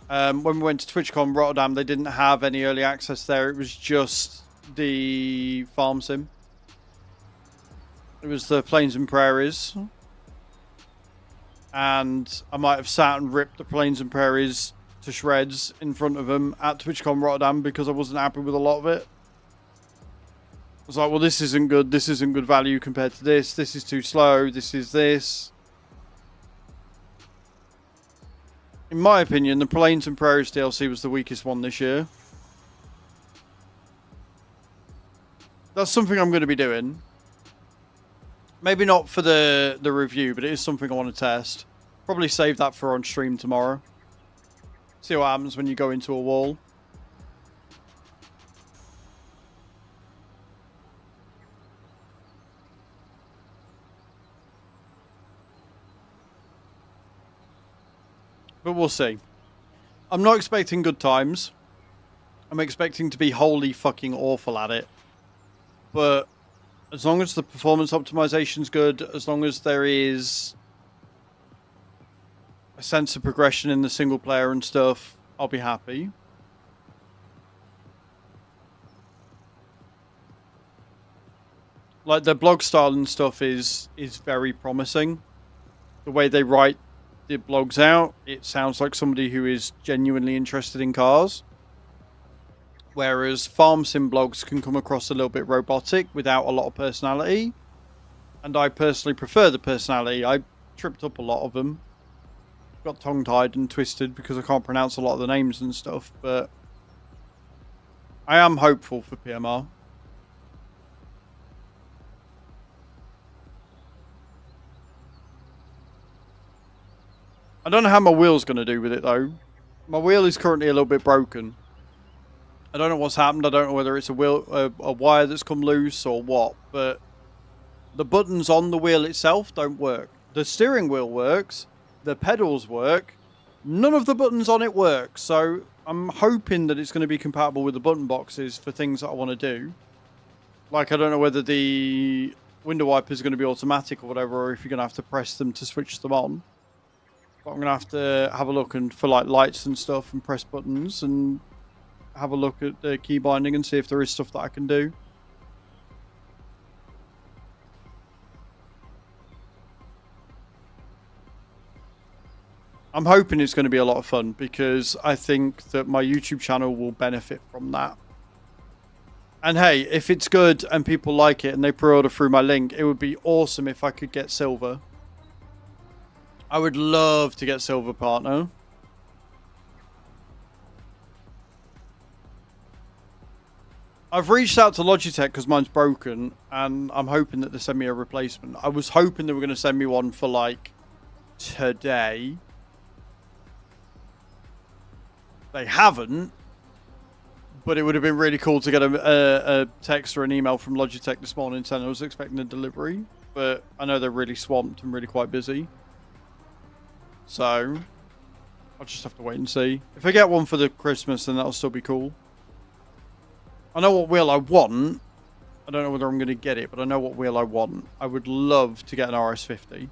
When we went to TwitchCon Rotterdam, they didn't have any early access there. It was just the Farm Sim. It was the Plains and Prairies. And I might have sat and ripped the Plains and Prairies to shreds in front of them at TwitchCon Rotterdam because I wasn't happy with a lot of it. was like, well, this isn't good. This isn't good value compared to this. This is too slow. This is this. In my opinion, the Plains and Prairies DLC was the weakest one this year. That's something I'm going to be doing. Maybe not for the review, but it is something I want to test. Probably save that for on stream tomorrow. See what happens when you go into a wall. But we'll see. I'm not expecting good times. I'm expecting to be wholly fucking awful at it. But as long as the performance optimization's good, as long as there is a sense of progression in the single player and stuff, I'll be happy. Like, the blog style and stuff is very promising. The way they write the blogs out, it sounds like somebody who is genuinely interested in cars. Whereas farm sim blogs can come across a little bit robotic without a lot of personality. And I personally prefer the personality. I tripped up a lot of them. Got tongue-tied and twisted because I can't pronounce a lot of the names and stuff. But I am hopeful for PMR. I don't know how my wheel's going to do with it, though. My wheel is currently a little bit broken. I don't know what's happened. I don't know whether it's a wire that's come loose or what. But the buttons on the wheel itself don't work. The steering wheel works. The pedals work. None of the buttons on it work. So I'm hoping that it's going to be compatible with the button boxes for things that I want to do. Like, I don't know whether the window wiper is going to be automatic or whatever, or if you're going to have to press them to switch them on. But I'm going to have a look for like lights and stuff and press buttons and have a look at the key binding and see if there is stuff that I can do. I'm hoping it's going to be a lot of fun because I think that my YouTube channel will benefit from that. And hey, if it's good and people like it and they pre-order through my link, it would be awesome if I could get silver. I would love to get silver partner. I've reached out to Logitech because mine's broken and I'm hoping that they send me a replacement. I was hoping they were going to send me one for like today. They haven't, but it would have been really cool to get a text or an email from Logitech this morning saying I was expecting a delivery, but I know they're really swamped and really quite busy. So I'll just have to wait and see. If I get one for the Christmas, then that'll still be cool. I know what wheel I want. I don't know whether I'm going to get it, but I know what wheel I want. I would love to get an RS50.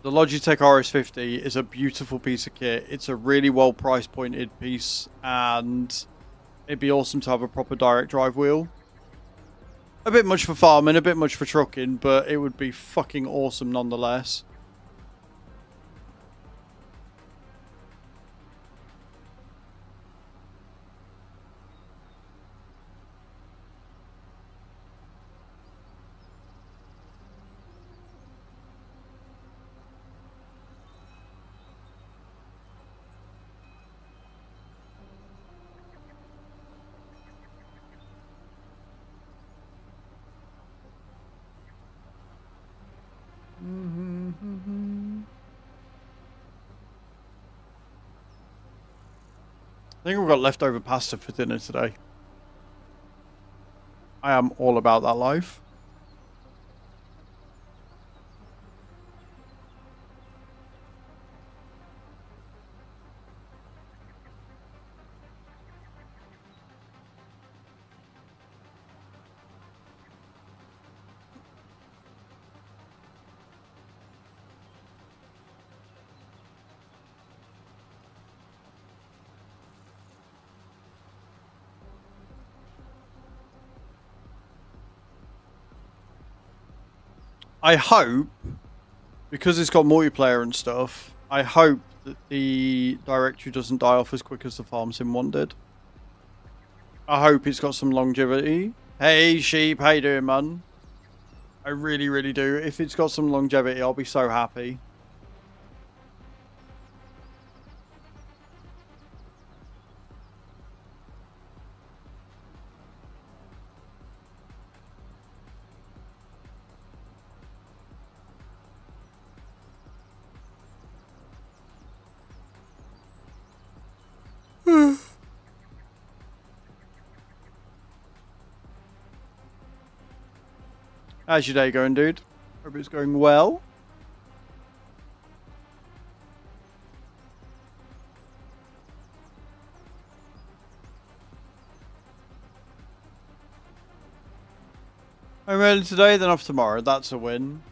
The Logitech RS50 is a beautiful piece of kit. It's a really well price pointed piece, and it'd be awesome to have a proper direct drive wheel. A bit much for farming, a bit much for trucking, but it would be fucking awesome nonetheless. I think we've got leftover pasta for dinner today. I am all about that life. I hope, because it's got multiplayer and stuff, I hope that the directory doesn't die off as quick as the farm sim one did. I hope it's got some longevity. Hey, sheep, how you doing, man? I really, really do. If it's got some longevity, I'll be so happy. How's your day going, dude? Hope it's going well. I'm early today, then off tomorrow. That's a win.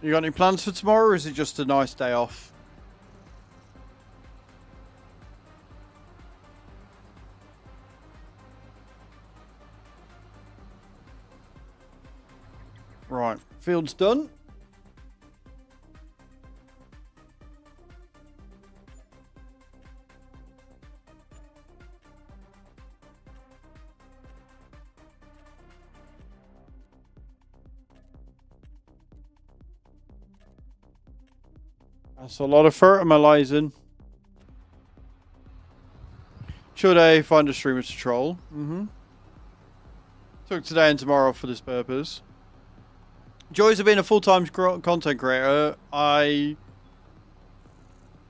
You got any plans for tomorrow, or is it just a nice day off? Right, field's done. That's a lot of fertilizing. Should I find a streamer to troll? Took today and tomorrow for this purpose. Joys of being a full-time content creator. I've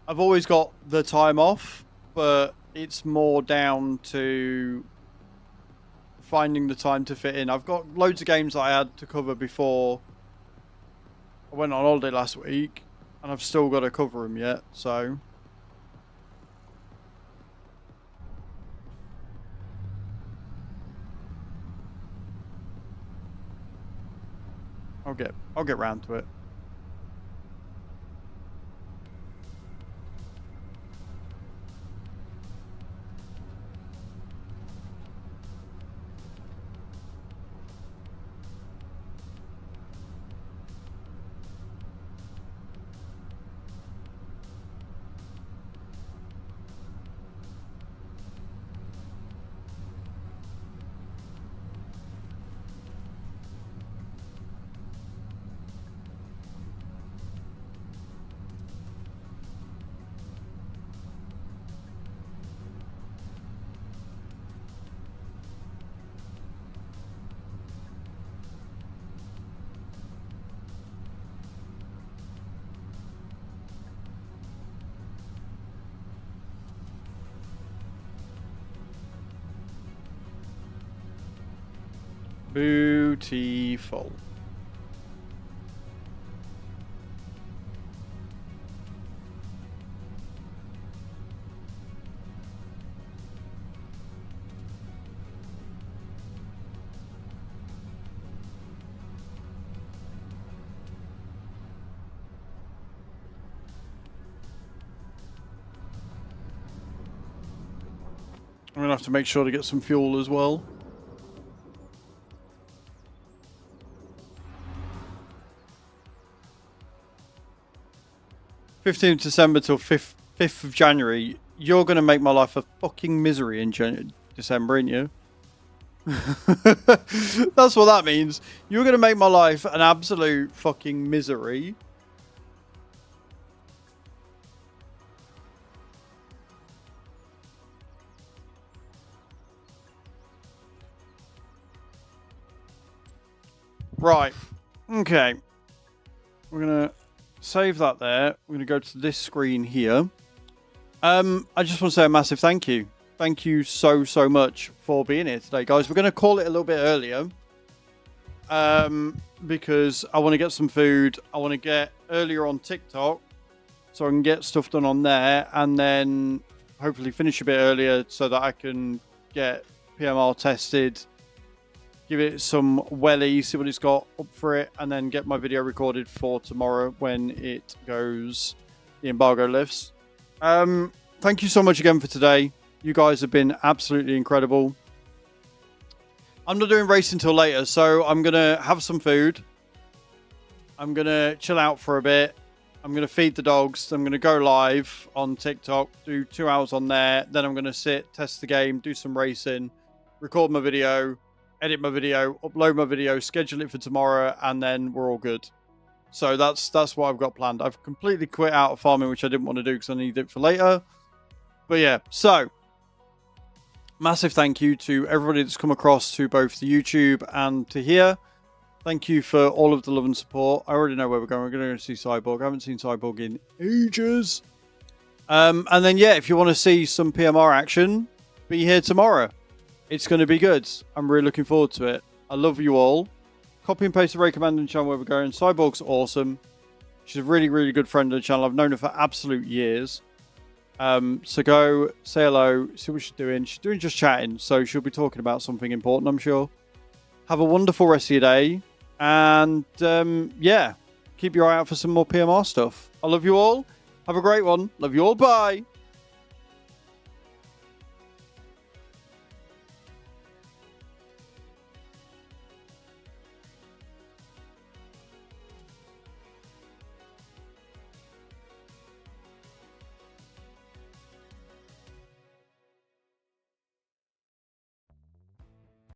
always got the time off, but it's more down to finding the time to fit in. I've got loads of games that I had to cover before I went on holiday last week, and I've still got to cover them yet, so... I'll get round to it. Beautiful. I'm gonna have to make sure to get some fuel as well. '15th December till 5th of January. You're gonna make my life a fucking misery in December, ain't you? That's what that means. You're gonna make my life an absolute fucking misery. Right. Okay. We're gonna save that there. We're going to go to this screen here. I just want to say a massive thank you. Thank you so much for being here today, guys. We're going to call it a little bit earlier. Because I want to get some food. I want to get earlier on TikTok so I can get stuff done on there, and then hopefully finish a bit earlier so that I can get PMR tested, give it some welly, see what it's got up for it, and then get my video recorded for tomorrow when it goes, the embargo lifts. Thank you so much again for today. You guys have been absolutely incredible. I'm not doing racing till later, so I'm going to have some food. I'm going to chill out for a bit. I'm going to feed the dogs. I'm going to go live on TikTok, do 2 hours on there. Then I'm going to sit, test the game, do some racing, record my video, edit my video, upload my video, schedule it for tomorrow, and then we're all good. So that's what I've got planned. I've completely quit out of farming, which I didn't want to do because I need it for later. But yeah, so massive thank you to everybody that's come across to both the YouTube and to here. Thank you for all of the love and support. I already know where we're going. We're going to go see Cyborg. I haven't seen Cyborg in ages. And then, yeah, if you want to see some PMR action, be here tomorrow. It's going to be good. I'm really looking forward to it. I love you all. Copy and paste the Ray Command and channel where we're going. Cyborg's awesome. She's a really, really good friend of the channel. I've known her for absolute years. So go say hello, see what she's doing. She's doing just chatting, so she'll be talking about something important, I'm sure. Have a wonderful rest of your day. And yeah, keep your eye out for some more PMR stuff. I love you all. Have a great one. Love you all. Bye.